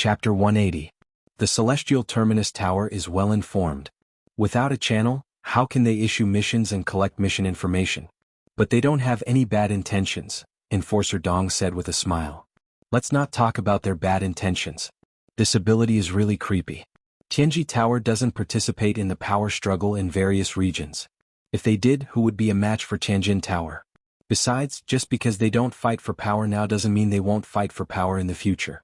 Chapter 180. The Celestial Terminus Tower is well informed. Without a channel, how can they issue missions and collect mission information? But they don't have any bad intentions, Enforcer Dong said with a smile. Let's not talk about their bad intentions. This ability is really creepy. Tianji Tower doesn't participate in the power struggle in various regions. If they did, who would be a match for Tianjin Tower? Besides, just because they don't fight for power now doesn't mean they won't fight for power in the future.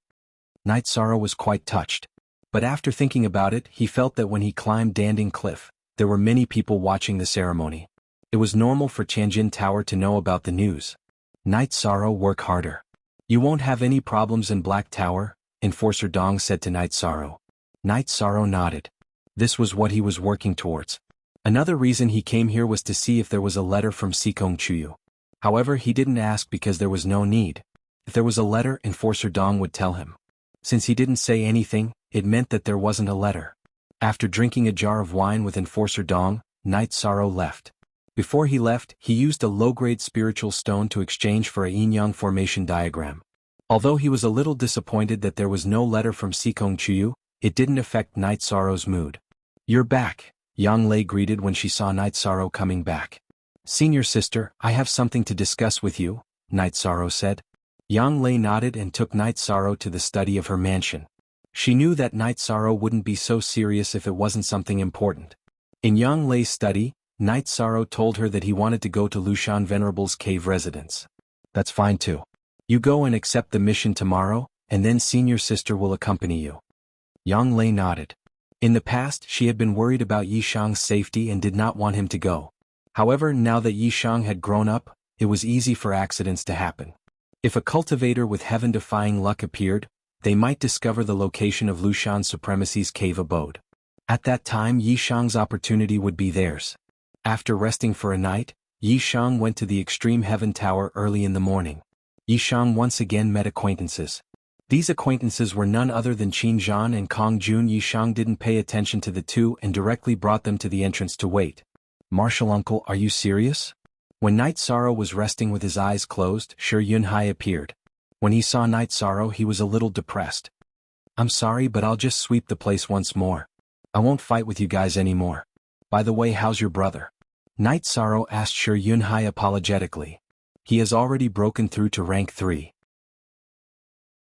Night Sorrow was quite touched. But after thinking about it, he felt that when he climbed Danding Cliff, there were many people watching the ceremony. It was normal for Tianjin Tower to know about the news. Night Sorrow, work harder. You won't have any problems in Black Tower, Enforcer Dong said to Night Sorrow. Night Sorrow nodded. This was what he was working towards. Another reason he came here was to see if there was a letter from Sikong Chuyu. However, he didn't ask because there was no need. If there was a letter, Enforcer Dong would tell him. Since he didn't say anything, it meant that there wasn't a letter. After drinking a jar of wine with Enforcer Dong, Night Sorrow left. Before he left, he used a low-grade spiritual stone to exchange for a yin-yang formation diagram. Although he was a little disappointed that there was no letter from Sikong Chuyu, it didn't affect Night Sorrow's mood. You're back, Yang Lei greeted when she saw Night Sorrow coming back. Senior sister, I have something to discuss with you, Night Sorrow said. Yang Lei nodded and took Night Sorrow to the study of her mansion. She knew that Night Sorrow wouldn't be so serious if it wasn't something important. In Yang Lei's study, Night Sorrow told her that he wanted to go to Lushan Venerable's cave residence. That's fine too. You go and accept the mission tomorrow, and then senior sister will accompany you. Yang Lei nodded. In the past, she had been worried about Yishang's safety and did not want him to go. However, now that Yishang had grown up, it was easy for accidents to happen. If a cultivator with heaven-defying luck appeared, they might discover the location of Lushan Supremacy's cave abode. At that time, Yishang's opportunity would be theirs. After resting for a night, Yishang went to the Extreme Heaven Tower early in the morning. Yishang once again met acquaintances. These acquaintances were none other than Qin Zhan and Kong Jun. Yishang didn't pay attention to the two and directly brought them to the entrance to wait. Martial uncle, are you serious? When Night Sorrow was resting with his eyes closed, Shi Yunhai appeared. When he saw Night Sorrow, he was a little depressed. I'm sorry, but I'll just sweep the place once more. I won't fight with you guys anymore. By the way, how's your brother? Night Sorrow asked Shi Yunhai apologetically. He has already broken through to rank 3.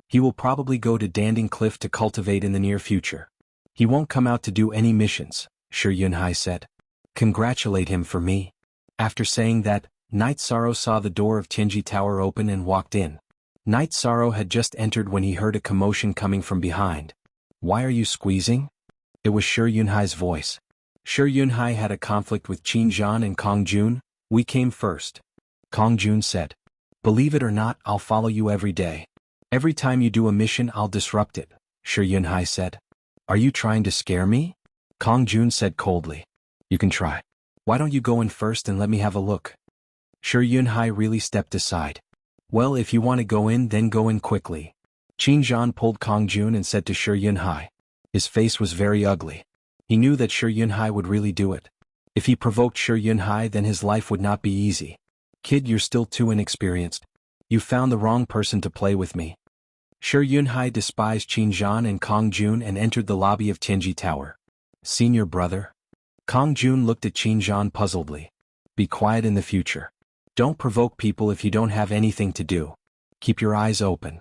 He will probably go to Danding Cliff to cultivate in the near future. He won't come out to do any missions, Shi Yunhai said. Congratulate him for me. After saying that, Night Sorrow saw the door of Tianji Tower open and walked in. Night Sorrow had just entered when he heard a commotion coming from behind. Why are you squeezing? It was Shi Yunhai's voice. Shi Yunhai had a conflict with Qin Zhan and Kong Jun. We came first. Kong Jun said. Believe it or not, I'll follow you every day. Every time you do a mission, I'll disrupt it, Shi Yunhai said. Are you trying to scare me? Kong Jun said coldly. You can try. Why don't you go in first and let me have a look? Shi Yunhai really stepped aside. Well, if you want to go in, then go in quickly. Qin Zhan pulled Kong Jun and said to Shi Yunhai. His face was very ugly. He knew that Shi Yunhai would really do it. If he provoked Shi Yunhai, then his life would not be easy. Kid, you're still too inexperienced. You found the wrong person to play with me. Shi Yunhai despised Qin Zhan and Kong Jun and entered the lobby of Tianji Tower. Senior brother? Kong Jun looked at Qin Zhan puzzledly. Be quiet in the future. Don't provoke people if you don't have anything to do. Keep your eyes open.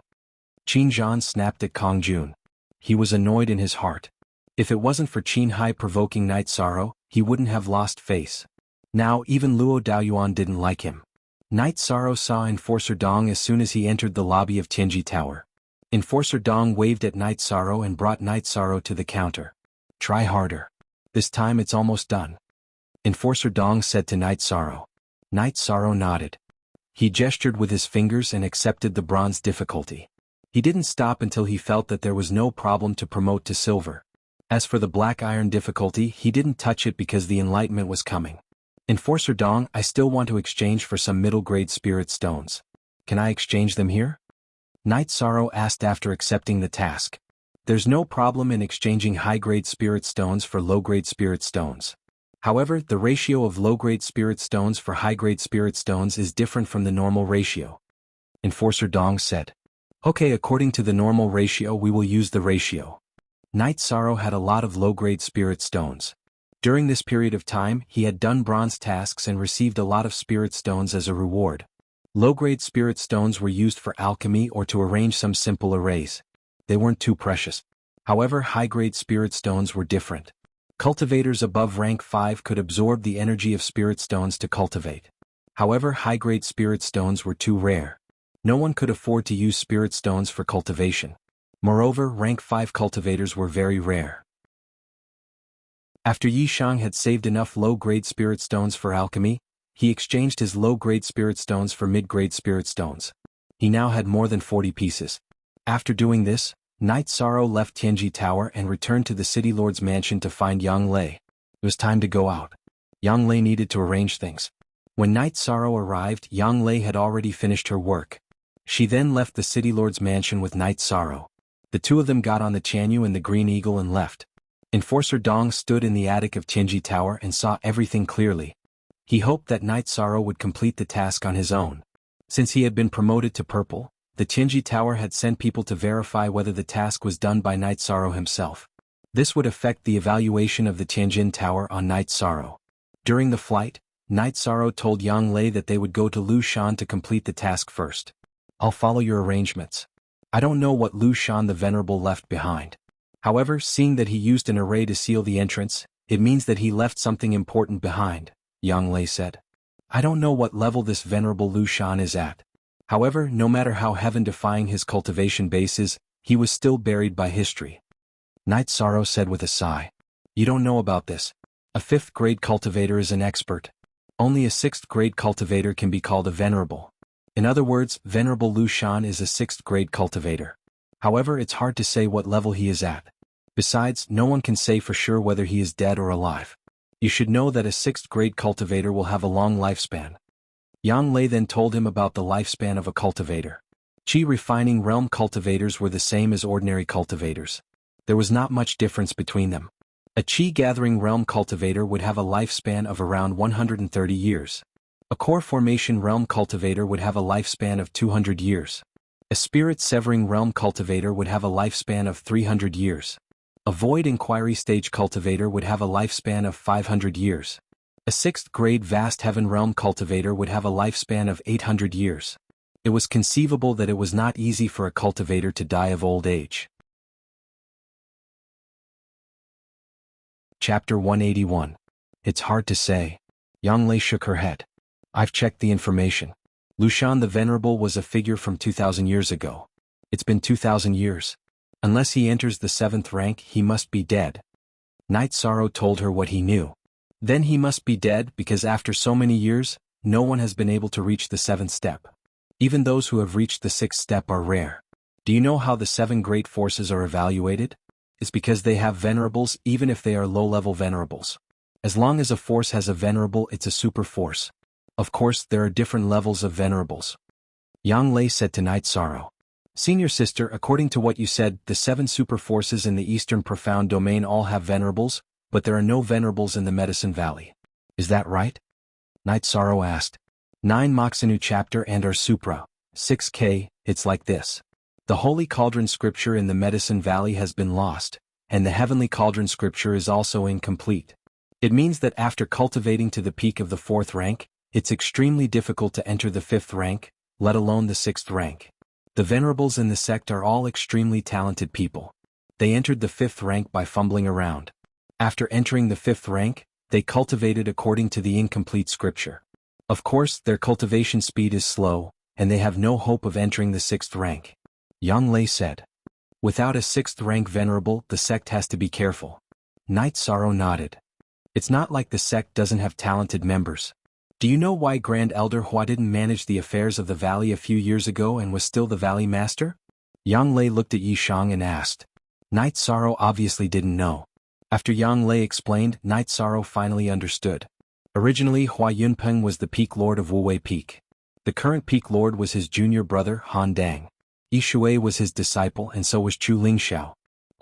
Qin Zhan snapped at Kong Jun. He was annoyed in his heart. If it wasn't for Qin Hai provoking Night Sorrow, he wouldn't have lost face. Now even Luo Daoyuan didn't like him. Night Sorrow saw Enforcer Dong as soon as he entered the lobby of Tianji Tower. Enforcer Dong waved at Night Sorrow and brought Night Sorrow to the counter. Try harder. This time it's almost done. Enforcer Dong said to Night Sorrow. Night Sorrow nodded. He gestured with his fingers and accepted the bronze difficulty. He didn't stop until he felt that there was no problem to promote to silver. As for the black iron difficulty, he didn't touch it because the enlightenment was coming. Enforcer Dong, I still want to exchange for some middle-grade spirit stones. Can I exchange them here? Night Sorrow asked after accepting the task. There's no problem in exchanging high-grade spirit stones for low-grade spirit stones. However, the ratio of low-grade spirit stones for high-grade spirit stones is different from the normal ratio. Enforcer Dong said. Okay, according to the normal ratio we will use the ratio. Knight Sorrow had a lot of low-grade spirit stones. During this period of time he had done bronze tasks and received a lot of spirit stones as a reward. Low-grade spirit stones were used for alchemy or to arrange some simple arrays. They weren't too precious. However, high-grade spirit stones were different. Cultivators above rank 5 could absorb the energy of spirit stones to cultivate. However, high-grade spirit stones were too rare. No one could afford to use spirit stones for cultivation. Moreover, rank 5 cultivators were very rare. After Yishang had saved enough low-grade spirit stones for alchemy, he exchanged his low-grade spirit stones for mid-grade spirit stones. He now had more than 40 pieces. After doing this, Knight Sorrow left Tianji Tower and returned to the city lord's mansion to find Yang Lei. It was time to go out. Yang Lei needed to arrange things. When Knight Sorrow arrived, Yang Lei had already finished her work. She then left the city lord's mansion with Knight Sorrow. The two of them got on the Chanyu and the Green Eagle and left. Enforcer Dong stood in the attic of Tianji Tower and saw everything clearly. He hoped that Knight Sorrow would complete the task on his own. Since he had been promoted to purple, the Tianji Tower had sent people to verify whether the task was done by Knight Sorrow himself. This would affect the evaluation of the Tianjin Tower on Knight Sorrow. During the flight, Knight Sorrow told Yang Lei that they would go to Lu Shan to complete the task first. I'll follow your arrangements. I don't know what Lu Shan the Venerable left behind. However, seeing that he used an array to seal the entrance, it means that he left something important behind, Yang Lei said. I don't know what level this Venerable Lu Shan is at. However, no matter how heaven-defying his cultivation base is, he was still buried by history. Knight Sorrow said with a sigh. You don't know about this. A 5th-grade cultivator is an expert. Only a 6th-grade cultivator can be called a venerable. In other words, Venerable Lu Shan is a 6th-grade cultivator. However, it's hard to say what level he is at. Besides, no one can say for sure whether he is dead or alive. You should know that a 6th-grade cultivator will have a long lifespan. Yang Lei then told him about the lifespan of a cultivator. Qi refining realm cultivators were the same as ordinary cultivators. There was not much difference between them. A Qi gathering realm cultivator would have a lifespan of around 130 years. A core formation realm cultivator would have a lifespan of 200 years. A spirit severing realm cultivator would have a lifespan of 300 years. A void inquiry stage cultivator would have a lifespan of 500 years. A 6th-grade vast heaven realm cultivator would have a lifespan of 800 years. It was conceivable that it was not easy for a cultivator to die of old age. Chapter 181. It's hard to say. Yang Lei shook her head. I've checked the information. Lu Shan the Venerable was a figure from 2,000 years ago. It's been 2,000 years. Unless he enters the 7th rank, he must be dead. Knight Sorrow told her what he knew. Then he must be dead because after so many years, no one has been able to reach the 7th step. Even those who have reached the 6th step are rare. Do you know how the 7 great forces are evaluated? It's because they have venerables even if they are low-level venerables. As long as a force has a venerable, it's a super force. Of course, there are different levels of venerables. Yang Lei said to Knight Sorrow. Senior sister, according to what you said, the 7 super forces in the Eastern Profound Domain all have venerables, but there are no venerables in the Medicine Valley. Is that right? Knight Sorrow asked. 9 Moxinu chapter and our Supra, 6K, it's like this. The Holy Cauldron scripture in the Medicine Valley has been lost, and the Heavenly Cauldron scripture is also incomplete. It means that after cultivating to the peak of the 4th rank, it's extremely difficult to enter the 5th rank, let alone the 6th rank. The venerables in the sect are all extremely talented people. They entered the 5th rank by fumbling around. After entering the 5th rank, they cultivated according to the incomplete scripture. Of course, their cultivation speed is slow, and they have no hope of entering the 6th rank. Yang Lei said. Without a 6th rank venerable, the sect has to be careful. Knight Sorrow nodded. It's not like the sect doesn't have talented members. Do you know why Grand Elder Hua didn't manage the affairs of the valley a few years ago and was still the valley master? Yang Lei looked at Yishang and asked. Knight Sorrow obviously didn't know. After Yang Lei explained, Knight Sorrow finally understood. Originally, Hua Yunpeng was the peak lord of Wuwei Peak. The current peak lord was his junior brother, Han Dang. Yi Shui was his disciple and so was Chu Lingxiao.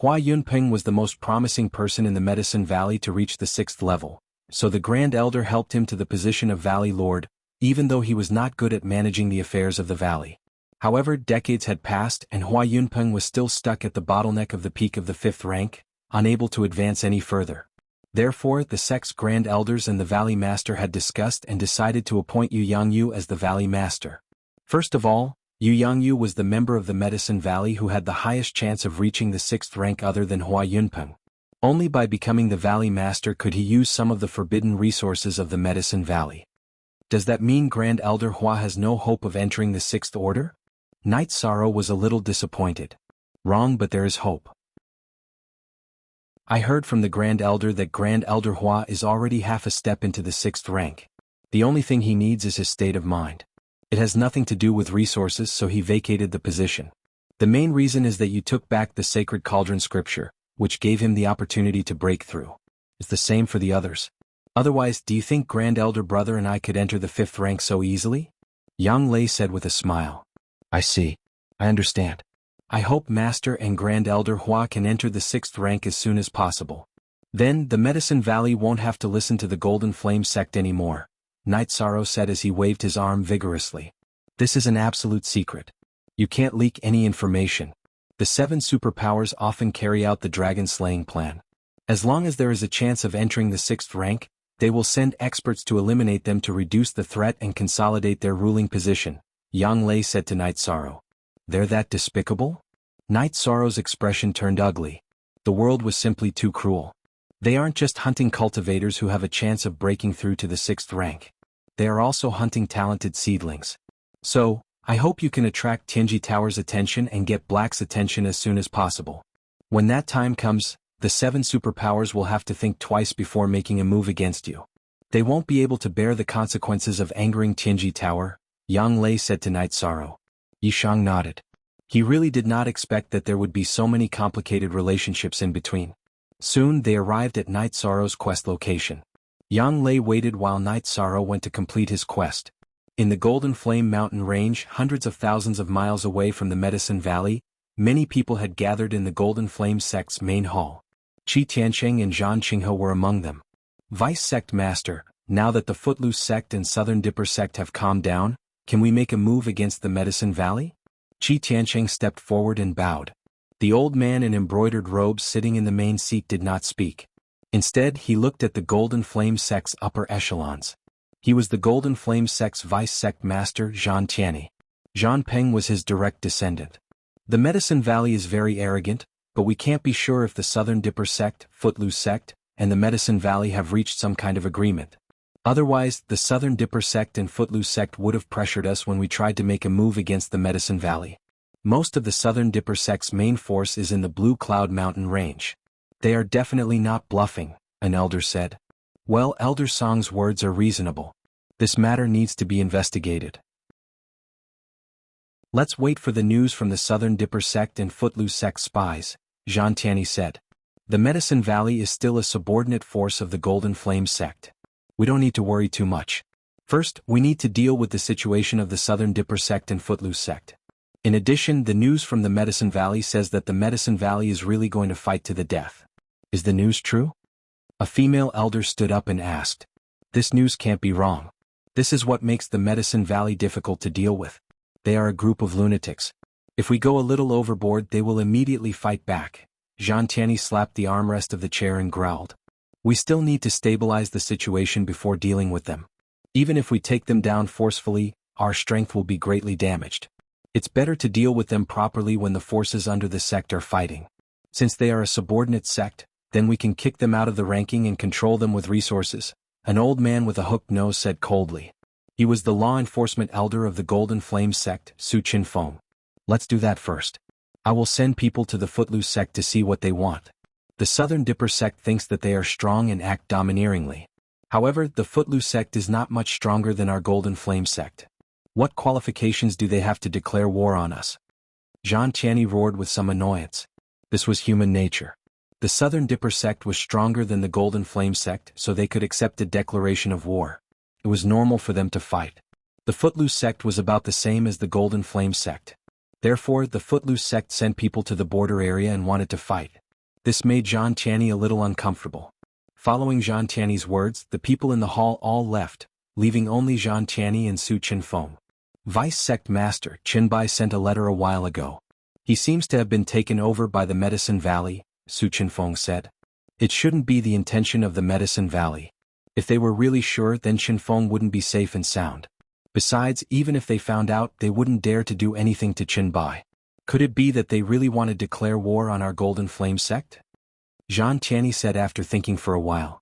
Hua Yunpeng was the most promising person in the Medicine Valley to reach the 6th level, so the Grand Elder helped him to the position of Valley Lord, even though he was not good at managing the affairs of the valley. However, decades had passed and Hua Yunpeng was still stuck at the bottleneck of the peak of the 5th rank, unable to advance any further. Therefore, the sect's Grand Elders and the Valley Master had discussed and decided to appoint Yu Yangyu as the Valley Master. First of all, Yu Yangyu was the member of the Medicine Valley who had the highest chance of reaching the 6th rank other than Hua Yunpeng. Only by becoming the Valley Master could he use some of the forbidden resources of the Medicine Valley. Does that mean Grand Elder Hua has no hope of entering the 6th Order? Knight Sorrow was a little disappointed. Wrong, but there is hope. I heard from the Grand Elder that Grand Elder Hua is already half a step into the 6th rank. The only thing he needs is his state of mind. It has nothing to do with resources, so he vacated the position. The main reason is that you took back the Sacred Cauldron scripture, which gave him the opportunity to break through. It's the same for the others. Otherwise, do you think Grand Elder Brother and I could enter the 5th rank so easily? Yang Lei said with a smile. I see. I understand. I hope Master and Grand Elder Hua can enter the 6th rank as soon as possible. Then, the Medicine Valley won't have to listen to the Golden Flame sect anymore, Knight Sorrow said as he waved his arm vigorously. This is an absolute secret. You can't leak any information. The 7 superpowers often carry out the dragon-slaying plan. As long as there is a chance of entering the 6th rank, they will send experts to eliminate them to reduce the threat and consolidate their ruling position, Yang Lei said to Knight Sorrow. They're that despicable? Knight Sorrow's expression turned ugly. The world was simply too cruel. They aren't just hunting cultivators who have a chance of breaking through to the 6th rank. They are also hunting talented seedlings. So, I hope you can attract Tianji Tower's attention and get Black's attention as soon as possible. When that time comes, the 7 superpowers will have to think twice before making a move against you. They won't be able to bear the consequences of angering Tianji Tower, Yang Lei said to Knight Sorrow. Yishang nodded. He really did not expect that there would be so many complicated relationships in between. Soon they arrived at Knight Sorrow's quest location. Yang Lei waited while Knight Sorrow went to complete his quest. In the Golden Flame Mountain Range, hundreds of thousands of miles away from the Medicine Valley, many people had gathered in the Golden Flame sect's main hall. Qi Tiancheng and Zhan Qinghe were among them. Vice Sect Master, now that the Footloose Sect and Southern Dipper Sect have calmed down, can we make a move against the Medicine Valley? Qi Tiancheng stepped forward and bowed. The old man in embroidered robes sitting in the main seat did not speak. Instead, he looked at the Golden Flame sect's upper echelons. He was the Golden Flame sect's Vice Sect Master, Zhan Tianyi. Zhan Peng was his direct descendant. The Medicine Valley is very arrogant, but we can't be sure if the Southern Dipper Sect, Footloose Sect, and the Medicine Valley have reached some kind of agreement. Otherwise, the Southern Dipper Sect and Footloose Sect would have pressured us when we tried to make a move against the Medicine Valley. Most of the Southern Dipper Sect's main force is in the Blue Cloud Mountain Range. They are definitely not bluffing, an elder said. Well, Elder Song's words are reasonable. This matter needs to be investigated. Let's wait for the news from the Southern Dipper Sect and Footloose Sect spies, Zhan Tianyi said. The Medicine Valley is still a subordinate force of the Golden Flame Sect. We don't need to worry too much. First, we need to deal with the situation of the Southern Dipper Sect and Footloose Sect. In addition, the news from the Medicine Valley says that the Medicine Valley is really going to fight to the death. Is the news true? A female elder stood up and asked. This news can't be wrong. This is what makes the Medicine Valley difficult to deal with. They are a group of lunatics. If we go a little overboard, they will immediately fight back. Zhan Tianyi slapped the armrest of the chair and growled. We still need to stabilize the situation before dealing with them. Even if we take them down forcefully, our strength will be greatly damaged. It's better to deal with them properly when the forces under the sect are fighting. Since they are a subordinate sect, then we can kick them out of the ranking and control them with resources, an old man with a hooked nose said coldly. He was the law enforcement elder of the Golden Flame sect, Su Qin Feng. Let's do that first. I will send people to the Footloose sect to see what they want. The Southern Dipper sect thinks that they are strong and act domineeringly. However, the Footloose sect is not much stronger than our Golden Flame sect. What qualifications do they have to declare war on us? Zhan Tianyi roared with some annoyance. This was human nature. The Southern Dipper sect was stronger than the Golden Flame sect, so they could accept a declaration of war. It was normal for them to fight. The Footloose sect was about the same as the Golden Flame sect. Therefore, the Footloose sect sent people to the border area and wanted to fight. This made Zhan Tianyi a little uncomfortable. Following Zhan Tianyi's words, the people in the hall all left, leaving only Zhan Tianyi and Su Qin Feng. Vice Sect Master Qinbai sent a letter a while ago. He seems to have been taken over by the Medicine Valley, Su Qinfeng said. It shouldn't be the intention of the Medicine Valley. If they were really sure, then Qinfeng wouldn't be safe and sound. Besides, even if they found out, they wouldn't dare to do anything to Qinbai. Could it be that they really want to declare war on our Golden Flame sect? Zhan Tianyi said after thinking for a while.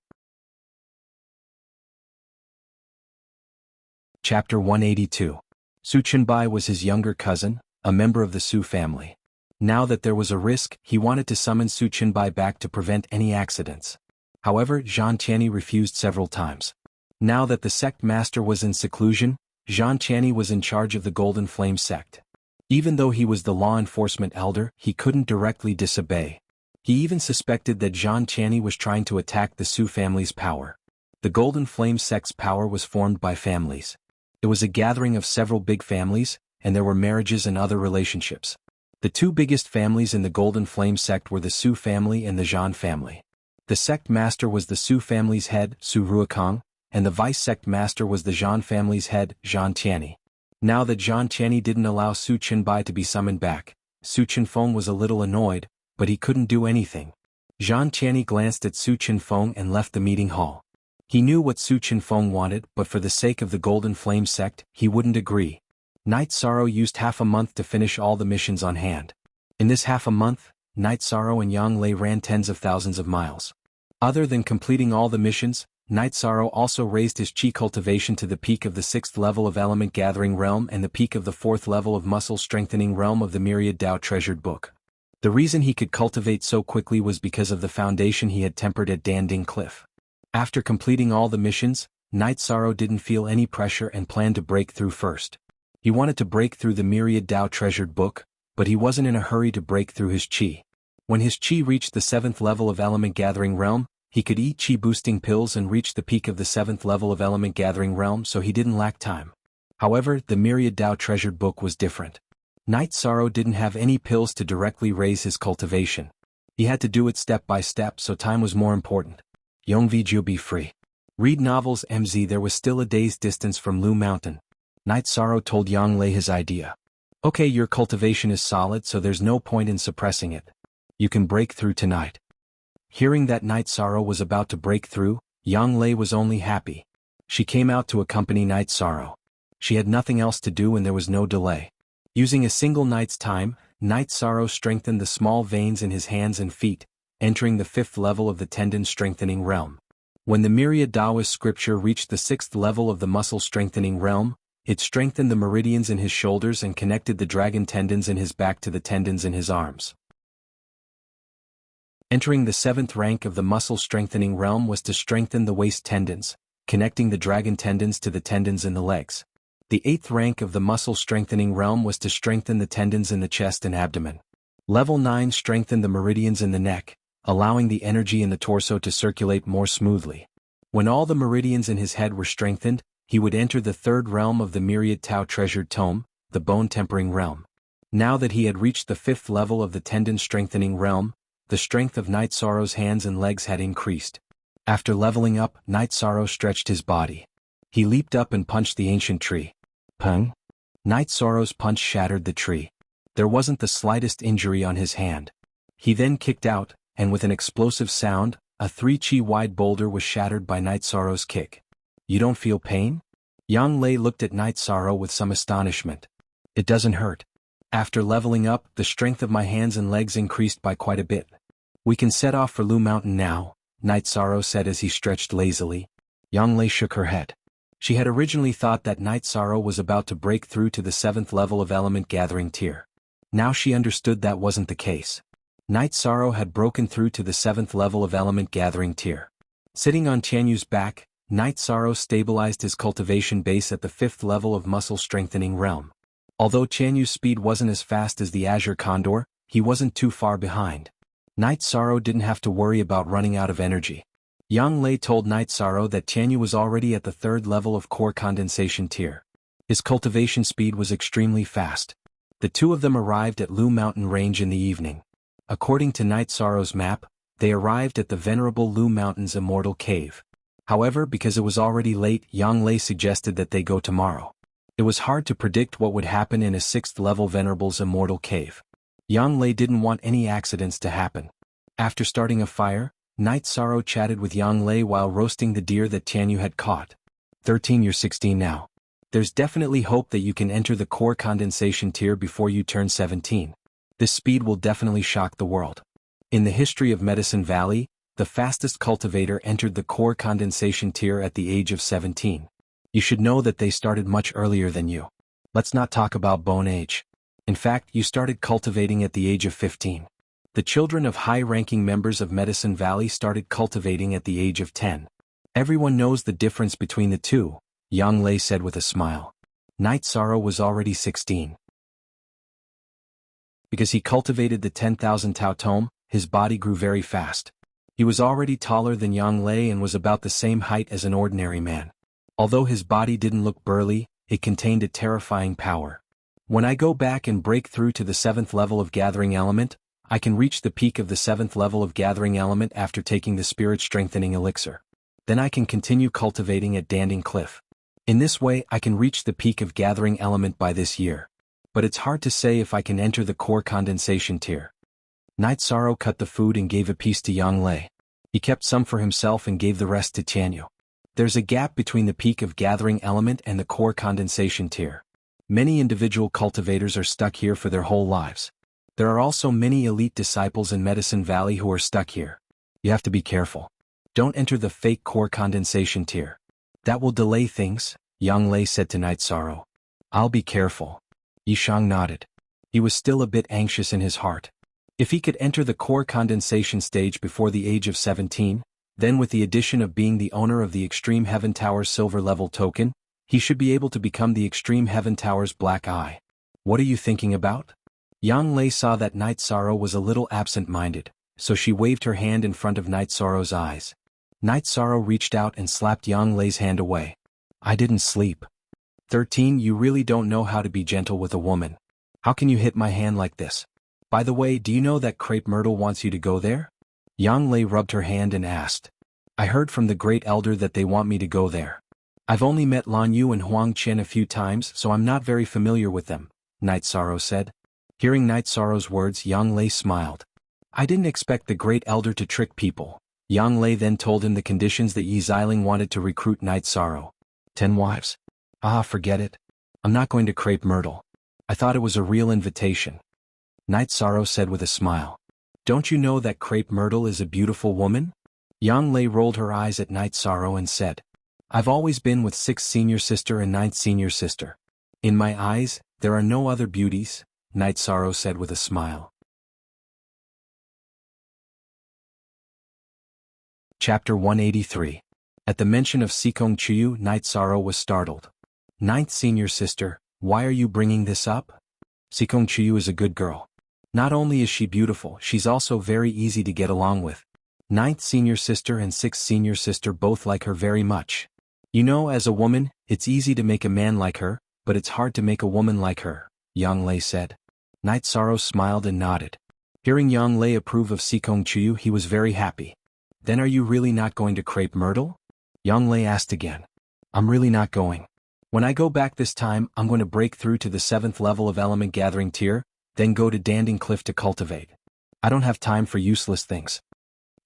Chapter 182. Su Qinbai was his younger cousin, a member of the Su family. Now that there was a risk, he wanted to summon Su Qinbai back to prevent any accidents. However, Zhan Tianyi refused several times. Now that the sect master was in seclusion, Zhan Tianyi was in charge of the Golden Flame sect. Even though he was the law enforcement elder, he couldn't directly disobey. He even suspected that Zhan Tianyi was trying to attack the Su family's power. The Golden Flame sect's power was formed by families. It was a gathering of several big families, and there were marriages and other relationships. The two biggest families in the Golden Flame sect were the Su family and the Zhan family. The sect master was the Su family's head, Su Ruokong, and the vice sect master was the Zhan family's head, Zhan Tianyi. Now that Zhan Tianyi didn't allow Su Qinbai to be summoned back, Su Qinfeng was a little annoyed, but he couldn't do anything. Zhan Tianyi glanced at Su Qinfeng and left the meeting hall. He knew what Su Qinfeng wanted, but for the sake of the Golden Flame sect, he wouldn't agree. Night Sorrow used half a month to finish all the missions on hand. In this half a month, Night Sorrow and Yang Lei ran tens of thousands of miles. Other than completing all the missions, Night Sorrow also raised his Qi cultivation to the peak of the 6th level of Element Gathering Realm and the peak of the 4th level of Muscle Strengthening Realm of the Myriad Tao Treasured Book. The reason he could cultivate so quickly was because of the foundation he had tempered at Danding Cliff. After completing all the missions, Night Sorrow didn't feel any pressure and planned to break through first. He wanted to break through the Myriad Tao Treasured Book, but he wasn't in a hurry to break through his Qi. When his Qi reached the 7th level of Element Gathering Realm, he could eat Qi boosting pills and reach the peak of the 7th level of Element Gathering Realm, so he didn't lack time. However, the Myriad Tao Treasured Book was different. Night Sorrow didn't have any pills to directly raise his cultivation. He had to do it step by step, so time was more important. Yongvi be free. Read novels MZ. There was still a day's distance from Lu Mountain. Night Sorrow told Yang Lei his idea. Okay, your cultivation is solid, so there's no point in suppressing it. You can break through tonight. Hearing that Night Sorrow was about to break through, Yang Lei was only happy. She came out to accompany Night Sorrow. She had nothing else to do and there was no delay. Using a single night's time, Night Sorrow strengthened the small veins in his hands and feet, entering the 5th level of the tendon strengthening realm. When the Myriad Taoist scripture reached the 6th level of the muscle strengthening realm, it strengthened the meridians in his shoulders and connected the dragon tendons in his back to the tendons in his arms. Entering the 7th rank of the muscle strengthening realm was to strengthen the waist tendons, connecting the dragon tendons to the tendons in the legs. The 8th rank of the muscle strengthening realm was to strengthen the tendons in the chest and abdomen. Level 9 strengthened the meridians in the neck, allowing the energy in the torso to circulate more smoothly. When all the meridians in his head were strengthened, he would enter the 3rd realm of the Myriad Tao Treasured Tome, the Bone Tempering Realm. Now that he had reached the 5th level of the Tendon Strengthening Realm, the strength of Night Sorrow's hands and legs had increased. After leveling up, Night Sorrow stretched his body. He leaped up and punched the ancient tree. Pung! Night Sorrow's punch shattered the tree. There wasn't the slightest injury on his hand. He then kicked out, and with an explosive sound, a 3 Qi wide boulder was shattered by Night Sorrow's kick. You don't feel pain? Yang Lei looked at Night Sorrow with some astonishment. It doesn't hurt. After leveling up, the strength of my hands and legs increased by quite a bit. We can set off for Lu Mountain now, Night Sorrow said as he stretched lazily. Yang Lei shook her head. She had originally thought that Night Sorrow was about to break through to the 7th level of Element Gathering Tier. Now she understood that wasn't the case. Night Sorrow had broken through to the 7th level of Element Gathering Tier. Sitting on Tianyu's back, Night Sorrow stabilized his cultivation base at the 5th level of Muscle Strengthening Realm. Although Tianyu's speed wasn't as fast as the Azure Condor, he wasn't too far behind. Night Sorrow didn't have to worry about running out of energy. Yang Lei told Night Sorrow that Tianyu was already at the 3rd level of Core Condensation Tier. His cultivation speed was extremely fast. The two of them arrived at Lu Mountain Range in the evening. According to Night Sorrow's map, they arrived at the venerable Lu Mountain's Immortal Cave. However, because it was already late, Yang Lei suggested that they go tomorrow. It was hard to predict what would happen in a 6th-level Venerable's immortal cave. Yang Lei didn't want any accidents to happen. After starting a fire, Night Sorrow chatted with Yang Lei while roasting the deer that Jianghu had caught. 13, you're 16 now. There's definitely hope that you can enter the core condensation tier before you turn 17. This speed will definitely shock the world. In the history of Medicine Valley, the fastest cultivator entered the core condensation tier at the age of 17. You should know that they started much earlier than you. Let's not talk about bone age. In fact, you started cultivating at the age of 15. The children of high-ranking members of Medicine Valley started cultivating at the age of 10. Everyone knows the difference between the two, Yang Lei said with a smile. Night Sorrow was already 16. Because he cultivated the 10,000 Tao Tome, his body grew very fast. He was already taller than Yang Lei and was about the same height as an ordinary man. Although his body didn't look burly, it contained a terrifying power. When I go back and break through to the 7th level of Gathering Element, I can reach the peak of the 7th level of Gathering Element after taking the Spirit Strengthening Elixir. Then I can continue cultivating at Danding Cliff. In this way I can reach the peak of Gathering Element by this year. But it's hard to say if I can enter the core condensation tier. Night Sorrow cut the food and gave a piece to Yang Lei. He kept some for himself and gave the rest to Jianghu. There's a gap between the peak of Gathering Element and the core condensation tier. Many individual cultivators are stuck here for their whole lives. There are also many elite disciples in Medicine Valley who are stuck here. You have to be careful. Don't enter the fake core condensation tier. That will delay things, Yang Lei said to Night Sorrow. I'll be careful. Yishang nodded. He was still a bit anxious in his heart. If he could enter the core condensation stage before the age of 17, then with the addition of being the owner of the Extreme Heaven Tower's silver level token, he should be able to become the Extreme Heaven Tower's black eye. What are you thinking about? Yang Lei saw that Night Sorrow was a little absent-minded, so she waved her hand in front of Night Sorrow's eyes. Night Sorrow reached out and slapped Yang Lei's hand away. I didn't sleep. 13, you really don't know how to be gentle with a woman. How can you hit my hand like this? By the way, do you know that Crepe Myrtle wants you to go there? Yang Lei rubbed her hand and asked. I heard from the Great Elder that they want me to go there. I've only met Lan Yu and Huang Qian a few times, so I'm not very familiar with them, Night Sorrow said. Hearing Night Sorrow's words, Yang Lei smiled. I didn't expect the Great Elder to trick people. Yang Lei then told him the conditions that Yi Xiling wanted to recruit Night Sorrow. 10 wives? Ah, forget it. I'm not going to Crepe Myrtle. I thought it was a real invitation. Night Sorrow said with a smile. Don't you know that Crepe Myrtle is a beautiful woman? Yang Lei rolled her eyes at Night Sorrow and said, I've always been with 6th senior sister and 9th senior sister. In my eyes, there are no other beauties, Night Sorrow said with a smile. Chapter 183. At the mention of Sikong Chiyu, Night Sorrow was startled. 9th senior sister, why are you bringing this up? Sikong Chiyu is a good girl. Not only is she beautiful, she's also very easy to get along with. 9th senior sister and 6th senior sister both like her very much. You know, as a woman, it's easy to make a man like her, but it's hard to make a woman like her, Yang Lei said. Night Sorrow smiled and nodded. Hearing Yang Lei approve of Sikong Chiyu, he was very happy. Then are you really not going to Crepe Myrtle? Yang Lei asked again. I'm really not going. When I go back this time, I'm going to break through to the 7th level of Element Gathering tier, then go to Danding Cliff to cultivate. I don't have time for useless things.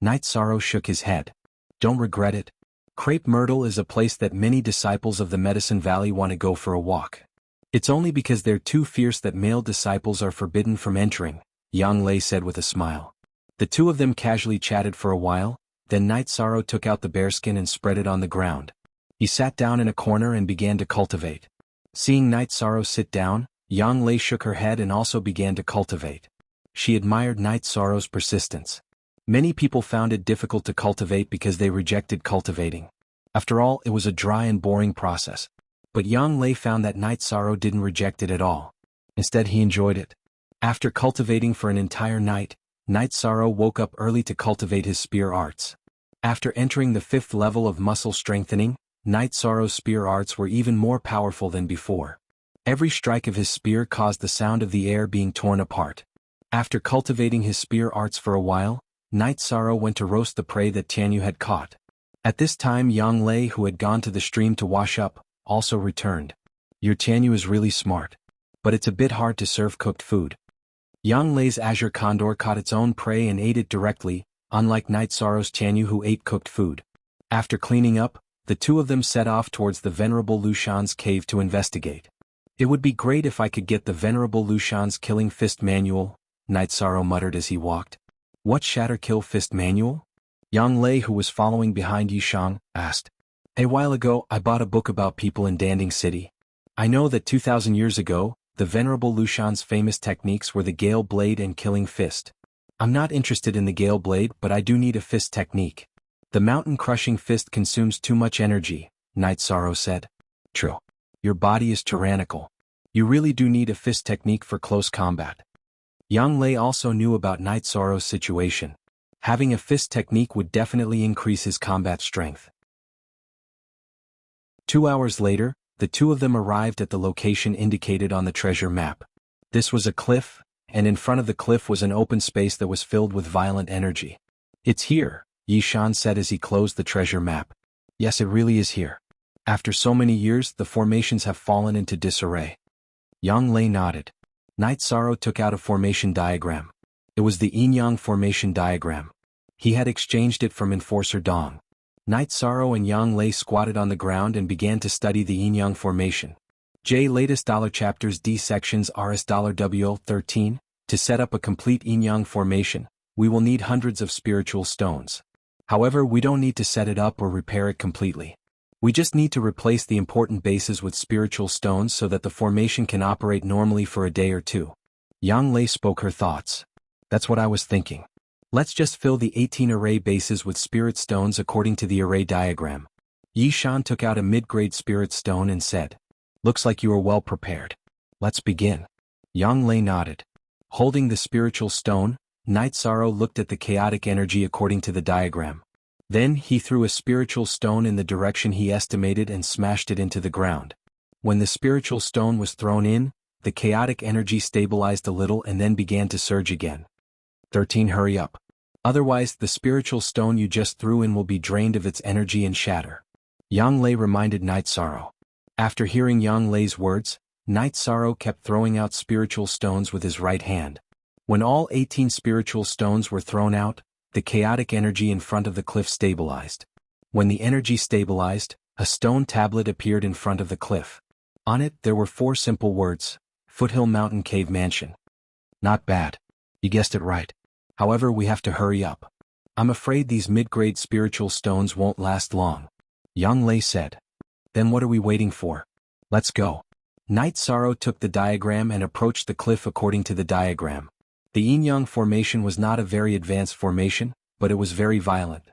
Night Sorrow shook his head. Don't regret it. Crepe Myrtle is a place that many disciples of the Medicine Valley want to go for a walk. It's only because they're too fierce that male disciples are forbidden from entering, Yang Lei said with a smile. The two of them casually chatted for a while, then Night Sorrow took out the bearskin and spread it on the ground. He sat down in a corner and began to cultivate. Seeing Night Sorrow sit down, Yang Lei shook her head and also began to cultivate. She admired Night Sorrow's persistence. Many people found it difficult to cultivate because they rejected cultivating. After all, it was a dry and boring process. But Yang Lei found that Night Sorrow didn't reject it at all. Instead, he enjoyed it. After cultivating for an entire night, Night Sorrow woke up early to cultivate his spear arts. After entering the 5th level of muscle strengthening, Night Sorrow's spear arts were even more powerful than before. Every strike of his spear caused the sound of the air being torn apart. After cultivating his spear arts for a while, Night Sorrow went to roast the prey that Jianghu had caught. At this time Yang Lei, who had gone to the stream to wash up, also returned. Your Tianyu is really smart. But it's a bit hard to serve cooked food. Yang Lei's azure condor caught its own prey and ate it directly, unlike Night Sorrow's Tianyu who ate cooked food. After cleaning up, the two of them set off towards the Venerable Lushan's cave to investigate. It would be great if I could get the Venerable Lushan's Killing Fist Manual, Night Sorrow muttered as he walked. What Shatter Kill Fist Manual? Yang Lei, who was following behind Yishang, asked. A while ago I bought a book about people in Danding City. I know that 2,000 years ago, the Venerable Lushan's famous techniques were the Gale Blade and Killing Fist. I'm not interested in the Gale Blade, but I do need a fist technique. The mountain-crushing fist consumes too much energy, Night Sorrow said. True. Your body is tyrannical. You really do need a fist technique for close combat. Yang Lei also knew about Night Sorrow's situation. Having a fist technique would definitely increase his combat strength. 2 hours later, the two of them arrived at the location indicated on the treasure map. This was a cliff, and in front of the cliff was an open space that was filled with violent energy. It's here, Yishan said as he closed the treasure map. Yes, it really is here. After so many years, the formations have fallen into disarray. Yang Lei nodded. Night Sorrow took out a formation diagram. It was the Yin-Yang formation diagram. He had exchanged it from Enforcer Dong. Night Sorrow and Yang Lei squatted on the ground and began to study the Yin-Yang formation. J. Latest $chapters D sections $W13. To set up a complete Yin-Yang formation, we will need hundreds of spiritual stones. However, we don't need to set it up or repair it completely. We just need to replace the important bases with spiritual stones so that the formation can operate normally for a day or two. Yang Lei spoke her thoughts. That's what I was thinking. Let's just fill the 18 array bases with spirit stones according to the array diagram. Yishan took out a mid-grade spirit stone and said, Looks like you are well prepared. Let's begin. Yang Lei nodded. Holding the spiritual stone, Night Sorrow looked at the chaotic energy according to the diagram. Then he threw a spiritual stone in the direction he estimated and smashed it into the ground. When the spiritual stone was thrown in, the chaotic energy stabilized a little and then began to surge again. 13 Hurry up. Otherwise the spiritual stone you just threw in will be drained of its energy and shatter. Yang Lei reminded Night Sorrow. After hearing Yang Lei's words, Night Sorrow kept throwing out spiritual stones with his right hand. When all 18 spiritual stones were thrown out, the chaotic energy in front of the cliff stabilized. When the energy stabilized, a stone tablet appeared in front of the cliff. On it there were 4 simple words, Foothill Mountain Cave Mansion. Not bad. You guessed it right. However, we have to hurry up. I'm afraid these mid-grade spiritual stones won't last long. Yang Lei said. Then what are we waiting for? Let's go. Night Sorrow took the diagram and approached the cliff according to the diagram. The Yin-Yang formation was not a very advanced formation, but it was very violent.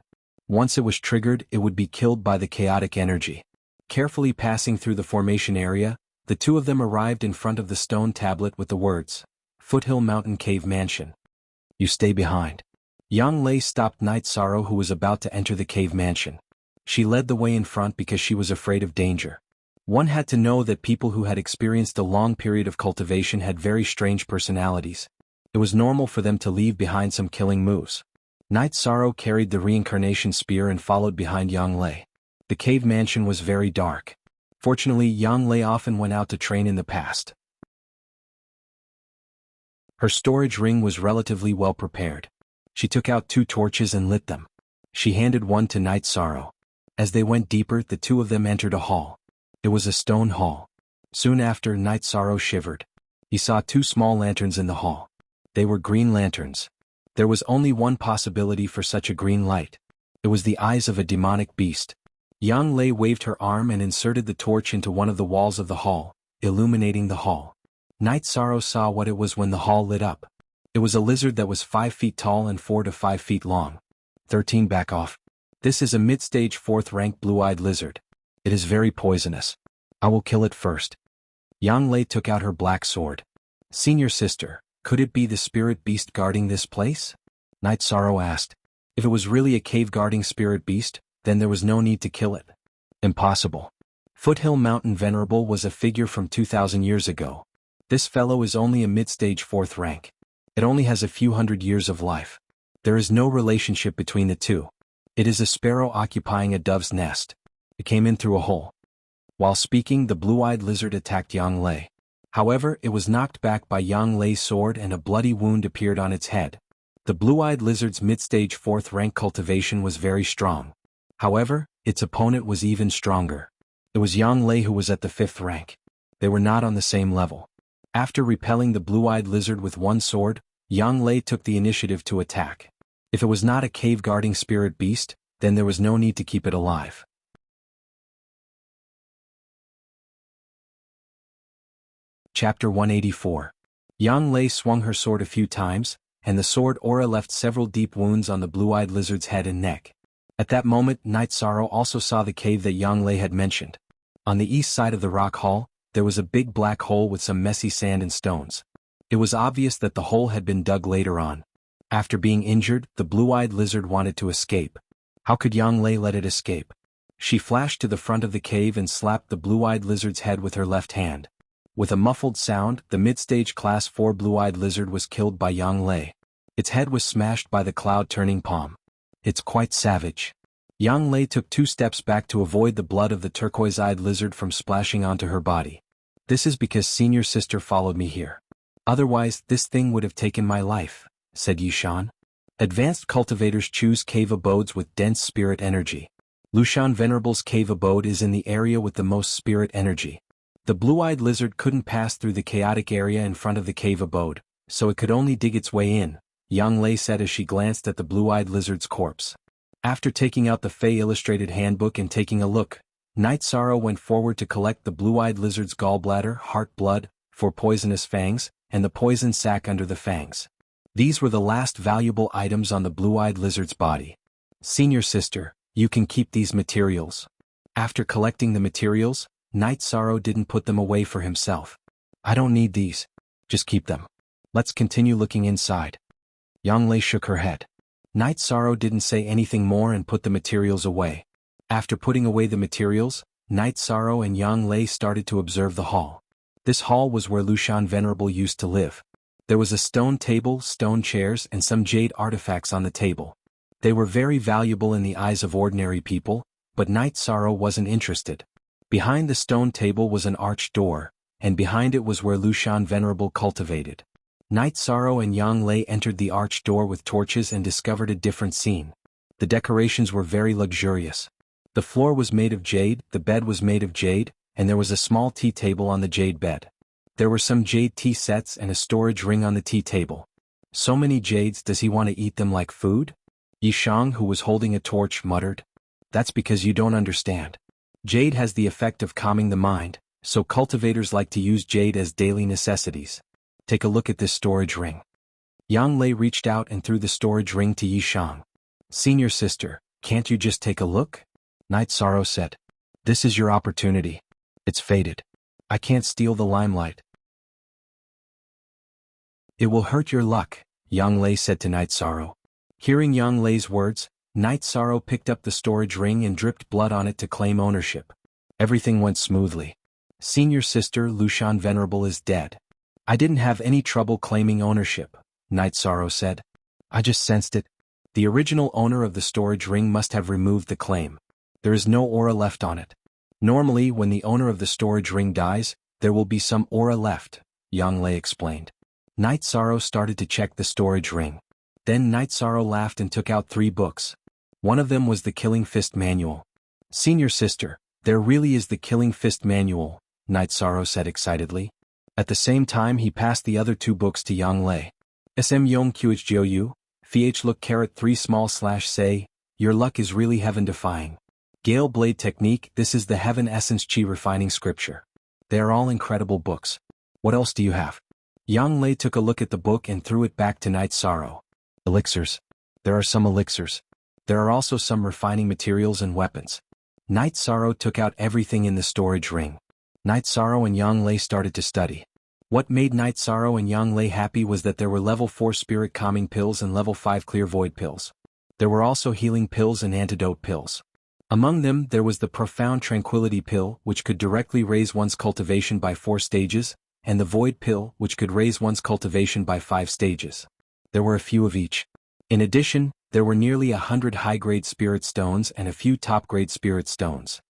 Once it was triggered, it would be killed by the chaotic energy. Carefully passing through the formation area, the two of them arrived in front of the stone tablet with the words, Foothill Mountain Cave Mansion. You stay behind. Yang Lei stopped Night Sorrow who was about to enter the cave mansion. She led the way in front because she was afraid of danger. One had to know that people who had experienced a long period of cultivation had very strange personalities. It was normal for them to leave behind some killing moves. Night Sorrow carried the reincarnation spear and followed behind Yang Lei. The cave mansion was very dark. Fortunately, Yang Lei often went out to train in the past. Her storage ring was relatively well prepared. She took out 2 torches and lit them. She handed one to Night Sorrow. As they went deeper, the two of them entered a hall. It was a stone hall. Soon after, Night Sorrow shivered. He saw 2 small lanterns in the hall. They were green lanterns. There was only one possibility for such a green light. It was the eyes of a demonic beast. Yang Lei waved her arm and inserted the torch into one of the walls of the hall, illuminating the hall. Night Sorrow saw what it was when the hall lit up. It was a lizard that was 5 feet tall and 4 to 5 feet long. 13 Back off. This is a mid-stage 4th rank blue-eyed lizard. It is very poisonous. I will kill it first. Yang Lei took out her black sword. Senior sister, could it be the spirit beast guarding this place? Night Sorrow asked. If it was really a cave-guarding spirit beast, then there was no need to kill it. Impossible. Foothill Mountain Venerable was a figure from 2,000 years ago. This fellow is only a mid-stage 4th rank. It only has a few hundred years of life. There is no relationship between the two. It is a sparrow occupying a dove's nest. It came in through a hole. While speaking, the blue-eyed lizard attacked Yang Lei. However, it was knocked back by Yang Lei's sword and a bloody wound appeared on its head. The blue-eyed lizard's mid-stage 4th rank cultivation was very strong. However, its opponent was even stronger. It was Yang Lei who was at the 5th rank. They were not on the same level. After repelling the blue-eyed lizard with one sword, Yang Lei took the initiative to attack. If it was not a cave-guarding spirit beast, then there was no need to keep it alive. Chapter 184. Yang Lei swung her sword a few times, and the sword aura left several deep wounds on the blue-eyed lizard's head and neck. At that moment, Night Sorrow also saw the cave that Yang Lei had mentioned. On the east side of the rock hall, there was a big black hole with some messy sand and stones. It was obvious that the hole had been dug later on. After being injured, the blue-eyed lizard wanted to escape. How could Yang Lei let it escape? She flashed to the front of the cave and slapped the blue-eyed lizard's head with her left hand. With a muffled sound, the mid-stage class 4 blue-eyed lizard was killed by Yang Lei. Its head was smashed by the cloud-turning palm. It's quite savage. Yang Lei took 2 steps back to avoid the blood of the turquoise-eyed lizard from splashing onto her body. This is because senior sister followed me here. Otherwise, this thing would have taken my life, said Yishan. Advanced cultivators choose cave abodes with dense spirit energy. Lushan Venerable's cave abode is in the area with the most spirit energy. The blue-eyed lizard couldn't pass through the chaotic area in front of the cave abode, so it could only dig its way in, Yang Lei said as she glanced at the blue-eyed lizard's corpse. After taking out the Fey Illustrated Handbook and taking a look, Night Sorrow went forward to collect the blue-eyed lizard's gallbladder, heart blood, 4 poisonous fangs, and the poison sac under the fangs. These were the last valuable items on the blue-eyed lizard's body. Senior sister, you can keep these materials. After collecting the materials, Night Sorrow didn't put them away for himself. I don't need these. Just keep them. Let's continue looking inside. Yang Lei shook her head. Night Sorrow didn't say anything more and put the materials away. After putting away the materials, Night Sorrow and Yang Lei started to observe the hall. This hall was where Lushan Venerable used to live. There was a stone table, stone chairs, and some jade artifacts on the table. They were very valuable in the eyes of ordinary people, but Night Sorrow wasn't interested. Behind the stone table was an arched door, and behind it was where Lushan Venerable cultivated. Night Sorrow and Yang Lei entered the arched door with torches and discovered a different scene. The decorations were very luxurious. The floor was made of jade, the bed was made of jade, and there was a small tea table on the jade bed. There were some jade tea sets and a storage ring on the tea table. So many jades, does he want to eat them like food? Yishang, who was holding a torch, muttered. That's because you don't understand. Jade has the effect of calming the mind, so cultivators like to use jade as daily necessities. Take a look at this storage ring. Yang Lei reached out and threw the storage ring to Yishang. Senior sister, can't you just take a look? Night Sorrow said. This is your opportunity. It's faded. I can't steal the limelight. It will hurt your luck, Yang Lei said to Night Sorrow. Hearing Yang Lei's words, Night Sorrow picked up the storage ring and dripped blood on it to claim ownership. Everything went smoothly. Senior sister Lushan Venerable is dead. I didn't have any trouble claiming ownership, Night Sorrow said. I just sensed it. The original owner of the storage ring must have removed the claim. There is no aura left on it. Normally, when the owner of the storage ring dies, there will be some aura left, Yang Lei explained. Night Sorrow started to check the storage ring. Then Night Sorrow laughed and took out 3 books. One of them was the Killing Fist Manual. Senior sister, there really is the Killing Fist Manual, Night Sorrow said excitedly. At the same time he passed the other 2 books to Yang Lei. SM Yong QH Jiu Th Look 3 small slash say, your luck is really heaven-defying. Gale Blade Technique, this is the Heaven Essence Chi Refining Scripture. They are all incredible books. What else do you have? Yang Lei took a look at the book and threw it back to Night Sorrow. Elixirs. There are some elixirs. There are also some refining materials and weapons. Night Sorrow took out everything in the storage ring. Night Sorrow and Yang Lei started to study. What made Night Sorrow and Yang Lei happy was that there were level 4 spirit calming pills and level 5 clear void pills. There were also healing pills and antidote pills. Among them there was the Profound Tranquility pill, which could directly raise one's cultivation by 4 stages, and the Void pill, which could raise one's cultivation by 5 stages. There were a few of each. In addition, there were nearly 100 high-grade spirit stones and a few top-grade spirit stones.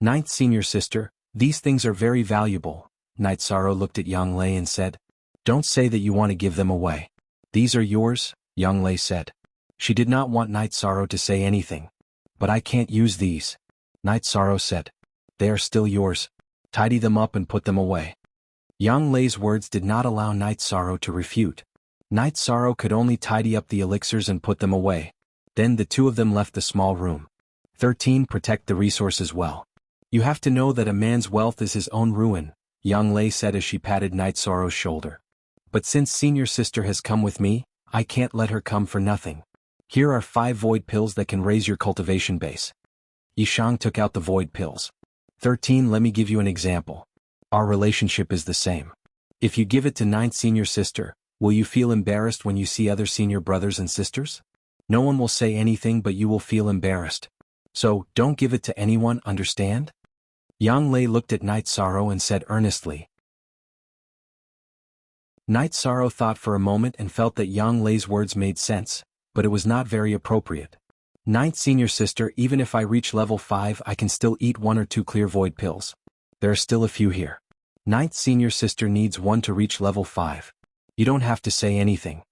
Ninth Senior Sister, These things are very valuable. Night Sorrow looked at Yang Lei and said, "Don't say that you want to give them away. These are yours," Yang Lei said. She did not want Night Sorrow to say anything. "But I can't use these," Night Sorrow said. "They are still yours. Tidy them up and put them away." Yang Lei's words did not allow Night Sorrow to refute. Night Sorrow could only tidy up the elixirs and put them away. Then the two of them left the small room. 13. Protect the resources well. You have to know that a man's wealth is his own ruin, Yang Lei said as she patted Night Sorrow's shoulder. "But since senior sister has come with me, I can't let her come for nothing. Here are 5 void pills that can raise your cultivation base." Yishang took out the void pills. 13. Let me give you an example. Our relationship is the same. If you give it to 9th senior sister, will you feel embarrassed when you see other senior brothers and sisters? No one will say anything but you will feel embarrassed. So, don't give it to anyone, understand? Yang Lei looked at Night Sorrow and said earnestly. Night Sorrow thought for a moment and felt that Yang Lei's words made sense, but it was not very appropriate. 9th senior sister, even if I reach level 5 I can still eat 1 or 2 clear void pills. There are still a few here. 9th senior sister needs 1 to reach level 5. You don't have to say anything.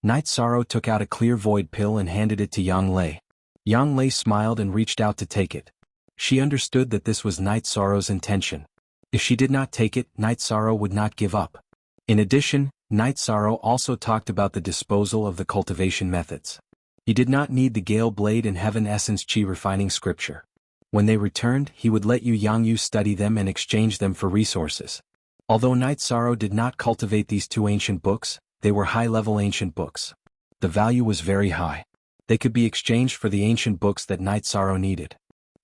Night Sorrow took out a clear void pill and handed it to Yang Lei. Yang Lei smiled and reached out to take it. She understood that this was Night Sorrow's intention. If she did not take it, Night Sorrow would not give up. In addition, Night Sorrow also talked about the disposal of the cultivation methods. He did not need the Gale Blade and Heaven Essence Chi refining scripture. When they returned, he would let Jianghu study them and exchange them for resources. Although Night Sorrow did not cultivate these 2 ancient books, they were high-level ancient books. The value was very high. They could be exchanged for the ancient books that Night Sorrow needed.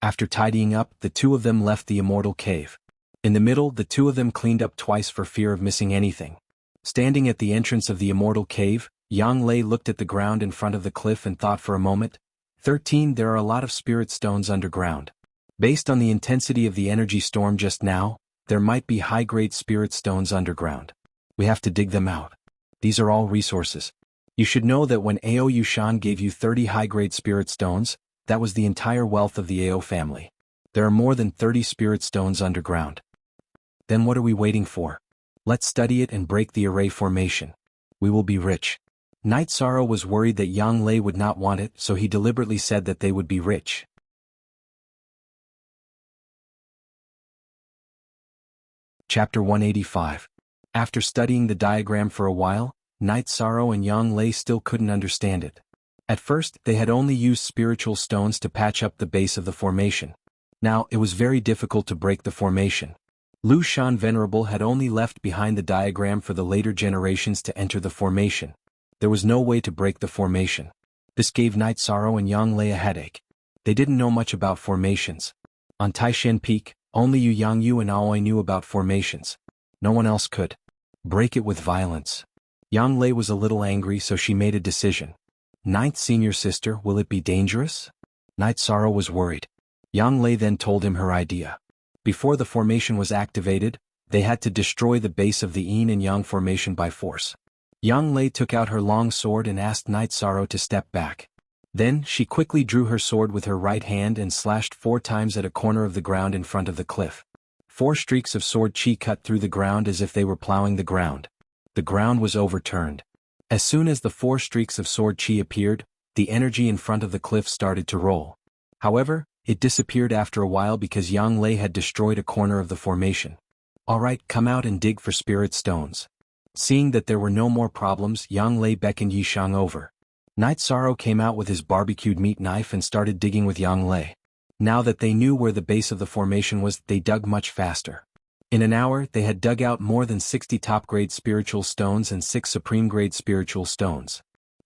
After tidying up, the 2 of them left the immortal cave. In the middle, the 2 of them cleaned up twice for fear of missing anything. Standing at the entrance of the immortal cave, Yang Lei looked at the ground in front of the cliff and thought for a moment. 13. There are a lot of spirit stones underground. Based on the intensity of the energy storm just now, there might be high-grade spirit stones underground. We have to dig them out. These are all resources. You should know that when Ao Yushan gave you 30 high-grade spirit stones, that was the entire wealth of the Ao family. There are more than 30 spirit stones underground. Then what are we waiting for? Let's study it and break the array formation. We will be rich. Night Sorrow was worried that Yang Lei would not want it, so he deliberately said that they would be rich. Chapter 185. After studying the diagram for a while, Night Sorrow and Yang Lei still couldn't understand it. At first, they had only used spiritual stones to patch up the base of the formation. Now, it was very difficult to break the formation. Lu Shan Venerable had only left behind the diagram for the later generations to enter the formation. There was no way to break the formation. This gave Night Sorrow and Yang Lei a headache. They didn't know much about formations. On Taishan Peak, only Yu Yangyu and Aoi knew about formations. No one else could. Break it with violence. Yang Lei was a little angry, so she made a decision. 9th senior sister, will it be dangerous? Night Sorrow was worried. Yang Lei then told him her idea. Before the formation was activated, they had to destroy the base of the Yin and Yang formation by force. Yang Lei took out her long sword and asked Night Sorrow to step back. Then, she quickly drew her sword with her right hand and slashed 4 times at a corner of the ground in front of the cliff. 4 streaks of sword chi cut through the ground as if they were plowing the ground. The ground was overturned. As soon as the 4 streaks of sword chi appeared, the energy in front of the cliff started to roll. However, it disappeared after a while because Yang Lei had destroyed a corner of the formation. Alright, come out and dig for spirit stones. Seeing that there were no more problems, Yang Lei beckoned Yishang over. Night Sorrow came out with his barbecued meat knife and started digging with Yang Lei. Now that they knew where the base of the formation was, they dug much faster. In an hour, they had dug out more than 60 top-grade spiritual stones and 6 supreme-grade spiritual stones.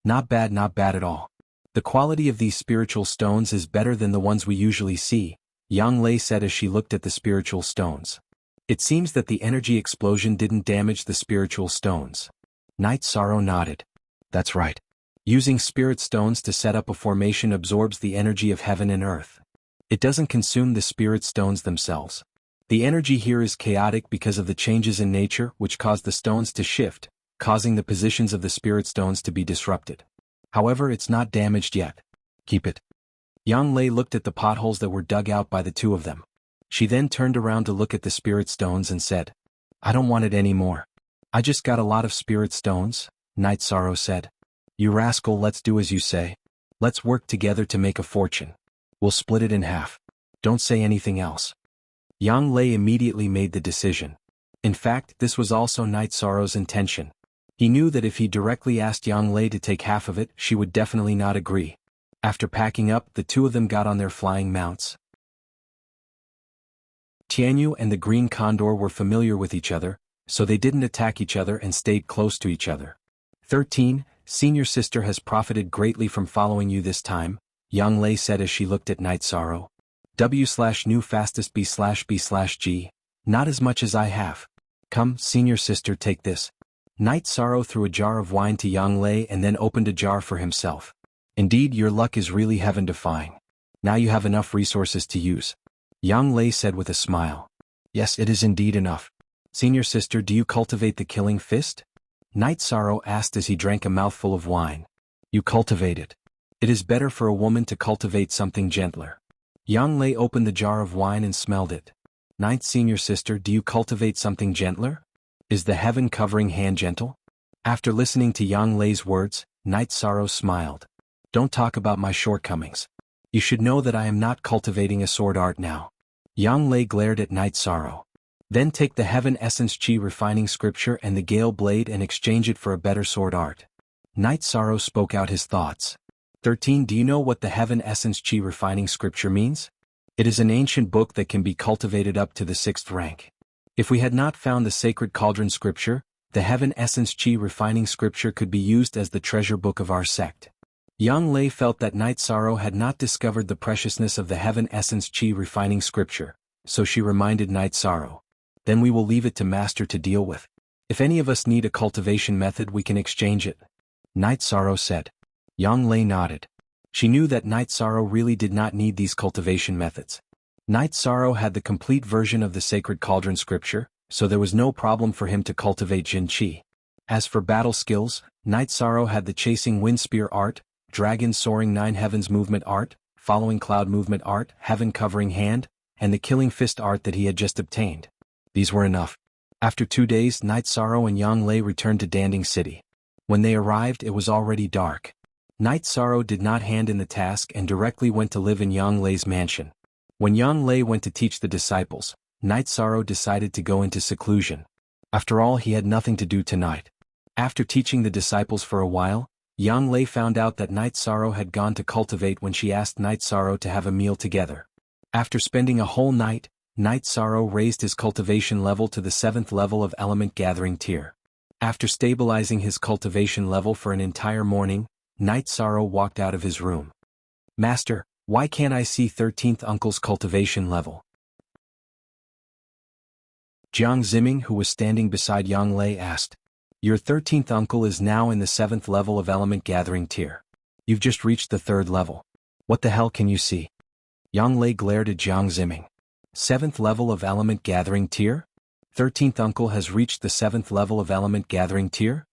Not bad at all. The quality of these spiritual stones is better than the ones we usually see, Yang Lei said as she looked at the spiritual stones. It seems that the energy explosion didn't damage the spiritual stones. Night Sorrow nodded. That's right. Using spirit stones to set up a formation absorbs the energy of heaven and earth. It doesn't consume the spirit stones themselves. The energy here is chaotic because of the changes in nature which cause the stones to shift, causing the positions of the spirit stones to be disrupted. However, it's not damaged yet. Keep it. Yang Lei looked at the potholes that were dug out by the 2 of them. She then turned around to look at the spirit stones and said, I don't want it anymore. I just got a lot of spirit stones, Night Sorrow said. You rascal, let's do as you say. Let's work together to make a fortune. We'll split it in half. Don't say anything else. Yang Lei immediately made the decision. In fact, this was also Night Sorrow's intention. He knew that if he directly asked Yang Lei to take half of it, she would definitely not agree. After packing up, the two of them got on their flying mounts. Tianyu and the Green Condor were familiar with each other, so they didn't attack each other and stayed close to each other. 13. Senior sister has profited greatly from following you this time, Yang Lei said as she looked at Night Sorrow. W/new fastest B/B/G. Not as much as I have. Come, senior sister, take this. Night Sorrow threw a jar of wine to Yang Lei and then opened a jar for himself. Indeed, your luck is really heaven-defying. Now you have enough resources to use. Yang Lei said with a smile. Yes, it is indeed enough. Senior sister, do you cultivate the killing fist? Night Sorrow asked as he drank a mouthful of wine. You cultivate it. It is better for a woman to cultivate something gentler. Yang Lei opened the jar of wine and smelled it. Ninth senior sister, do you cultivate something gentler? Is the heaven-covering hand gentle? After listening to Yang Lei's words, Night Sorrow smiled. Don't talk about my shortcomings. You should know that I am not cultivating a sword art now. Yang Lei glared at Night Sorrow. Then take the Heaven Essence Chi refining scripture and the Gale Blade and exchange it for a better sword art. Night Sorrow spoke out his thoughts. 13. Do you know what the Heaven Essence Chi refining scripture means? It is an ancient book that can be cultivated up to the 6th rank. If we had not found the Sacred Cauldron scripture, the Heaven Essence Chi refining scripture could be used as the treasure book of our sect. Yang Lei felt that Night Sorrow had not discovered the preciousness of the Heaven Essence Chi refining scripture, so she reminded Night Sorrow. Then we will leave it to Master to deal with. If any of us need a cultivation method, we can exchange it. Night Sorrow said. Yang Lei nodded. She knew that Night Sorrow really did not need these cultivation methods. Night Sorrow had the complete version of the Sacred Cauldron scripture, so there was no problem for him to cultivate Jin Qi. As for battle skills, Night Sorrow had the Chasing Wind Spear art, Dragon Soaring 9 Heavens movement art, Following Cloud movement art, Heaven Covering Hand, and the Killing Fist art that he had just obtained. These were enough. After 2 days, Night Sorrow and Yang Lei returned to Danding City. When they arrived, it was already dark. Night Sorrow did not hand in the task and directly went to live in Yang Lei's mansion. When Yang Lei went to teach the disciples, Night Sorrow decided to go into seclusion. After all, he had nothing to do tonight. After teaching the disciples for a while, Yang Lei found out that Night Sorrow had gone to cultivate when she asked Night Sorrow to have a meal together. After spending a whole night, Night Sorrow raised his cultivation level to the 7th level of Element Gathering tier. After stabilizing his cultivation level for an entire morning, Night Sorrow walked out of his room. Master, why can't I see 13th uncle's cultivation level? Jiang Ziming, who was standing beside Yang Lei, asked. Your 13th uncle is now in the 7th level of Element Gathering tier. You've just reached the 3rd level. What the hell can you see? Yang Lei glared at Jiang Ziming. 7th level of Element Gathering tier? 13th uncle has reached the 7th level of Element Gathering tier?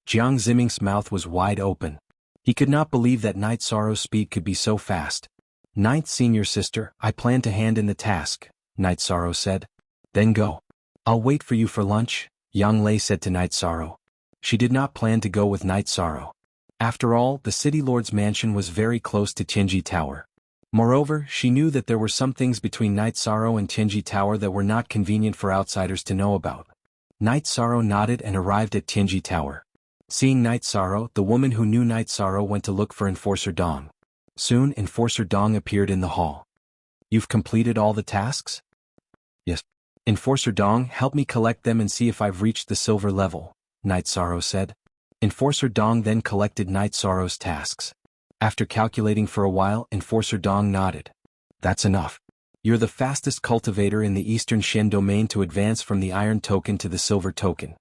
Jiang Ziming's mouth was wide open. He could not believe that Night Sorrow's speed could be so fast. 9th senior sister, I plan to hand in the task, Night Sorrow said. Then go. I'll wait for you for lunch, Yang Lei said to Night Sorrow. She did not plan to go with Night Sorrow. After all, the City Lord's mansion was very close to Tianji Tower. Moreover, she knew that there were some things between Night Sorrow and Tianji Tower that were not convenient for outsiders to know about. Night Sorrow nodded and arrived at Tianji Tower. Seeing Night Sorrow, the woman who knew Night Sorrow went to look for Enforcer Dong. Soon, Enforcer Dong appeared in the hall. You've completed all the tasks? Yes. Enforcer Dong, help me collect them and see if I've reached the silver level, Night Sorrow said. Enforcer Dong then collected Night Sorrow's tasks. After calculating for a while, Enforcer Dong nodded. That's enough. You're the fastest cultivator in the Eastern Shen domain to advance from the Iron Token to the Silver Token.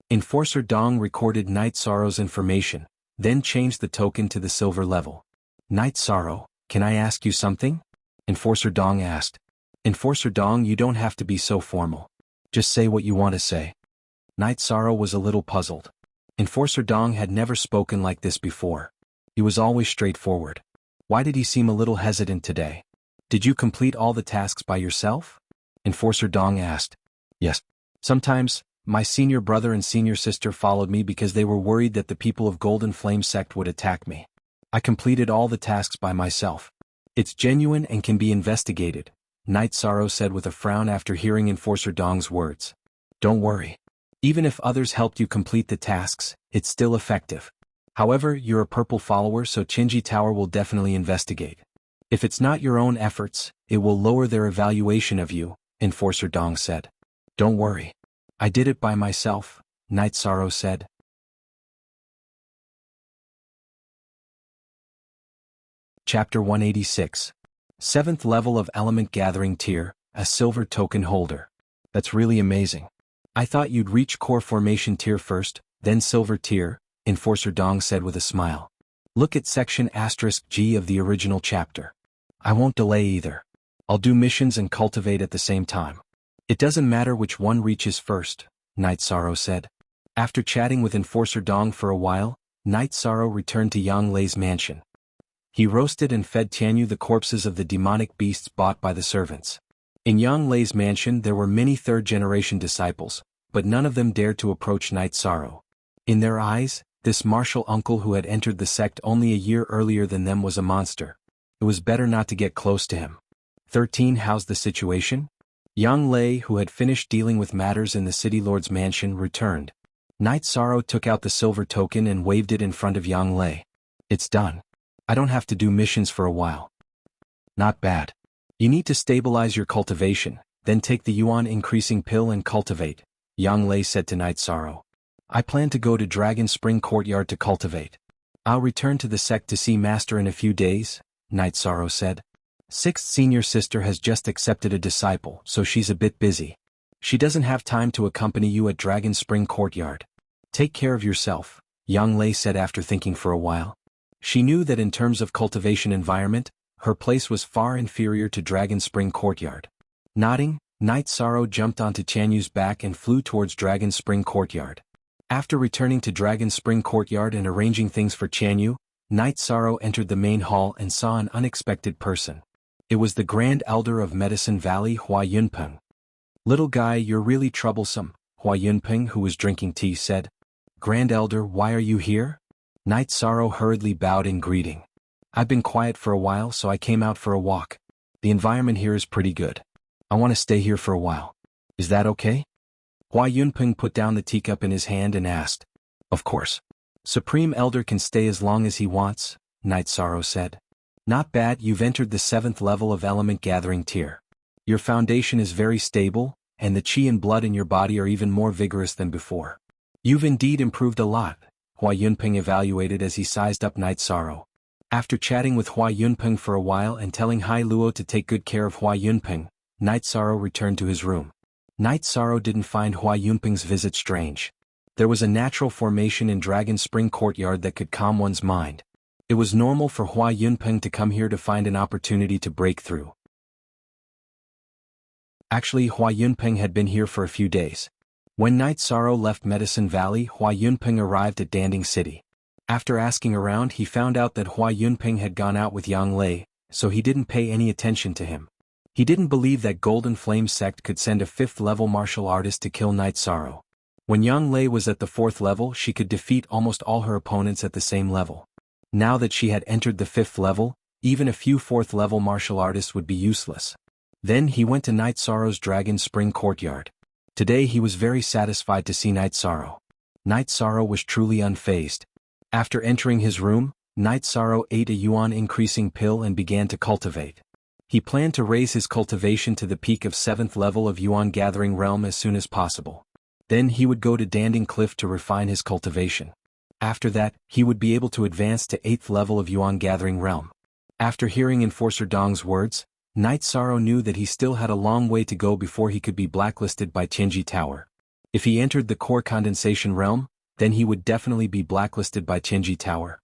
Enforcer Dong recorded Night Sorrow's information, then changed the token to the silver level. Night Sorrow, can I ask you something? Enforcer Dong asked. Enforcer Dong, you don't have to be so formal. Just say what you want to say. Night Sorrow was a little puzzled. Enforcer Dong had never spoken like this before. He was always straightforward. Why did he seem a little hesitant today? Did you complete all the tasks by yourself? Enforcer Dong asked. Yes. Sometimes, my senior brother and senior sister followed me because they were worried that the people of Golden Flame sect would attack me. I completed all the tasks by myself. It's genuine and can be investigated, Night Sorrow said with a frown after hearing Enforcer Dong's words. Don't worry. Even if others helped you complete the tasks, it's still effective. However, you're a purple follower, so Qinji Tower will definitely investigate. If it's not your own efforts, it will lower their evaluation of you, Enforcer Dong said. Don't worry. I did it by myself, Night Sorrow said. Chapter 186. 7th level of Element Gathering Tier, a Silver Token Holder. That's really amazing. I thought you'd reach Core Formation Tier first, then Silver Tier, Enforcer Dong said with a smile. Look at section *G of the original chapter. I won't delay either. I'll do missions and cultivate at the same time. It doesn't matter which one reaches first, Night Sorrow said. After chatting with Enforcer Dong for a while, Night Sorrow returned to Yang Lei's mansion. He roasted and fed Jianghu the corpses of the demonic beasts bought by the servants. In Yang Lei's mansion there were many third-generation disciples, but none of them dared to approach Night Sorrow. In their eyes, this martial uncle who had entered the sect only a year earlier than them was a monster. It was better not to get close to him. 13. How's the situation? Yang Lei, who had finished dealing with matters in the City Lord's mansion, returned. Night Sorrow took out the silver token and waved it in front of Yang Lei. It's done. I don't have to do missions for a while. Not bad. You need to stabilize your cultivation, then take the yuan increasing pill and cultivate, Yang Lei said to Night Sorrow. I plan to go to Dragon Spring Courtyard to cultivate. I'll return to the sect to see Master in a few days, Night Sorrow said. 6th senior sister has just accepted a disciple, so she's a bit busy. She doesn't have time to accompany you at Dragon Spring Courtyard. Take care of yourself, Yang Lei said after thinking for a while. She knew that in terms of cultivation environment, her place was far inferior to Dragon Spring Courtyard. Nodding, Night Sorrow jumped onto Jianghu's back and flew towards Dragon Spring Courtyard. After returning to Dragon Spring Courtyard and arranging things for Jianghu, Night Sorrow entered the main hall and saw an unexpected person. It was the Grand Elder of Medicine Valley, Hua Yunpeng. Little guy, you're really troublesome, Hua Yunpeng, who was drinking tea, said. Grand Elder, why are you here? Night Sorrow hurriedly bowed in greeting. I've been quiet for a while, so I came out for a walk. The environment here is pretty good. I want to stay here for a while. Is that okay? Hua Yunpeng put down the teacup in his hand and asked. Of course. Supreme Elder can stay as long as he wants, Night Sorrow said. Not bad, you've entered the 7th level of Element Gathering Tier. Your foundation is very stable, and the qi and blood in your body are even more vigorous than before. You've indeed improved a lot, Hua Yunpeng evaluated as he sized up Night Sorrow. After chatting with Hua Yunpeng for a while and telling Hai Luo to take good care of Hua Yunpeng, Night Sorrow returned to his room. Night Sorrow didn't find Hua Yunpeng's visit strange. There was a natural formation in Dragon Spring Courtyard that could calm one's mind. It was normal for Hua Yunpeng to come here to find an opportunity to break through. Actually, Hua Yunpeng had been here for a few days. When Night Sorrow left Medicine Valley, Hua Yunpeng arrived at Danding City. After asking around, he found out that Hua Yunpeng had gone out with Yang Lei, so he didn't pay any attention to him. He didn't believe that Golden Flame sect could send a 5th-level martial artist to kill Night Sorrow. When Yang Lei was at the 4th level, she could defeat almost all her opponents at the same level. Now that she had entered the 5th level, even a few 4th-level martial artists would be useless. Then he went to Night Sorrow's Dragon Spring Courtyard. Today he was very satisfied to see Night Sorrow. Night Sorrow was truly unfazed. After entering his room, Night Sorrow ate a yuan-increasing pill and began to cultivate. He planned to raise his cultivation to the peak of 7th level of yuan-gathering realm as soon as possible. Then he would go to Danding Cliff to refine his cultivation. After that, he would be able to advance to 8th level of yuan-gathering realm. After hearing Enforcer Dong's words, Night Sorrow knew that he still had a long way to go before he could be blacklisted by Qinji Tower. If he entered the core condensation realm, then he would definitely be blacklisted by Qinji Tower.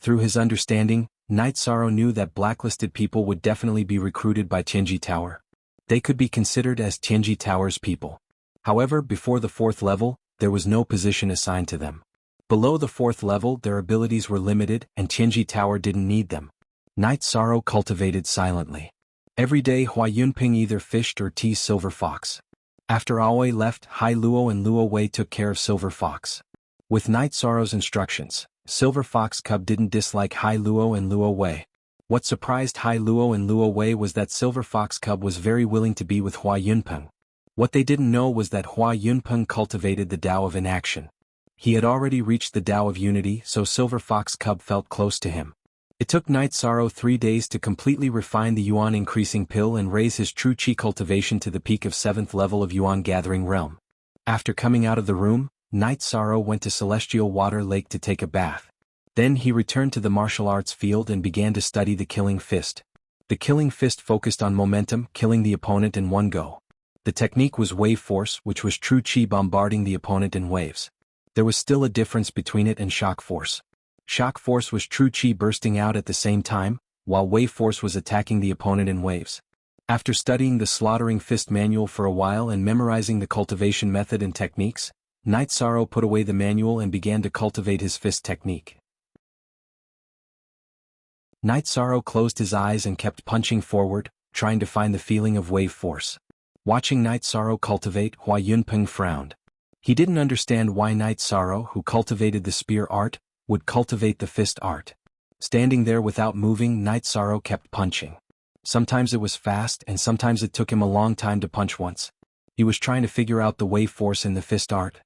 Through his understanding, Night Sorrow knew that blacklisted people would definitely be recruited by Qinji Tower. They could be considered as Qinji Tower's people. However, before the 4th level, there was no position assigned to them. Below the 4th level, their abilities were limited and Qinji Tower didn't need them. Night Sorrow cultivated silently. Every day Hua Yunping either fished or teased Silver Fox. After Aoi left, Hai Luo and Luo Wei took care of Silver Fox. With Night Sorrow's instructions, Silver Fox Cub didn't dislike Hai Luo and Luo Wei. What surprised Hai Luo and Luo Wei was that Silver Fox Cub was very willing to be with Hua Yunpeng. What they didn't know was that Hua Yunpeng cultivated the Tao of inaction. He had already reached the Tao of unity, so Silver Fox Cub felt close to him. It took Night Sorrow 3 days to completely refine the Yuan increasing pill and raise his true Qi cultivation to the peak of 7th level of Yuan gathering realm. After coming out of the room, Night Sorrow went to Celestial Water Lake to take a bath. Then he returned to the martial arts field and began to study the Killing Fist. The Killing Fist focused on momentum, killing the opponent in one go. The technique was Wave Force, which was true Qi bombarding the opponent in waves. There was still a difference between it and Shock Force. Shock Force was true Qi bursting out at the same time, while Wave Force was attacking the opponent in waves. After studying the Slaughtering Fist manual for a while and memorizing the cultivation method and techniques, Night Sorrow put away the manual and began to cultivate his fist technique. Night Sorrow closed his eyes and kept punching forward, trying to find the feeling of Wave Force. Watching Night Sorrow cultivate, Hua Yunpeng frowned. He didn't understand why Night Sorrow, who cultivated the spear art, would cultivate the fist art. Standing there without moving, Night Sorrow kept punching. Sometimes it was fast and sometimes it took him a long time to punch once. He was trying to figure out the Wave Force in the fist art.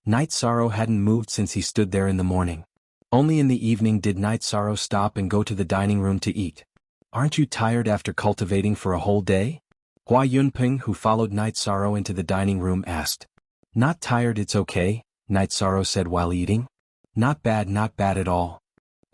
Night Sorrow hadn't moved since he stood there in the morning. Only in the evening did Night Sorrow stop and go to the dining room to eat. "Aren't you tired after cultivating for a whole day?" Hua Yunpeng, who followed Night Sorrow into the dining room, asked. "Not tired, it's okay," Night Sorrow said while eating. Not bad at all."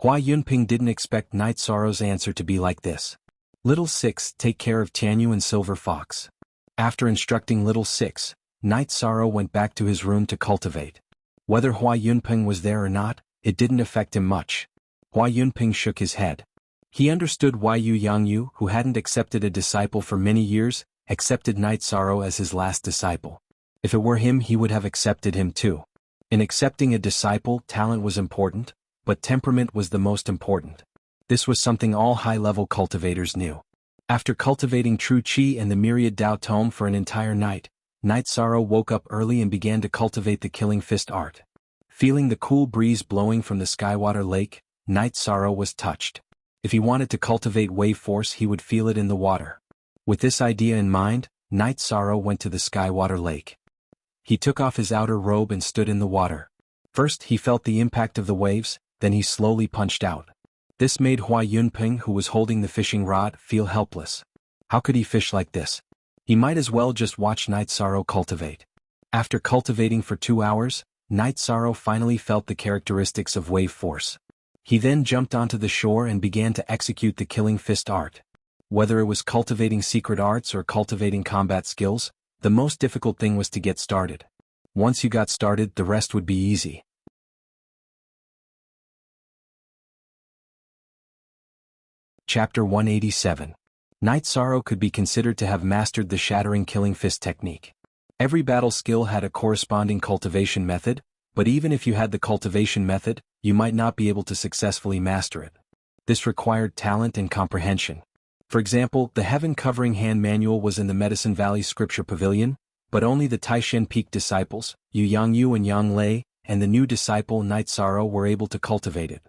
Hua Yunpeng didn't expect Night Sorrow's answer to be like this. Little Six, take care of Tianyu and Silver Fox. After instructing Little Six, Night Sorrow went back to his room to cultivate. Whether Hua Yunpeng was there or not, it didn't affect him much. Hua Yunpeng shook his head. He understood why Jianghu, who hadn't accepted a disciple for many years, accepted Night Sorrow as his last disciple. If it were him, he would have accepted him too. In accepting a disciple, talent was important, but temperament was the most important. This was something all high-level cultivators knew. After cultivating true Qi and the myriad Tao tome for an entire night, Night Sorrow woke up early and began to cultivate the Killing Fist art. Feeling the cool breeze blowing from the Skywater Lake, Night Sorrow was touched. If he wanted to cultivate Wave Force, he would feel it in the water. With this idea in mind, Night Sorrow went to the Skywater Lake. He took off his outer robe and stood in the water. First he felt the impact of the waves, then he slowly punched out. This made Hua Yunpeng, who was holding the fishing rod, feel helpless. How could he fish like this? He might as well just watch Night Sorrow cultivate. After cultivating for 2 hours, Night Sorrow finally felt the characteristics of Wave Force. He then jumped onto the shore and began to execute the Killing Fist art. Whether it was cultivating secret arts or cultivating combat skills, the most difficult thing was to get started. Once you got started, the rest would be easy. Chapter 187. Night Sorrow could be considered to have mastered the shattering Killing Fist technique. Every battle skill had a corresponding cultivation method, but even if you had the cultivation method, you might not be able to successfully master it. This required talent and comprehension. For example, the Heaven Covering Hand manual was in the Medicine Valley Scripture Pavilion, but only the Taishan Peak disciples, Yu Yangyu and Yang Lei, and the new disciple Night Sorrow were able to cultivate it.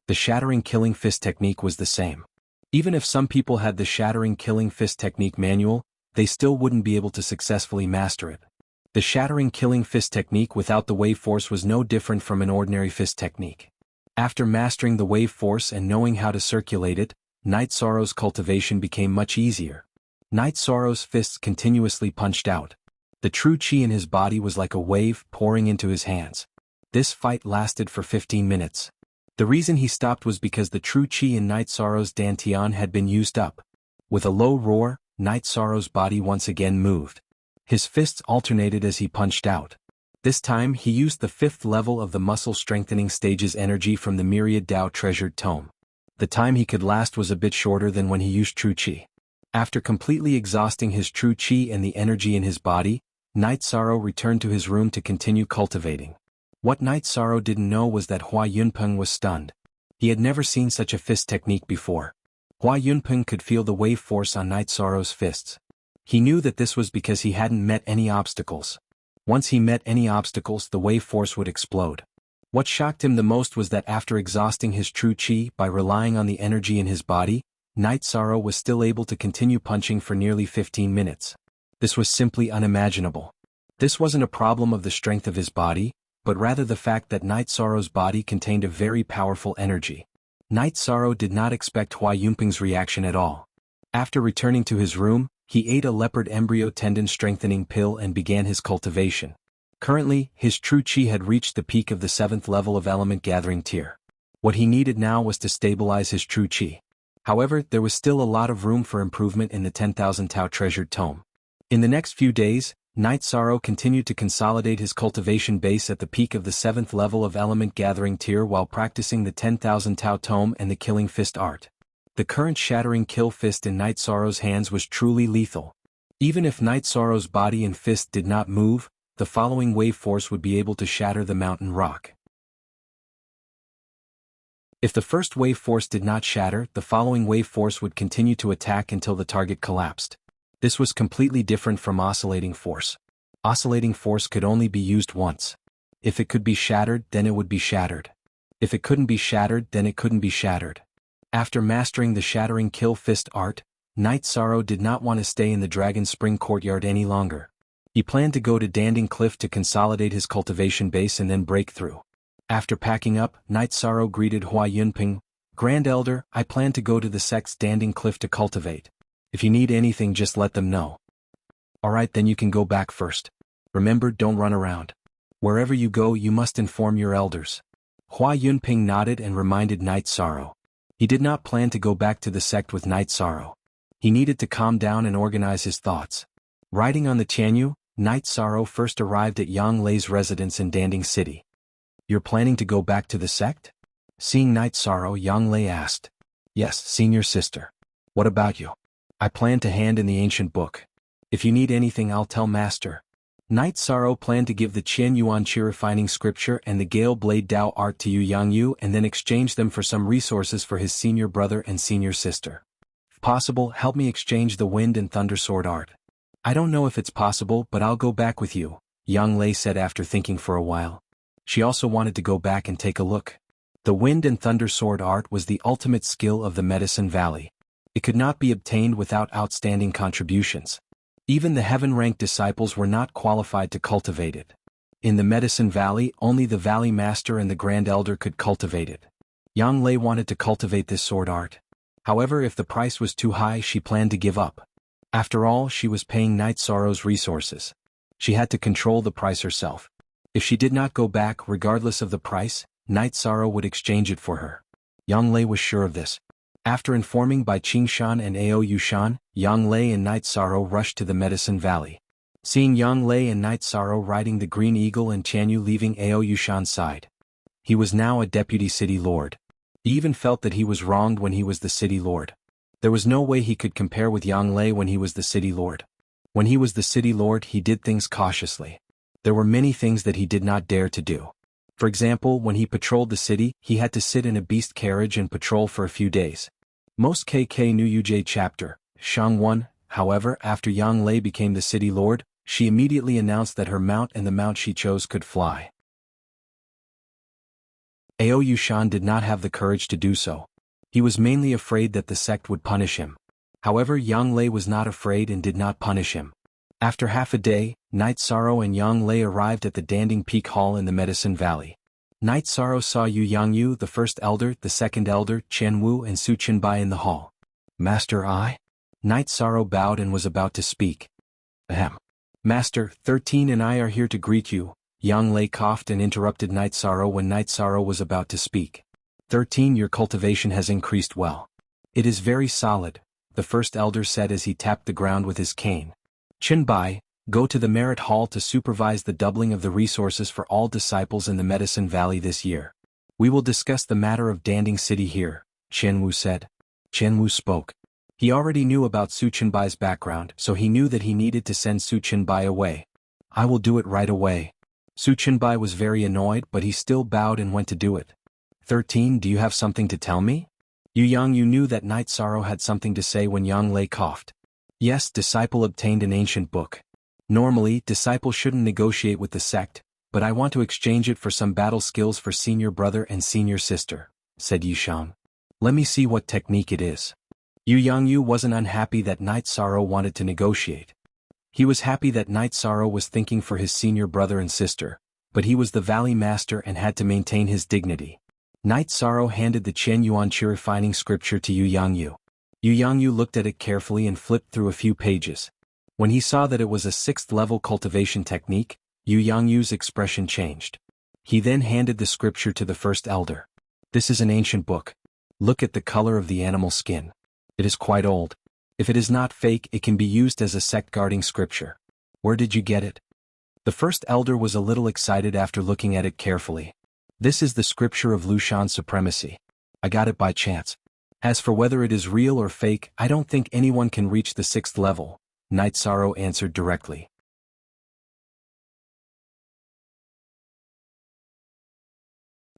The shattering Killing Fist technique was the same. Even if some people had the shattering Killing Fist technique manual, they still wouldn't be able to successfully master it. The shattering Killing Fist technique without the Wave Force was no different from an ordinary fist technique. After mastering the Wave Force and knowing how to circulate it, Night Sorrow's cultivation became much easier. Night Sorrow's fists continuously punched out. The true Qi in his body was like a wave pouring into his hands. This fight lasted for 15 minutes. The reason he stopped was because the true Qi in Night Sorrow's Dantian had been used up. With a low roar, Night Sorrow's body once again moved. His fists alternated as he punched out. This time he used the 5th level of the muscle strengthening stage's energy from the Myriad Tao treasured tome. The time he could last was a bit shorter than when he used true Qi. After completely exhausting his true Qi and the energy in his body, Night Sorrow returned to his room to continue cultivating. What Night Sorrow didn't know was that Hua Yunpeng was stunned. He had never seen such a fist technique before. Hua Yunpeng could feel the wave force on Night Sorrow's fists. He knew that this was because he hadn't met any obstacles. Once he met any obstacles, the wave force would explode. What shocked him the most was that after exhausting his true chi by relying on the energy in his body, Night Sorrow was still able to continue punching for nearly 15 minutes. This was simply unimaginable. This wasn't a problem of the strength of his body, but rather the fact that Night Sorrow's body contained a very powerful energy. Night Sorrow did not expect Hua Yunpeng's reaction at all. After returning to his room, he ate a leopard embryo tendon strengthening pill and began his cultivation. Currently, his true chi had reached the peak of the 7th level of element gathering tier. What he needed now was to stabilize his true chi. However, there was still a lot of room for improvement in the 10,000 Tao treasured tome. In the next few days, Night Sorrow continued to consolidate his cultivation base at the peak of the 7th level of element gathering tier while practicing the 10,000 Tao tome and the killing fist art. The current shattering kill fist in Night Sorrow's hands was truly lethal. Even if Night Sorrow's body and fist did not move, the following wave force would be able to shatter the mountain rock. If the first wave force did not shatter, the following wave force would continue to attack until the target collapsed. This was completely different from oscillating force. Oscillating force could only be used once. If it could be shattered, then it would be shattered. If it couldn't be shattered, then it couldn't be shattered. After mastering the shattering kill fist art, Night Sorrow did not want to stay in the Dragon Spring courtyard any longer. He planned to go to Danding Cliff to consolidate his cultivation base and then break through. After packing up, Night Sorrow greeted Hua Yunpeng, "Grand Elder, I plan to go to the sect's Danding Cliff to cultivate. If you need anything, just let them know." "Alright, then you can go back first. Remember, don't run around. Wherever you go, you must inform your elders." Hua Yunpeng nodded and reminded Night Sorrow. He did not plan to go back to the sect with Night Sorrow. He needed to calm down and organize his thoughts. Riding on the Jianghu, Night Sorrow first arrived at Yang Lei's residence in Danding City. "You're planning to go back to the sect?" Seeing Night Sorrow, Yang Lei asked. "Yes, senior sister. What about you?" "I plan to hand in the ancient book. If you need anything, I'll tell Master." Night Sorrow planned to give the Qian Yuan Qi refining scripture and the Gale Blade Dao art to Yang Yu and then exchange them for some resources for his senior brother and senior sister. "If possible, help me exchange the Wind and Thunder Sword art." "I don't know if it's possible, but I'll go back with you," Yang Lei said after thinking for a while. She also wanted to go back and take a look. The Wind and Thunder Sword art was the ultimate skill of the Medicine Valley. It could not be obtained without outstanding contributions. Even the heaven-ranked disciples were not qualified to cultivate it. In the Medicine Valley, only the Valley Master and the Grand Elder could cultivate it. Yang Lei wanted to cultivate this sword art. However, if the price was too high, she planned to give up. After all, she was paying Night Sorrow's resources. She had to control the price herself. If she did not go back, regardless of the price, Night Sorrow would exchange it for her. Yang Lei was sure of this. After informing by Qingshan and Ao Yushan, Yang Lei and Night Sorrow rushed to the Medicine Valley. Seeing Yang Lei and Night Sorrow riding the Green Eagle and Chanyu leaving Ao Yushan's side. He was now a deputy city lord. He even felt that he was wronged when he was the city lord. There was no way he could compare with Yang Lei when he was the city lord. When he was the city lord, he did things cautiously. There were many things that he did not dare to do. For example, when he patrolled the city, he had to sit in a beast carriage and patrol for a few days. Most KK New UJ chapter, Shang 1, however, after Yang Lei became the city lord, she immediately announced that her mount and the mount she chose could fly. Ao Yushan did not have the courage to do so. He was mainly afraid that the sect would punish him. However, Yang Lei was not afraid and did not punish him. After half a day, Night Sorrow and Yang Lei arrived at the Danding Peak Hall in the Medicine Valley. Night Sorrow saw Yang Yu, the first elder, the second elder, Chen Wu and Su Qinbai in the hall. "Master, I?" Night Sorrow bowed and was about to speak. "Ahem. Master, 13 and I are here to greet you." Yang Lei coughed and interrupted Night Sorrow when Night Sorrow was about to speak. 13, your cultivation has increased well. It is very solid, the first elder said as he tapped the ground with his cane. "Qinbai, go to the Merit Hall to supervise the doubling of the resources for all disciples in the Medicine Valley this year. We will discuss the matter of Danding City here," Chen Wu said. Chen Wu spoke. He already knew about Su Qinbai's background, so he knew that he needed to send Su Qinbai away. "I will do it right away." Su Qinbai was very annoyed, but he still bowed and went to do it. 13, do you have something to tell me? Yu Yangyu knew that Night Sorrow had something to say when Yang Lei coughed. Yes, disciple obtained an ancient book. Normally, disciple shouldn't negotiate with the sect, but I want to exchange it for some battle skills for senior brother and senior sister, said Yishang. Let me see what technique it is. Yu Yangyu wasn't unhappy that Night Sorrow wanted to negotiate. He was happy that Night Sorrow was thinking for his senior brother and sister, but he was the Valley Master and had to maintain his dignity. Night Sorrow handed the Chen Yuan Refining scripture to Yu Yangyu. Yu Yangyu looked at it carefully and flipped through a few pages. When he saw that it was a 6th-level cultivation technique, Yu Yangyu's expression changed. He then handed the scripture to the first elder. This is an ancient book. Look at the color of the animal skin. It is quite old. If it is not fake, it can be used as a sect-guarding scripture. Where did you get it? The first elder was a little excited after looking at it carefully. This is the scripture of Lushan's supremacy. I got it by chance. As for whether it is real or fake, I don't think anyone can reach the 6th level, Night Sorrow answered directly.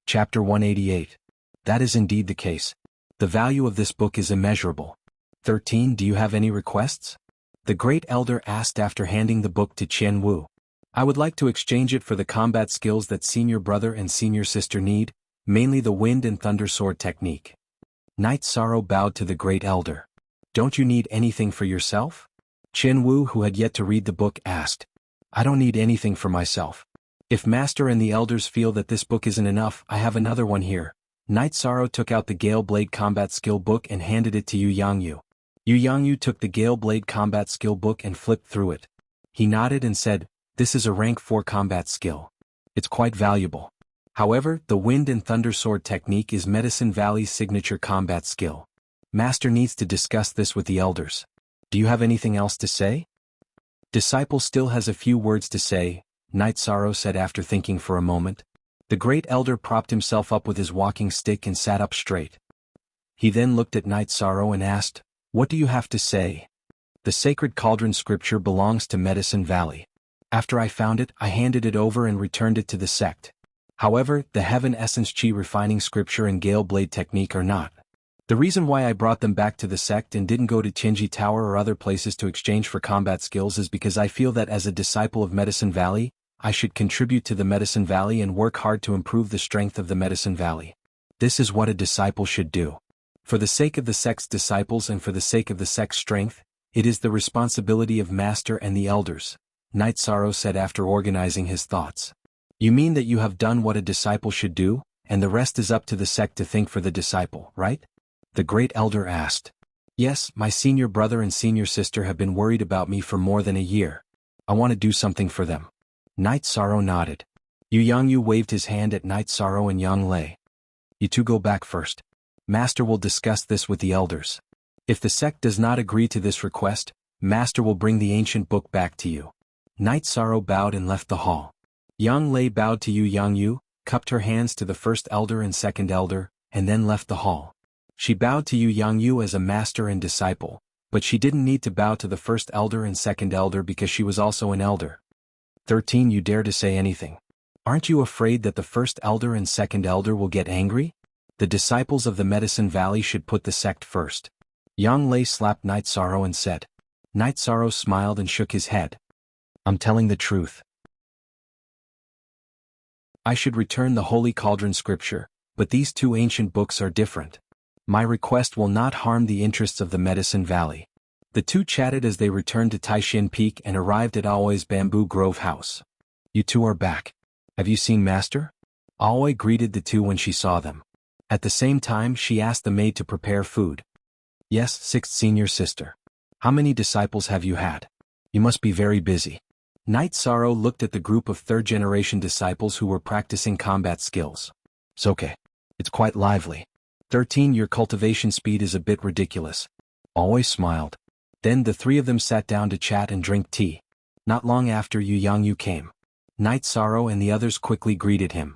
Chapter 188. That is indeed the case. The value of this book is immeasurable. 13. Do you have any requests? The great elder asked after handing the book to Qian Wu. I would like to exchange it for the combat skills that senior brother and senior sister need, mainly the wind and thunder sword technique. Night Sorrow bowed to the great elder. Don't you need anything for yourself? Qian Wu, who had yet to read the book, asked. I don't need anything for myself. If Master and the elders feel that this book isn't enough, I have another one here. Night Sorrow took out the Gale Blade Combat Skill Book and handed it to Yu Yangyu. Yu Yangyu took the Gale Blade Combat Skill Book and flipped through it. He nodded and said, This is a rank 4 combat skill. It's quite valuable. However, the Wind and Thunder Sword technique is Medicine Valley's signature combat skill. Master needs to discuss this with the elders. Do you have anything else to say? Disciple still has a few words to say, Night Sorrow said after thinking for a moment. The great elder propped himself up with his walking stick and sat up straight. He then looked at Night Sorrow and asked, What do you have to say? The sacred cauldron scripture belongs to Medicine Valley. After I found it, I handed it over and returned it to the sect. However, the Heaven Essence Chi refining scripture and Gale Blade technique are not. The reason why I brought them back to the sect and didn't go to Tianji Tower or other places to exchange for combat skills is because I feel that as a disciple of Medicine Valley, I should contribute to the Medicine Valley and work hard to improve the strength of the Medicine Valley. This is what a disciple should do. For the sake of the sect's disciples and for the sake of the sect's strength, it is the responsibility of Master and the elders, Night Sorrow said after organizing his thoughts. You mean that you have done what a disciple should do, and the rest is up to the sect to think for the disciple, right? The great elder asked. Yes, my senior brother and senior sister have been worried about me for more than a year. I want to do something for them. Night Sorrow nodded. Yu Yangyu waved his hand at Night Sorrow and Yang Lei. You two go back first. Master will discuss this with the elders. If the sect does not agree to this request, Master will bring the ancient book back to you. Night Sorrow bowed and left the hall. Yang Lei bowed to Yu Yangyu, cupped her hands to the first elder and second elder, and then left the hall. She bowed to Yu Yangyu as a master and disciple, but she didn't need to bow to the first elder and second elder because she was also an elder. 13. You dare to say anything. Aren't you afraid that the first elder and second elder will get angry? The disciples of the Medicine Valley should put the sect first. Yang Lei slapped Night Sorrow and said. Night Sorrow smiled and shook his head. I'm telling the truth. I should return the Holy Cauldron scripture, but these two ancient books are different. My request will not harm the interests of the Medicine Valley. The two chatted as they returned to Taishin Peak and arrived at Aoi's Bamboo Grove house. You two are back. Have you seen Master? Aoi greeted the two when she saw them. At the same time, she asked the maid to prepare food. Yes, 6th senior sister. How many disciples have you had? You must be very busy. Night Sorrow looked at the group of third-generation disciples who were practicing combat skills. It's okay. It's quite lively. 13. Your cultivation speed is a bit ridiculous. Always smiled. Then the three of them sat down to chat and drink tea. Not long after Yu Yangyu came. Night Sorrow and the others quickly greeted him.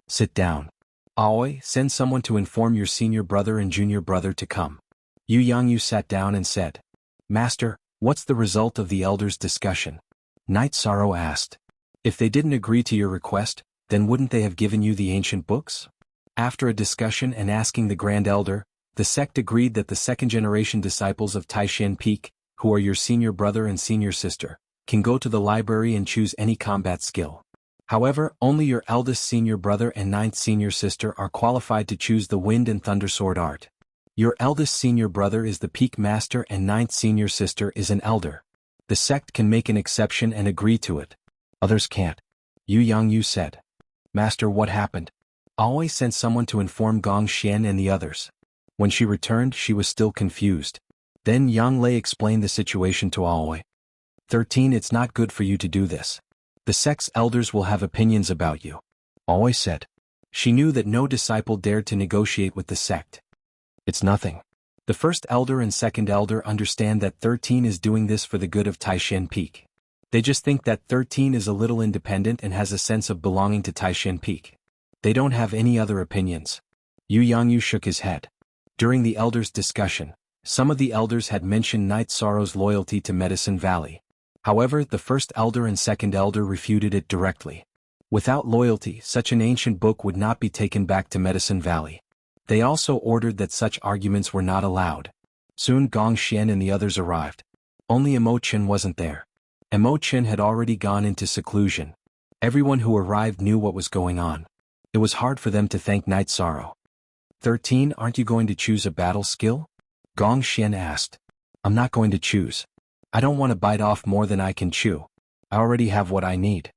Sit down. Aoi, send someone to inform your senior brother and junior brother to come. Yu Yangyu sat down and said. Master, what's the result of the elders' discussion? Night Sorrow asked. If they didn't agree to your request, then wouldn't they have given you the ancient books? After a discussion and asking the Grand Elder, The sect agreed that the second-generation disciples of Taishan Peak, who are your senior brother and senior sister, can go to the library and choose any combat skill. However, only your eldest senior brother and ninth senior sister are qualified to choose the Wind and Thunder Sword art. Your eldest senior brother is the Peak Master and ninth senior sister is an Elder. The sect can make an exception and agree to it. Others can't. Jianghu said. Master, what happened? Aoi sent someone to inform Gong Xian and the others. When she returned, she was still confused. Then Yang Lei explained the situation to Aoi. 13. It's not good for you to do this. The sect's elders will have opinions about you. Aoi said. She knew that no disciple dared to negotiate with the sect. It's nothing. The first elder and second elder understand that 13 is doing this for the good of Taishan Peak. They just think that 13 is a little independent and has a sense of belonging to Taishan Peak. They don't have any other opinions. Jianghu shook his head. During the elders' discussion, some of the elders had mentioned Night Sorrow's loyalty to Medicine Valley. However, the first elder and second elder refuted it directly. Without loyalty, such an ancient book would not be taken back to Medicine Valley. They also ordered that such arguments were not allowed. Soon Gong Xian and the others arrived. Only Emo Chen wasn't there. Emo Chen had already gone into seclusion. Everyone who arrived knew what was going on. It was hard for them to thank Night Sorrow. 13. Aren't you going to choose a battle skill? Gong Xian asked. I'm not going to choose. I don't want to bite off more than I can chew. I already have what I need.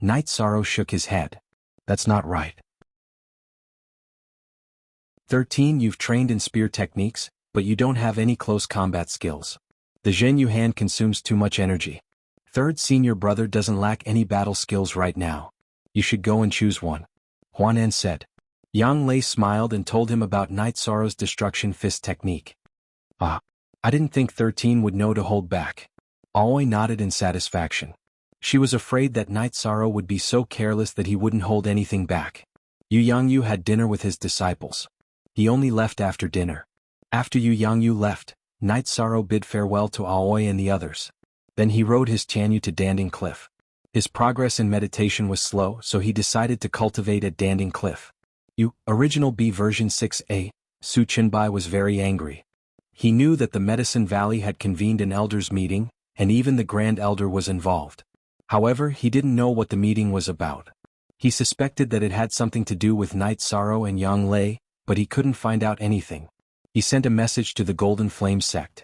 Night Sorrow shook his head. That's not right. 13. You've trained in spear techniques, but you don't have any close combat skills. The Zhenyu hand consumes too much energy. Third senior brother doesn't lack any battle skills right now. You should go and choose one. Huanan said. Yang Lei smiled and told him about Night Sorrow's destruction fist technique. Ah, I didn't think 13 would know to hold back. Aoi nodded in satisfaction. She was afraid that Night Sorrow would be so careless that he wouldn't hold anything back. Jianghu had dinner with his disciples. He only left after dinner. After Jianghu left, Night Sorrow bid farewell to Aoi and the others. Then he rode his Tianyu to Danding Cliff. His progress in meditation was slow, so he decided to cultivate at Danding Cliff. Original B version 6a, Su Chenbai was very angry. He knew that the Medicine Valley had convened an elders' meeting, and even the Grand Elder was involved. However, he didn't know what the meeting was about. He suspected that it had something to do with Night Sorrow and Yang Lei, but he couldn't find out anything. He sent a message to the Golden Flame sect.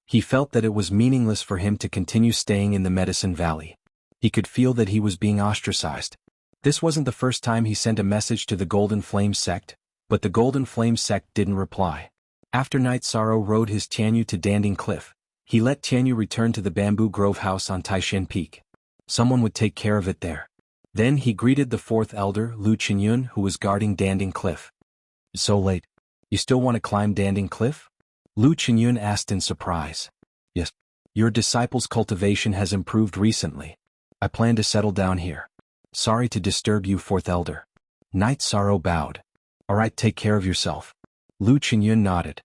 He felt that it was meaningless for him to continue staying in the Medicine Valley. He could feel that he was being ostracized. This wasn't the first time he sent a message to the Golden Flame sect, but the Golden Flame sect didn't reply. After Night Sorrow rode his Tianyu to Danding Cliff, he let Tianyu return to the Bamboo Grove house on Taishan Peak. Someone would take care of it there. Then he greeted the fourth elder, Lu Qinyun, who was guarding Danding Cliff. It's so late. You still want to climb Danding Cliff? Lu Qinyun asked in surprise. Yes. Your disciple's cultivation has improved recently. I plan to settle down here. Sorry to disturb you, fourth elder. Night Sorrow bowed. Alright, take care of yourself. Lu Qinyun nodded.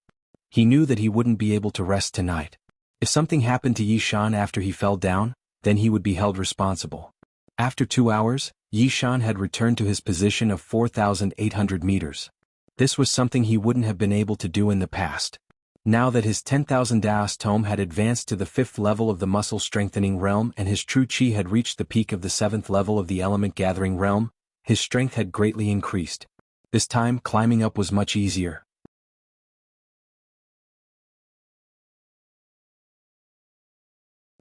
He knew that he wouldn't be able to rest tonight. If something happened to Yishan after he fell down, then he would be held responsible. After 2 hours, Yishan had returned to his position of 4,800 meters. This was something he wouldn't have been able to do in the past. Now that his 10,000 Daos tome had advanced to the 5th level of the muscle strengthening realm and his true chi had reached the peak of the 7th level of the element gathering realm, his strength had greatly increased. This time, climbing up was much easier.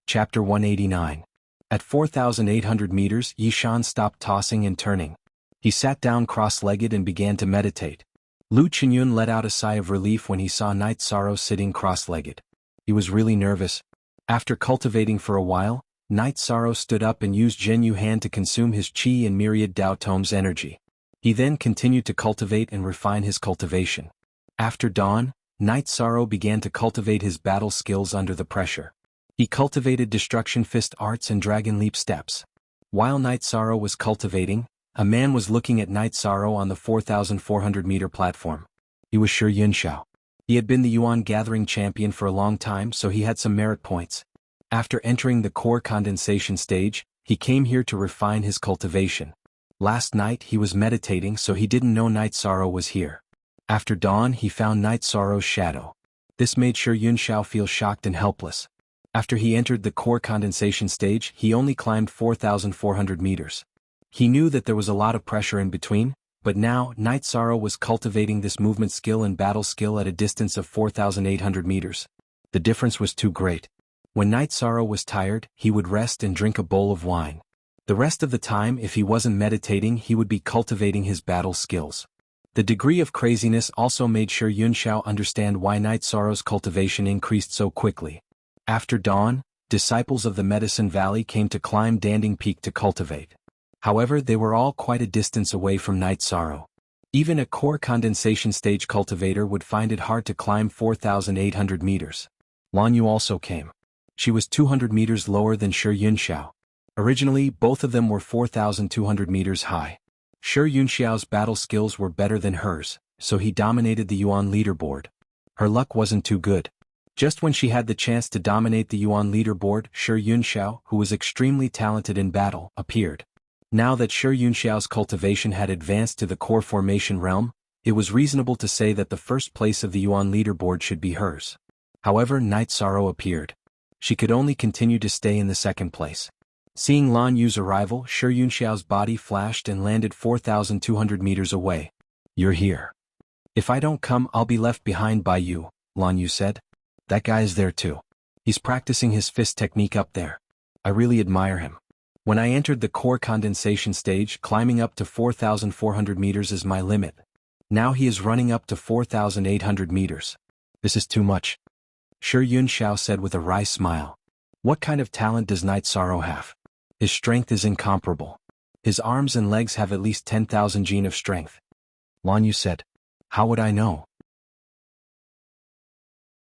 Chapter 189. At 4,800 meters, Yishan stopped tossing and turning. He sat down cross-legged and began to meditate. Lu Qinyun let out a sigh of relief when he saw Night Sorrow sitting cross-legged. He was really nervous. After cultivating for a while, Night Sorrow stood up and used Zhenyu hand to consume his chi and myriad Dao tomes energy. He then continued to cultivate and refine his cultivation. After dawn, Night Sorrow began to cultivate his battle skills under the pressure. He cultivated Destruction Fist arts and Dragon Leap steps. While Night Sorrow was cultivating, a man was looking at Night Sorrow on the 4,400-meter platform. He was Shi Yunxiao. He had been the Yuan Gathering champion for a long time, so he had some merit points. After entering the core condensation stage, he came here to refine his cultivation. Last night he was meditating, so he didn't know Night Sorrow was here. After dawn he found Night Sorrow's shadow. This made Shi Yunxiao feel shocked and helpless. After he entered the core condensation stage, he only climbed 4,400 meters. He knew that there was a lot of pressure in between, but now Night Sorrow was cultivating this movement skill and battle skill at a distance of 4,800 meters. The difference was too great. When Night Sorrow was tired, he would rest and drink a bowl of wine. The rest of the time, if he wasn't meditating, he would be cultivating his battle skills. The degree of craziness also made Shi Yunxiao understand why Night Sorrow's cultivation increased so quickly. After dawn, disciples of the Medicine Valley came to climb Danding Peak to cultivate. However, they were all quite a distance away from Night Sorrow. Even a core condensation stage cultivator would find it hard to climb 4,800 meters. Lan Yu also came. She was 200 meters lower than Shi Yunxiao. Originally, both of them were 4,200 meters high. Shi Yunxiao's battle skills were better than hers, so he dominated the Yuan leaderboard. Her luck wasn't too good. Just when she had the chance to dominate the Yuan leaderboard, Shi Yunxiao, who was extremely talented in battle, appeared. Now that Shi Yunxiao's cultivation had advanced to the core formation realm, it was reasonable to say that the first place of the Yuan leaderboard should be hers. However, Night Sorrow appeared. She could only continue to stay in the second place. Seeing Lan Yu's arrival, Shi Yunxiao's body flashed and landed 4,200 meters away. "You're here. If I don't come, I'll be left behind by you," Lan Yu said. "That guy's there too. He's practicing his fist technique up there. I really admire him. When I entered the core condensation stage, climbing up to 4,400 meters is my limit. Now he is running up to 4,800 meters. This is too much," Shi Yunxiao said with a wry smile. "What kind of talent does Night Sorrow have? His strength is incomparable. His arms and legs have at least 10,000 gene of strength." Lan Yu said. "How would I know?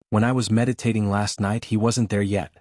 When I was meditating last night, he wasn't there yet.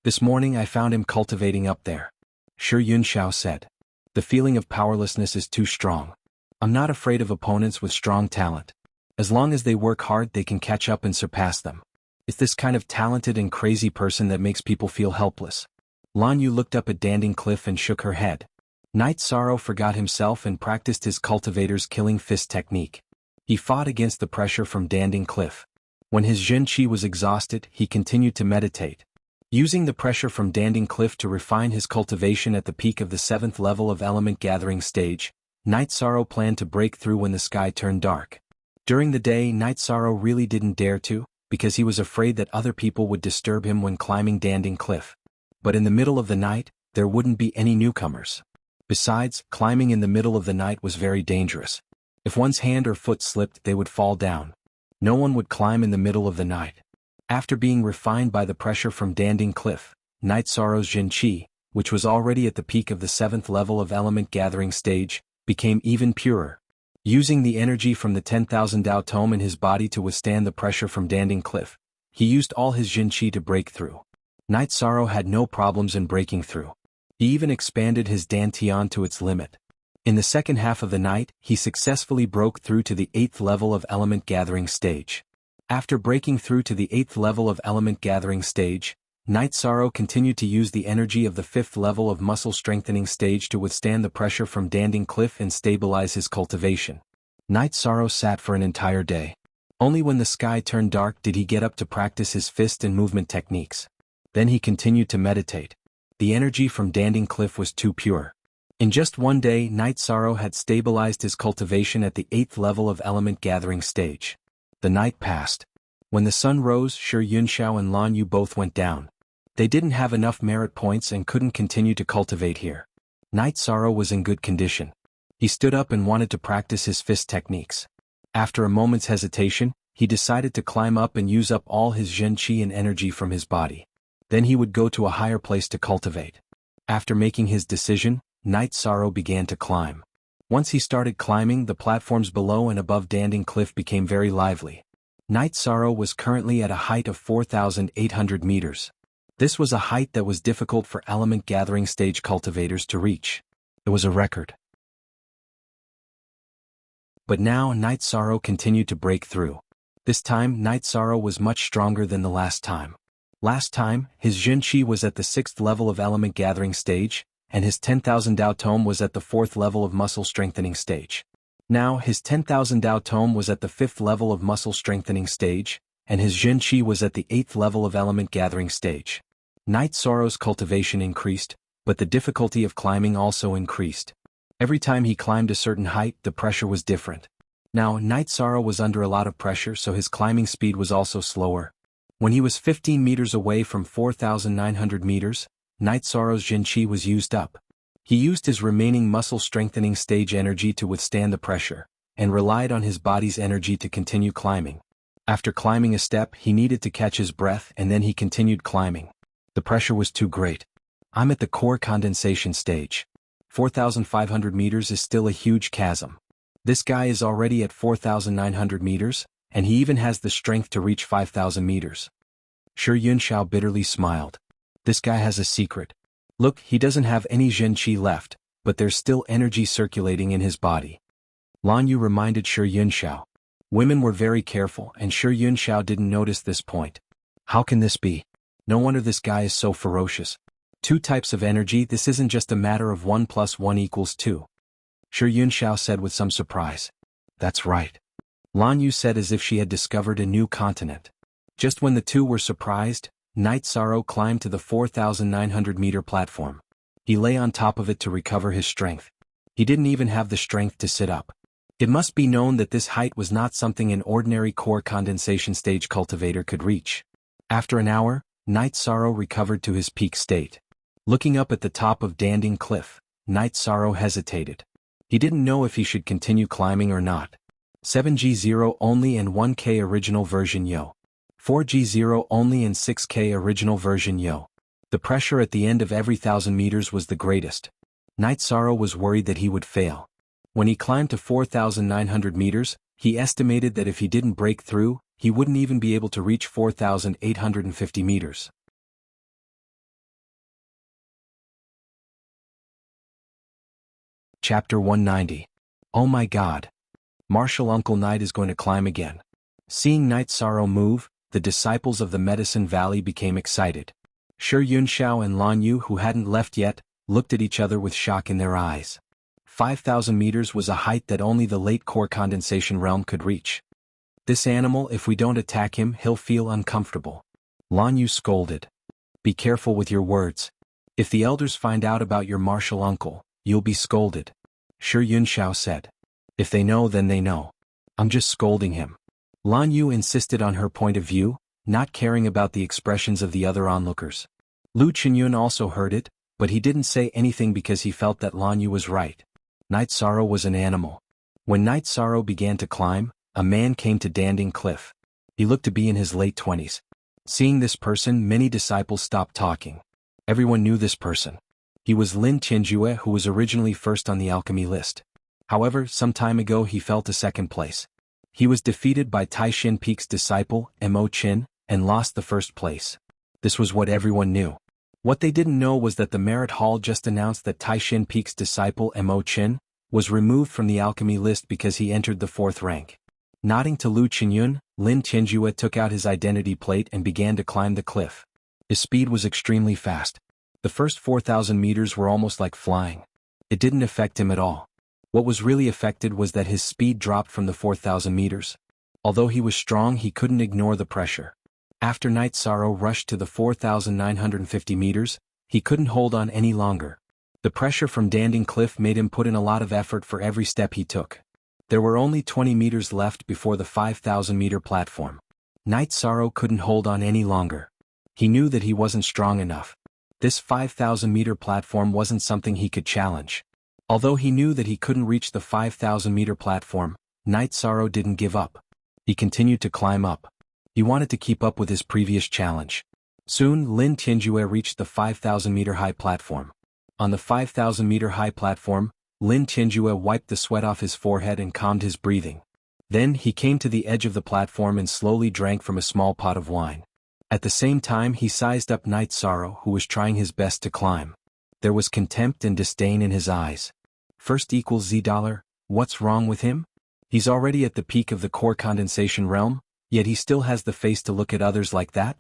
This morning I found him cultivating up there," Shi Yunxiao said. "The feeling of powerlessness is too strong. I'm not afraid of opponents with strong talent. As long as they work hard, they can catch up and surpass them. It's this kind of talented and crazy person that makes people feel helpless." Lan Yu looked up at Danding Cliff and shook her head. Night Sorrow forgot himself and practiced his cultivator's killing fist technique. He fought against the pressure from Danding Cliff. When his Jin Qi was exhausted, he continued to meditate. Using the pressure from Danding Cliff to refine his cultivation at the peak of the 7th level of element gathering stage, Night Sorrow planned to break through when the sky turned dark. During the day, Night Sorrow really didn't dare to, because he was afraid that other people would disturb him when climbing Danding Cliff. But in the middle of the night, there wouldn't be any newcomers. Besides, climbing in the middle of the night was very dangerous. If one's hand or foot slipped, they would fall down. No one would climb in the middle of the night. After being refined by the pressure from Danding Cliff, Night Sorrow's Jin Qi, which was already at the peak of the 7th level of element gathering stage, became even purer. Using the energy from the 10,000 Dao Tome in his body to withstand the pressure from Danding Cliff, he used all his Jin Qi to break through. Night Sorrow had no problems in breaking through. He even expanded his Dantian to its limit. In the second half of the night, he successfully broke through to the 8th level of element gathering stage. After breaking through to the 8th level of element gathering stage, Night Sorrow continued to use the energy of the 5th level of muscle strengthening stage to withstand the pressure from Danding Cliff and stabilize his cultivation. Night Sorrow sat for an entire day. Only when the sky turned dark did he get up to practice his fist and movement techniques. Then he continued to meditate. The energy from Danding Cliff was too pure. In just one day, Night Sorrow had stabilized his cultivation at the 8th level of element gathering stage. The night passed. When the sun rose, Shi Yunxiao and Lan Yu both went down. They didn't have enough merit points and couldn't continue to cultivate here. Night Sorrow was in good condition. He stood up and wanted to practice his fist techniques. After a moment's hesitation, he decided to climb up and use up all his Jin Qi and energy from his body. Then he would go to a higher place to cultivate. After making his decision, Night Sorrow began to climb. Once he started climbing, the platforms below and above Danding Cliff became very lively. Night Sorrow was currently at a height of 4,800 meters. This was a height that was difficult for element gathering stage cultivators to reach. It was a record. But now Night Sorrow continued to break through. This time, Night Sorrow was much stronger than the last time. Last time, his Jin Qi was at the 6th level of element gathering stage, and his 10,000 Dao Tome was at the 4th level of muscle strengthening stage. Now his 10,000 Dao Tome was at the 5th level of muscle strengthening stage, and his Jin Qi was at the 8th level of element gathering stage. Night Sorrow's cultivation increased, but the difficulty of climbing also increased. Every time he climbed a certain height, the pressure was different. Now, Night Sorrow was under a lot of pressure, so his climbing speed was also slower. When he was 15 meters away from 4,900 meters, Night Sorrow's Jin Qi was used up. He used his remaining muscle strengthening stage energy to withstand the pressure, and relied on his body's energy to continue climbing. After climbing a step, he needed to catch his breath, and then he continued climbing. The pressure was too great. I'm at the core condensation stage. 4,500 meters is still a huge chasm. This guy is already at 4,900 meters, and he even has the strength to reach 5,000 meters. Shi Yunxiao bitterly smiled. This guy has a secret. Look, he doesn't have any Jin Qi left, but there's still energy circulating in his body. Lan Yu reminded Shi Yunxiao. Women were very careful, and Shi Yunxiao didn't notice this point. How can this be? No wonder this guy is so ferocious. 2 types of energy, this isn't just a matter of 1 + 1 = 2. Shi Yunxiao said with some surprise. That's right. Lan Yu said as if she had discovered a new continent. Just when the two were surprised, Night Sorrow climbed to the 4,900-meter platform. He lay on top of it to recover his strength. He didn't even have the strength to sit up. It must be known that this height was not something an ordinary core condensation stage cultivator could reach. After an hour, Night Sorrow recovered to his peak state. Looking up at the top of Danding Cliff, Night Sorrow hesitated. He didn't know if he should continue climbing or not. 7G0 only and 1K original version yo. 4G0 only and 6K original version yo. The pressure at the end of every 1,000 meters was the greatest. Night Sorrow was worried that he would fail. When he climbed to 4,900 meters, he estimated that if he didn't break through, he wouldn't even be able to reach 4,850 meters. Chapter 190. Oh my God. Martial Uncle Night is going to climb again. Seeing Night Sorrow move, the disciples of the Medicine Valley became excited. Shi Yunxiao and Lan Yu, who hadn't left yet, looked at each other with shock in their eyes. 5,000 meters was a height that only the late core condensation realm could reach. This animal, if we don't attack him, he'll feel uncomfortable. Lan Yu scolded. Be careful with your words. If the elders find out about your martial uncle, you'll be scolded. Shi Yunxiao said. If they know, then they know. I'm just scolding him. Lan Yu insisted on her point of view, not caring about the expressions of the other onlookers. Lu Qinyun also heard it, but he didn't say anything because he felt that Lan Yu was right. Night Sorrow was an animal. When Night Sorrow began to climb, a man came to Danding Cliff. He looked to be in his late 20s. Seeing this person, many disciples stopped talking. Everyone knew this person. He was Lin Tianjue, who was originally first on the alchemy list. However, some time ago he fell to second place. He was defeated by Taishin Peak's disciple, Mo Qin, and lost the first place. This was what everyone knew. What they didn't know was that the Merit Hall just announced that Taishin Peak's disciple, Mo Qin, was removed from the alchemy list because he entered the 4th rank. Nodding to Lu Qinyun, Lin Tianjue took out his identity plate and began to climb the cliff. His speed was extremely fast. The first 4,000 meters were almost like flying. It didn't affect him at all. What was really affected was that his speed dropped from the 4,000 meters. Although he was strong, he couldn't ignore the pressure. After Night Sorrow rushed to the 4,950 meters, he couldn't hold on any longer. The pressure from Danding Cliff made him put in a lot of effort for every step he took. There were only 20 meters left before the 5,000-meter platform. Night Sorrow couldn't hold on any longer. He knew that he wasn't strong enough. This 5,000-meter platform wasn't something he could challenge. Although he knew that he couldn't reach the 5,000-meter platform, Night Sorrow didn't give up. He continued to climb up. He wanted to keep up with his previous challenge. Soon, Lin Tianjue reached the 5,000-meter high platform. On the 5,000-meter high platform, Lin Tianjue wiped the sweat off his forehead and calmed his breathing. Then he came to the edge of the platform and slowly drank from a small pot of wine. At the same time, he sized up Night Sorrow, who was trying his best to climb. There was contempt and disdain in his eyes. First equals $, what's wrong with him? He's already at the peak of the core condensation realm, yet he still has the face to look at others like that?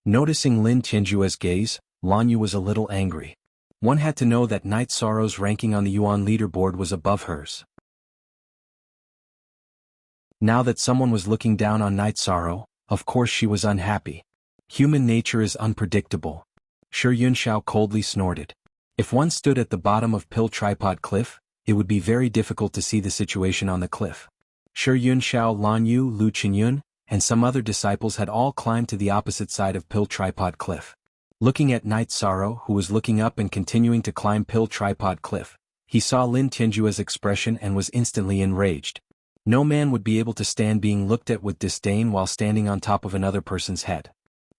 Noticing Lin Tianjue's gaze, Lan Yu was a little angry. One had to know that Night Sorrow's ranking on the Yuan leaderboard was above hers. Now that someone was looking down on Night Sorrow, of course she was unhappy. Human nature is unpredictable. Shi Yunxiao coldly snorted. If one stood at the bottom of Pill Tripod Cliff, it would be very difficult to see the situation on the cliff. Shi Yunxiao, Lan Yu, Lu Qinyun, and some other disciples had all climbed to the opposite side of Pill Tripod Cliff. Looking at Night Sorrow, who was looking up and continuing to climb Pill Tripod Cliff, he saw Lin Tianjue's expression and was instantly enraged. No man would be able to stand being looked at with disdain while standing on top of another person's head.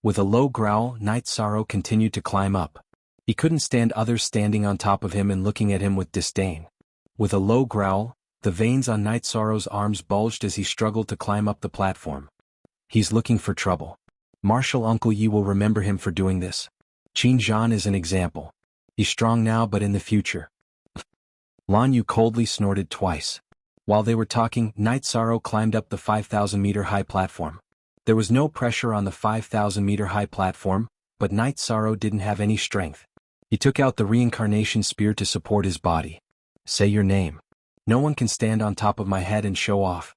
With a low growl, Night Sorrow continued to climb up. He couldn't stand others standing on top of him and looking at him with disdain. With a low growl, the veins on Night Sorrow's arms bulged as he struggled to climb up the platform. He's looking for trouble. Martial Uncle Yi will remember him for doing this. Qin Zhan is an example. He's strong now but in the future. Lan Yu coldly snorted twice. While they were talking, Night Sorrow climbed up the 5,000-meter high platform. There was no pressure on the 5,000-meter high platform, but Night Sorrow didn't have any strength. He took out the reincarnation spear to support his body. Say your name. No one can stand on top of my head and show off.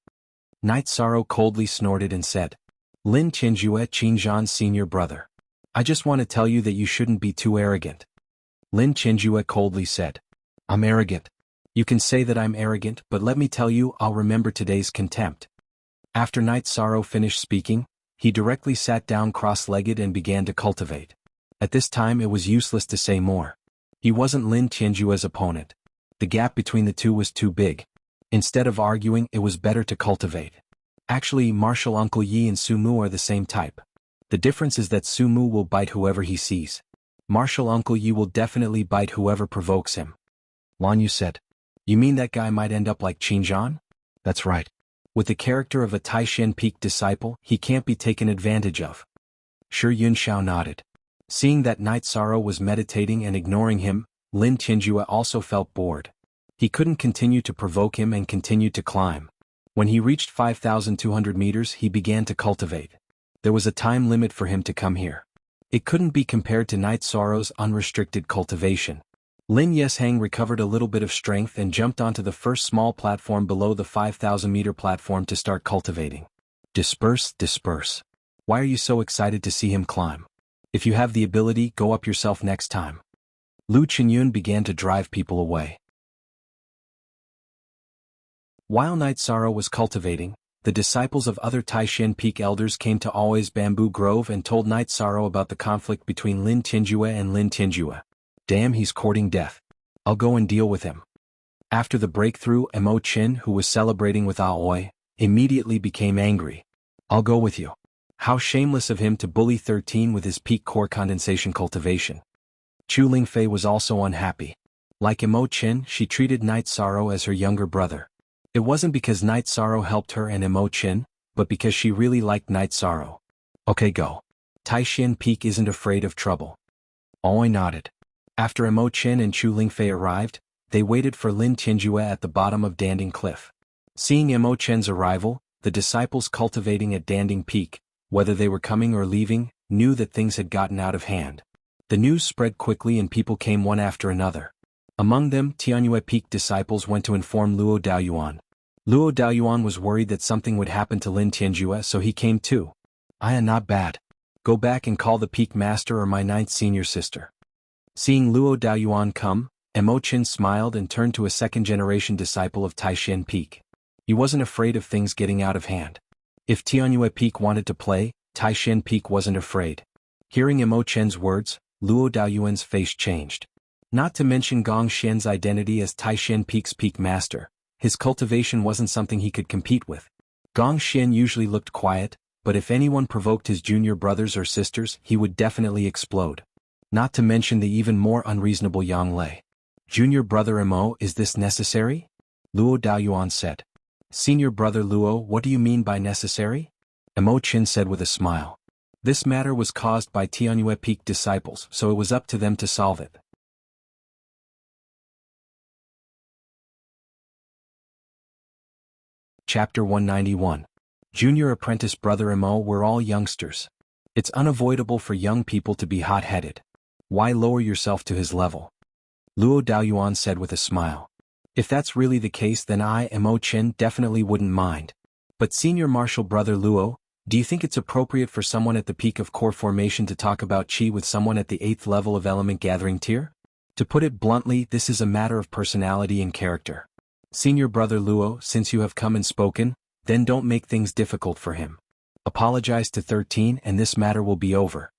Night Sorrow coldly snorted and said, Lin Tianjue, Qin Zhan's senior brother. I just want to tell you that you shouldn't be too arrogant. Lin Tianjue coldly said, I'm arrogant. You can say that I'm arrogant, but let me tell you, I'll remember today's contempt. After Night Sorrow finished speaking, he directly sat down cross-legged and began to cultivate. At this time it was useless to say more. He wasn't Lin Tianjue's opponent. The gap between the two was too big. Instead of arguing, it was better to cultivate. Actually, Martial Uncle Yi and Su Mu are the same type. The difference is that Su Mu will bite whoever he sees. Martial Uncle Yi will definitely bite whoever provokes him. Lan Yu said, You mean that guy might end up like Qin Zhan? That's right. With the character of a Taishan Peak disciple, he can't be taken advantage of. Shi Yunxiao nodded. Seeing that Night Sorrow was meditating and ignoring him, Lin Tianjue also felt bored. He couldn't continue to provoke him and continued to climb. When he reached 5,200 meters, he began to cultivate. There was a time limit for him to come here. It couldn't be compared to Night Sorrow's unrestricted cultivation. Lin Yeshang recovered a little bit of strength and jumped onto the first small platform below the 5,000-meter platform to start cultivating. Disperse, disperse. Why are you so excited to see him climb? If you have the ability, go up yourself next time. Lu Qinyun began to drive people away. While Night Sorrow was cultivating, the disciples of other Taishan Peak elders came to Always Bamboo Grove and told Night Sorrow about the conflict between Lin Tianjue and Lin Tianjue. Damn, he's courting death. I'll go and deal with him. After the breakthrough, Mo Qin, who was celebrating with Aoi, immediately became angry. I'll go with you. How shameless of him to bully 13 with his peak core condensation cultivation. Chu Lingfei was also unhappy. Like Mo Qin, she treated Night Sorrow as her younger brother. It wasn't because Night Sorrow helped her and Mo Qin, but because she really liked Night Sorrow. Okay, go. Taishan Peak isn't afraid of trouble. Aoi nodded. After Mo Qin and Chu Lingfei arrived, they waited for Lin Tianjue at the bottom of Danding Cliff. Seeing Mo Qin's arrival, the disciples cultivating at Danding Peak, whether they were coming or leaving, knew that things had gotten out of hand. The news spread quickly and people came one after another. Among them, Tianyue Peak disciples went to inform Luo Daoyuan. Luo Daoyuan was worried that something would happen to Lin Tianjue, so he came too. Not bad. Go back and call the Peak Master or my 9th senior sister. Seeing Luo Daoyuan come, Mo Qin smiled and turned to a second-generation disciple of Taishan Peak. He wasn't afraid of things getting out of hand. If Tianyue Peak wanted to play, Taishan Peak wasn't afraid. Hearing Mo Qin's words, Luo Daoyuan's face changed. Not to mention Gong Xian's identity as Taishan Peak's Peak Master, his cultivation wasn't something he could compete with. Gong Xian usually looked quiet, but if anyone provoked his junior brothers or sisters, he would definitely explode. Not to mention the even more unreasonable Yang Lei. Junior brother Mo, is this necessary? Luo Daoyuan said. Senior brother Luo, what do you mean by necessary? Mo Qin said with a smile. This matter was caused by Tianyue Peak disciples, so it was up to them to solve it. Chapter 191. Junior apprentice brother Mo were all youngsters. It's unavoidable for young people to be hot-headed. Why lower yourself to his level? Luo Daoyuan said with a smile. If that's really the case, then I, Mo Qin, definitely wouldn't mind. But Senior Marshal Brother Luo, do you think it's appropriate for someone at the peak of core formation to talk about chi with someone at the 8th level of element gathering tier? To put it bluntly, this is a matter of personality and character. Senior Brother Luo, since you have come and spoken, then don't make things difficult for him. Apologize to 13 and this matter will be over.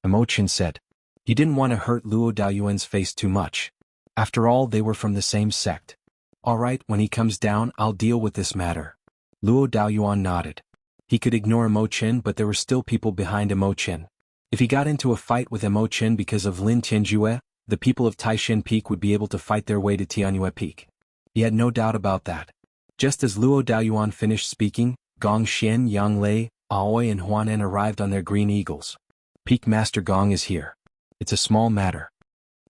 Emochin said. He didn't want to hurt Luo Daoyuan's face too much. After all, they were from the same sect. Alright, when he comes down, I'll deal with this matter. Luo Daoyuan nodded. He could ignore Emochin, but there were still people behind Emochin. If he got into a fight with Emochin because of Lin Tianjue, the people of Taishan Peak would be able to fight their way to Tianyue Peak. He had no doubt about that. Just as Luo Daoyuan finished speaking, Gong Xian, Yang Lei, Aoi and Huanen arrived on their green eagles. Peak Master Gong is here. It's a small matter.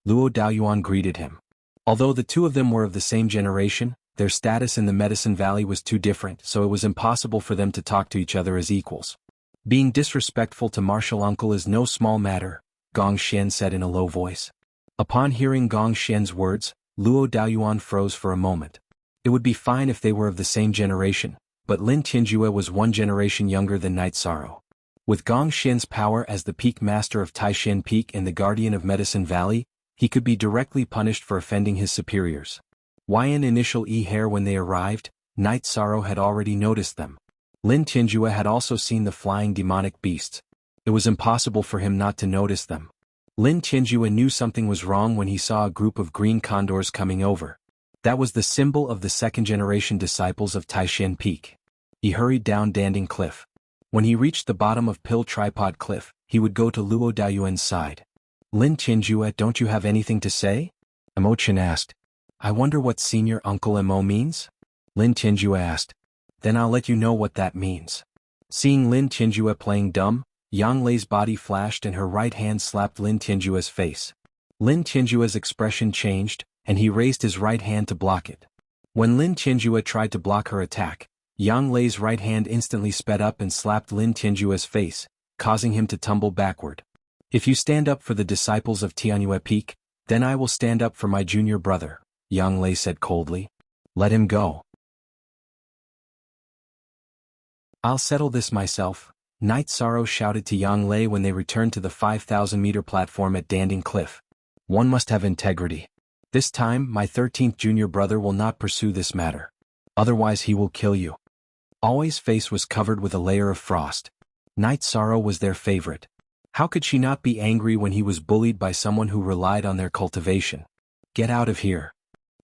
Luo Daoyuan greeted him. Although the two of them were of the same generation, their status in the Medicine Valley was too different, so it was impossible for them to talk to each other as equals. Being disrespectful to Martial Uncle is no small matter, Gong Xian said in a low voice. Upon hearing Gong Xian's words, Luo Daoyuan froze for a moment. It would be fine if they were of the same generation, but Lin Tianjue was one generation younger than Night Sorrow. With Gong Xian's power as the peak master of Taishan Peak and the guardian of Medicine Valley, he could be directly punished for offending his superiors. Yn initial E hair when they arrived, Night Sorrow had already noticed them. Lin Tianjue had also seen the flying demonic beasts. It was impossible for him not to notice them. Lin Tianjue knew something was wrong when he saw a group of green condors coming over. That was the symbol of the second-generation disciples of Taishan Peak. He hurried down Danding Cliff. When he reached the bottom of Pill Tripod Cliff, he would go to Luo Daoyuan's side. Lin Tianjue, don't you have anything to say? Emochin asked. I wonder what Senior Uncle Mo means? Lin Tianjue asked. Then I'll let you know what that means. Seeing Lin Tianjue playing dumb, Yang Lei's body flashed and her right hand slapped Lin Tianjue's face. Lin Tianjue's expression changed, and he raised his right hand to block it. When Lin Tianjue tried to block her attack, Yang Lei's right hand instantly sped up and slapped Lin Tianjue's face, causing him to tumble backward. If you stand up for the disciples of Tianyue Peak, then I will stand up for my junior brother, Yang Lei said coldly. Let him go. I'll settle this myself, Night Sorrow shouted to Yang Lei when they returned to the 5,000-meter platform at Danding Cliff. One must have integrity. This time, my 13th junior brother will not pursue this matter. Otherwise he will kill you. Aoi's face was covered with a layer of frost. Night Sorrow was their favorite. How could she not be angry when he was bullied by someone who relied on their cultivation? Get out of here.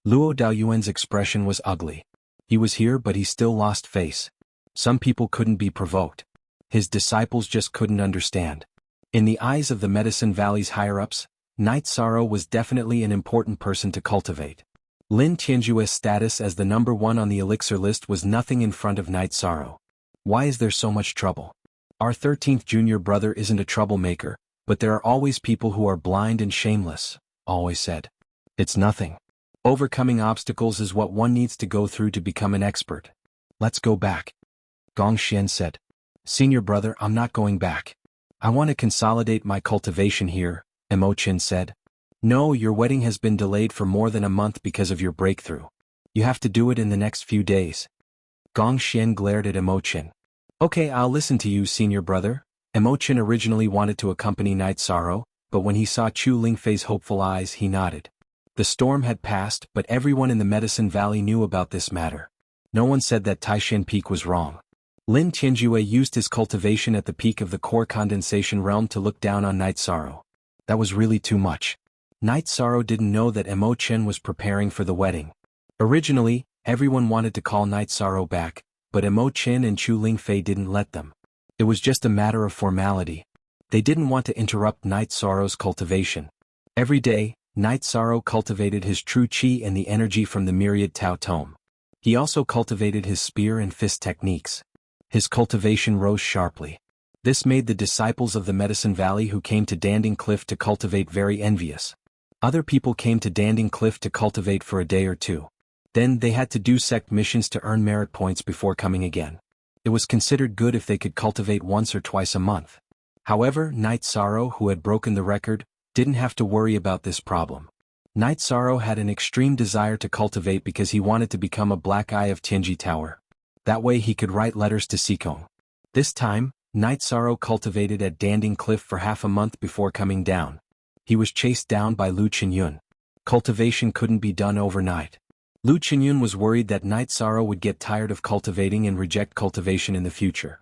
Luo Daoyuan's expression was ugly. He was here but he still lost face. Some people couldn't be provoked. His disciples just couldn't understand. In the eyes of the Medicine Valley's higher-ups, Night Sorrow was definitely an important person to cultivate. Lin Tianjue's status as the number 1 on the elixir list was nothing in front of Night Sorrow. Why is there so much trouble? Our 13th junior brother isn't a troublemaker, but there are always people who are blind and shameless, always said. It's nothing. Overcoming obstacles is what one needs to go through to become an expert. Let's go back. Gong Xian said. Senior brother, I'm not going back. I want to consolidate my cultivation here, Emochin said. No, your wedding has been delayed for more than a month because of your breakthrough. You have to do it in the next few days. Gong Xian glared at Emochin. Okay, I'll listen to you, senior brother. Emochin originally wanted to accompany Night Sorrow, but when he saw Chu Lingfei's hopeful eyes he nodded. The storm had passed, but everyone in the Medicine Valley knew about this matter. No one said that Taishan Peak was wrong. Lin Tianjue used his cultivation at the peak of the core condensation realm to look down on Night Sorrow. That was really too much. Night Sorrow didn't know that Emochin was preparing for the wedding. Originally, everyone wanted to call Night Sorrow back, but Emochin and Chu Lingfei didn't let them. It was just a matter of formality. They didn't want to interrupt Night Sorrow's cultivation. Every day, Night Sorrow cultivated his true chi and the energy from the myriad Tao Tome. He also cultivated his spear and fist techniques. His cultivation rose sharply. This made the disciples of the Medicine Valley who came to Danding Cliff to cultivate very envious. Other people came to Danding Cliff to cultivate for a day or two. Then they had to do sect missions to earn merit points before coming again. It was considered good if they could cultivate once or twice a month. However, Night Sorrow, who had broken the record, didn't have to worry about this problem. Night Sorrow had an extreme desire to cultivate because he wanted to become a Black Eye of Tianji Tower. That way he could write letters to Sikong. This time, Night Sorrow cultivated at Danding Cliff for half a month before coming down. He was chased down by Lu Qinyun. Cultivation couldn't be done overnight. Lu Qinyun was worried that Night Sorrow would get tired of cultivating and reject cultivation in the future.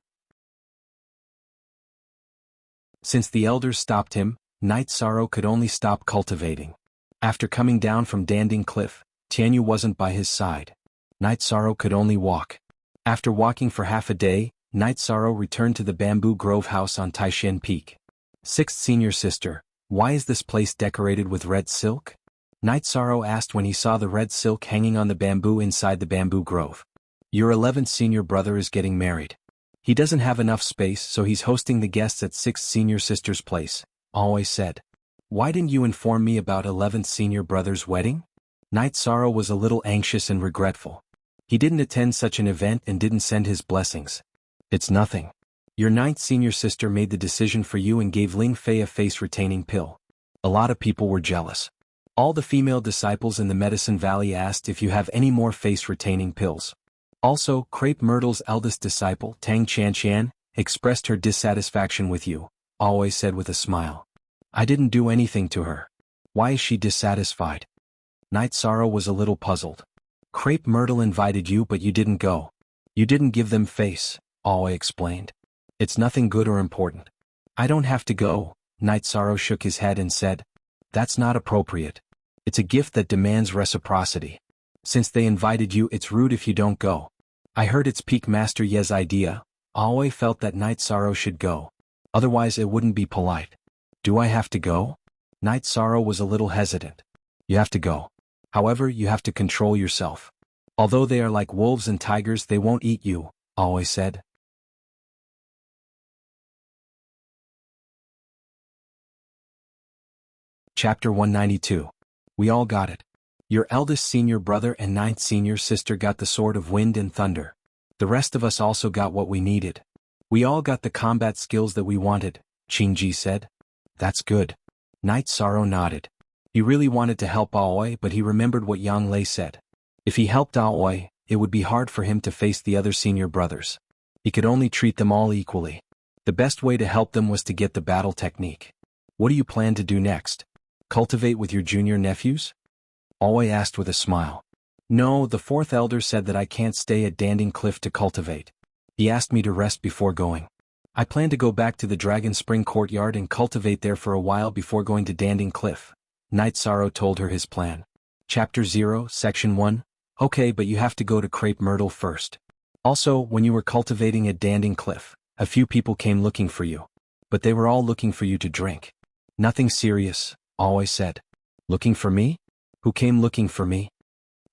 Since the elders stopped him, Night Sorrow could only stop cultivating. After coming down from Danding Cliff, Tianyu wasn't by his side. Night Sorrow could only walk. After walking for half a day, Night Sorrow returned to the Bamboo Grove house on Taishan Peak. Sixth senior sister, why is this place decorated with red silk? Night Sorrow asked when he saw the red silk hanging on the bamboo inside the bamboo grove. Your 11th senior brother is getting married. He doesn't have enough space, so he's hosting the guests at 6th senior sister's place, always said. Why didn't you inform me about 11th senior brother's wedding? Night Sorrow was a little anxious and regretful. He didn't attend such an event and didn't send his blessings. It's nothing. Your 9th senior sister made the decision for you and gave Ling Fei a face-retaining pill. A lot of people were jealous. All the female disciples in the Medicine Valley asked if you have any more face-retaining pills. Also, Crepe Myrtle's eldest disciple, Tang Chanqian, expressed her dissatisfaction with you, always said with a smile. I didn't do anything to her. Why is she dissatisfied? Night Sorrow was a little puzzled. Crepe Myrtle invited you but you didn't go. You didn't give them face, Alway explained. It's nothing good or important. I don't have to go, Night Sorrow shook his head and said. That's not appropriate. It's a gift that demands reciprocity. Since they invited you, it's rude if you don't go. I heard it's Peak Master Ye's idea. Alway felt that Night Sorrow should go. Otherwise it wouldn't be polite. Do I have to go? Night Sorrow was a little hesitant. You have to go. However, you have to control yourself. Although they are like wolves and tigers, they won't eat you, Alway said. Chapter 192. We all got it. Your eldest senior brother and 9th senior sister got the Sword of Wind and Thunder. The rest of us also got what we needed. We all got the combat skills that we wanted, Qingji said. That's good. Night Sorrow nodded. He really wanted to help Aoi, but he remembered what Yang Lei said. If he helped Aoi, it would be hard for him to face the other senior brothers. He could only treat them all equally. The best way to help them was to get the battle technique. What do you plan to do next? Cultivate with your junior nephews? Aoi asked with a smile. No, the 4th elder said that I can't stay at Danding Cliff to cultivate. He asked me to rest before going. I plan to go back to the Dragon Spring courtyard and cultivate there for a while before going to Danding Cliff. Night Sorrow told her his plan. Chapter 0, Section 1. Okay, but you have to go to Crepe Myrtle first. Also, when you were cultivating at Danding Cliff, a few people came looking for you. But they were all looking for you to drink. Nothing serious, Always said. Looking for me? Who came looking for me?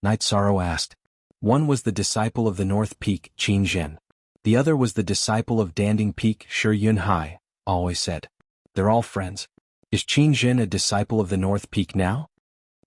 Night Sorrow asked. One was the disciple of the North Peak, Qin Zhen. The other was the disciple of Danding Peak, Shi Yun Hai, Always said. They're all friends. Is Qin Zhen a disciple of the North Peak now?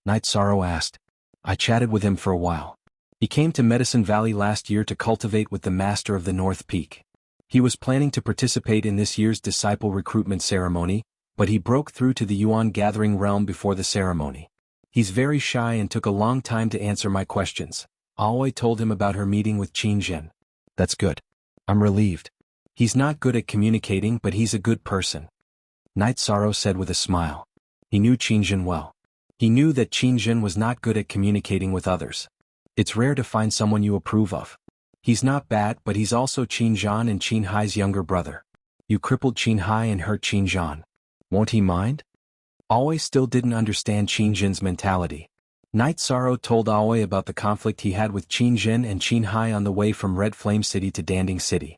Night Sorrow asked. I chatted with him for a while. He came to Medicine Valley last year to cultivate with the master of the North Peak. He was planning to participate in this year's disciple recruitment ceremony, but he broke through to the Yuan gathering realm before the ceremony. He's very shy and took a long time to answer my questions. Aoi told him about her meeting with Qin Zhen. That's good. I'm relieved. He's not good at communicating, but he's a good person. Night Sorrow said with a smile. He knew Qin Zhen well. He knew that Qin Zhen was not good at communicating with others. It's rare to find someone you approve of. He's not bad, but he's also Qin Zhan and Qin Hai's younger brother. You crippled Qin Hai and hurt Qin Zhan. Won't he mind? Aoi still didn't understand Qin Zhen's mentality. Night Sorrow told Aoi about the conflict he had with Qin Zhen and Qin Hai on the way from Red Flame City to Danding City.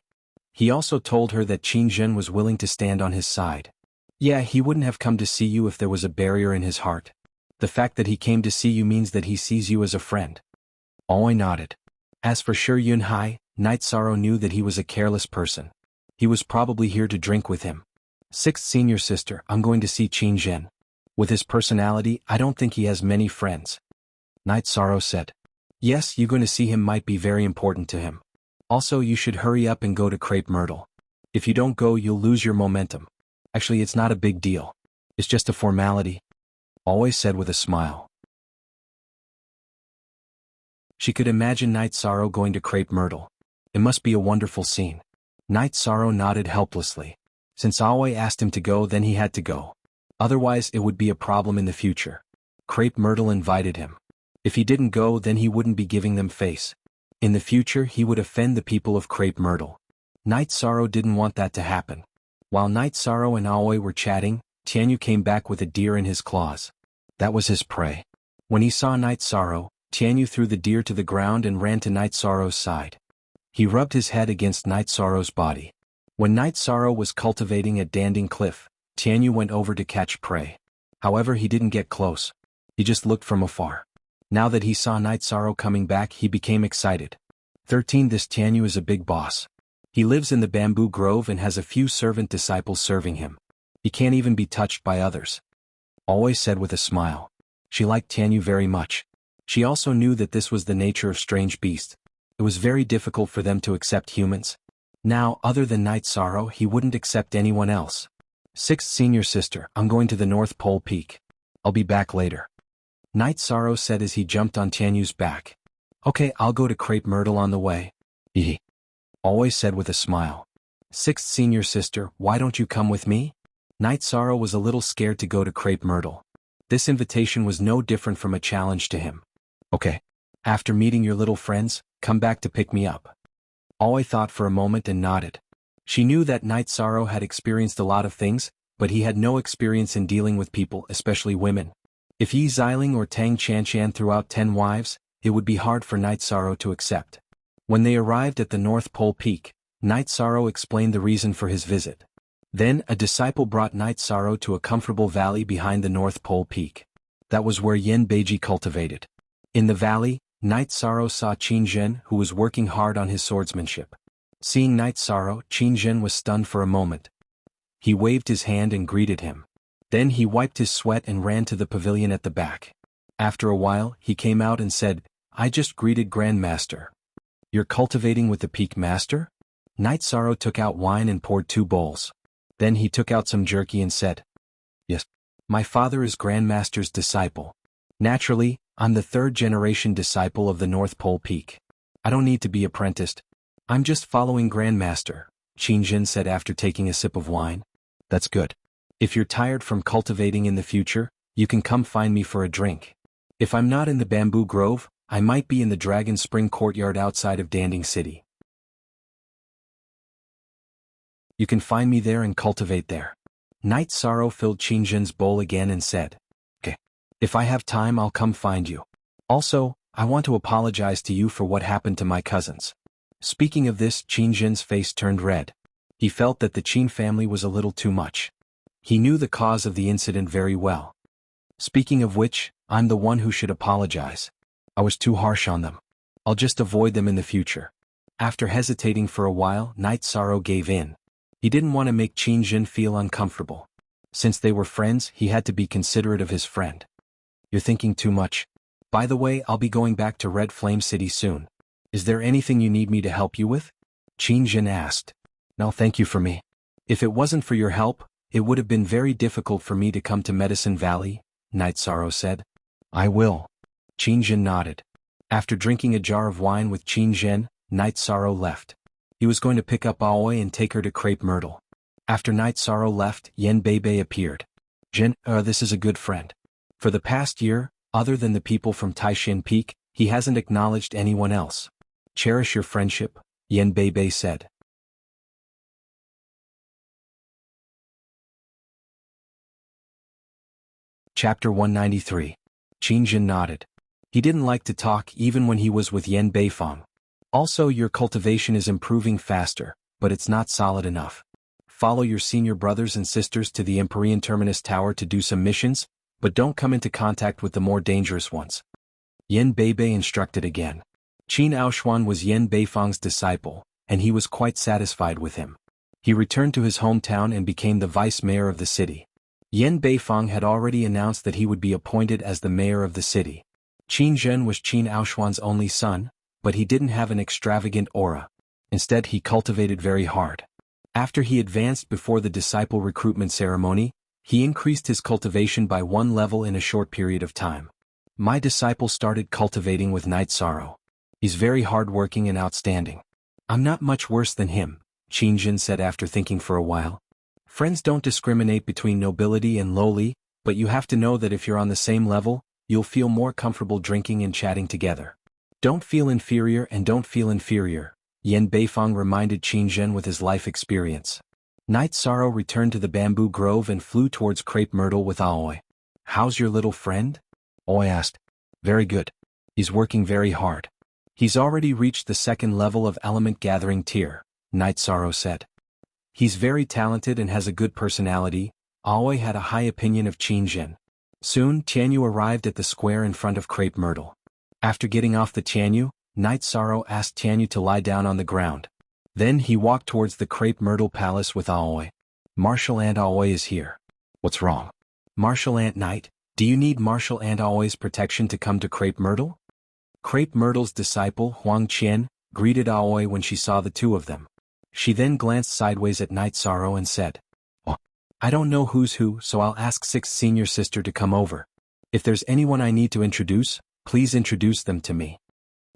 He also told her that Qin Zhen was willing to stand on his side. Yeah, he wouldn't have come to see you if there was a barrier in his heart. The fact that he came to see you means that he sees you as a friend. Aoi nodded. As for Shi Yun Hai, Night Sorrow knew that he was a careless person. He was probably here to drink with him. 6th senior sister, I'm going to see Qin Zhen. With his personality, I don't think he has many friends. Night Sorrow said. Yes, you going to see him might be very important to him. Also, you should hurry up and go to Crepe Myrtle. If you don't go, you'll lose your momentum. Actually, it's not a big deal. It's just a formality. Always said with a smile. She could imagine Night Sorrow going to Crepe Myrtle. It must be a wonderful scene. Night Sorrow nodded helplessly. Since Aoi asked him to go, then he had to go. Otherwise it would be a problem in the future. Crepe Myrtle invited him. If he didn't go, then he wouldn't be giving them face. In the future he would offend the people of Crepe Myrtle. Night Sorrow didn't want that to happen. While Night Sorrow and Aoi were chatting, Jianghu came back with a deer in his claws. That was his prey. When he saw Night Sorrow, Jianghu threw the deer to the ground and ran to Night Sorrow's side. He rubbed his head against Night Sorrow's body. When Night Sorrow was cultivating at Danding Cliff, Jianghu went over to catch prey. However, he didn't get close. He just looked from afar. Now that he saw Night Sorrow coming back, he became excited. 13. This Jianghu is a big boss. He lives in the bamboo grove and has a few servant disciples serving him. He can't even be touched by others. Always said with a smile. She liked Jianghu very much. She also knew that this was the nature of strange beasts. It was very difficult for them to accept humans. Now, other than Night Sorrow, he wouldn't accept anyone else. 6th Senior Sister, I'm going to the North Pole Peak. I'll be back later. Night Sorrow said as he jumped on Tianyu's back. Okay, I'll go to Crepe Myrtle on the way. Hee. Always said with a smile. 6th Senior Sister, why don't you come with me? Night Sorrow was a little scared to go to Crepe Myrtle. This invitation was no different from a challenge to him. Okay. After meeting your little friends, come back to pick me up. Aoi thought for a moment and nodded. She knew that Night Sorrow had experienced a lot of things, but he had no experience in dealing with people, especially women. If Yi Xiling or Tang Chanshan threw out 10 wives, it would be hard for Night Sorrow to accept. When they arrived at the North Pole Peak, Night Sorrow explained the reason for his visit. Then, a disciple brought Night Sorrow to a comfortable valley behind the North Pole Peak. That was where Yen Beiji cultivated. In the valley, Night Sorrow saw Qin Zhen, who was working hard on his swordsmanship. Seeing Night Sorrow, Qin Zhen was stunned for a moment. He waved his hand and greeted him. Then he wiped his sweat and ran to the pavilion at the back. After a while, he came out and said, I just greeted Grandmaster. You're cultivating with the Peak Master? Night Sorrow took out wine and poured 2 bowls. Then he took out some jerky and said, Yes. My father is Grandmaster's disciple. Naturally, I'm the 3rd generation disciple of the North Pole Peak. I don't need to be apprenticed. I'm just following Grandmaster, Qin Zhen said after taking a sip of wine. That's good. If you're tired from cultivating in the future, you can come find me for a drink. If I'm not in the bamboo grove, I might be in the Dragon Spring courtyard outside of Danding City. You can find me there and cultivate there. Night Sorrow filled Qin Zhen's bowl again and said, Okay. If I have time, I'll come find you. Also, I want to apologize to you for what happened to my cousins. Speaking of this, Qin Zhen's face turned red. He felt that the Qin family was a little too much. He knew the cause of the incident very well. Speaking of which, I'm the one who should apologize. I was too harsh on them. I'll just avoid them in the future. After hesitating for a while, Night Sorrow gave in. He didn't want to make Qin Zhen feel uncomfortable. Since they were friends, he had to be considerate of his friend. You're thinking too much. By the way, I'll be going back to Red Flame City soon. Is there anything you need me to help you with? Qin Zhen asked. No, thank you for me. If it wasn't for your help, it would have been very difficult for me to come to Medicine Valley, Night Sorrow said. I will. Qin Zhen nodded. After drinking a jar of wine with Qin Zhen, Night Sorrow left. He was going to pick up Aoi and take her to Crepe Myrtle. After Night Sorrow left, Yen Beibei appeared. Zhen, this is a good friend. For the past year, other than the people from Taishan Peak, he hasn't acknowledged anyone else. Cherish your friendship, Yen Beibei said. Chapter 193. Qin Zhen nodded. He didn't like to talk even when he was with Yen Beifang. Also, your cultivation is improving faster, but it's not solid enough. Follow your senior brothers and sisters to the Empyrean Terminus Tower to do some missions, but don't come into contact with the more dangerous ones. Yen Beibei instructed again. Qin Aoshuan was Yen Beifang's disciple, and he was quite satisfied with him. He returned to his hometown and became the vice mayor of the city. Yen Beifang had already announced that he would be appointed as the mayor of the city. Qin Zhen was Qin Aoshuan's only son, but he didn't have an extravagant aura. Instead, he cultivated very hard. After he advanced before the disciple recruitment ceremony, he increased his cultivation by 1 level in a short period of time. My disciple started cultivating with Night Sorrow. He's very hardworking and outstanding. I'm not much worse than him, Qingjin said after thinking for a while. Friends don't discriminate between nobility and lowly, but you have to know that if you're on the same level, you'll feel more comfortable drinking and chatting together. Don't feel inferior and don't feel inferior, Yan Beifeng reminded Qingjin with his life experience. Night Sorrow returned to the bamboo grove and flew towards Crepe Myrtle with Aoi. How's your little friend? Aoi asked. Very good. He's working very hard. He's already reached the second level of element gathering tier, Night Sorrow said. He's very talented and has a good personality. Aoi had a high opinion of Qingjin. Soon Tianyu arrived at the square in front of Crepe Myrtle. After getting off the Tianyu, Night Sorrow asked Tianyu to lie down on the ground. Then he walked towards the Crepe Myrtle Palace with Aoi. Martial Aunt Aoi is here. What's wrong? Martial Aunt Night, do you need Martial Aunt Aoi's protection to come to Crepe Myrtle? Crepe Myrtle's disciple, Huang Qian, greeted Aoi when she saw the two of them. She then glanced sideways at Night Sorrow and said, "Oh, I don't know who's who, so I'll ask Sixth Senior Sister to come over. If there's anyone I need to introduce, please introduce them to me."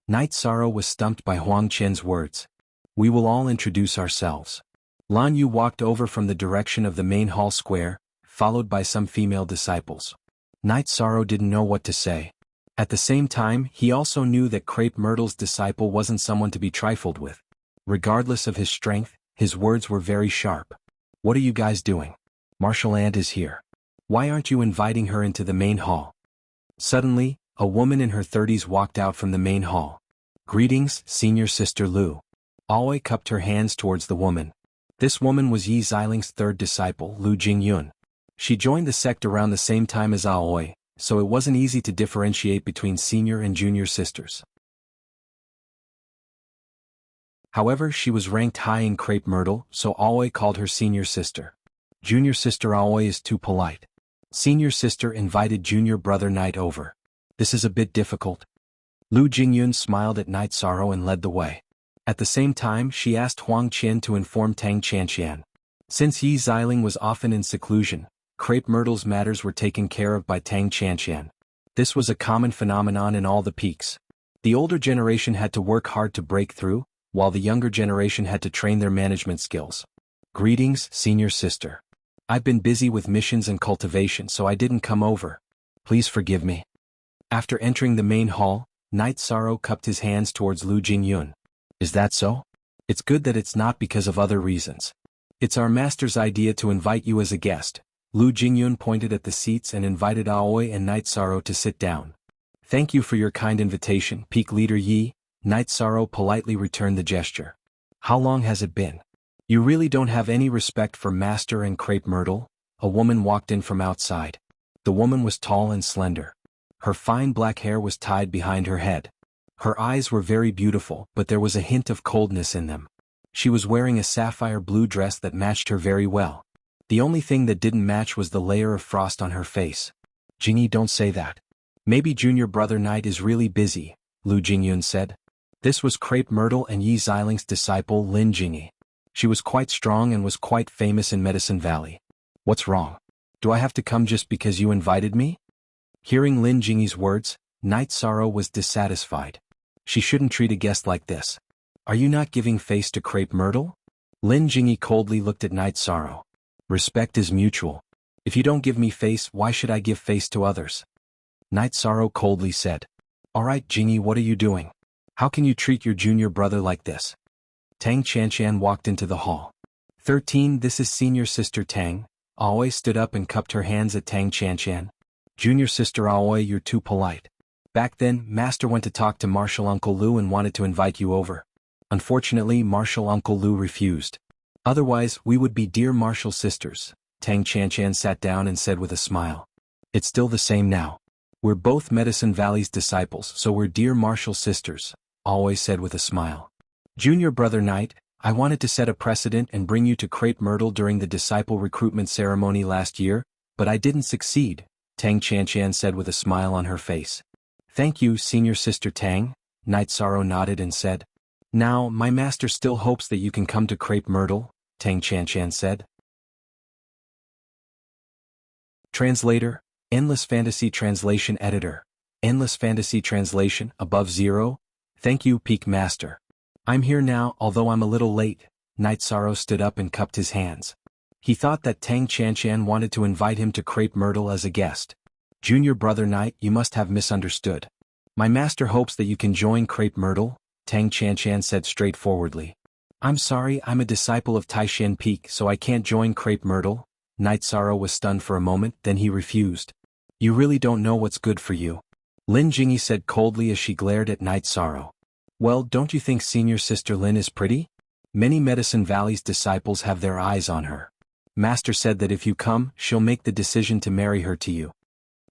Night Sorrow was stumped by Huang Qian's words. We will all introduce ourselves. Lan Yu walked over from the direction of the main hall square, followed by some female disciples. Night Sorrow didn't know what to say. At the same time, he also knew that Crepe Myrtle's disciple wasn't someone to be trifled with. Regardless of his strength, his words were very sharp. What are you guys doing? Martial Aunt is here. Why aren't you inviting her into the main hall? Suddenly, a woman in her 30s walked out from the main hall. Greetings, Senior Sister Lu. Aoi cupped her hands towards the woman. This woman was Yi Ziling's third disciple, Lu Jingyun. She joined the sect around the same time as Aoi, so it wasn't easy to differentiate between senior and junior sisters. However, she was ranked high in Crepe Myrtle, so Aoi called her senior sister. Junior sister Aoi is too polite. Senior sister invited junior brother Night over. This is a bit difficult. Lu Jingyun smiled at Night Sorrow and led the way. At the same time, she asked Huang Qian to inform Tang Qianqian. Since Yi Ziling was often in seclusion, Crepe Myrtle's matters were taken care of by Tang Qianqian. This was a common phenomenon in all the peaks. The older generation had to work hard to break through, while the younger generation had to train their management skills. Greetings, Senior Sister. I've been busy with missions and cultivation, so I didn't come over. Please forgive me. After entering the main hall, Night Sorrow cupped his hands towards Lu Jingyun. Is that so? It's good that it's not because of other reasons. It's our master's idea to invite you as a guest. Lu Jingyun pointed at the seats and invited Aoi and Night Sorrow to sit down. Thank you for your kind invitation, Peak Leader Yi. Night Sorrow politely returned the gesture. How long has it been? You really don't have any respect for Master and Crepe Myrtle? A woman walked in from outside. The woman was tall and slender. Her fine black hair was tied behind her head. Her eyes were very beautiful, but there was a hint of coldness in them. She was wearing a sapphire blue dress that matched her very well. The only thing that didn't match was the layer of frost on her face. Jingy, don't say that. Maybe junior brother Night is really busy, Lu Jingyun said. This was Crepe Myrtle and Yi Ziling's disciple Lin Jingy. She was quite strong and was quite famous in Medicine Valley. What's wrong? Do I have to come just because you invited me? Hearing Lin Jingy's words, Night Sorrow was dissatisfied. She shouldn't treat a guest like this. Are you not giving face to Crepe Myrtle? Lin Jingy coldly looked at Night Sorrow. Respect is mutual. If you don't give me face, why should I give face to others? Night Sorrow coldly said. Alright Jingy, what are you doing? How can you treat your junior brother like this? Tang Qianqian walked into the hall. 13 This is Senior Sister Tang. Aoi stood up and cupped her hands at Tang Qianqian. Junior Sister Aoi, you're too polite. Back then, Master went to talk to Martial Uncle Lu and wanted to invite you over. Unfortunately, Martial Uncle Lu refused. Otherwise, we would be dear martial sisters. Tang Qianqian sat down and said with a smile. It's still the same now. We're both Medicine Valley's disciples, so we're dear martial sisters, Aoi said with a smile. Junior brother Night, I wanted to set a precedent and bring you to Crepe Myrtle during the disciple recruitment ceremony last year, but I didn't succeed, Tang Qianqian said with a smile on her face. Thank you, Senior Sister Tang, Night Sorrow nodded and said. Now, my master still hopes that you can come to Crepe Myrtle, Tang Qianqian said. Translator, Endless Fantasy Translation Editor. Endless Fantasy Translation, above 0. Thank you, Peak Master. I'm here now, although I'm a little late. Night Sorrow stood up and cupped his hands. He thought that Tang Chanchan wanted to invite him to Crepe Myrtle as a guest. Junior brother Knight, you must have misunderstood. My master hopes that you can join Crepe Myrtle, Tang Chanchan said straightforwardly. I'm sorry, I'm a disciple of Taishan Peak, so I can't join Crepe Myrtle. Night Sorrow was stunned for a moment, then he refused. You really don't know what's good for you. Lin Jingyi said coldly as she glared at Night Sorrow. Well, don't you think senior sister Lin is pretty? Many Medicine Valley's disciples have their eyes on her. Master said that if you come, she'll make the decision to marry her to you.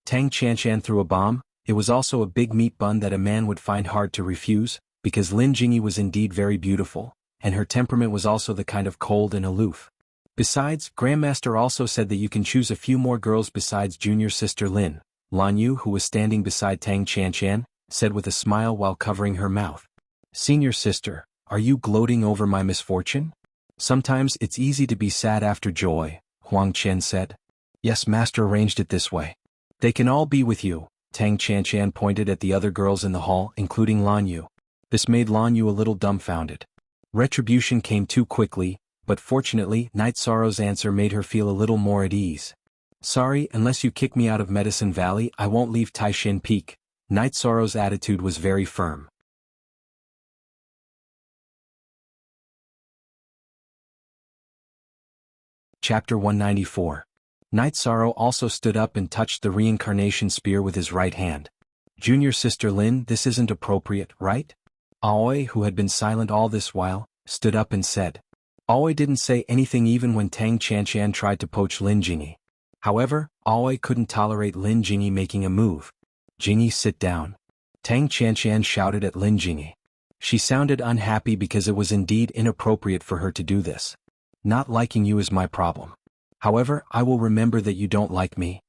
Tang Chanchan threw a bomb. It was also a big meat bun that a man would find hard to refuse, because Lin Jingyi was indeed very beautiful, and her temperament was also the kind of cold and aloof. Besides, Grandmaster also said that you can choose a few more girls besides junior sister Lin. Lan Yu, who was standing beside Tang Chanchan, said with a smile while covering her mouth. Senior sister, are you gloating over my misfortune? Sometimes it's easy to be sad after joy, Huang Chen said. Yes, master arranged it this way. They can all be with you. Tang Chanchan pointed at the other girls in the hall, including Lan Yu. This made Lan Yu a little dumbfounded. Retribution came too quickly, but fortunately, Night Sorrow's answer made her feel a little more at ease. Sorry, unless you kick me out of Medicine Valley, I won't leave Taishan Peak. Night Sorrow's attitude was very firm. Chapter 194. Night Sorrow also stood up and touched the reincarnation spear with his right hand. Junior sister Lin, this isn't appropriate, right? Aoi, who had been silent all this while, stood up and said. Aoi didn't say anything even when Tang Chanchan tried to poach Lin Jingyi. However, Aoi couldn't tolerate Lin Jingyi making a move. Jingyi, sit down. Tang Chanchan shouted at Lin Jingyi. She sounded unhappy because it was indeed inappropriate for her to do this. Not liking you is my problem. However, I will remember that you don't like me.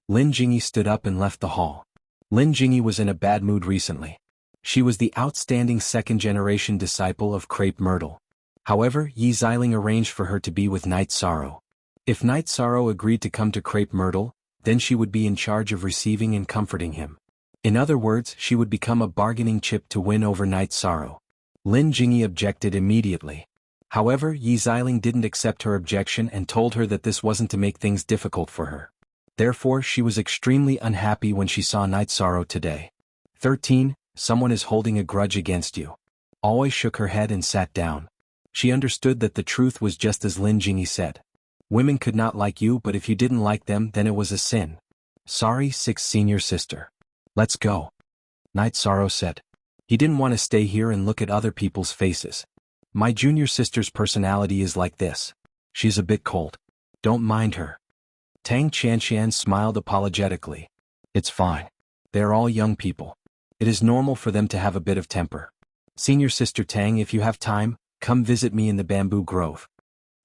Lin Jingyi stood up and left the hall. Lin Jingyi was in a bad mood recently. She was the outstanding second-generation disciple of Crepe Myrtle. However, Yi Xiling arranged for her to be with Night Sorrow. If Night Sorrow agreed to come to Crepe Myrtle, then she would be in charge of receiving and comforting him. In other words, she would become a bargaining chip to win over Night Sorrow. Lin Jingyi objected immediately. However, Yi Xiling didn't accept her objection and told her that this wasn't to make things difficult for her. Therefore, she was extremely unhappy when she saw Night Sorrow today. 13. Someone is holding a grudge against you. Aoi shook her head and sat down. She understood that the truth was just as Lin Jingyi said. Women could not like you, but if you didn't like them, then it was a sin. Sorry, sixth senior sister. Let's go. Night Sorrow said. He didn't want to stay here and look at other people's faces. My junior sister's personality is like this. She's a bit cold. Don't mind her. Tang Chanchan smiled apologetically. It's fine. They're all young people. It is normal for them to have a bit of temper. Senior sister Tang, if you have time, come visit me in the bamboo grove.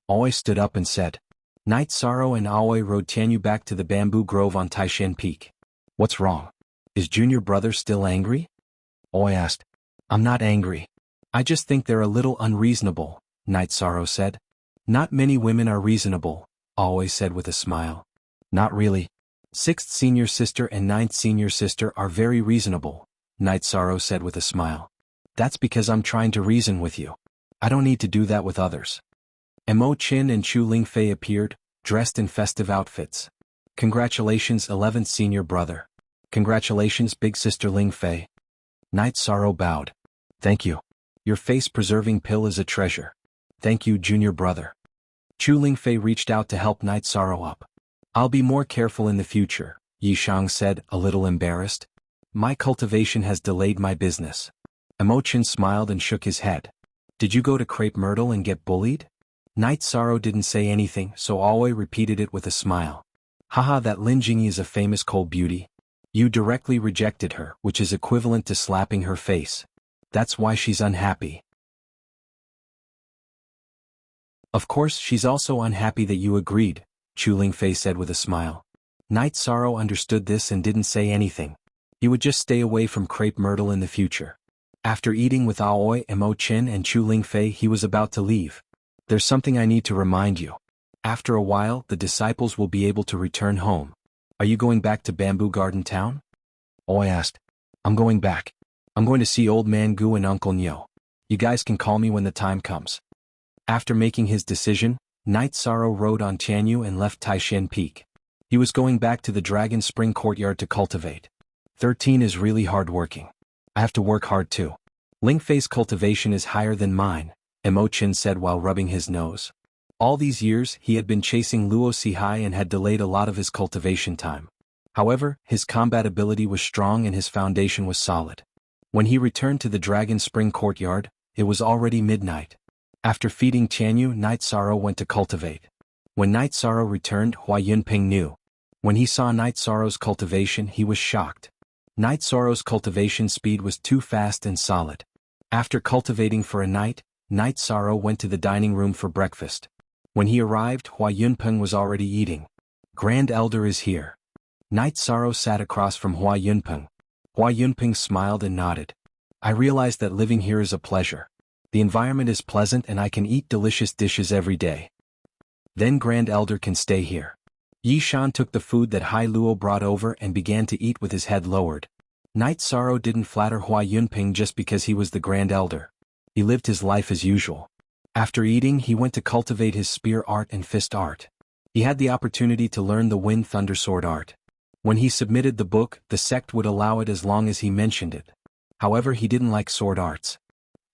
Aoi stood up and said. Night Sorrow and Aoi rode Tianyu back to the bamboo grove on Taishan Peak. What's wrong? Is junior brother still angry? Aoi asked. I'm not angry. I just think they're a little unreasonable, Night Sorrow said. Not many women are reasonable, Aoi said with a smile. Not really. Sixth senior sister and ninth senior sister are very reasonable, Night Sorrow said with a smile. That's because I'm trying to reason with you. I don't need to do that with others. Mo Qin and Chu Lingfei appeared, dressed in festive outfits. Congratulations, 11th senior brother. Congratulations, big sister Lingfei. Night Sorrow bowed. Thank you. Your face-preserving pill is a treasure. Thank you, junior brother. Chu Lingfei reached out to help Night Sorrow up. I'll be more careful in the future, Yi Shang said, a little embarrassed. My cultivation has delayed my business. Mo Qin smiled and shook his head. Did you go to Crepe Myrtle and get bullied? Night Sorrow didn't say anything, so Aoi repeated it with a smile. Haha, that Lin Jingyi is a famous cold beauty. You directly rejected her, which is equivalent to slapping her face. That's why she's unhappy. Of course, she's also unhappy that you agreed, Chu Lingfei said with a smile. Night Sorrow understood this and didn't say anything. He would just stay away from Crepe Myrtle in the future. After eating with Aoi, Mo Qin and Chu Lingfei, he was about to leave. There's something I need to remind you. After a while, the disciples will be able to return home. Are you going back to Bamboo Garden Town? Aoi asked. I'm going back. I'm going to see Old Man Gu and Uncle Nyo. You guys can call me when the time comes. After making his decision, Night Sorrow rode on Jianghu and left Taishan Peak. He was going back to the Dragon Spring Courtyard to cultivate. 13 is really hard-working. I have to work hard too. Lingfei's cultivation is higher than mine, Mo Qin said while rubbing his nose. All these years he had been chasing Luo Sihai and had delayed a lot of his cultivation time. However, his combat ability was strong and his foundation was solid. When he returned to the Dragon Spring Courtyard, it was already midnight. After feeding Jianghu, Night Sorrow went to cultivate. When Night Sorrow returned, Hua Yunping knew. When he saw Night Sorrow's cultivation, he was shocked. Night Sorrow's cultivation speed was too fast and solid. After cultivating for a night, Night Sorrow went to the dining room for breakfast. When he arrived, Hua Yunping was already eating. Grand Elder is here. Night Sorrow sat across from Hua Yunping. Hua Yunping smiled and nodded. I realize that living here is a pleasure. The environment is pleasant and I can eat delicious dishes every day. Then Grand Elder can stay here. Yi Shan took the food that Hai Luo brought over and began to eat with his head lowered. Night Sorrow didn't flatter Hua Yunping just because he was the Grand Elder. He lived his life as usual. After eating, he went to cultivate his spear art and fist art. He had the opportunity to learn the Wind Thunder Sword art. When he submitted the book, the sect would allow it as long as he mentioned it. However, he didn't like sword arts.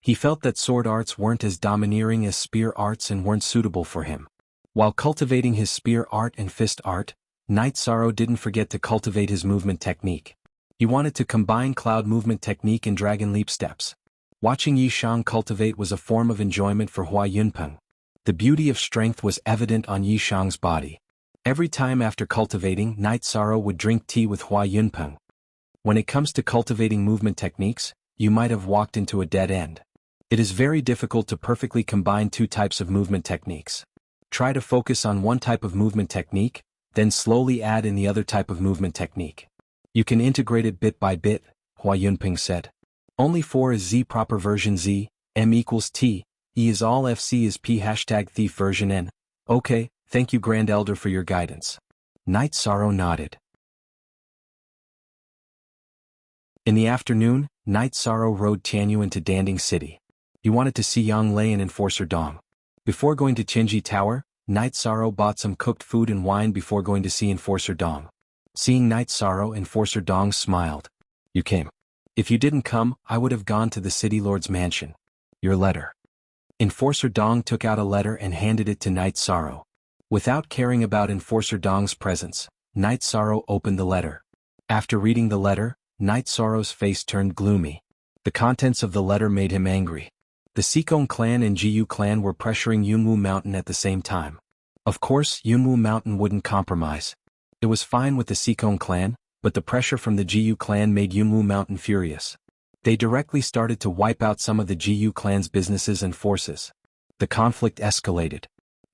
He felt that sword arts weren't as domineering as spear arts and weren't suitable for him. While cultivating his spear art and fist art, Night Sorrow didn't forget to cultivate his movement technique. He wanted to combine cloud movement technique and dragon leap steps. Watching Yi Shan cultivate was a form of enjoyment for Hua Yunping. The beauty of strength was evident on Yi Shan's body. Every time after cultivating, Night Sorrow would drink tea with Hua Yunping. When it comes to cultivating movement techniques, you might have walked into a dead end. It is very difficult to perfectly combine two types of movement techniques. Try to focus on one type of movement technique, then slowly add in the other type of movement technique. You can integrate it bit by bit, Hua Yunping said. Only 4 is Z proper version Z, M equals T, E is all FC is P hashtag thief version N. Okay, thank you Grand Elder for your guidance. Night Sorrow nodded. In the afternoon, Night Sorrow rode Jianghu into Danding City. He wanted to see Yang Lei and Enforcer Dong. Before going to Qinji Tower, Night Sorrow bought some cooked food and wine before going to see Enforcer Dong. Seeing Night Sorrow, Enforcer Dong smiled. You came. If you didn't come, I would have gone to the City Lord's mansion. Your letter. Enforcer Dong took out a letter and handed it to Night Sorrow. Without caring about Enforcer Dong's presence, Night Sorrow opened the letter. After reading the letter, Night Sorrow's face turned gloomy. The contents of the letter made him angry. The Sikong clan and Jiyu clan were pressuring Yunwu Mountain at the same time. Of course, Yunwu Mountain wouldn't compromise. It was fine with the Sikong clan, but the pressure from the Jiyu clan made Yunwu Mountain furious. They directly started to wipe out some of the Jiyu clan's businesses and forces. The conflict escalated.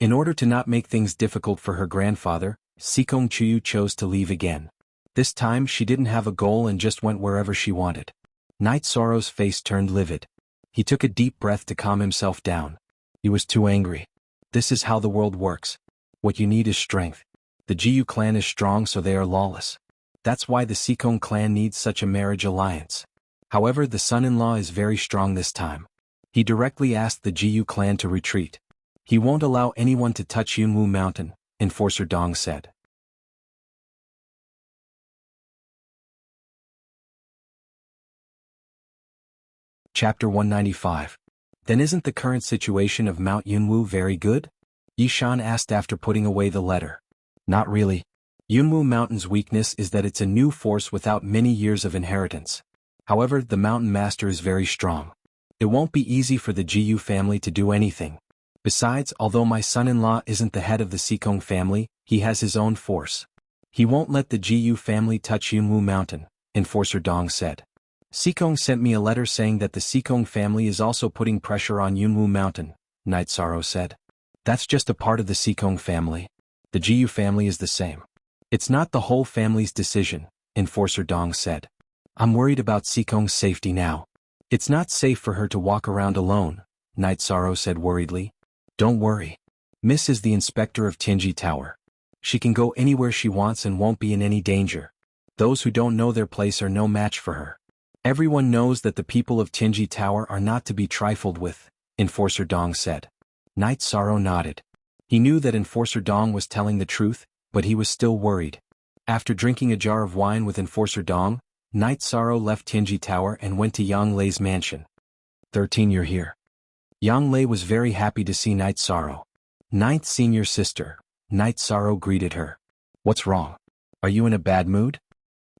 In order to not make things difficult for her grandfather, Sikong Chuyu chose to leave again. This time she didn't have a goal and just went wherever she wanted. Night Sorrow's face turned livid. He took a deep breath to calm himself down. He was too angry. This is how the world works. What you need is strength. The Jiyu clan is strong so they are lawless. That's why the Sikong clan needs such a marriage alliance. However, the son-in-law is very strong this time. He directly asked the Jiyu clan to retreat. He won't allow anyone to touch Yunwu Mountain, Enforcer Dong said. Chapter 195. Then isn't the current situation of Mount Yunwu very good? Yi Shan asked after putting away the letter. Not really. Yunwu Mountain's weakness is that it's a new force without many years of inheritance. However, the mountain master is very strong. It won't be easy for the Jiyu family to do anything. Besides, although my son-in-law isn't the head of the Sikong family, he has his own force. He won't let the Jiyu family touch Yunwu Mountain, Enforcer Dong said. Sikong sent me a letter saying that the Sikong family is also putting pressure on Yunwu Mountain, Night Sorrow said. That's just a part of the Sikong family. The Jiyu family is the same. It's not the whole family's decision, Enforcer Dong said. I'm worried about Sikong's safety now. It's not safe for her to walk around alone, Night Sorrow said worriedly. Don't worry. Miss is the inspector of Qinji Tower. She can go anywhere she wants and won't be in any danger. Those who don't know their place are no match for her. Everyone knows that the people of Tianji Tower are not to be trifled with, Enforcer Dong said. Knight Sorrow nodded. He knew that Enforcer Dong was telling the truth, but he was still worried. After drinking a jar of wine with Enforcer Dong, Knight Sorrow left Tianji Tower and went to Yang Lei's mansion. 13 You're here. Yang Lei was very happy to see Knight Sorrow. Ninth senior sister, Knight Sorrow greeted her. What's wrong? Are you in a bad mood?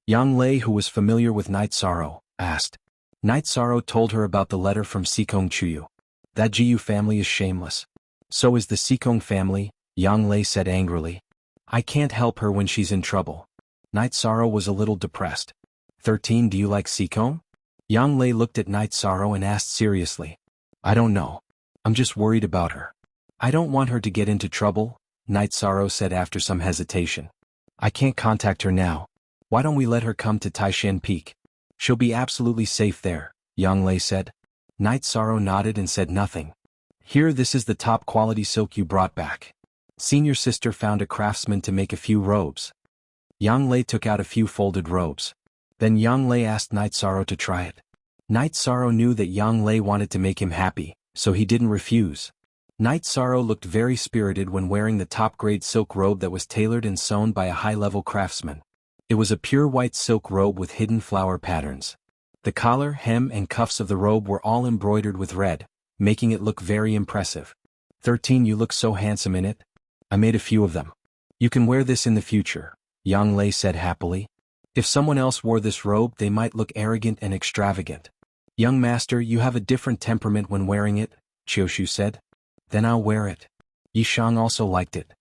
Yang Lei, who was familiar with Knight Sorrow, asked. Knight Sorrow told her about the letter from Sikong Chuyu. That Jiyu family is shameless. So is the Sikong family, Yang Lei said angrily. I can't help her when she's in trouble. Knight Sorrow was a little depressed. 13 Do you like Sikong? Yang Lei looked at Knight Sorrow and asked seriously. I don't know. I'm just worried about her. I don't want her to get into trouble, Knight Sorrow said after some hesitation. I can't contact her now. Why don't we let her come to Taishan Peak? She'll be absolutely safe there, Yang Lei said. Knight Sorrow nodded and said nothing. Here, this is the top quality silk you brought back. Senior sister found a craftsman to make a few robes. Yang Lei took out a few folded robes. Then Yang Lei asked Knight Sorrow to try it. Knight Sorrow knew that Yang Lei wanted to make him happy, so he didn't refuse. Knight Sorrow looked very spirited when wearing the top-grade silk robe that was tailored and sewn by a high-level craftsman. It was a pure white silk robe with hidden flower patterns. The collar, hem, and cuffs of the robe were all embroidered with red, making it look very impressive. 13 You look so handsome in it. I made a few of them. You can wear this in the future, Yang Lei said happily. If someone else wore this robe, they might look arrogant and extravagant. Young master, you have a different temperament when wearing it, Qiushu said. Then I'll wear it. Yishang also liked it.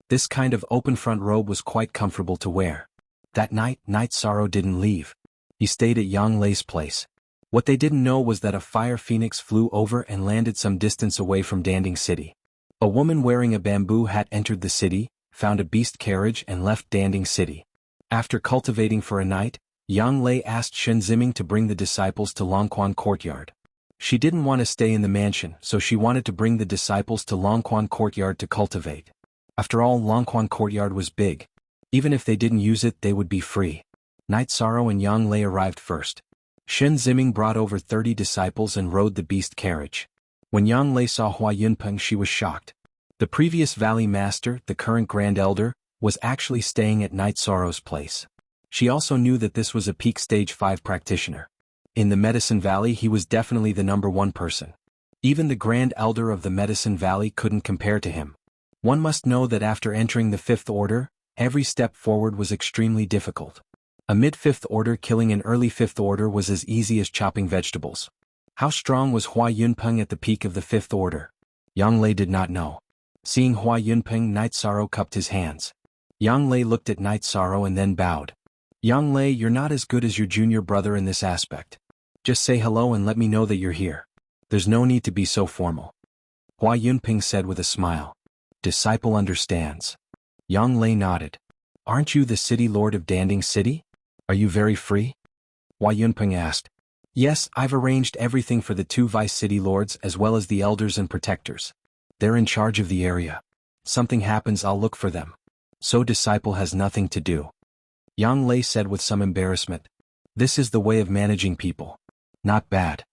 This kind of open-front robe was quite comfortable to wear. That night, Knight Sorrow didn't leave. He stayed at Yang Lei's place. What they didn't know was that a fire phoenix flew over and landed some distance away from Danding City. A woman wearing a bamboo hat entered the city, found a beast carriage and left Danding City. After cultivating for a night, Yang Lei asked Shen Ziming to bring the disciples to Longquan Courtyard. She didn't want to stay in the mansion, so she wanted to bring the disciples to Longquan Courtyard to cultivate. After all, Longquan Courtyard was big. Even if they didn't use it, they would be free. Knight Sorrow and Yang Lei arrived first. Shen Ziming brought over 30 disciples and rode the beast carriage. When Yang Lei saw Hua Yunpeng, she was shocked. The previous Valley Master, the current Grand Elder, was actually staying at Knight Sorrow's place. She also knew that this was a peak stage 5 practitioner. In the Medicine Valley, he was definitely the #1 person. Even the Grand Elder of the Medicine Valley couldn't compare to him. One must know that after entering the 5th Order, every step forward was extremely difficult. A mid-5th Order killing an early 5th Order was as easy as chopping vegetables. How strong was Hua Yunpeng at the peak of the 5th Order? Yang Lei did not know. Seeing Hua Yunpeng, Knight Sorrow cupped his hands. Yang Lei looked at Knight Sorrow and then bowed. Yang Lei, you're not as good as your junior brother in this aspect. Just say hello and let me know that you're here. There's no need to be so formal. Hua Yunpeng said with a smile. Disciple understands. Yang Lei nodded. Aren't you the city lord of Danding City? Are you very free? Hua Yunpeng asked. Yes, I've arranged everything for the 2 vice city lords as well as the elders and protectors. They're in charge of the area. Something happens, I'll look for them. So disciple has nothing to do. Yang Lei said with some embarrassment. This is the way of managing people. Not bad.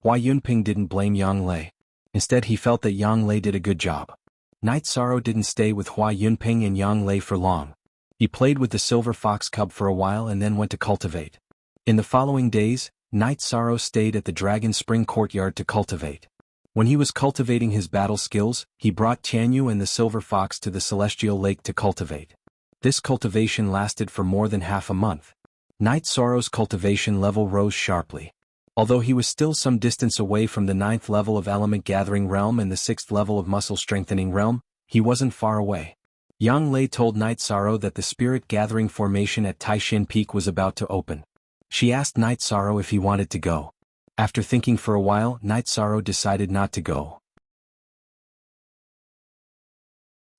Hua Yunpeng didn't blame Yang Lei. Instead, he felt that Yang Lei did a good job. Knight Sorrow didn't stay with Hua Yunpeng and Yang Lei for long. He played with the silver fox cub for a while and then went to cultivate. In the following days, Knight Sorrow stayed at the Dragon Spring Courtyard to cultivate. When he was cultivating his battle skills, he brought Tianyu and the silver fox to the Celestial Lake to cultivate. This cultivation lasted for more than half a month. Knight Sorrow's cultivation level rose sharply. Although he was still some distance away from the 9th level of Element Gathering Realm and the 6th level of Muscle Strengthening Realm, he wasn't far away. Yang Lei told Knight Sorrow that the Spirit Gathering Formation at Taishan Peak was about to open. She asked Knight Sorrow if he wanted to go. After thinking for a while, Knight Sorrow decided not to go.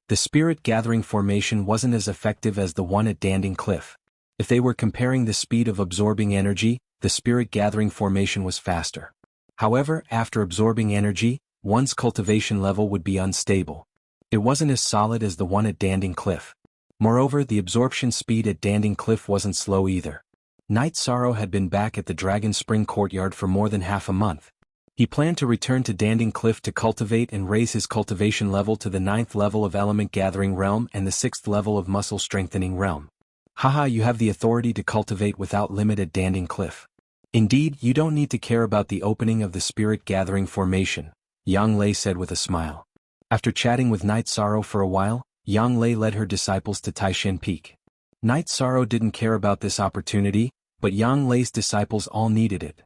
The Spirit Gathering Formation wasn't as effective as the one at Danding Cliff. If they were comparing the speed of absorbing energy, the Spirit Gathering Formation was faster. However, after absorbing energy, one's cultivation level would be unstable. It wasn't as solid as the one at Danding Cliff. Moreover, the absorption speed at Danding Cliff wasn't slow either. Night Sorrow had been back at the Dragon Spring Courtyard for more than half a month. He planned to return to Danding Cliff to cultivate and raise his cultivation level to the 9th level of Element Gathering Realm and the 6th level of Muscle Strengthening Realm. Haha, you have the authority to cultivate without limit at Danding Cliff. Indeed, you don't need to care about the opening of the Spirit Gathering Formation, Yang Lei said with a smile. After chatting with Night Sorrow for a while, Yang Lei led her disciples to Taishan Peak. Night Sorrow didn't care about this opportunity, but Yang Lei's disciples all needed it.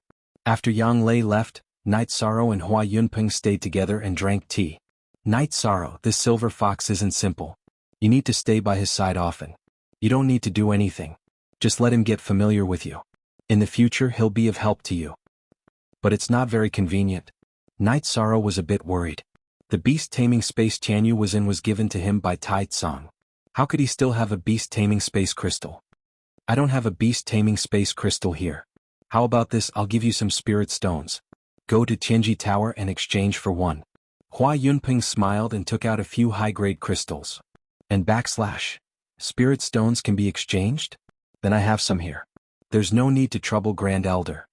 After Yang Lei left, Night Sorrow and Hua Yunpeng stayed together and drank tea. Night Sorrow, this silver fox isn't simple. You need to stay by his side often. You don't need to do anything. Just let him get familiar with you. In the future he'll be of help to you. But it's not very convenient. Night Sorrow was a bit worried. The beast-taming space Jianghu was in was given to him by Tai Tsang. How could he still have a beast-taming space crystal? I don't have a beast-taming space crystal here. How about this? I'll give you some spirit stones. Go to Tianji Tower and exchange for one. Hua Yunpeng smiled and took out a few high-grade crystals. And spirit stones can be exchanged? Then I have some here. There's no need to trouble Grand Elder.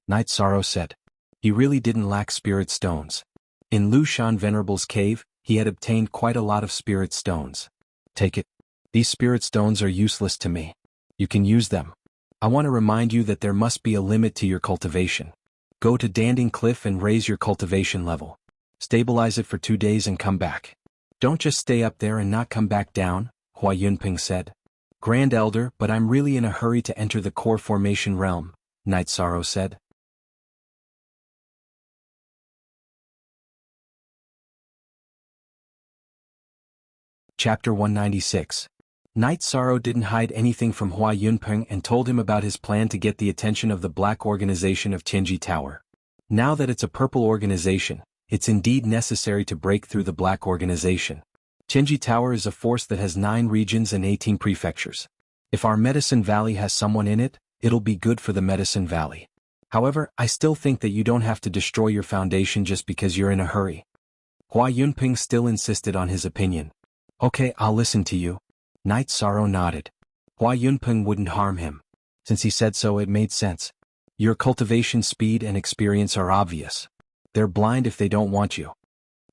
Night Sorrow said. He really didn't lack spirit stones. In Lu Shan Venerable's cave, he had obtained quite a lot of spirit stones. Take it. These spirit stones are useless to me. You can use them. I want to remind you that there must be a limit to your cultivation. Go to Danding Cliff and raise your cultivation level. Stabilize it for 2 days and come back. Don't just stay up there and not come back down, Hua Yunpeng said. Grand Elder, but I'm really in a hurry to enter the core formation realm, Night Sorrow said. Chapter 196. Night Sorrow didn't hide anything from Hua Yunpeng and told him about his plan to get the attention of the Black Organization of Tianji Tower. Now that it's a purple organization, it's indeed necessary to break through the Black Organization. Tianji Tower is a force that has 9 regions and 18 prefectures. If our Medicine Valley has someone in it, it'll be good for the Medicine Valley. However, I still think that you don't have to destroy your foundation just because you're in a hurry. Hua Yunpeng still insisted on his opinion. Okay, I'll listen to you. Night Sorrow nodded. Hua Yunpeng wouldn't harm him. Since he said so, it made sense. Your cultivation speed and experience are obvious. They're blind if they don't want you.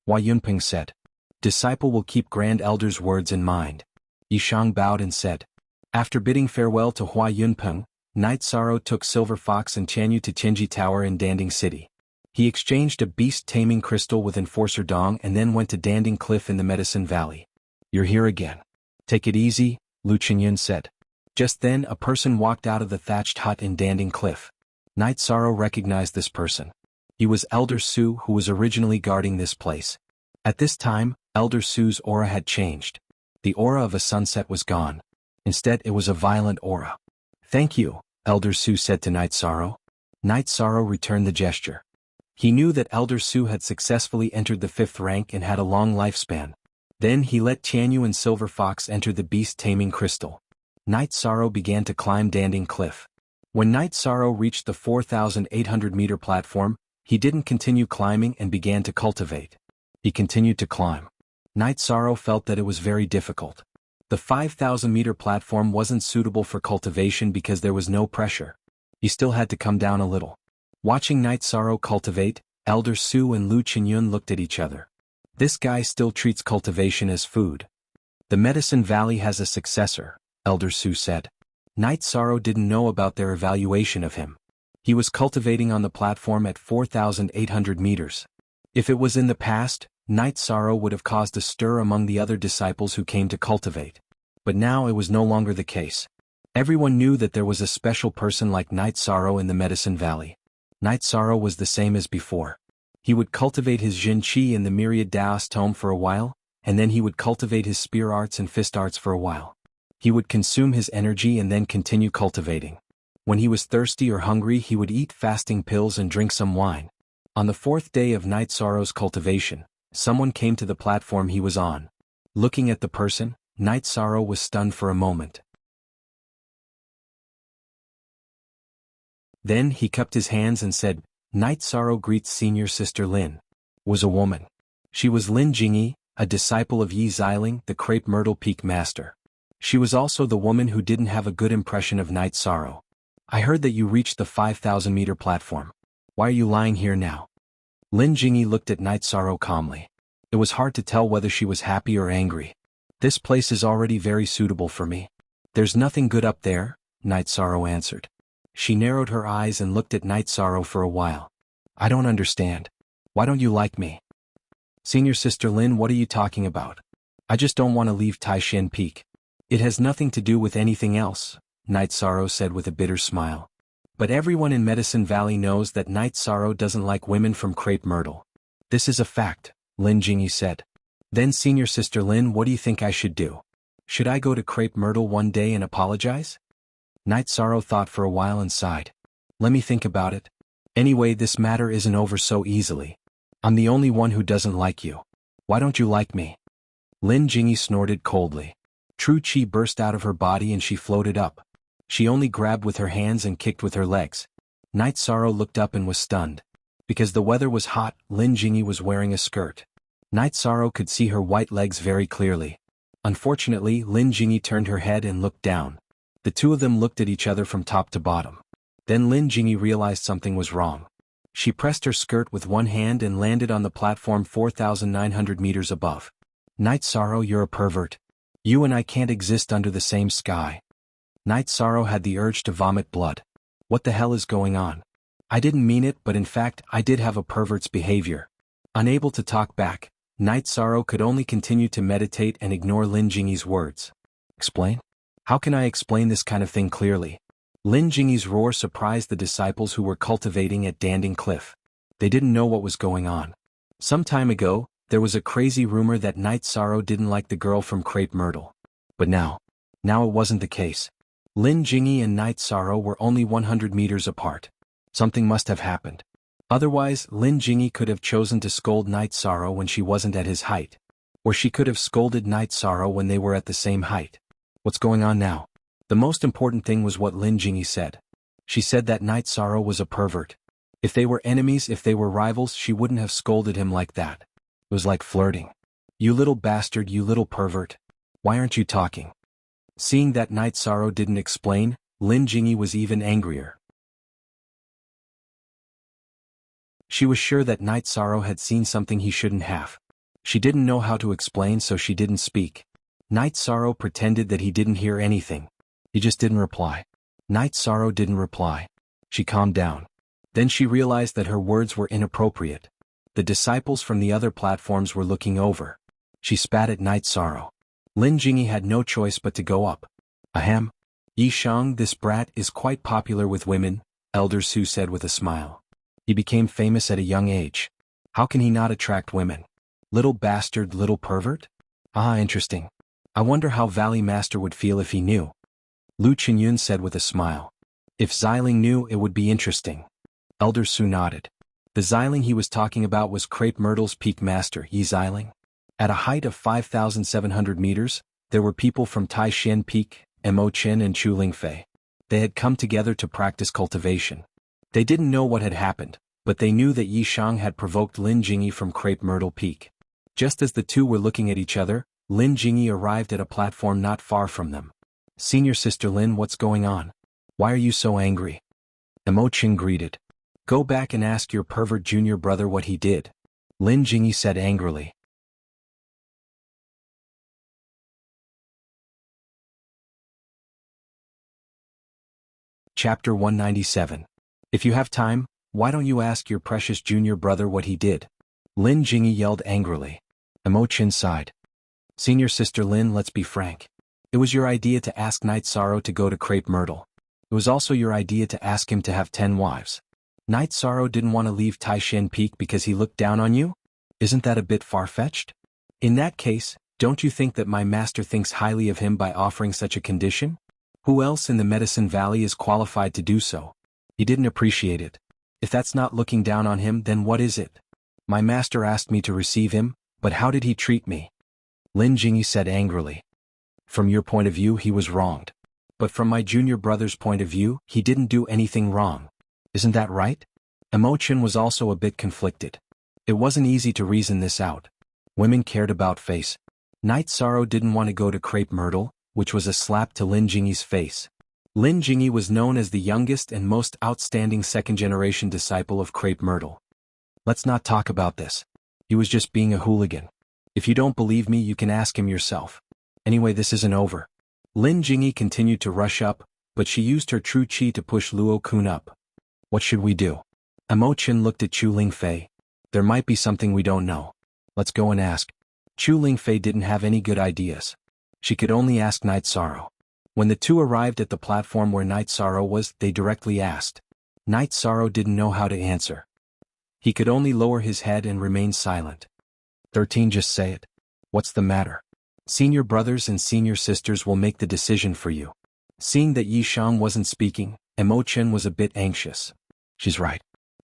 Hua Yunpeng said. Disciple will keep Grand Elder's words in mind. Yishang bowed and said. After bidding farewell to Hua Yunpeng, Night Sorrow took Silver Fox and Jianghu to Tianji Tower in Danding City. He exchanged a beast-taming crystal with Enforcer Dong and then went to Danding Cliff in the Medicine Valley. You're here again. Take it easy, Lu Qinyun said. Just then a person walked out of the thatched hut in Danding Cliff. Night Sorrow recognized this person. He was Elder Su, who was originally guarding this place. At this time, Elder Su's aura had changed. The aura of a sunset was gone. Instead, it was a violent aura. Thank you, Elder Su said to Night Sorrow. Night Sorrow returned the gesture. He knew that Elder Su had successfully entered the 5th rank and had a long lifespan. Then he let Jianghu and Silver Fox enter the beast-taming crystal. Night Sorrow began to climb Danding Cliff. When Night Sorrow reached the 4,800-meter platform, he didn't continue climbing and began to cultivate. He continued to climb. Night Sorrow felt that it was very difficult. The 5,000-meter platform wasn't suitable for cultivation because there was no pressure. He still had to come down a little. Watching Night Sorrow cultivate, Elder Su and Lu Qinyun looked at each other. This guy still treats cultivation as food. The Medicine Valley has a successor, Elder Su said. Night Sorrow didn't know about their evaluation of him. He was cultivating on the platform at 4,800 meters. If it was in the past, Night Sorrow would have caused a stir among the other disciples who came to cultivate. But now it was no longer the case. Everyone knew that there was a special person like Night Sorrow in the Medicine Valley. Night Sorrow was the same as before. He would cultivate his Jin Qi in the Myriad Daoist Tome for a while, and then he would cultivate his spear arts and fist arts for a while. He would consume his energy and then continue cultivating. When he was thirsty or hungry, he would eat fasting pills and drink some wine. On the 4th day of Night Sorrow's cultivation, someone came to the platform he was on. Looking at the person, Night Sorrow was stunned for a moment. Then he cupped his hands and said, Night Sorrow greets senior sister Lin. Was a woman. She was Lin Jingyi, a disciple of Yi Xiling, the Crepe Myrtle Peak master. She was also the woman who didn't have a good impression of Night Sorrow. I heard that you reached the 5,000-meter platform. Why are you lying here now? Lin Jingyi looked at Night Sorrow calmly. It was hard to tell whether she was happy or angry. This place is already very suitable for me. There's nothing good up there, Night Sorrow answered. She narrowed her eyes and looked at Night Sorrow for a while. I don't understand. Why don't you like me? Senior Sister Lin, what are you talking about? I just don't want to leave Taishan Peak. It has nothing to do with anything else, Night Sorrow said with a bitter smile. But everyone in Medicine Valley knows that Night Sorrow doesn't like women from Crepe Myrtle. This is a fact, Lin Jingyi said. Then Senior Sister Lin, what do you think I should do? Should I go to Crepe Myrtle one day and apologize? Night Sorrow thought for a while and sighed. Let me think about it. Anyway, this matter isn't over so easily. I'm the only one who doesn't like you. Why don't you like me? Lin Jingyi snorted coldly. True Qi burst out of her body and she floated up. She only grabbed with her hands and kicked with her legs. Night Sorrow looked up and was stunned. Because the weather was hot, Lin Jingyi was wearing a skirt. Night Sorrow could see her white legs very clearly. Unfortunately, Lin Jingyi turned her head and looked down. The two of them looked at each other from top to bottom. Then Lin Jingyi realized something was wrong. She pressed her skirt with one hand and landed on the platform 4,900 meters above. Night Sorrow, you're a pervert. You and I can't exist under the same sky. Night Sorrow had the urge to vomit blood. What the hell is going on? I didn't mean it, but in fact I did have a pervert's behavior. Unable to talk back, Night Sorrow could only continue to meditate and ignore Lin Jingyi's words. Explain? How can I explain this kind of thing clearly? Lin Jingyi's roar surprised the disciples who were cultivating at Danding Cliff. They didn't know what was going on. Some time ago, there was a crazy rumor that Night Sorrow didn't like the girl from Crepe Myrtle. But now it wasn't the case. Lin Jingyi and Night Sorrow were only 100 meters apart. Something must have happened. Otherwise, Lin Jingyi could have chosen to scold Night Sorrow when she wasn't at his height. Or she could have scolded Night Sorrow when they were at the same height. What's going on now? The most important thing was what Lin Jingyi said. She said that Night Sorrow was a pervert. If they were enemies, if they were rivals, she wouldn't have scolded him like that. It was like flirting. You little bastard, you little pervert. Why aren't you talking? Seeing that Night Sorrow didn't explain, Lin Jingyi was even angrier. She was sure that Night Sorrow had seen something he shouldn't have. She didn't know how to explain, so she didn't speak. Night Sorrow pretended that he didn't hear anything. He just didn't reply. Night Sorrow didn't reply. She calmed down. Then she realized that her words were inappropriate. The disciples from the other platforms were looking over. She spat at Night Sorrow. Lin Jingyi had no choice but to go up. Ahem. Yi Shang, this brat is quite popular with women, Elder Su said with a smile. He became famous at a young age. How can he not attract women? Little bastard, little pervert? Ah, interesting. I wonder how Valley Master would feel if he knew. Lu Qinyun said with a smile. If Xiling knew, it would be interesting. Elder Su nodded. The Xiling he was talking about was Crepe Myrtle's peak master, Yi Xiling. At a height of 5,700 meters, there were people from Taishan Peak, Mo Qin and Chu Lingfei. They had come together to practice cultivation. They didn't know what had happened, but they knew that Yi Shang had provoked Lin Jingyi from Crepe Myrtle Peak. Just as the two were looking at each other, Lin Jingyi arrived at a platform not far from them. Senior Sister Lin, what's going on? Why are you so angry? Mo Qin greeted. Go back and ask your pervert junior brother what he did. Lin Jingyi said angrily. Chapter 197. If you have time, why don't you ask your precious junior brother what he did? Lin Jingyi yelled angrily. Mo Qin sighed. Senior Sister Lin, let's be frank. It was your idea to ask Night Sorrow to go to Crepe Myrtle. It was also your idea to ask him to have 10 wives. Night Sorrow didn't want to leave Taishan Peak because he looked down on you? Isn't that a bit far-fetched? In that case, don't you think that my master thinks highly of him by offering such a condition? Who else in the Medicine Valley is qualified to do so? He didn't appreciate it. If that's not looking down on him, then what is it? My master asked me to receive him, but how did he treat me? Lin Jingyi said angrily. From your point of view, he was wronged. But from my junior brother's point of view, he didn't do anything wrong. Isn't that right? Mo Qin was also a bit conflicted. It wasn't easy to reason this out. Women cared about face. Night Sorrow didn't want to go to Crepe Myrtle, which was a slap to Lin Jingyi's face. Lin Jingyi was known as the youngest and most outstanding second-generation disciple of Crepe Myrtle. Let's not talk about this. He was just being a hooligan. If you don't believe me, you can ask him yourself. Anyway, this isn't over. Lin Jingyi continued to rush up, but she used her true qi to push Luo Kun up. What should we do? Amo Chen looked at Chu Lingfei. There might be something we don't know. Let's go and ask. Chu Lingfei didn't have any good ideas. She could only ask Night Sorrow. When the two arrived at the platform where Night Sorrow was, they directly asked. Night Sorrow didn't know how to answer. He could only lower his head and remain silent. 13, just say it. What's the matter? Senior brothers and senior sisters will make the decision for you. Seeing that Yi Shang wasn't speaking, Amo Chen was a bit anxious. She's right.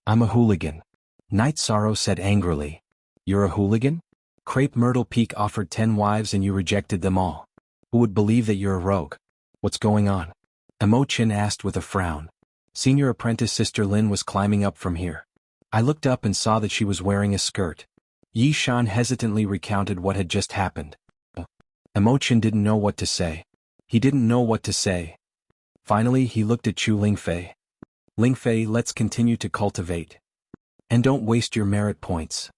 I'm a hooligan. Night Sorrow said angrily. You're a hooligan? Crepe Myrtle Peak offered 10 wives and you rejected them all. Who would believe that you're a rogue? What's going on? Amo Chen asked with a frown. Senior apprentice Sister Lin was climbing up from here. I looked up and saw that she was wearing a skirt. Yi Shan hesitantly recounted what had just happened. Amo Chen didn't know what to say. He didn't know what to say. Finally, he looked at Chu Lingfei. Lingfei, let's continue to cultivate. And don't waste your merit points.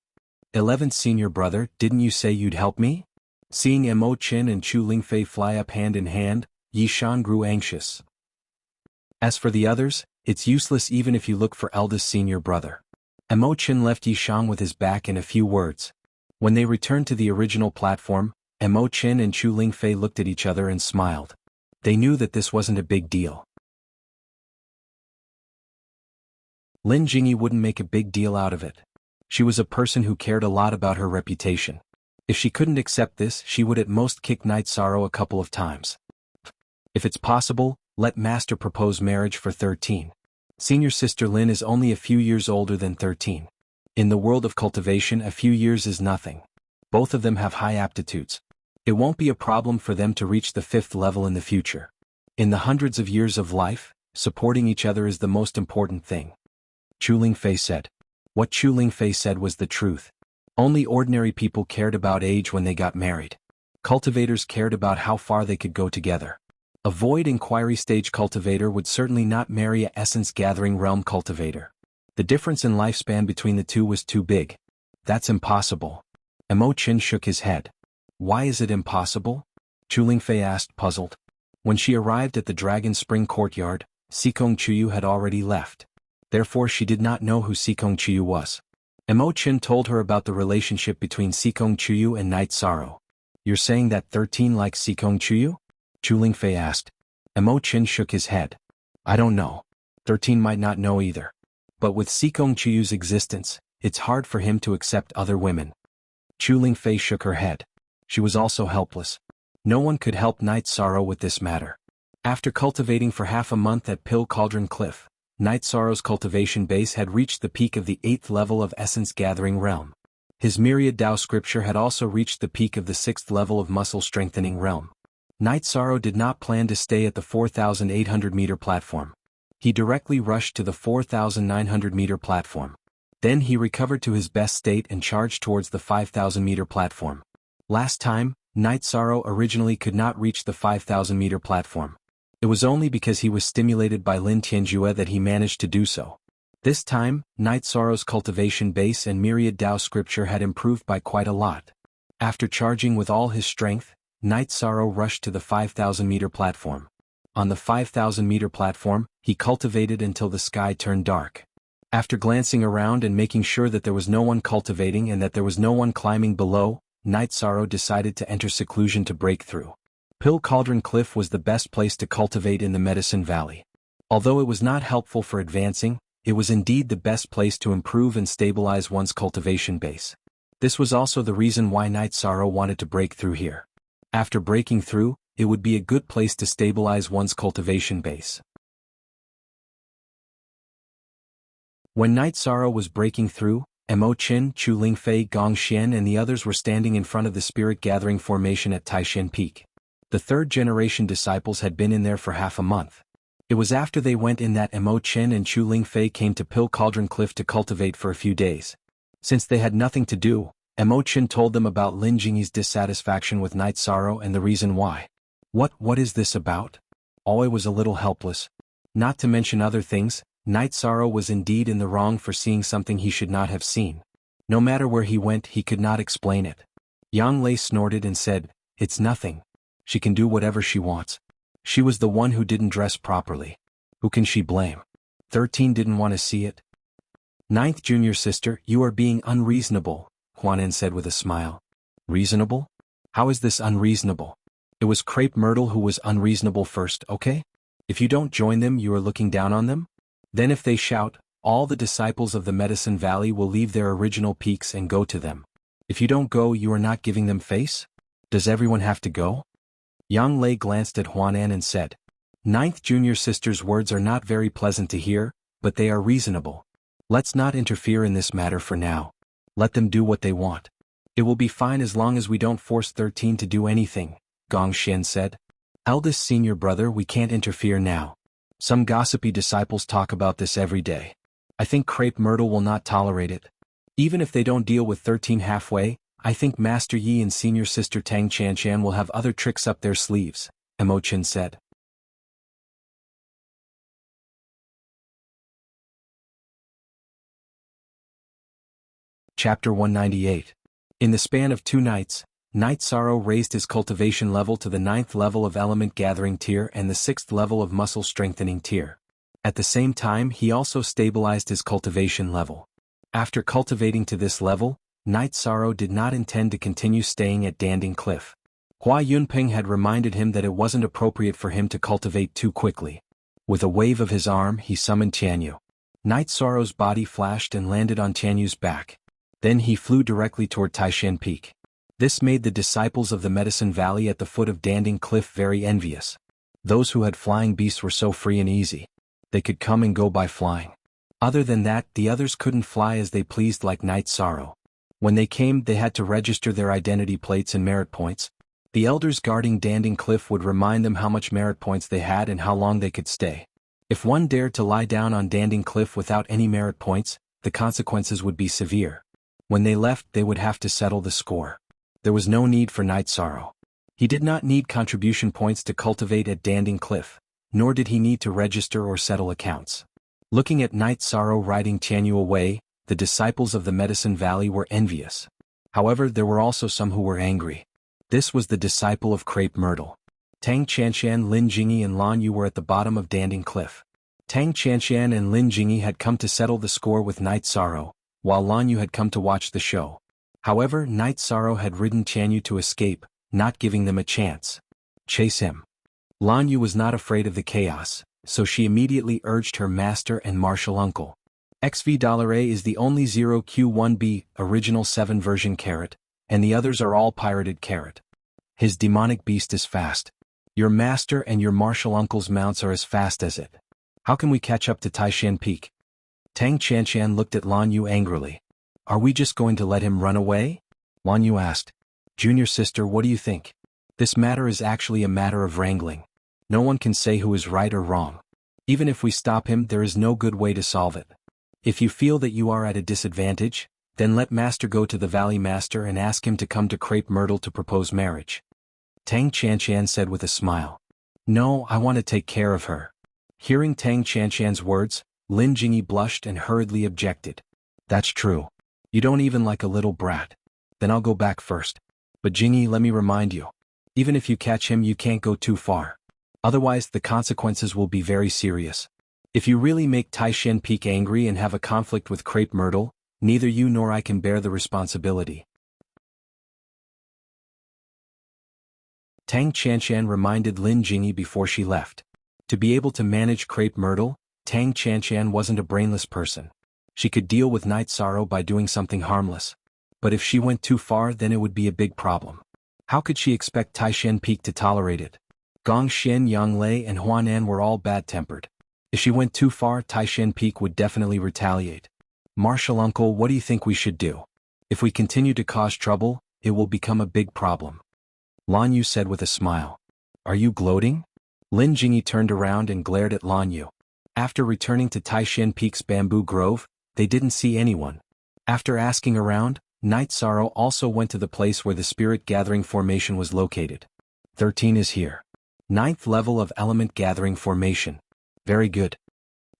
11th senior brother, didn't you say you'd help me? Seeing Amo Chen and Chu Lingfei fly up hand in hand, Yi Shan grew anxious. As for the others, it's useless even if you look for eldest senior brother. Amo Chen left Yi Shan with his back in a few words. When they returned to the original platform, Amo Chen and Chu Lingfei looked at each other and smiled. They knew that this wasn't a big deal. Lin Jingyi wouldn't make a big deal out of it. She was a person who cared a lot about her reputation. If she couldn't accept this, she would at most kick Night Sorrow a couple of times. If it's possible, let Master propose marriage for 13. Senior Sister Lin is only a few years older than 13. In the world of cultivation, a few years is nothing. Both of them have high aptitudes. It won't be a problem for them to reach the 5th level in the future. In the hundreds of years of life, supporting each other is the most important thing. Chu Lingfei said. What Chu Lingfei said was the truth. Only ordinary people cared about age when they got married. Cultivators cared about how far they could go together. A void inquiry stage cultivator would certainly not marry a essence gathering realm cultivator. The difference in lifespan between the two was too big. That's impossible. Amo Chen shook his head. Why is it impossible? Chu Lingfei asked, puzzled. When she arrived at the Dragon Spring courtyard, Sikong Chuyu had already left. Therefore she did not know who Sikong Chuyu was. Amo Chen told her about the relationship between Sikong Chuyu and Night Sorrow. You're saying that 13 likes Sikong Chuyu? Chu Lingfei asked. Amo Chen shook his head. I don't know. 13 might not know either. But with Sikong Chuyu's existence, it's hard for him to accept other women. Chu Lingfei shook her head. She was also helpless. No one could help Night Sorrow with this matter. After cultivating for half a month at Pill Cauldron Cliff, Night Sorrow's cultivation base had reached the peak of the 8th level of Essence Gathering Realm. His Myriad Tao scripture had also reached the peak of the 6th level of Muscle Strengthening Realm. Night Sorrow did not plan to stay at the 4,800-meter platform. He directly rushed to the 4,900-meter platform. Then he recovered to his best state and charged towards the 5,000-meter platform. Last time, Night Sorrow originally could not reach the 5,000-meter platform. It was only because he was stimulated by Lin Tianjue that he managed to do so. This time, Night Sorrow's cultivation base and Myriad Tao scripture had improved by quite a lot. After charging with all his strength, Night Sorrow rushed to the 5,000-meter platform. On the 5,000-meter platform, he cultivated until the sky turned dark. After glancing around and making sure that there was no one cultivating and that there was no one climbing below, Night Sorrow decided to enter seclusion to break through. Pill Cauldron Cliff was the best place to cultivate in the Medicine Valley. Although it was not helpful for advancing, it was indeed the best place to improve and stabilize one's cultivation base. This was also the reason why Night Sorrow wanted to break through here. After breaking through, it would be a good place to stabilize one's cultivation base. When Night Sorrow was breaking through, Amo Chen, Chu Lingfei, Gong Xian and the others were standing in front of the Spirit Gathering Formation at Taishan Peak. The third-generation disciples had been in there for half a month. It was after they went in that Amo Chen and Chu Lingfei came to Pill Cauldron Cliff to cultivate for a few days. Since they had nothing to do, Amo Chen told them about Lin Jingyi's dissatisfaction with Night Sorrow and the reason why. What is this about? Oi was a little helpless. Not to mention other things, Night Sorrow was indeed in the wrong for seeing something he should not have seen. No matter where he went, he could not explain it. Yang Lei snorted and said, "It's nothing. She can do whatever she wants. She was the one who didn't dress properly. Who can she blame? 13 didn't want to see it." "Ninth junior sister, you are being unreasonable," Huanan said with a smile. "Reasonable? How is this unreasonable? It was Crepe Myrtle who was unreasonable first, okay? If you don't join them, you are looking down on them? Then if they shout, all the disciples of the Medicine Valley will leave their original peaks and go to them. If you don't go, you are not giving them face? Does everyone have to go?" Yang Lei glanced at Huanan and said, "Ninth junior sister's words are not very pleasant to hear, but they are reasonable. Let's not interfere in this matter for now. Let them do what they want. It will be fine as long as we don't force 13 to do anything," Gong Xian said. "Eldest senior brother, we can't interfere now. Some gossipy disciples talk about this every day. I think Crepe Myrtle will not tolerate it. Even if they don't deal with 13 halfway, I think Master Yi and senior sister Tang Chanshan will have other tricks up their sleeves," Emo Chin said. Chapter 198. In the span of 2 nights, Night Sorrow raised his cultivation level to the 9th level of element gathering tier and the 6th level of muscle strengthening tier. At the same time, he also stabilized his cultivation level. After cultivating to this level, Night Sorrow did not intend to continue staying at Danding Cliff. Hua Yunping had reminded him that it wasn't appropriate for him to cultivate too quickly. With a wave of his arm, he summoned Tianyu. Night Sorrow's body flashed and landed on Tianyu's back. Then he flew directly toward Taishan Peak. This made the disciples of the Medicine Valley at the foot of Danding Cliff very envious. Those who had flying beasts were so free and easy. They could come and go by flying. Other than that, the others couldn't fly as they pleased like Night Sorrow. When they came, they had to register their identity plates and merit points. The elders guarding Danding Cliff would remind them how much merit points they had and how long they could stay. If one dared to lie down on Danding Cliff without any merit points, the consequences would be severe. When they left, they would have to settle the score. There was no need for Night Sorrow. He did not need contribution points to cultivate at Danding Cliff, nor did he need to register or settle accounts. Looking at Night Sorrow riding Tianyu away, the disciples of the Medicine Valley were envious. However, there were also some who were angry. This was the disciple of Crepe Myrtle. Tang Chanshan, Lin Jingyi and Lan Yu were at the bottom of Danding Cliff. Tang Chanshan and Lin Jingyi had come to settle the score with Night Sorrow, while Lan Yu had come to watch the show. However, Night Sorrow had ridden Tianyu to escape, not giving them a chance. Chase him. Lan Yu was not afraid of the chaos, so she immediately urged her master and martial uncle. XV$A is the only 0Q1B original 7 version carrot, and the others are all pirated carrot. His demonic beast is fast. Your master and your martial uncle's mounts are as fast as it. How can we catch up to Taishan Peak? Tang Chanshan looked at Lan Yu angrily. Are we just going to let him run away? Lan Yu asked. Junior sister, what do you think? This matter is actually a matter of wrangling. No one can say who is right or wrong. Even if we stop him, there is no good way to solve it. If you feel that you are at a disadvantage, then let Master go to the Valley Master and ask him to come to Crepe Myrtle to propose marriage. Tang Chanshan said with a smile. No, I want to take care of her. Hearing Tang Chanshan's words, Lin Jingyi blushed and hurriedly objected. That's true. You don't even like a little brat. Then I'll go back first. But Jingyi, let me remind you. Even if you catch him, you can't go too far. Otherwise, the consequences will be very serious. If you really make Taishan Peak angry and have a conflict with Crepe Myrtle, neither you nor I can bear the responsibility. Tang Chanshan reminded Lin Jingyi before she left. To be able to manage Crepe Myrtle, Tang Chanshan wasn't a brainless person. She could deal with Night Sorrow by doing something harmless. But if she went too far, then it would be a big problem. How could she expect Taishan Peak to tolerate it? Gong Xian, Yang Lei and Huanan were all bad-tempered. If she went too far, Taishan Peak would definitely retaliate. Martial uncle, what do you think we should do? If we continue to cause trouble, it will become a big problem. Lan Yu said with a smile. Are you gloating? Lin Jingyi turned around and glared at Lan Yu. After returning to Taishan Peak's bamboo grove, they didn't see anyone. After asking around, Night Sorrow also went to the place where the spirit gathering formation was located. 13 is here. Ninth level of element gathering formation. Very good.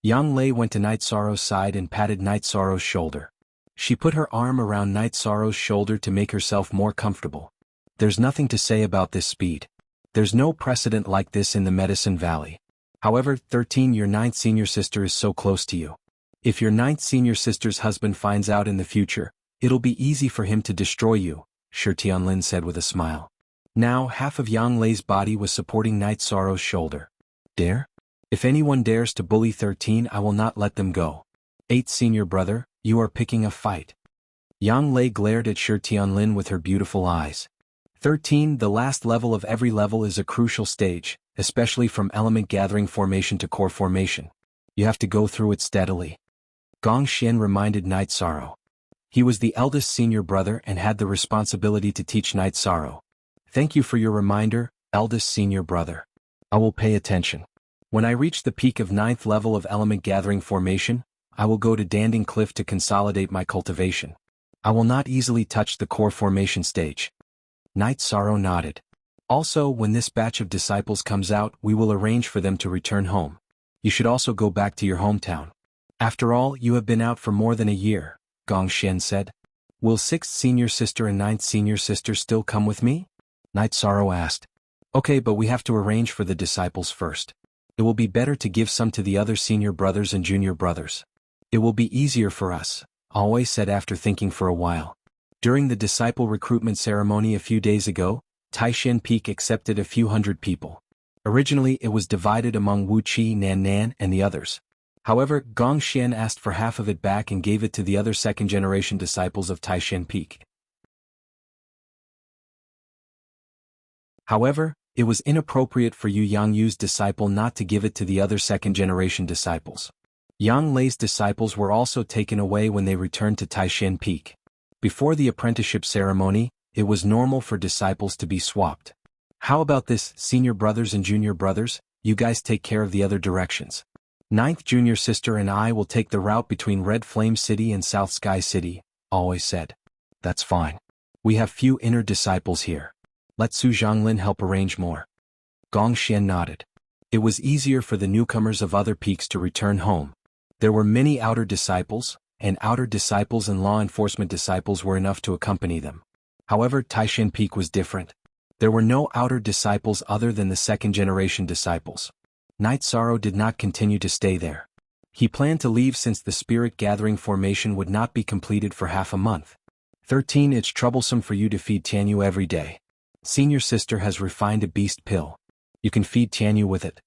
Yang Lei went to Night Sorrow's side and patted Night Sorrow's shoulder. She put her arm around Night Sorrow's shoulder to make herself more comfortable. There's nothing to say about this speed. There's no precedent like this in the Medicine Valley. However, 13, your ninth senior sister is so close to you. If your ninth senior sister's husband finds out in the future, it'll be easy for him to destroy you, Shi Tianlin said with a smile. Now half of Yang Lei's body was supporting Night Sorrow's shoulder. Dare? If anyone dares to bully 13, I will not let them go. 8, senior brother, you are picking a fight. Yang Lei glared at Shi Tianlin with her beautiful eyes. 13, the last level of every level is a crucial stage, especially from element gathering formation to core formation. You have to go through it steadily. Gong Xian reminded Night Sorrow. He was the eldest senior brother and had the responsibility to teach Night Sorrow. Thank you for your reminder, eldest senior brother. I will pay attention. When I reach the peak of 9th level of element gathering formation, I will go to Danding Cliff to consolidate my cultivation. I will not easily touch the core formation stage. Night Sorrow nodded. Also, when this batch of disciples comes out, we will arrange for them to return home. You should also go back to your hometown. After all, you have been out for more than a year, Gong Xian said. Will 6th senior sister and 9th senior sister still come with me? Night Sorrow asked. Okay, but we have to arrange for the disciples first. It will be better to give some to the other senior brothers and junior brothers. It will be easier for us, Always said after thinking for a while. During the disciple recruitment ceremony a few days ago, Taishan Peak accepted a few hundred people. Originally it was divided among Wuxia, Nan Nan, and the others. However, Gong Xian asked for half of it back and gave it to the other second-generation disciples of Taishan Peak. However, it was inappropriate for Yu Yangyu's disciple not to give it to the other second-generation disciples. Yang Lei's disciples were also taken away when they returned to Taishan Peak. Before the apprenticeship ceremony, it was normal for disciples to be swapped. How about this, senior brothers and junior brothers, you guys take care of the other directions. 9th junior sister and I will take the route between Red Flame City and South Sky City, Always said. That's fine. We have few inner disciples here. Let Su Zhanglin help arrange more. Gong Xian nodded. It was easier for the newcomers of other peaks to return home. There were many outer disciples, and outer disciples and law enforcement disciples were enough to accompany them. However, Taishan Peak was different. There were no outer disciples other than the second-generation disciples. Night Sorrow did not continue to stay there. He planned to leave since the spirit gathering formation would not be completed for half a month. 13. It's troublesome for you to feed Tianyu every day. Senior sister has refined a beast pill. You can feed Tianyu with it.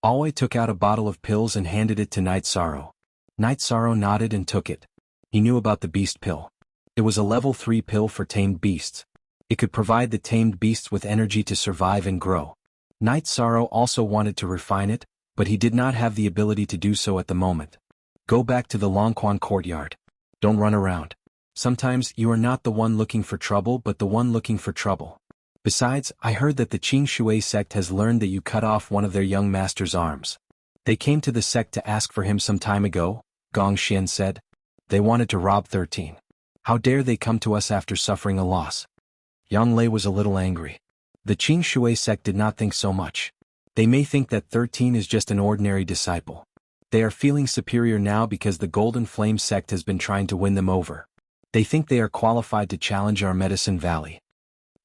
Alway took out a bottle of pills and handed it to Night Sorrow. Night Sorrow nodded and took it. He knew about the beast pill. It was a level 3 pill for tamed beasts. It could provide the tamed beasts with energy to survive and grow. Night Sorrow also wanted to refine it, but he did not have the ability to do so at the moment. Go back to the Longquan courtyard. Don't run around. Sometimes you are not the one looking for trouble but the one looking for trouble. Besides, I heard that the Qing Shui sect has learned that you cut off one of their young master's arms. They came to the sect to ask for him some time ago, Gong Xian said. They wanted to rob 13. How dare they come to us after suffering a loss? Yang Lei was a little angry. The Qing Shui sect did not think so much. They may think that 13 is just an ordinary disciple. They are feeling superior now because the Golden Flame sect has been trying to win them over. They think they are qualified to challenge our Medicine Valley.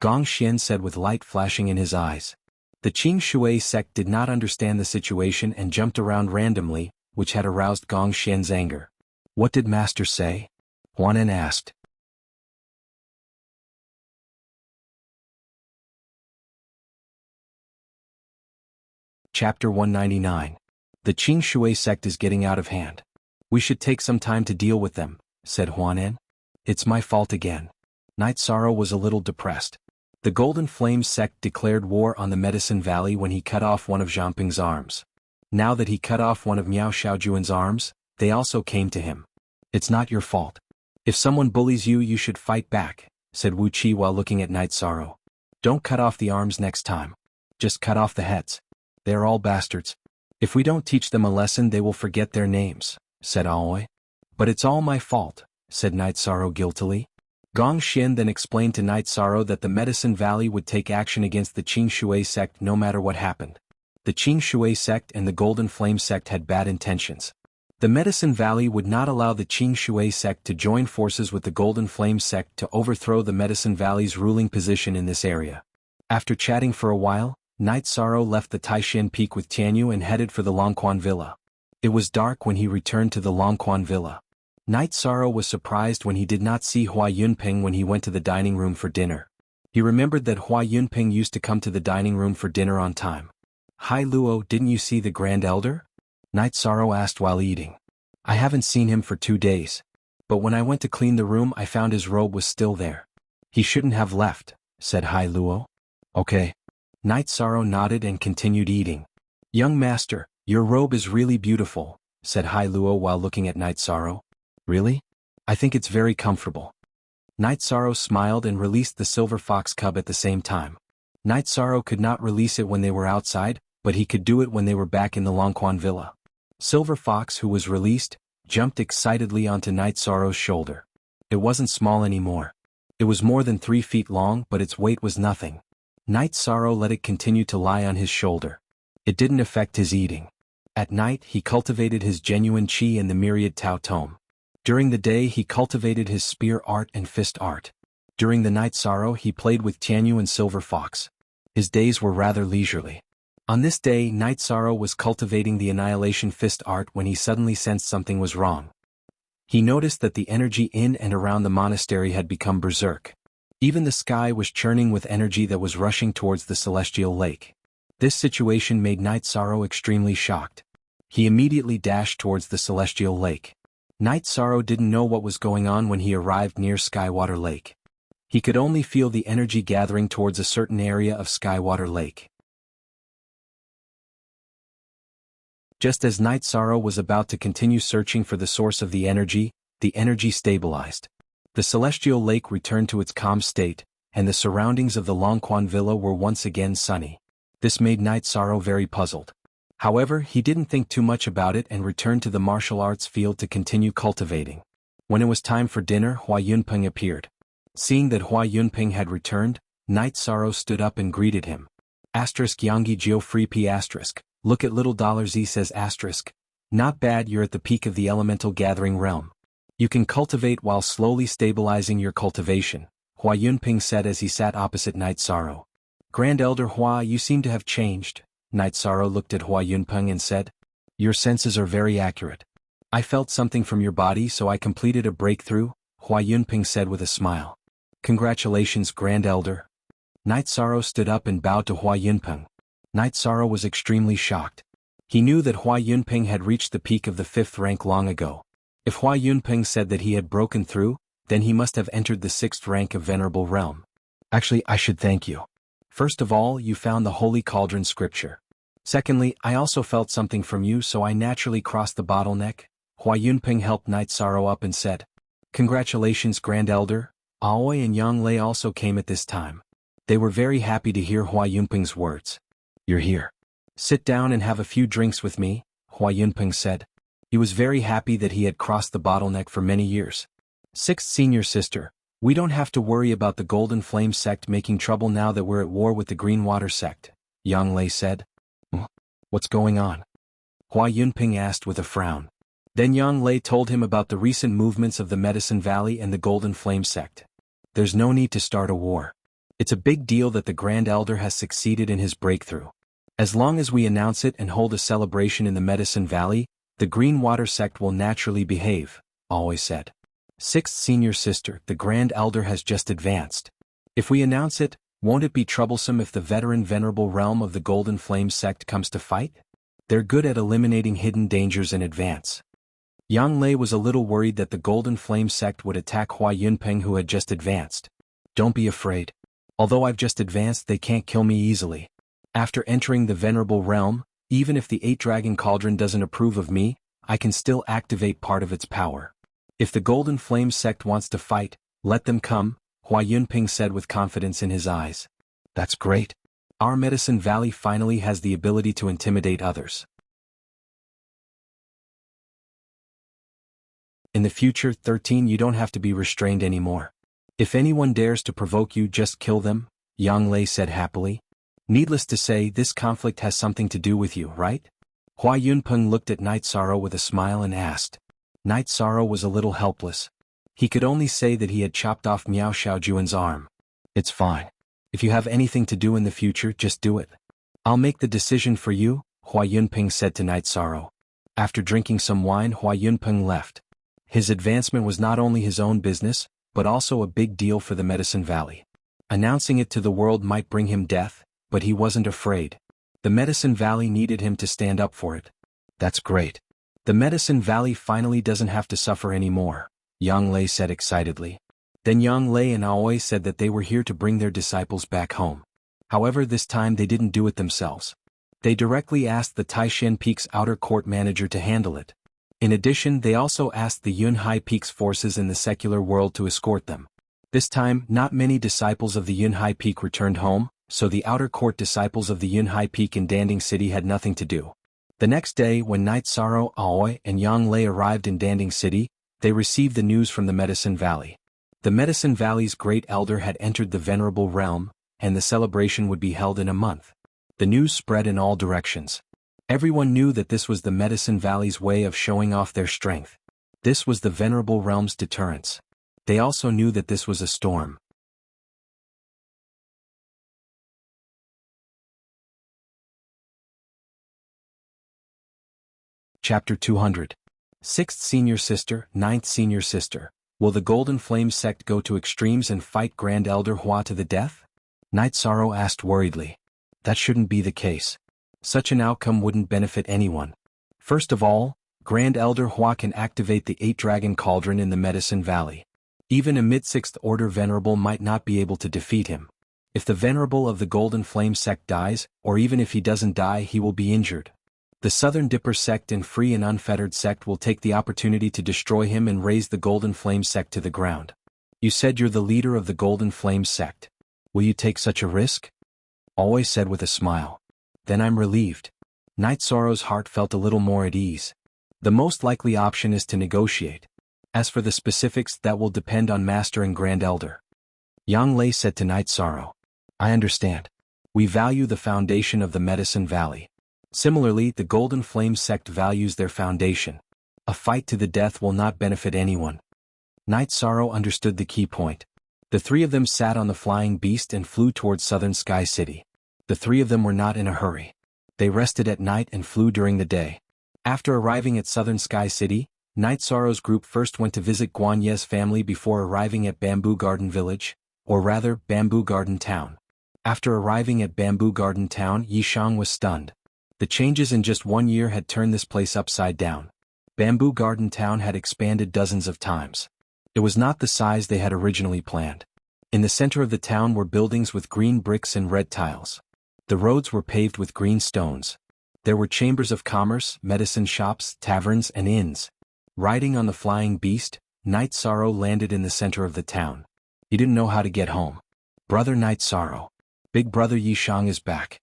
Gong Xian said with light flashing in his eyes. The Qing Shui sect did not understand the situation and jumped around randomly, which had aroused Gong Xian's anger. What did Master say? Huanen asked. Chapter 199. The Qing Shui sect is getting out of hand. We should take some time to deal with them, said Huanen. It's my fault again. Night Sorrow was a little depressed. The Golden Flame sect declared war on the Medicine Valley when he cut off one of Zhangping's arms. Now that he cut off one of Miao Xiaojuan's arms, they also came to him. It's not your fault. If someone bullies you, you should fight back, said Wu Qi while looking at Night Sorrow. Don't cut off the arms next time. Just cut off the heads. They are all bastards. If we don't teach them a lesson, they will forget their names, said Aoi. But it's all my fault, said Night Sorrow guiltily. Gong Xian then explained to Night Sorrow that the Medicine Valley would take action against the Qing Shui sect no matter what happened. The Qing Shui sect and the Golden Flame sect had bad intentions. The Medicine Valley would not allow the Qing Shui sect to join forces with the Golden Flame sect to overthrow the Medicine Valley's ruling position in this area. After chatting for a while, Night Sorrow left the Taishan Peak with Tianyu and headed for the Longquan Villa. It was dark when he returned to the Longquan Villa. Night Sorrow was surprised when he did not see Hua Yunping when he went to the dining room for dinner. He remembered that Hua Yunping used to come to the dining room for dinner on time. "Hai Luo, didn't you see the Grand Elder?" Night Sorrow asked while eating. "I haven't seen him for 2 days. But when I went to clean the room I found his robe was still there." "He shouldn't have left," said Hai Luo. "Okay." Night Sorrow nodded and continued eating. "Young master, your robe is really beautiful," said Hai Luo while looking at Night Sorrow. "Really? I think it's very comfortable." Night Sorrow smiled and released the silver fox cub at the same time. Night Sorrow could not release it when they were outside, but he could do it when they were back in the Longquan Villa. Silver Fox, who was released, jumped excitedly onto Night Sorrow's shoulder. It wasn't small anymore. It was more than 3 feet long, but its weight was nothing. Night Sorrow let it continue to lie on his shoulder. It didn't affect his eating. At night he cultivated his genuine qi and the myriad Tao Tome. During the day he cultivated his spear art and fist art. During the Night Sorrow he played with Tianyu and Silver Fox. His days were rather leisurely. On this day Night Sorrow was cultivating the Annihilation Fist art when he suddenly sensed something was wrong. He noticed that the energy in and around the monastery had become berserk. Even the sky was churning with energy that was rushing towards the celestial lake. This situation made Night Sorrow extremely shocked. He immediately dashed towards the celestial lake. Night Sorrow didn't know what was going on when he arrived near Skywater Lake. He could only feel the energy gathering towards a certain area of Skywater Lake. Just as Night Sorrow was about to continue searching for the source of the energy stabilized. The celestial lake returned to its calm state, and the surroundings of the Longquan Villa were once again sunny. This made Night Sorrow very puzzled. However, he didn't think too much about it and returned to the martial arts field to continue cultivating. When it was time for dinner, Hua Yunping appeared. Seeing that Hua Yunping had returned, Night Sorrow stood up and greeted him. Yanggi Geoffrey P***. Look at little $Z says asterisk. Not bad, you're at the peak of the elemental gathering realm. You can cultivate while slowly stabilizing your cultivation, Hua Yunping said as he sat opposite Night Sorrow. Grand Elder Hua, you seem to have changed. Night Sorrow looked at Hua Yunping and said, "Your senses are very accurate. I felt something from your body so I completed a breakthrough," Hua Yunping said with a smile. "Congratulations, Grand Elder." Night Sorrow stood up and bowed to Hua Yunping. Night Sorrow was extremely shocked. He knew that Hua Yunping had reached the peak of the 5th rank long ago. If Hua Yunping said that he had broken through, then he must have entered the 6th rank of Venerable Realm. "Actually, I should thank you. First of all, you found the Holy Cauldron scripture. Secondly, I also felt something from you, so I naturally crossed the bottleneck." Hua Yunping helped Night Sorrow up and said, "Congratulations, Grand Elder." Aoi and Yang Lei also came at this time. They were very happy to hear Hua Yunping's words. "You're here. Sit down and have a few drinks with me," Hua Yunping said. He was very happy that he had crossed the bottleneck for many years. "Sixth senior sister, we don't have to worry about the Golden Flame sect making trouble now that we're at war with the Green Water sect," Yang Lei said. "What's going on?" Hua Yunping asked with a frown. Then Yang Lei told him about the recent movements of the Medicine Valley and the Golden Flame sect. "There's no need to start a war. It's a big deal that the Grand Elder has succeeded in his breakthrough. As long as we announce it and hold a celebration in the Medicine Valley, the Green Water sect will naturally behave," always said. "Sixth senior sister, the Grand Elder has just advanced. If we announce it, won't it be troublesome if the veteran Venerable Realm of the Golden Flame sect comes to fight? They're good at eliminating hidden dangers in advance." Yang Lei was a little worried that the Golden Flame sect would attack Hua Yunping, who had just advanced. "Don't be afraid. Although I've just advanced, they can't kill me easily. After entering the Venerable Realm, even if the 8-Dragon Cauldron doesn't approve of me, I can still activate part of its power. If the Golden Flame sect wants to fight, let them come," Hua Yunping said with confidence in his eyes. "That's great. Our Medicine Valley finally has the ability to intimidate others. In the future, 13, you don't have to be restrained anymore. If anyone dares to provoke you, just kill them, Yang Lei said happily. Needless to say, this conflict has something to do with you, right? Hua Yunpeng looked at Night Sorrow with a smile and asked. Night Sorrow was a little helpless. He could only say that he had chopped off Miao Xiaojuan's arm. It's fine. If you have anything to do in the future, just do it. I'll make the decision for you, Hua Yunpeng said to Night Sorrow. After drinking some wine, Hua Yunpeng left. His advancement was not only his own business, but also a big deal for the Medicine Valley. Announcing it to the world might bring him death, but he wasn't afraid. The Medicine Valley needed him to stand up for it. That's great. The Medicine Valley finally doesn't have to suffer anymore, Yang Lei said excitedly. Then Yang Lei and Aoi said that they were here to bring their disciples back home. However, this time they didn't do it themselves. They directly asked the Taishan Peak's outer court manager to handle it. In addition, they also asked the Yunhai Peak's forces in the secular world to escort them. This time, not many disciples of the Yunhai Peak returned home, so the outer court disciples of the Yunhai Peak in Danding City had nothing to do. The next day, when Night Sorrow, Aoi, and Yang Lei arrived in Danding City, they received the news from the Medicine Valley. The Medicine Valley's great elder had entered the Venerable Realm, and the celebration would be held in a month. The news spread in all directions. Everyone knew that this was the Medicine Valley's way of showing off their strength. This was the Venerable Realm's deterrence. They also knew that this was a storm. Chapter 200. 6th Senior Sister, 9th Senior Sister. Will the Golden Flame sect go to extremes and fight Grand Elder Hua to the death? Night Sorrow asked worriedly. That shouldn't be the case. Such an outcome wouldn't benefit anyone. First of all, Grand Elder Hua can activate the 8-Dragon Cauldron in the Medicine Valley. Even a mid-6th Order Venerable might not be able to defeat him. If the Venerable of the Golden Flame sect dies, or even if he doesn't die, he will be injured. The Southern Dipper sect and Free and Unfettered sect will take the opportunity to destroy him and raise the Golden Flame sect to the ground. You said you're the leader of the Golden Flame sect. Will you take such a risk? Always said with a smile. Then I'm relieved. Night Sorrow's heart felt a little more at ease. The most likely option is to negotiate. As for the specifics, that will depend on Master and Grand Elder. Yang Lei said to Night Sorrow. I understand. We value the foundation of the Medicine Valley. Similarly, the Golden Flame sect values their foundation. A fight to the death will not benefit anyone. Night Sorrow understood the key point. The three of them sat on the flying beast and flew towards Southern Sky City. The three of them were not in a hurry. They rested at night and flew during the day. After arriving at Southern Sky City, Night Sorrow's group first went to visit Guan Ye's family before arriving at Bamboo Garden Village, or rather, Bamboo Garden Town. After arriving at Bamboo Garden Town, Yishang was stunned. The changes in just 1 year had turned this place upside down. Bamboo Garden Town had expanded dozens of times. It was not the size they had originally planned. In the center of the town were buildings with green bricks and red tiles. The roads were paved with green stones. There were chambers of commerce, medicine shops, taverns, and inns. Riding on the flying beast, Night Sorrow landed in the center of the town. He didn't know how to get home. Brother Night Sorrow. Big brother Yishang is back.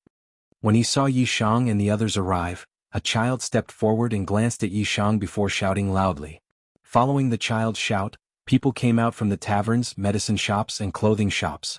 When he saw Yishang and the others arrive, a child stepped forward and glanced at Yishang before shouting loudly. Following the child's shout, people came out from the taverns, medicine shops, and clothing shops.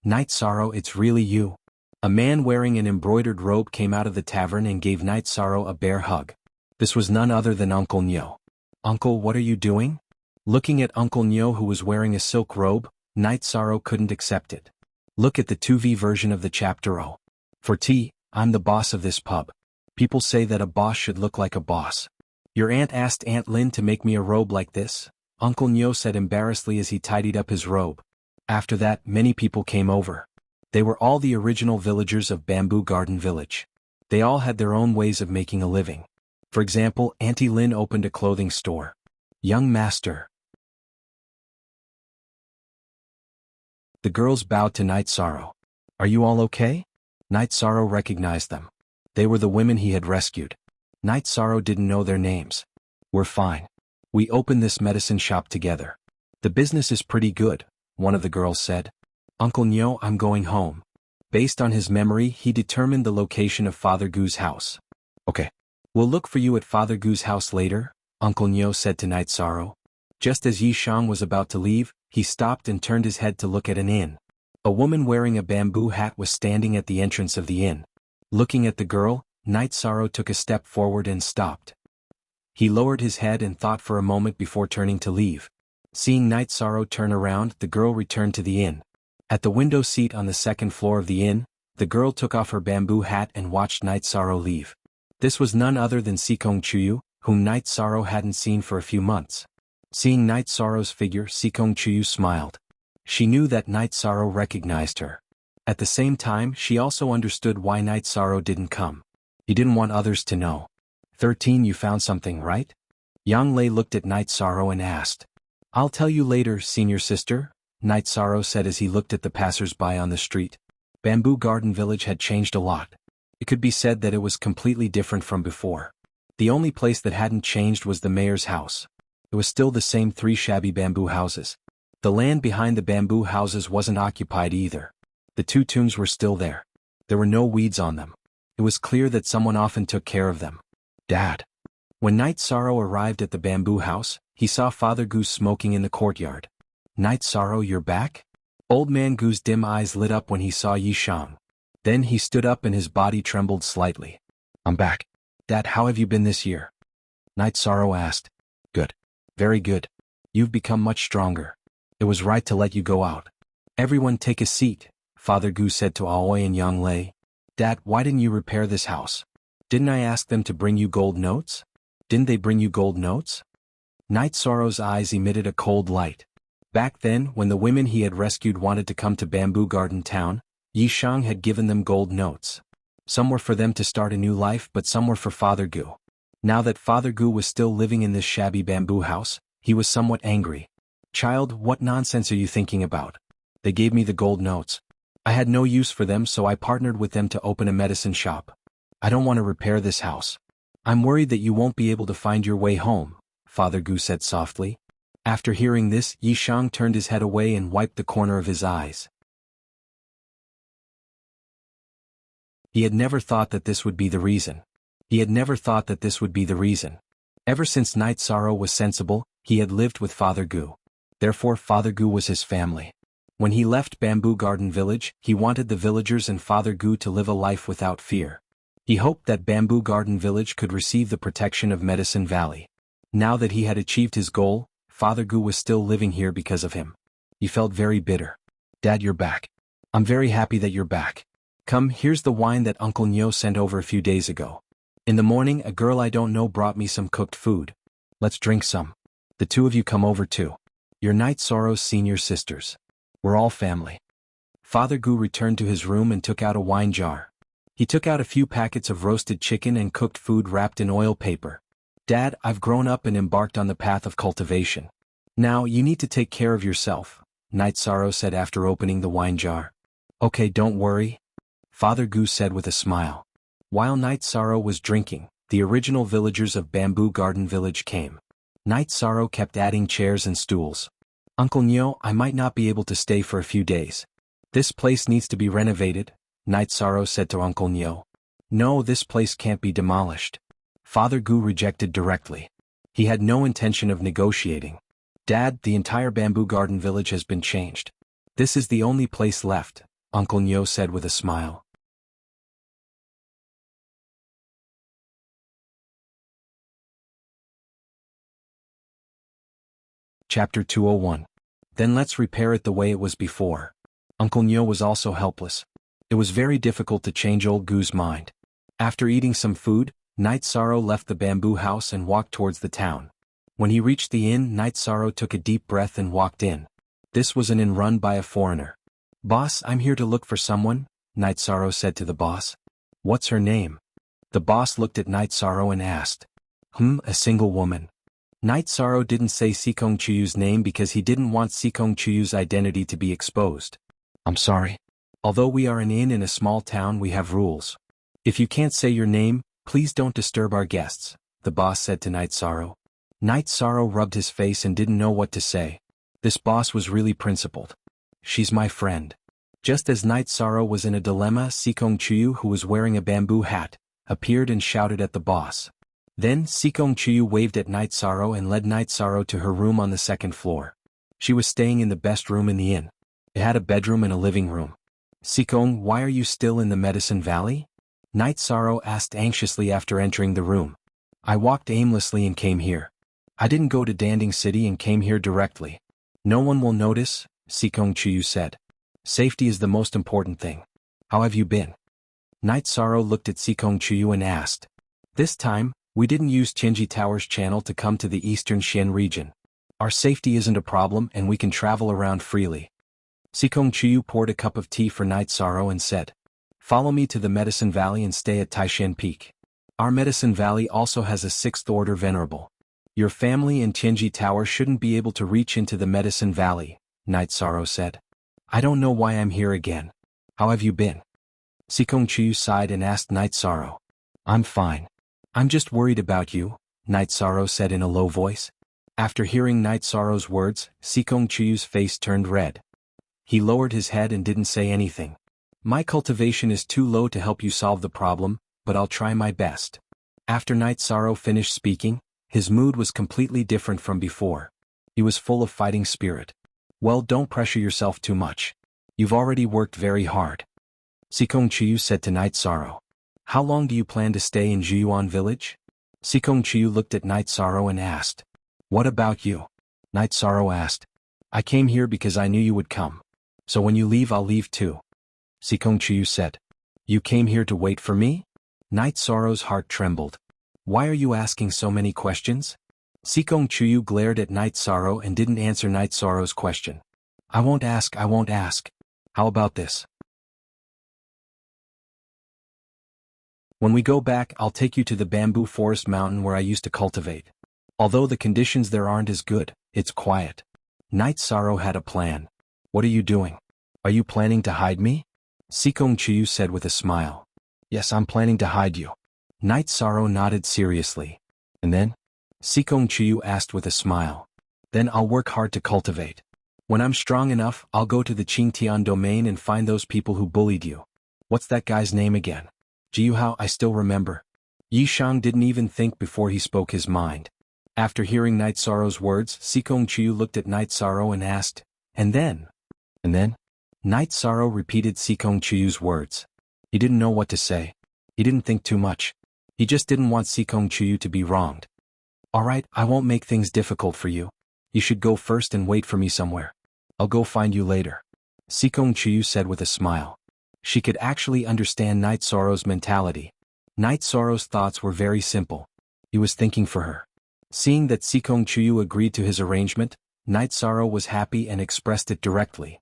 Night Sorrow, it's really you. A man wearing an embroidered robe came out of the tavern and gave Night Sorrow a bear hug. This was none other than Uncle Nyo. Uncle, what are you doing? Looking at Uncle Nyo, who was wearing a silk robe, Night Sorrow couldn't accept it. Look at the 2V version of the chapter O. For T, I'm the boss of this pub. People say that a boss should look like a boss. Your aunt asked Aunt Lin to make me a robe like this, Uncle Nyo said embarrassedly as he tidied up his robe. After that, many people came over. They were all the original villagers of Bamboo Garden Village. They all had their own ways of making a living. For example, Auntie Lin opened a clothing store. Young master. The girls bowed to Night Sorrow. Are you all okay? Night Sorrow recognized them. They were the women he had rescued. Night Sorrow didn't know their names. We're fine. We opened this medicine shop together. The business is pretty good, one of the girls said. Uncle Nyo, I'm going home. Based on his memory, he determined the location of Father Gu's house. Okay. We'll look for you at Father Gu's house later, Uncle Nyo said to Night Sorrow. Just as Yishang was about to leave, he stopped and turned his head to look at an inn. A woman wearing a bamboo hat was standing at the entrance of the inn. Looking at the girl, Night Sorrow took a step forward and stopped. He lowered his head and thought for a moment before turning to leave. Seeing Night Sorrow turn around, the girl returned to the inn. At the window seat on the second floor of the inn, the girl took off her bamboo hat and watched Night Sorrow leave. This was none other than Sikong Chuyu, whom Night Sorrow hadn't seen for a few months. Seeing Night Sorrow's figure, Sikong Chuyu smiled. She knew that Night Sorrow recognized her. At the same time, she also understood why Night Sorrow didn't come. He didn't want others to know. 13. You found something, right? Yang Lei looked at Night Sorrow and asked. I'll tell you later, senior sister, Night Sorrow said as he looked at the passers-by on the street. Bamboo Garden Village had changed a lot. It could be said that it was completely different from before. The only place that hadn't changed was the mayor's house. It was still the same 3 shabby bamboo houses. The land behind the bamboo houses wasn't occupied either. The 2 tombs were still there. There were no weeds on them. It was clear that someone often took care of them. Dad. When Night Sorrow arrived at the bamboo house, he saw Father Goose smoking in the courtyard. Night Sorrow, you're back? Old Man Goo's dim eyes lit up when he saw Yishang. Then he stood up and his body trembled slightly. I'm back. Dad, how have you been this year? Night Sorrow asked. Good. Very good. You've become much stronger. It was right to let you go out. Everyone take a seat, Father Gu said to Aoi and Yang Lei. Dad, why didn't you repair this house? Didn't I ask them to bring you gold notes? Didn't they bring you gold notes? Night Sorrow's eyes emitted a cold light. Back then, when the women he had rescued wanted to come to Bamboo Garden Town, Yishang had given them gold notes. Some were for them to start a new life, but some were for Father Gu. Now that Father Gu was still living in this shabby bamboo house, he was somewhat angry. Child, what nonsense are you thinking about? They gave me the gold notes. I had no use for them, so I partnered with them to open a medicine shop. I don't want to repair this house. I'm worried that you won't be able to find your way home, Father Gu said softly. After hearing this, Yishang turned his head away and wiped the corner of his eyes. He had never thought that this would be the reason. Ever since Night Sorrow was sensible, he had lived with Father Gu. Therefore Father Gu was his family. When he left Bamboo Garden Village, he wanted the villagers and Father Gu to live a life without fear. He hoped that Bamboo Garden Village could receive the protection of Medicine Valley. Now that he had achieved his goal, Father Gu was still living here because of him. He felt very bitter. Dad, you're back. I'm very happy that you're back. Come, here's the wine that Uncle Nyo sent over a few days ago. In the morning, a girl I don't know brought me some cooked food. Let's drink some. The 2 of you come over too. You're Night Sorrow's senior sisters. We're all family. Father Gu returned to his room and took out a wine jar. He took out a few packets of roasted chicken and cooked food wrapped in oil paper. Dad, I've grown up and embarked on the path of cultivation. Now, you need to take care of yourself, Night Sorrow said after opening the wine jar. Okay, don't worry, Father Gu said with a smile. While Night Sorrow was drinking, the original villagers of Bamboo Garden Village came. Night Sorrow kept adding chairs and stools. Uncle Nyo, I might not be able to stay for a few days. This place needs to be renovated, Night Sorrow said to Uncle Nyo. No, this place can't be demolished. Father Gu rejected directly. He had no intention of negotiating. Dad, the entire Bamboo Garden Village has been changed. This is the only place left, Uncle Nyo said with a smile. Chapter 201. Then let's repair it the way it was before. Uncle Nyo was also helpless. It was very difficult to change old Gu's mind. After eating some food, Night Sorrow left the bamboo house and walked towards the town. When he reached the inn, Night Sorrow took a deep breath and walked in. This was an inn run by a foreigner. Boss, I'm here to look for someone, Night Sorrow said to the boss. What's her name? The boss looked at Night Sorrow and asked. A single woman. Night Sorrow didn't say Sikong Chuyu's name because he didn't want Sikong Chuyu's identity to be exposed. I'm sorry. Although we are an inn in a small town, we have rules. If you can't say your name, please don't disturb our guests, the boss said to Night Sorrow. Night Sorrow rubbed his face and didn't know what to say. This boss was really principled. She's my friend. Just as Night Sorrow was in a dilemma, Sikong Chuyu, who was wearing a bamboo hat, appeared and shouted at the boss. Then Sikong Chuyu waved at Night Sorrow and led Night Sorrow to her room on the second floor. She was staying in the best room in the inn. It had a bedroom and a living room. Sikong, why are you still in the Medicine Valley? Night Sorrow asked anxiously after entering the room. I walked aimlessly and came here. I didn't go to Danding City and came here directly. No one will notice, Sikong Chuyu said. Safety is the most important thing. How have you been? Night Sorrow looked at Sikong Chuyu and asked. This time, we didn't use Qinji Tower's channel to come to the eastern Xian region. Our safety isn't a problem and we can travel around freely. Sikong Chuyu poured a cup of tea for Night Sorrow and said, Follow me to the Medicine Valley and stay at Taishan Peak. Our Medicine Valley also has a 6th Order Venerable. Your family and Qinji Tower shouldn't be able to reach into the Medicine Valley, Night Sorrow said. I don't know why I'm here again. How have you been? Sikong Chuyu sighed and asked Night Sorrow. I'm fine. I'm just worried about you, Night Sorrow said in a low voice. After hearing Night Sorrow's words, Sikong Chuyu's face turned red. He lowered his head and didn't say anything. My cultivation is too low to help you solve the problem, but I'll try my best. After Night Sorrow finished speaking, his mood was completely different from before. He was full of fighting spirit. Well, don't pressure yourself too much. You've already worked very hard. Sikong Chuyu said to Night Sorrow. How long do you plan to stay in Juyuan village? Sikong Chuyu looked at Night Sorrow and asked. What about you? Night Sorrow asked. I came here because I knew you would come. So when you leave I'll leave too. Sikong Chuyu said. You came here to wait for me? Night Sorrow's heart trembled. Why are you asking so many questions? Sikong Chuyu glared at Night Sorrow and didn't answer Night Sorrow's question. I won't ask. How about this? When we go back, I'll take you to the bamboo forest mountain where I used to cultivate. Although the conditions there aren't as good, it's quiet. Night Sorrow had a plan. What are you doing? Are you planning to hide me? Sikong Chuyu said with a smile. Yes, I'm planning to hide you. Night Sorrow nodded seriously. And then? Sikong Chuyu asked with a smile. Then I'll work hard to cultivate. When I'm strong enough, I'll go to the Qingtian domain and find those people who bullied you. What's that guy's name again? Jiuhao, I still remember. Yishang didn't even think before he spoke his mind. After hearing Night Sorrow's words, Sikong Chuyu looked at Night Sorrow and asked, And then? And then? Night Sorrow repeated Sikong Chuyu's words. He didn't know what to say. He didn't think too much. He just didn't want Sikong Chuyu to be wronged. Alright, I won't make things difficult for you. You should go first and wait for me somewhere. I'll go find you later. Sikong Chuyu said with a smile. She could actually understand Night Sorrow's mentality. Night Sorrow's thoughts were very simple. He was thinking for her. Seeing that Sikong Chuyu agreed to his arrangement, Night Sorrow was happy and expressed it directly.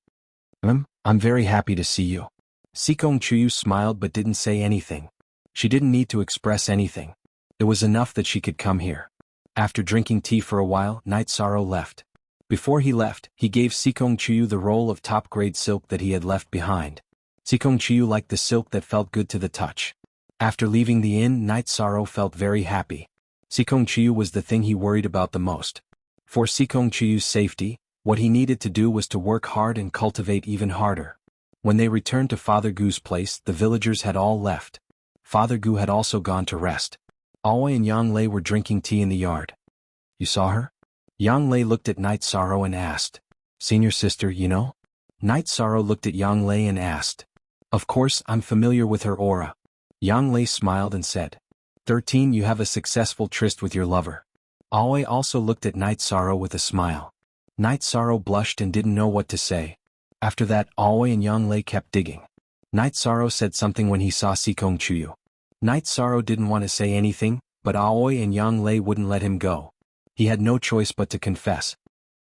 I'm very happy to see you. Sikong Chuyu smiled but didn't say anything. She didn't need to express anything. It was enough that she could come here. After drinking tea for a while, Night Sorrow left. Before he left, he gave Sikong Chuyu the roll of top-grade silk that he had left behind. Sikong Chuyu liked the silk that felt good to the touch. After leaving the inn, Night Sorrow felt very happy. Sikong Chuyu was the thing he worried about the most. For Sikong Chuyu's safety, what he needed to do was to work hard and cultivate even harder. When they returned to Father Gu's place, the villagers had all left. Father Gu had also gone to rest. Aoi and Yang Lei were drinking tea in the yard. You saw her? Yang Lei looked at Night Sorrow and asked. Senior sister, you know? Night Sorrow looked at Yang Lei and asked. Of course, I'm familiar with her aura. Yang Lei smiled and said. 13. You have a successful tryst with your lover. Aoi also looked at Night Sorrow with a smile. Night Sorrow blushed and didn't know what to say. After that, Aoi and Yang Lei kept digging. Night Sorrow said something when he saw Sikong Chuyu. Night Sorrow didn't want to say anything, but Aoi and Yang Lei wouldn't let him go. He had no choice but to confess.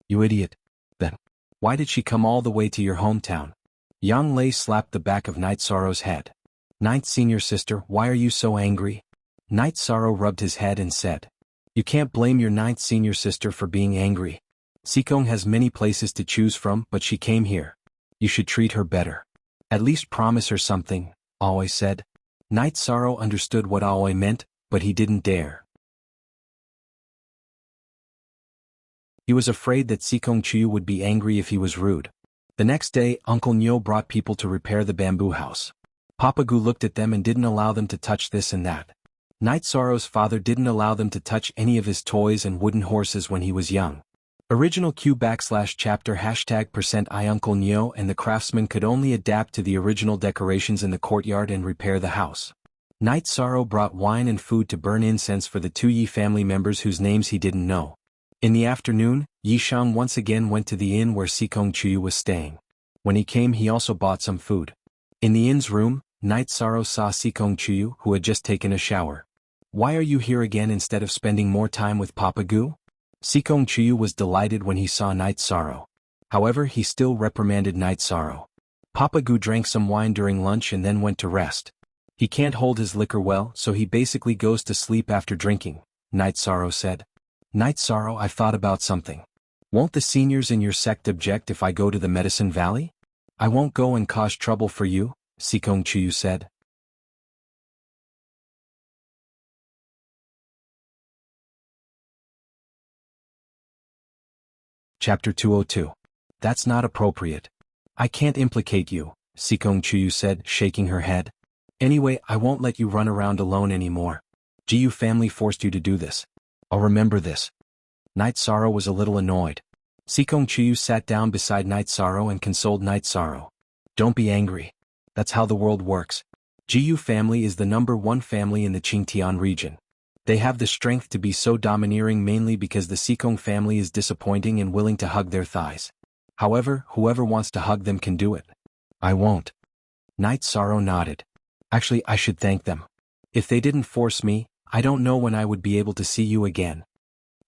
You idiot. Then, why did she come all the way to your hometown? Yang Lei slapped the back of Night Sorrow's head. Ninth senior sister, why are you so angry? Night Sorrow rubbed his head and said. You can't blame your ninth senior sister for being angry. Sikong has many places to choose from, but she came here. You should treat her better. At least promise her something, Aoi said. Night Sorrow understood what Aoi meant, but he didn't dare. He was afraid that Sikong Chuyu would be angry if he was rude. The next day, Uncle Nyo brought people to repair the bamboo house. Papa Gu looked at them and didn't allow them to touch this and that. Night Sorrow's father didn't allow them to touch any of his toys and wooden horses when he was young. Original Q/chapter #IUncle Nyo and the craftsman could only adapt to the original decorations in the courtyard and repair the house. Night Sorrow brought wine and food to burn incense for the 2 Yi family members whose names he didn't know. In the afternoon, Yi Shang once again went to the inn where Sikong Chuyu was staying. When he came he also bought some food. In the inn's room, Night Sorrow saw Sikong Chuyu, who had just taken a shower. "Why are you here again instead of spending more time with Papa Gu?" Sikong Chuyu was delighted when he saw Night Sorrow. However, he still reprimanded Night Sorrow. Papa Gu drank some wine during lunch and then went to rest. "He can't hold his liquor well, so he basically goes to sleep after drinking," Night Sorrow said. "Night Sorrow, I've thought about something. Won't the seniors in your sect object if I go to the Medicine Valley?" "I won't go and cause trouble for you," Sikong Chuyu said. Chapter 202. That's not appropriate. "I can't implicate you," Sikong Chuyu said, shaking her head. "Anyway, I won't let you run around alone anymore. Jiyu family forced you to do this. I'll remember this." Night Sorrow was a little annoyed. Sikong Chuyu sat down beside Night Sorrow and consoled Night Sorrow. "Don't be angry. That's how the world works. Jiyu family is the #1 family in the Qingtian region. They have the strength to be so domineering mainly because the Sikong family is disappointing and willing to hug their thighs. However, whoever wants to hug them can do it." "I won't." Night Sorrow nodded. "Actually, I should thank them. If they didn't force me, I don't know when I would be able to see you again,"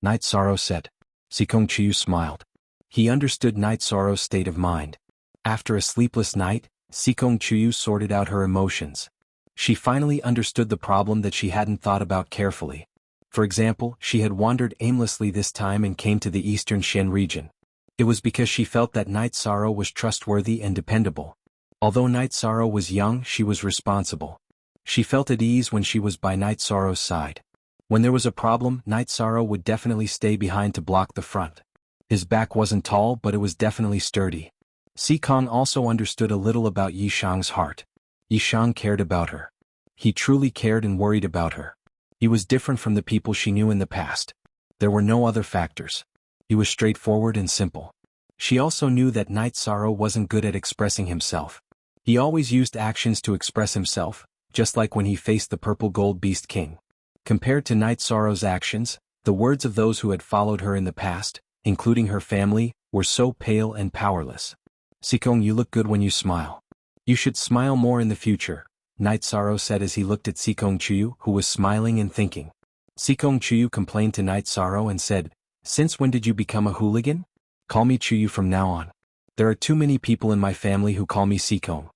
Night Sorrow said. Sikong Chuyu smiled. He understood Night Sorrow's state of mind. After a sleepless night, Sikong Chuyu sorted out her emotions. She finally understood the problem that she hadn't thought about carefully. For example, she had wandered aimlessly this time and came to the eastern Shen region. It was because she felt that Night Sorrow was trustworthy and dependable. Although Night Sorrow was young, she was responsible. She felt at ease when she was by Night Sorrow's side. When there was a problem, Night Sorrow would definitely stay behind to block the front. His back wasn't tall, but it was definitely sturdy. Sikong also understood a little about Yi Shang's heart. Yi Shang cared about her. He truly cared and worried about her. He was different from the people she knew in the past. There were no other factors. He was straightforward and simple. She also knew that Night Sorrow wasn't good at expressing himself. He always used actions to express himself, just like when he faced the Purple Gold Beast King. Compared to Night Sorrow's actions, the words of those who had followed her in the past, including her family, were so pale and powerless. "Sikong, you look good when you smile. You should smile more in the future," Night Sorrow said as he looked at Sikong Chuyu, who was smiling and thinking. Sikong Chuyu complained to Night Sorrow and said, "Since when did you become a hooligan? Call me Chuyu from now on. There are too many people in my family who call me Sikong."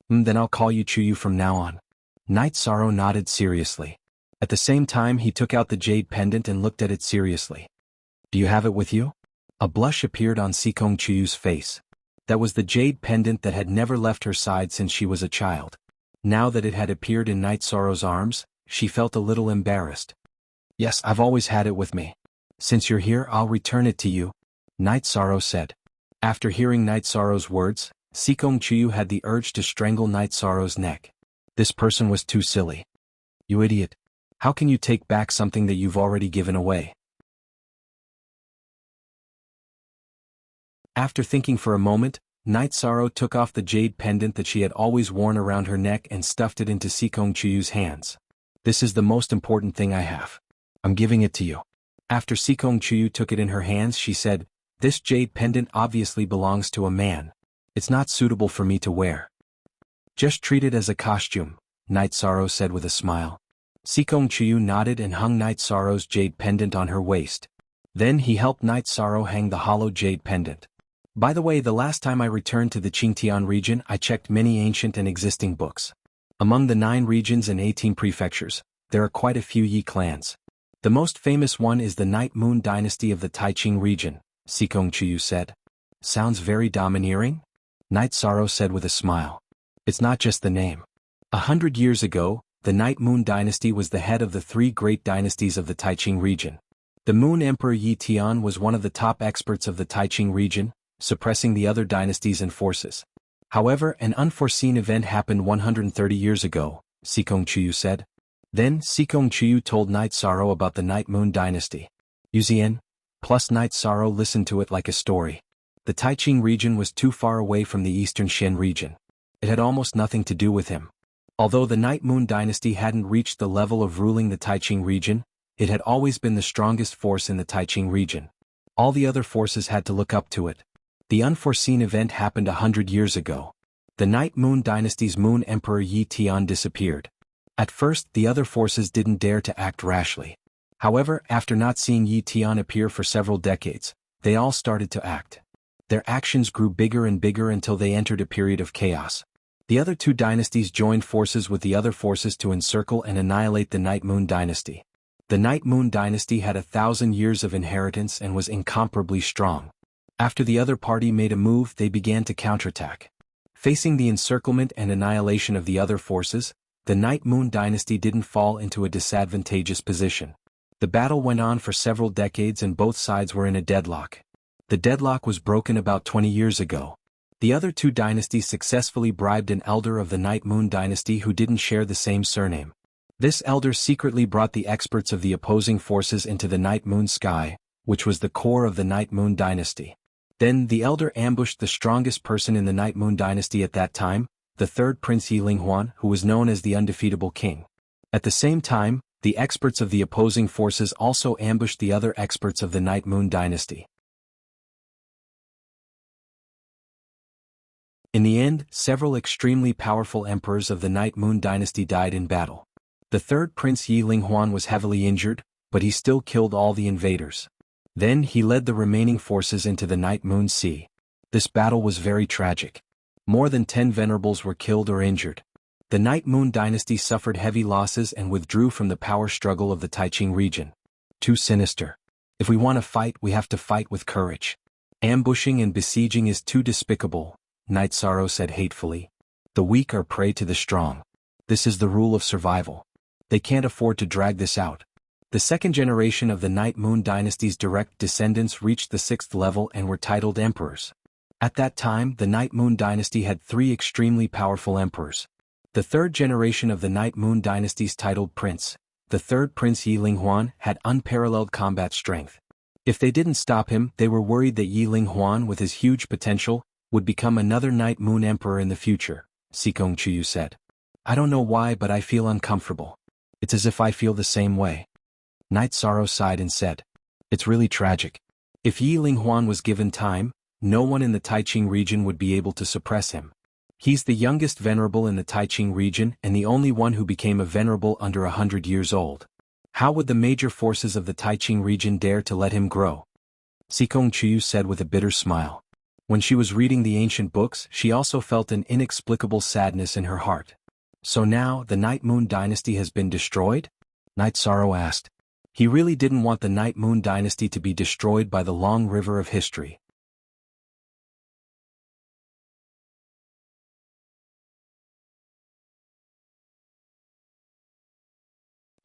Then I'll call you Chuyu from now on." Night Sorrow nodded seriously. At the same time he took out the jade pendant and looked at it seriously. "Do you have it with you?" A blush appeared on Sikong Chuyu's face. That was the jade pendant that had never left her side since she was a child. Now that it had appeared in Night Sorrow's arms, she felt a little embarrassed. "Yes, I've always had it with me. Since you're here, I'll return it to you," Night Sorrow said. After hearing Night Sorrow's words, Sikong Chuyu had the urge to strangle Night Sorrow's neck. This person was too silly. "You idiot. How can you take back something that you've already given away?" After thinking for a moment, Night Sorrow took off the jade pendant that she had always worn around her neck and stuffed it into Sikong Chuyu's hands. "This is the most important thing I have. I'm giving it to you." After Sikong Chuyu took it in her hands, she said, "This jade pendant obviously belongs to a man. It's not suitable for me to wear." "Just treat it as a costume," Night Sorrow said with a smile. Sikong Chuyu nodded and hung Night Sorrow's jade pendant on her waist. Then he helped Night Sorrow hang the hollow jade pendant. "By the way, the last time I returned to the Qingtian region, I checked many ancient and existing books. Among the 9 regions and 18 prefectures, there are quite a few Yi clans. The most famous one is the Night Moon dynasty of the Taiqing region," Sikong Chuyu said. "Sounds very domineering?" Night Sorrow said with a smile. "It's not just the name. 100 years ago, the Night Moon dynasty was the head of the 3 great dynasties of the Taiqing region. The Moon Emperor Yi Tian was one of the top experts of the Taiqing region, suppressing the other dynasties and forces. However, an unforeseen event happened 130 years ago," Sikong Chuyu said. Then Sikong Chuyu told Night Sorrow about the Night Moon dynasty. "Yuzian, Plus Night Sorrow listened to it like a story. The Taiqing region was too far away from the Eastern Shen region. It had almost nothing to do with him. Although the Night Moon dynasty hadn't reached the level of ruling the Taiqing region, it had always been the strongest force in the Taiqing region. All the other forces had to look up to it. The unforeseen event happened 100 years ago. The Night Moon dynasty's Moon Emperor Yi Tian disappeared. At first, the other forces didn't dare to act rashly. However, after not seeing Yi Tian appear for several decades, they all started to act. Their actions grew bigger and bigger until they entered a period of chaos. The other two dynasties joined forces with the other forces to encircle and annihilate the Night Moon dynasty. The Night Moon dynasty had 1,000 years of inheritance and was incomparably strong. After the other party made a move, they began to counterattack. Facing the encirclement and annihilation of the other forces, the Night Moon dynasty didn't fall into a disadvantageous position. The battle went on for several decades and both sides were in a deadlock. The deadlock was broken about 20 years ago. The other two dynasties successfully bribed an elder of the Night Moon dynasty who didn't share the same surname. This elder secretly brought the experts of the opposing forces into the Night Moon sky, which was the core of the Night Moon dynasty. Then the elder ambushed the strongest person in the Night Moon dynasty at that time, the third Prince Yi Linghuan, who was known as the undefeatable king. At the same time, the experts of the opposing forces also ambushed the other experts of the Night Moon dynasty. In the end, several extremely powerful emperors of the Night Moon dynasty died in battle. The third Prince Yi Linghuan was heavily injured, but he still killed all the invaders. Then he led the remaining forces into the Night Moon Sea. This battle was very tragic. More than 10 venerables were killed or injured. The Night Moon dynasty suffered heavy losses and withdrew from the power struggle of the Taiqing region. Too sinister. If we want to fight, we have to fight with courage. Ambushing and besieging is too despicable, Night Sorrow said hatefully. The weak are prey to the strong. This is the rule of survival. They can't afford to drag this out. The second generation of the Night Moon dynasty's direct descendants reached the 6th level and were titled emperors. At that time, the Night Moon dynasty had 3 extremely powerful emperors. The third generation of the Night Moon dynasty's titled prince, the third Prince Yi Linghuan, had unparalleled combat strength. If they didn't stop him, they were worried that Yi Linghuan, with his huge potential, would become another Night Moon emperor in the future, Sikong Chuyu said. I don't know why, but I feel uncomfortable. It's as if I feel the same way. Night Sorrow sighed and said, it's really tragic. If Yi Linghuan was given time, no one in the Taiqing region would be able to suppress him. He's the youngest venerable in the Taiqing region and the only one who became a venerable under 100 years old. How would the major forces of the Taiqing region dare to let him grow? Sikong Chuyu said with a bitter smile. When she was reading the ancient books, she also felt an inexplicable sadness in her heart. So now, the Night Moon dynasty has been destroyed? Night Sorrow asked. He really didn't want the Night Moon dynasty to be destroyed by the long river of history.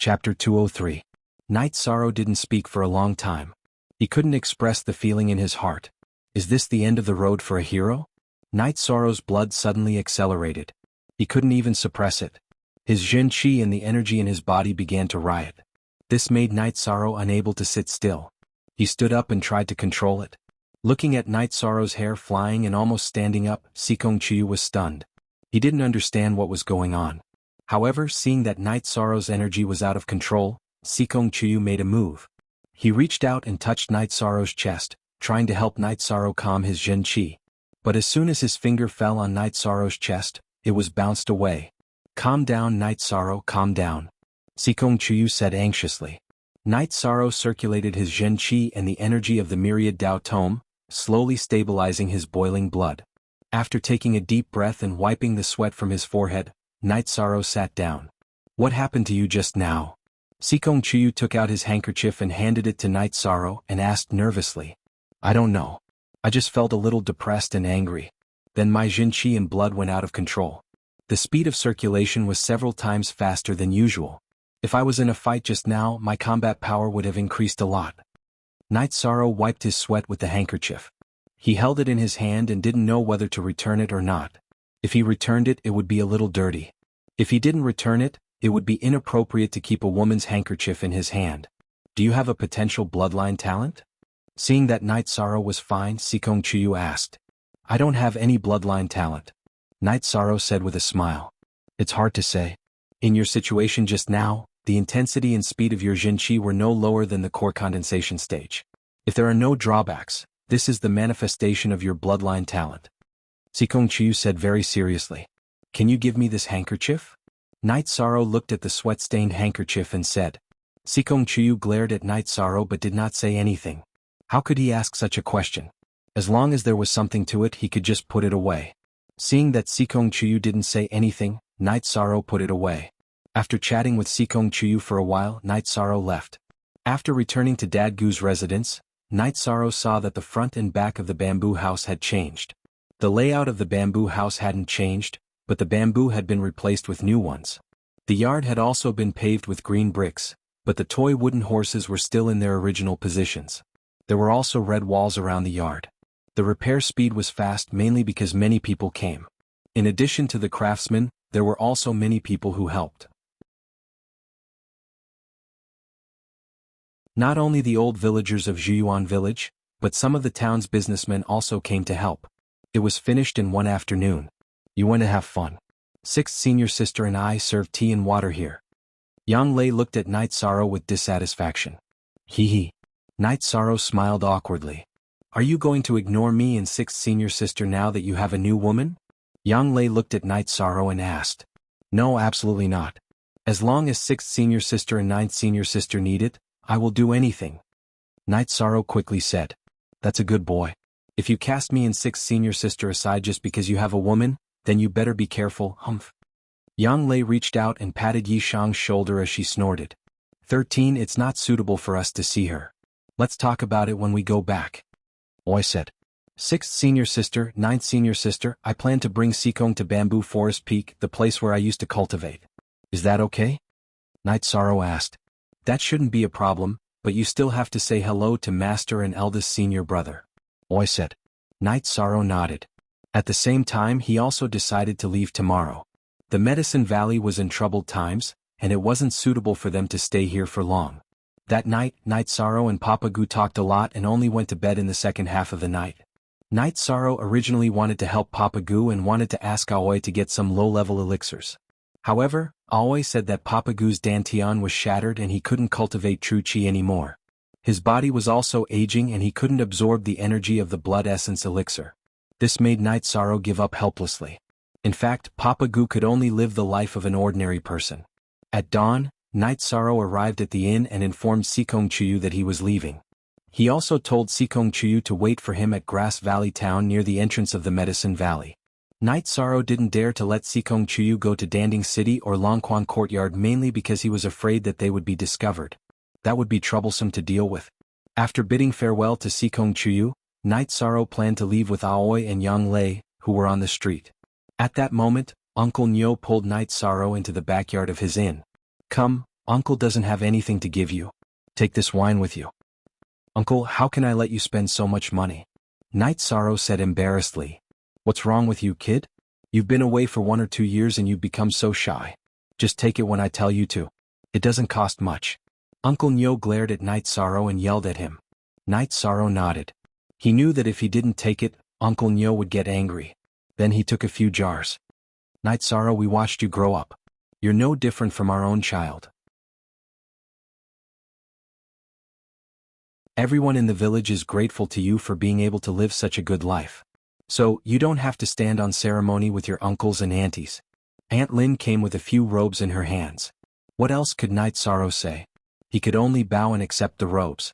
Chapter 203. Night Sorrow didn't speak for a long time. He couldn't express the feeling in his heart. Is this the end of the road for a hero? Night Sorrow's blood suddenly accelerated. He couldn't even suppress it. His Jin Qi and the energy in his body began to riot. This made Night Sorrow unable to sit still. He stood up and tried to control it. Looking at Night Sorrow's hair flying and almost standing up, Sikong Chuyu was stunned. He didn't understand what was going on. However, seeing that Night Sorrow's energy was out of control, Sikong Chuyu made a move. He reached out and touched Night Sorrow's chest, trying to help Night Sorrow calm his Jin Qi. But as soon as his finger fell on Night Sorrow's chest, it was bounced away. Calm down, Night Sorrow, calm down, Sikong Chuyu said anxiously. Night Sorrow circulated his Jin Qi and the energy of the myriad Dao Tome, slowly stabilizing his boiling blood. After taking a deep breath and wiping the sweat from his forehead, Night Sorrow sat down. What happened to you just now? Sikong Chuyu took out his handkerchief and handed it to Night Sorrow and asked nervously. I don't know. I just felt a little depressed and angry. Then my Jin Qi and blood went out of control. The speed of circulation was several times faster than usual. If I was in a fight just now, my combat power would have increased a lot. Night Sorrow wiped his sweat with the handkerchief. He held it in his hand and didn't know whether to return it or not. If he returned it, it would be a little dirty. If he didn't return it, it would be inappropriate to keep a woman's handkerchief in his hand. Do you have a potential bloodline talent? Seeing that Night Sorrow was fine, Sikong Chuyu asked. I don't have any bloodline talent. Night Sorrow said with a smile. It's hard to say. In your situation just now, the intensity and speed of your Jinqi were no lower than the core condensation stage. If there are no drawbacks, this is the manifestation of your bloodline talent. Sikong Chuyu said very seriously. Can you give me this handkerchief? Night Sorrow looked at the sweat-stained handkerchief and said. Sikong Chuyu glared at Night Sorrow but did not say anything. How could he ask such a question? As long as there was something to it, he could just put it away. Seeing that Sikong Chuyu didn't say anything, Night Sorrow put it away. After chatting with Sikong Chuyu for a while, Night Sorrow left. After returning to Dadgu's residence, Night Sorrow saw that the front and back of the bamboo house had changed. The layout of the bamboo house hadn't changed, but the bamboo had been replaced with new ones. The yard had also been paved with green bricks, but the toy wooden horses were still in their original positions. There were also red walls around the yard. The repair speed was fast mainly because many people came. In addition to the craftsmen, there were also many people who helped. Not only the old villagers of Zhuyuan village, but some of the town's businessmen also came to help. It was finished in one afternoon. You want to have fun. Sixth senior sister and I served tea and water here. Yang Lei looked at Night Sorrow with dissatisfaction. Hee hee. Night Sorrow smiled awkwardly. Are you going to ignore me and sixth senior sister now that you have a new woman? Yang Lei looked at Night Sorrow and asked. No, absolutely not. As long as sixth senior sister and ninth senior sister need it, I will do anything. Night Sorrow quickly said. That's a good boy. If you cast me and sixth senior sister aside just because you have a woman, then you better be careful, humph. Yang Lei reached out and patted Yi Shang's shoulder as she snorted. 13. It's not suitable for us to see her. Let's talk about it when we go back. Oi said. Sixth senior sister, ninth senior sister, I plan to bring Sikong to Bamboo Forest Peak, the place where I used to cultivate. Is that okay? Night Sorrow asked. That shouldn't be a problem, but you still have to say hello to master and eldest senior brother. Oi said. Night Sorrow nodded. At the same time, he also decided to leave tomorrow. The Medicine Valley was in troubled times, and it wasn't suitable for them to stay here for long. That night, Night Sorrow and Papa Gu talked a lot and only went to bed in the second half of the night. Night Sorrow originally wanted to help Papa Gu and wanted to ask Aoi to get some low-level elixirs. However, Aoi said that Papa Gu's Dantian was shattered and he couldn't cultivate true Qi anymore. His body was also aging and he couldn't absorb the energy of the blood essence elixir. This made Night Sorrow give up helplessly. In fact, Papa Gu could only live the life of an ordinary person. At dawn, Night Sorrow arrived at the inn and informed Sikong Chuyu that he was leaving. He also told Sikong Chuyu to wait for him at Grass Valley Town near the entrance of the Medicine Valley. Night Sorrow didn't dare to let Sikong Chuyu go to Danding City or Longquan Courtyard mainly because he was afraid that they would be discovered. That would be troublesome to deal with. After bidding farewell to Sikong Chuyu, Night Sorrow planned to leave with Aoi and Yang Lei, who were on the street. At that moment, Uncle Nyo pulled Night Sorrow into the backyard of his inn. Come, Uncle doesn't have anything to give you. Take this wine with you. Uncle, how can I let you spend so much money? Night Sorrow said embarrassedly. What's wrong with you, kid? You've been away for 1 or 2 years and you've become so shy. Just take it when I tell you to. It doesn't cost much. Uncle Nyo glared at Night Sorrow and yelled at him. Night Sorrow nodded. He knew that if he didn't take it, Uncle Nyo would get angry. Then he took a few jars. Night Sorrow, we watched you grow up. You're no different from our own child. Everyone in the village is grateful to you for being able to live such a good life. So, you don't have to stand on ceremony with your uncles and aunties. Aunt Lin came with a few robes in her hands. What else could Night Sorrow say? He could only bow and accept the robes.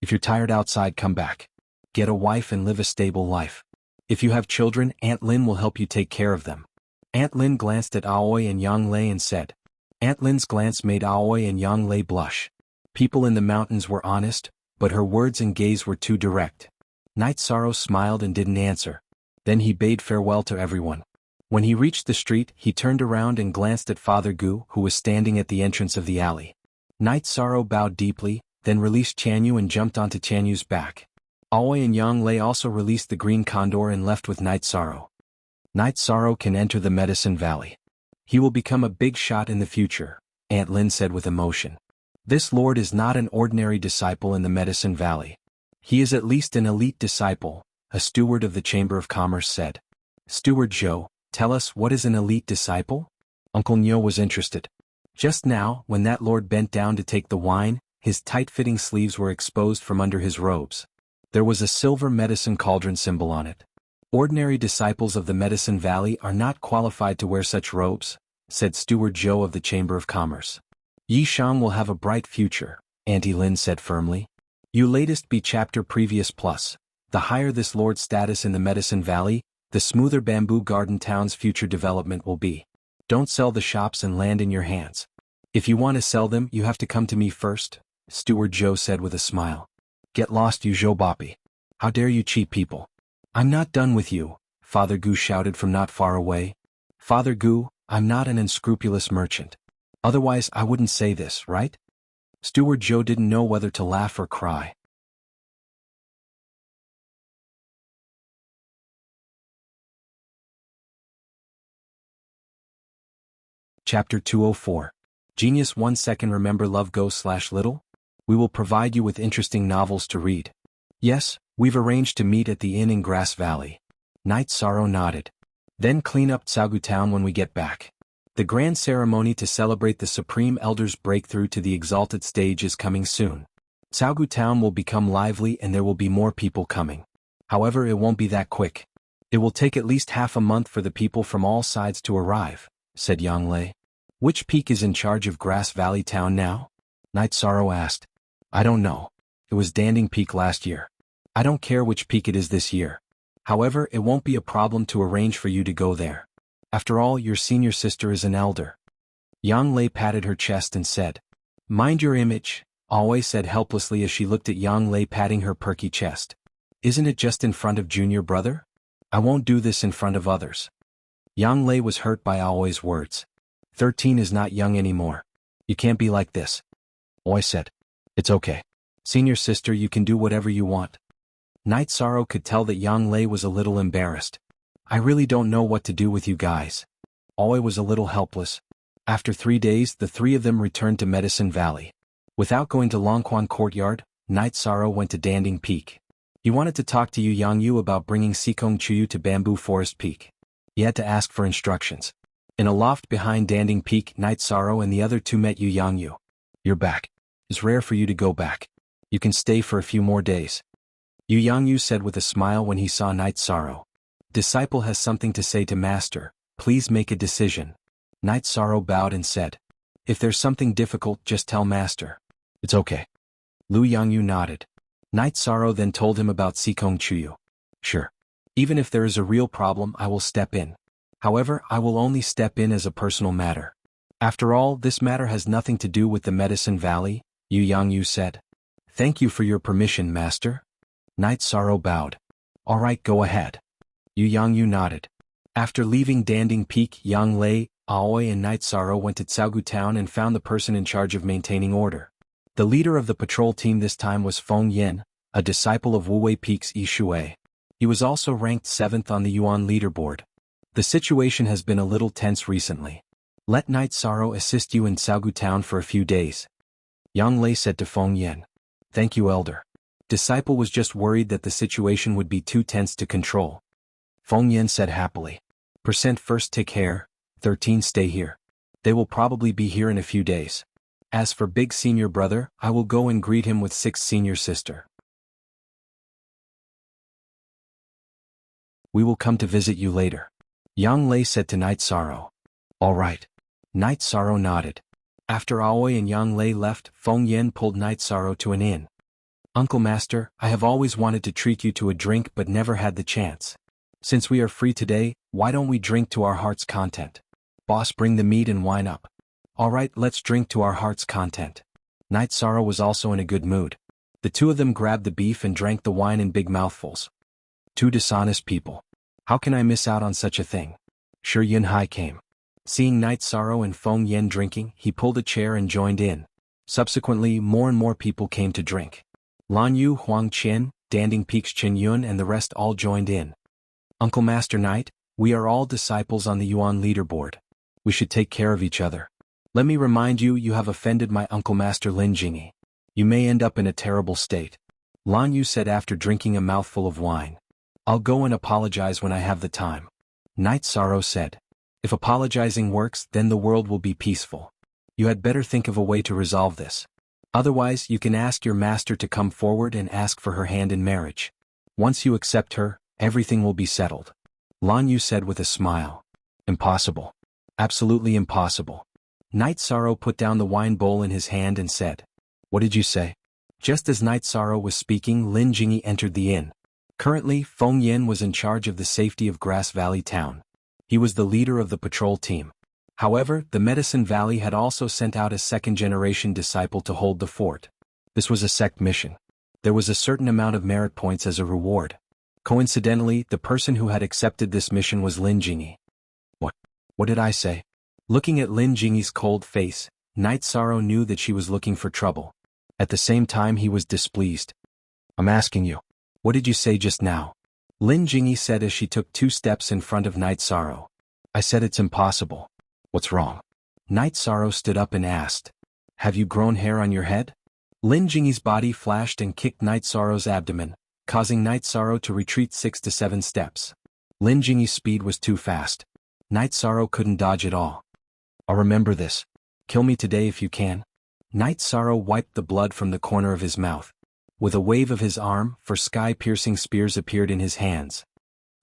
If you're tired outside, come back. Get a wife and live a stable life. If you have children, Aunt Lin will help you take care of them. Aunt Lin glanced at Aoi and Yang Lei and said. Aunt Lin's glance made Aoi and Yang Lei blush. People in the mountains were honest, but her words and gaze were too direct. Night Sorrow smiled and didn't answer. Then he bade farewell to everyone. When he reached the street, he turned around and glanced at Father Gu, who was standing at the entrance of the alley. Night Sorrow bowed deeply, then released Chanyu and jumped onto Chanyu's back. Aoi and Yang Lei also released the green condor and left with Night Sorrow. Night Sorrow can enter the Medicine Valley. He will become a big shot in the future, Aunt Lin said with emotion. This lord is not an ordinary disciple in the Medicine Valley. He is at least an elite disciple, a steward of the Chamber of Commerce said. Steward Zhou, tell us what is an elite disciple? Uncle Nyo was interested. Just now, when that lord bent down to take the wine, his tight-fitting sleeves were exposed from under his robes. There was a silver medicine cauldron symbol on it. Ordinary disciples of the Medicine Valley are not qualified to wear such robes, said Steward Zhou of the Chamber of Commerce. Yi Shang will have a bright future, Auntie Lin said firmly. You latest be chapter previous plus. The higher this lord's status in the Medicine Valley, the smoother Bamboo Garden Town's future development will be. Don't sell the shops and land in your hands. If you want to sell them, you have to come to me first, Steward Zhou said with a smile. Get lost, you Zhou Boppy. How dare you cheat people? I'm not done with you, Father Gu shouted from not far away. Father Gu, I'm not an unscrupulous merchant. Otherwise I wouldn't say this, right? Steward Zhou didn't know whether to laugh or cry. Chapter 204. Genius 1 second. Remember Love Go/Little? We will provide you with interesting novels to read. Yes, we've arranged to meet at the inn in Grass Valley. Knight Sorrow nodded. Then clean up Jianghu town when we get back. The grand ceremony to celebrate the Supreme Elder's breakthrough to the exalted stage is coming soon. Jianghu town will become lively and there will be more people coming. However, it won't be that quick. It will take at least half a month for the people from all sides to arrive, said Yang Lei. Which peak is in charge of Grass Valley town now? Knight Sorrow asked. I don't know. It was Danding Peak last year. I don't care which peak it is this year. However, it won't be a problem to arrange for you to go there. After all, your senior sister is an elder. Yang Lei patted her chest and said. Mind your image, Alway said helplessly as she looked at Yang Lei patting her perky chest. Isn't it just in front of junior brother? I won't do this in front of others. Yang Lei was hurt by Alway's words. 13 is not young anymore. You can't be like this. Oi said. It's okay. Senior sister, you can do whatever you want. Knight Sorrow could tell that Yang Lei was a little embarrassed. I really don't know what to do with you guys. Oi was a little helpless. After 3 days, the three of them returned to Medicine Valley. Without going to Longquan Courtyard, Knight Sorrow went to Danding Peak. He wanted to talk to Yu Yangyu about bringing Sikong Chuyu to Bamboo Forest Peak. He had to ask for instructions. In a loft behind Danding Peak, Knight Sorrow and the other two met Yu Yangyu. You're back. It's rare for you to go back. You can stay for a few more days. Yu Yangyu said with a smile when he saw Knight Sorrow. Disciple has something to say to Master. Please make a decision. Knight Sorrow bowed and said. If there's something difficult, just tell Master. It's okay. Lu Yangyu nodded. Knight Sorrow then told him about Sikong Chuyu. Sure. Even if there is a real problem, I will step in. However, I will only step in as a personal matter. After all, this matter has nothing to do with the Medicine Valley, Yu Yangyu said. Thank you for your permission, Master. Knight Sorrow bowed. All right, go ahead. Yu Yangyu nodded. After leaving Danding Peak, Yang Lei, Aoi and Knight Sorrow went to Jianghu town and found the person in charge of maintaining order. The leader of the patrol team this time was Feng Yin, a disciple of Wuwei Peak's Yi Shui. He was also ranked 7th on the Yuan leaderboard. The situation has been a little tense recently. Let Knight Sorrow assist you in Jianghu town for a few days. Yang Lei said to Feng Yin. Thank you, Elder. Disciple was just worried that the situation would be too tense to control. Feng Yin said happily. Percent first take care, 13 stay here. They will probably be here in a few days. As for big senior brother, I will go and greet him with 6 senior sister. We will come to visit you later. Yang Lei said to Knight Sorrow. All right. Knight Sorrow nodded. After Aoi and Yang Lei left, Feng Yin pulled Knight Sorrow to an inn. Uncle Master, I have always wanted to treat you to a drink but never had the chance. Since we are free today, why don't we drink to our heart's content? Boss, bring the meat and wine up. All right, let's drink to our heart's content. Knight Sorrow was also in a good mood. The two of them grabbed the beef and drank the wine in big mouthfuls. Two dishonest people. How can I miss out on such a thing? Sure, Yun Hai came. Seeing Knight Sorrow and Feng Yin drinking, he pulled a chair and joined in. Subsequently, more and more people came to drink. Lan Yu, Huang Qin, Danding Peak's Chen Yun and the rest all joined in. Uncle Master Knight, we are all disciples on the Yuan leaderboard. We should take care of each other. Let me remind you, you have offended my Uncle Master Lin Jingyi. You may end up in a terrible state. Lan Yu said after drinking a mouthful of wine. I'll go and apologize when I have the time. Night Sorrow said. If apologizing works, then the world will be peaceful. You had better think of a way to resolve this. Otherwise, you can ask your master to come forward and ask for her hand in marriage. Once you accept her, everything will be settled. Lan Yu said with a smile. Impossible. Absolutely impossible. Night Sorrow put down the wine bowl in his hand and said. What did you say? Just as Night Sorrow was speaking, Lin Jingyi entered the inn. Currently, Feng Yan was in charge of the safety of Grass Valley Town. He was the leader of the patrol team. However, the Medicine Valley had also sent out a second-generation disciple to hold the fort. This was a sect mission. There was a certain amount of merit points as a reward. Coincidentally, the person who had accepted this mission was Lin Jingyi. What did I say? Looking at Lin Jingyi's cold face, Night Sorrow knew that she was looking for trouble. At the same time he was displeased. I'm asking you. What did you say just now? Lin Jingyi said as she took 2 steps in front of Night Sorrow. I said it's impossible. What's wrong? Night Sorrow stood up and asked. Have you grown hair on your head? Lin Jingyi's body flashed and kicked Night Sorrow's abdomen, causing Night Sorrow to retreat 6 to 7 steps. Lin Jingyi's speed was too fast. Night Sorrow couldn't dodge at all. I'll remember this. Kill me today if you can. Night Sorrow wiped the blood from the corner of his mouth. With a wave of his arm, 4 sky-piercing spears appeared in his hands.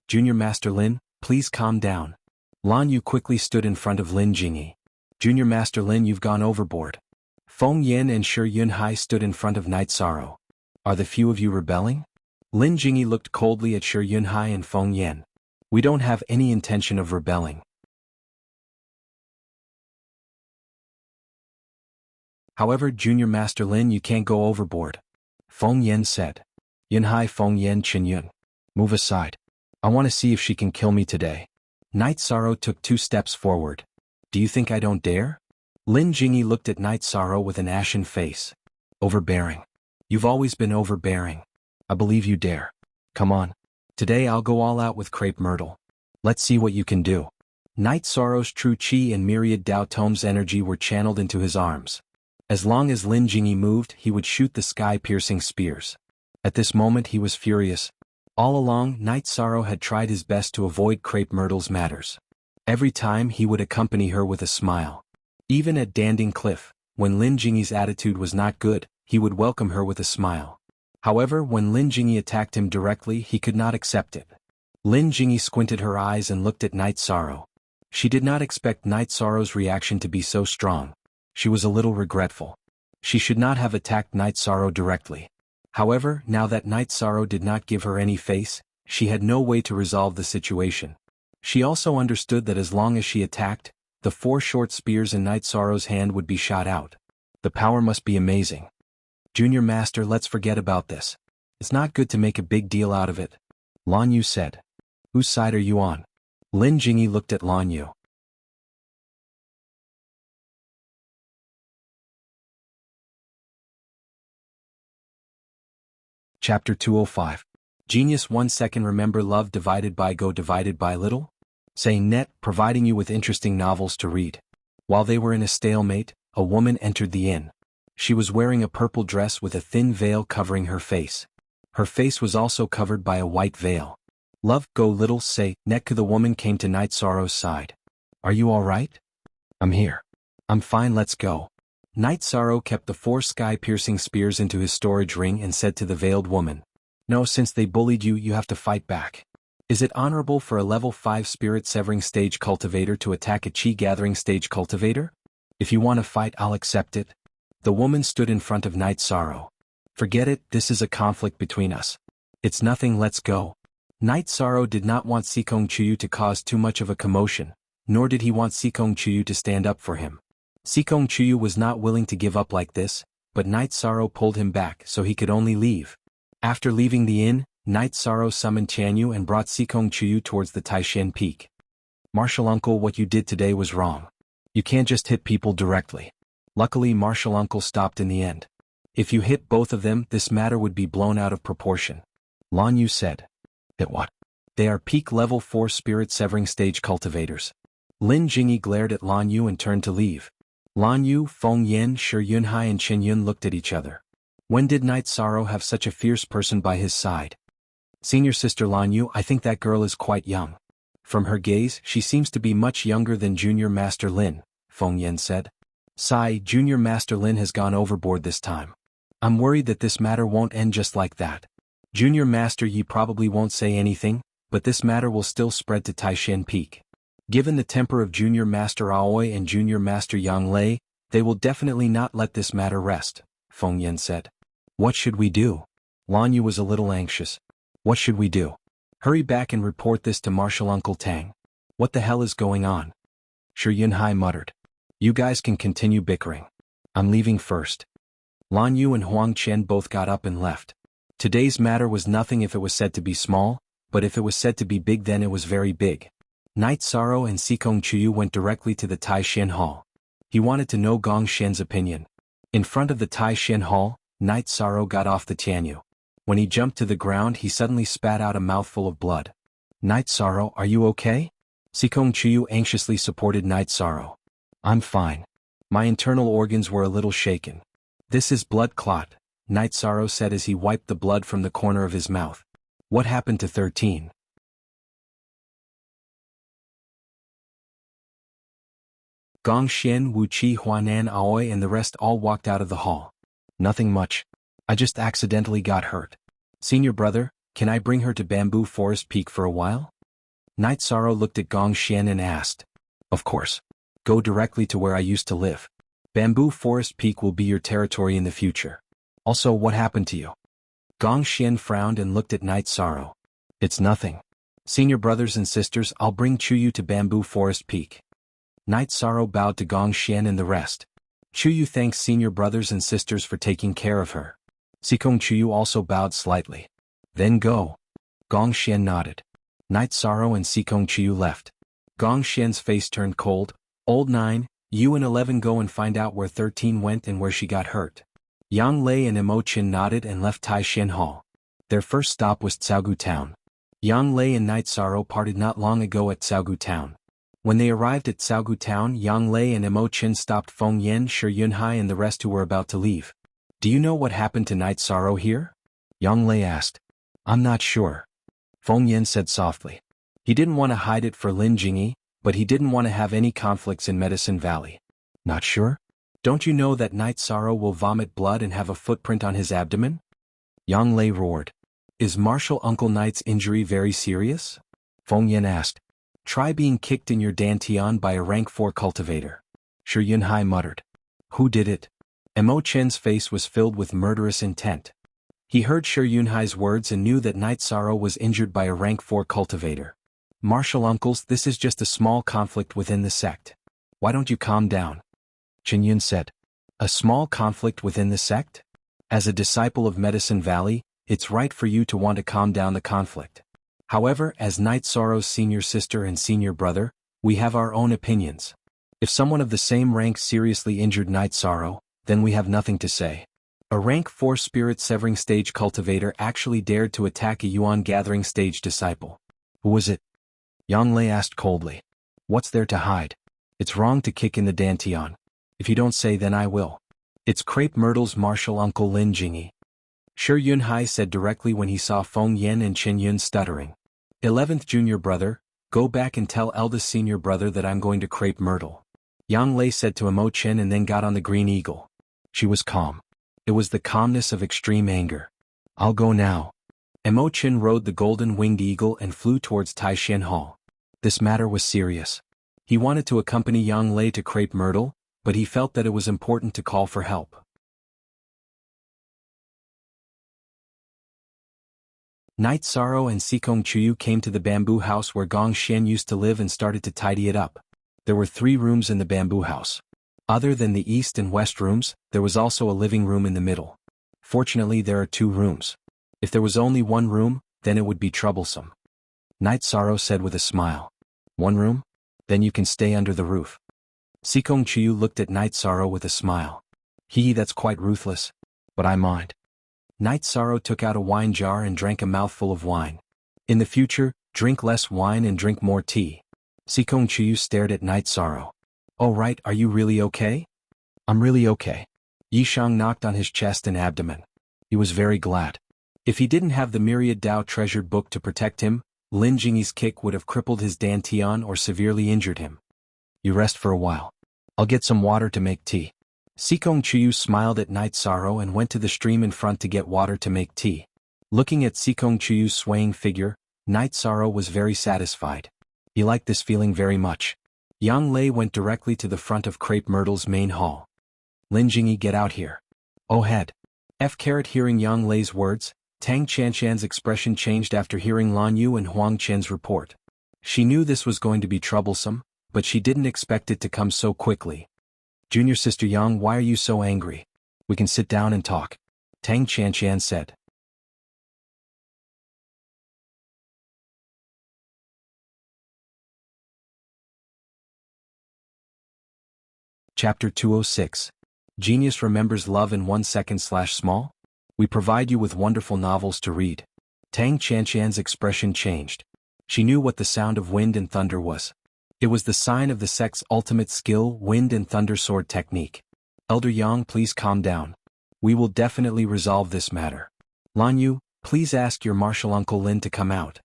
Junior Master Lin, please calm down. Lan Yu quickly stood in front of Lin Jingyi. Junior Master Lin, you've gone overboard. Feng Yan and Shi Yunhai stood in front of Night Sorrow. Are the few of you rebelling? Lin Jingyi looked coldly at Shi Yunhai and Feng Yan. We don't have any intention of rebelling. However, Junior Master Lin, you can't go overboard. Feng Yan said. Yunhai Feng Yan Qin Yun. Move aside. I want to see if she can kill me today. Night Sorrow took 2 steps forward. Do you think I don't dare? Lin Jingyi looked at Night Sorrow with an ashen face. Overbearing. You've always been overbearing. I believe you dare. Come on. Today I'll go all out with Crepe Myrtle. Let's see what you can do. Night Sorrow's true chi and myriad Dao Tome's energy were channeled into his arms. As long as Lin Jingyi moved, he would shoot the sky-piercing spears. At this moment he was furious. All along, Night Sorrow had tried his best to avoid Crepe Myrtle's matters. Every time he would accompany her with a smile. Even at Danding Cliff, when Lin Jingyi's attitude was not good, he would welcome her with a smile. However, when Lin Jingyi attacked him directly, he could not accept it. Lin Jingyi squinted her eyes and looked at Night Sorrow. She did not expect Night Sorrow's reaction to be so strong. She was a little regretful. She should not have attacked Night Sorrow directly. However, now that Night Sorrow did not give her any face, she had no way to resolve the situation. She also understood that as long as she attacked, the 4 short spears in Night Sorrow's hand would be shot out. The power must be amazing. Junior Master, let's forget about this. It's not good to make a big deal out of it. Lan Yu said. Whose side are you on? Lin Jingyi looked at Lan Yu. Chapter 205. Genius 1 second. Remember love divided by go divided by little? Saying net, providing you with interesting novels to read. While they were in a stalemate, a woman entered the inn. She was wearing a purple dress with a thin veil covering her face. Her face was also covered by a white veil. Love, go little, say, Netku. The woman came to Night Sorrow's side. Are you all right? I'm here. I'm fine, let's go. Night Sorrow kept the 4 sky-piercing spears into his storage ring and said to the veiled woman. No, since they bullied you, you have to fight back. Is it honorable for a level 5 spirit-severing stage cultivator to attack a chi-gathering stage cultivator? If you want to fight, I'll accept it. The woman stood in front of Night Sorrow. Forget it, this is a conflict between us. It's nothing, let's go. Night Sorrow did not want Sikong Chuyu to cause too much of a commotion, nor did he want Sikong Chuyu to stand up for him. Sikong Chuyu was not willing to give up like this, but Night Sorrow pulled him back so he could only leave. After leaving the inn, Night Sorrow summoned Tianyu and brought Sikong Chuyu towards the Taishan Peak. Martial Uncle, what you did today was wrong. You can't just hit people directly. Luckily, Martial Uncle stopped in the end. If you hit both of them, this matter would be blown out of proportion. Lan Yu said. Hit what? They are peak level 4 spirit-severing stage cultivators. Lin Jingyi glared at Lan Yu and turned to leave. Lan Yu, Feng Yan, Shi Yunhai and Qin Yun looked at each other. When did Night Sorrow have such a fierce person by his side? Senior Sister Lan Yu, I think that girl is quite young. From her gaze, she seems to be much younger than Junior Master Lin, Feng Yan said. Sigh, Junior Master Lin has gone overboard this time. I'm worried that this matter won't end just like that. Junior Master Yi probably won't say anything, but this matter will still spread to Taishan Peak. Given the temper of Junior Master Aoi and Junior Master Yang Lei, they will definitely not let this matter rest, Feng Yan said. What should we do? Lan Yu was a little anxious. What should we do? Hurry back and report this to Martial Uncle Tang. What the hell is going on? Shi Yunhai muttered. You guys can continue bickering. I'm leaving first. Lan Yu and Huang Qian both got up and left. Today's matter was nothing if it was said to be small, but if it was said to be big then it was very big. Night Sorrow and Sikong Chuyu went directly to the Taishan Hall. He wanted to know Gong Xian's opinion. In front of the Taishan Hall, Night Sorrow got off the Tianyu. When he jumped to the ground he suddenly spat out a mouthful of blood. Night Sorrow, are you okay? Sikong Chuyu anxiously supported Night Sorrow. I'm fine. My internal organs were a little shaken. This is blood clot, Night Sorrow said as he wiped the blood from the corner of his mouth. What happened to 13? Gong Xian, Wu Qi, Huanan Aoi and the rest all walked out of the hall. Nothing much. I just accidentally got hurt. Senior brother, can I bring her to Bamboo Forest Peak for a while? Night Sorrow looked at Gong Xian and asked. Of course. Go directly to where I used to live. Bamboo Forest Peak will be your territory in the future. Also, what happened to you? Gong Xian frowned and looked at Night Sorrow. It's nothing. Senior brothers and sisters, I'll bring Chuyu to Bamboo Forest Peak. Night Sorrow bowed to Gong Xian and the rest. Chuyu thanks senior brothers and sisters for taking care of her. Sikong Chuyu also bowed slightly. Then go. Gong Xian nodded. Night Sorrow and Sikong Chuyu left. Gong Xian's face turned cold. Old 9, you and 11 go and find out where 13 went and where she got hurt. Yang Lei and Imo Chin nodded and left Taishan Hall. Their first stop was Xiaogu Town. Yang Lei and Night Sorrow parted not long ago at Xiaogu Town. When they arrived at Xiaogu Town, Yang Lei and Imo Chin stopped Feng Yan, Shi Yunhai and the rest who were about to leave. Do you know what happened to Night Sorrow here? Yang Lei asked. I'm not sure. Feng Yan said softly. He didn't want to hide it for Lin Jingyi, but he didn't want to have any conflicts in Medicine Valley. Not sure? Don't you know that Night Sorrow will vomit blood and have a footprint on his abdomen? Yang Lei roared. Is Martial Uncle Night's injury very serious? Feng Yan asked. Try being kicked in your dantian by a rank 4 cultivator. Shi Yunhai muttered. Who did it? Imo Chen's face was filled with murderous intent. He heard Shi Yunhai's words and knew that Night Sorrow was injured by a rank 4 cultivator. Martial uncles, this is just a small conflict within the sect. Why don't you calm down? Chen Yun said. A small conflict within the sect? As a disciple of Medicine Valley, it's right for you to want to calm down the conflict. However, as Night Sorrow's senior sister and senior brother, we have our own opinions. If someone of the same rank seriously injured Night Sorrow, then we have nothing to say. A rank 4 spirit severing stage cultivator actually dared to attack a Yuan gathering stage disciple. Who was it? Yang Lei asked coldly. What's there to hide? It's wrong to kick in the dantian. If you don't say then I will. It's Crepe Myrtle's martial uncle Lin Jingyi. Shi Yunhai said directly when he saw Feng Yan and Chen Yun stuttering. 11th junior brother, go back and tell eldest senior brother that I'm going to Crepe Myrtle. Yang Lei said to Imo Chen and then got on the Green Eagle. She was calm. It was the calmness of extreme anger. I'll go now. Imo Chen rode the golden winged eagle and flew towards Taishan Hall. This matter was serious. He wanted to accompany Yang Lei to Crepe Myrtle, but he felt that it was important to call for help. Night Sorrow and Sikong Chuyu came to the bamboo house where Gong Xian used to live and started to tidy it up. There were 3 rooms in the bamboo house. Other than the east and west rooms, there was also a living room in the middle. Fortunately, there are 2 rooms. If there was only 1 room, then it would be troublesome. Night Sorrow said with a smile. 1 room? Then you can stay under the roof. Sikong Chuyu looked at Night Sorrow with a smile. That's quite ruthless. But I mind. Night Sorrow took out a wine jar and drank a mouthful of wine. In the future, drink less wine and drink more tea. Sikong Chuyu stared at Night Sorrow. Oh right, are you really okay? I'm really okay. Yishang knocked on his chest and abdomen. He was very glad. If he didn't have the myriad Dao treasured book to protect him, Lin Jingyi's kick would have crippled his dantian or severely injured him. You rest for a while. I'll get some water to make tea. Sikong Chuyu smiled at Night Sorrow and went to the stream in front to get water to make tea. Looking at Sikong Chuyu's swaying figure, Night Sorrow was very satisfied. He liked this feeling very much. Yang Lei went directly to the front of Crepe Myrtle's main hall. Lin Jingyi, get out here. Oh head. Hearing Yang Lei's words, Tang Chanshan's expression changed after hearing Lan Yu and Huang Chen's report. She knew this was going to be troublesome, but she didn't expect it to come so quickly. Junior Sister Yang, why are you so angry? We can sit down and talk. Tang Chanshan said. Chapter 206. Genius Remembers Love in 1 second/small? We provide you with wonderful novels to read. Tang Chanshan's expression changed. She knew what the sound of wind and thunder was. It was the sign of the sect's ultimate skill, wind and thunder sword technique. Elder Yang, please calm down. We will definitely resolve this matter. Lan Yu, please ask your martial uncle Lin to come out.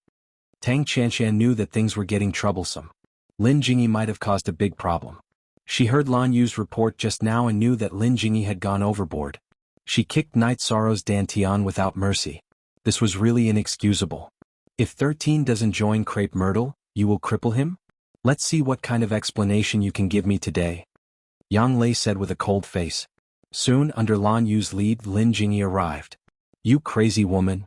Tang Chanshan knew that things were getting troublesome. Lin Jingyi might have caused a big problem. She heard Lan Yu's report just now and knew that Lin Jingyi had gone overboard. She kicked Night Sorrow's dantian without mercy. This was really inexcusable. If 13 doesn't join Crepe Myrtle, you will cripple him? Let's see what kind of explanation you can give me today. Yang Lei said with a cold face. Soon, under Lan Yu's lead, Lin Jingyi arrived. You crazy woman.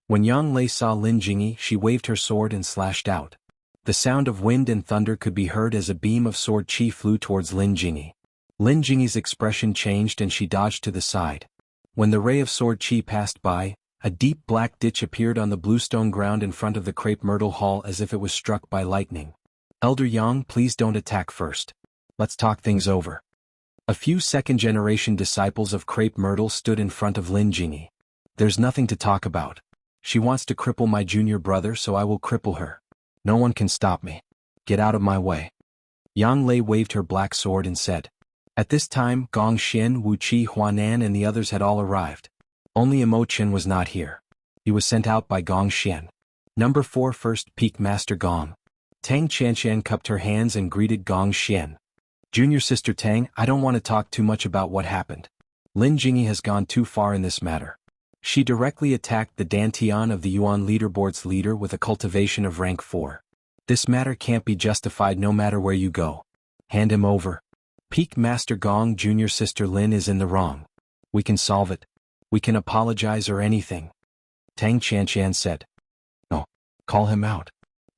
When Yang Lei saw Lin Jingyi, she waved her sword and slashed out. The sound of wind and thunder could be heard as a beam of sword chi flew towards Lin Jingyi. Lin Jingyi's expression changed and she dodged to the side. When the ray of sword chi passed by, a deep black ditch appeared on the bluestone ground in front of the Crepe Myrtle Hall as if it was struck by lightning. Elder Yang, please don't attack first. Let's talk things over. A few second-generation disciples of Crepe Myrtle stood in front of Lin Jingyi. There's nothing to talk about. She wants to cripple my junior brother, so I will cripple her. No one can stop me. Get out of my way. Yang Lei waved her black sword and said. At this time, Gong Xian, Wu Qi, Huanan and the others had all arrived. Only Imo Chen was not here. He was sent out by Gong Xian. Number 4 First Peak Master Gong. Tang Chanshan cupped her hands and greeted Gong Xian. Junior Sister Tang, I don't want to talk too much about what happened. Lin Jingyi has gone too far in this matter. She directly attacked the dantian of the Yuan leaderboard's leader with a cultivation of rank 4. This matter can't be justified no matter where you go. Hand him over. Peak Master Gong, Junior Sister Lin is in the wrong. We can solve it. We can apologize or anything. Tang Chanshan said. No. Call him out.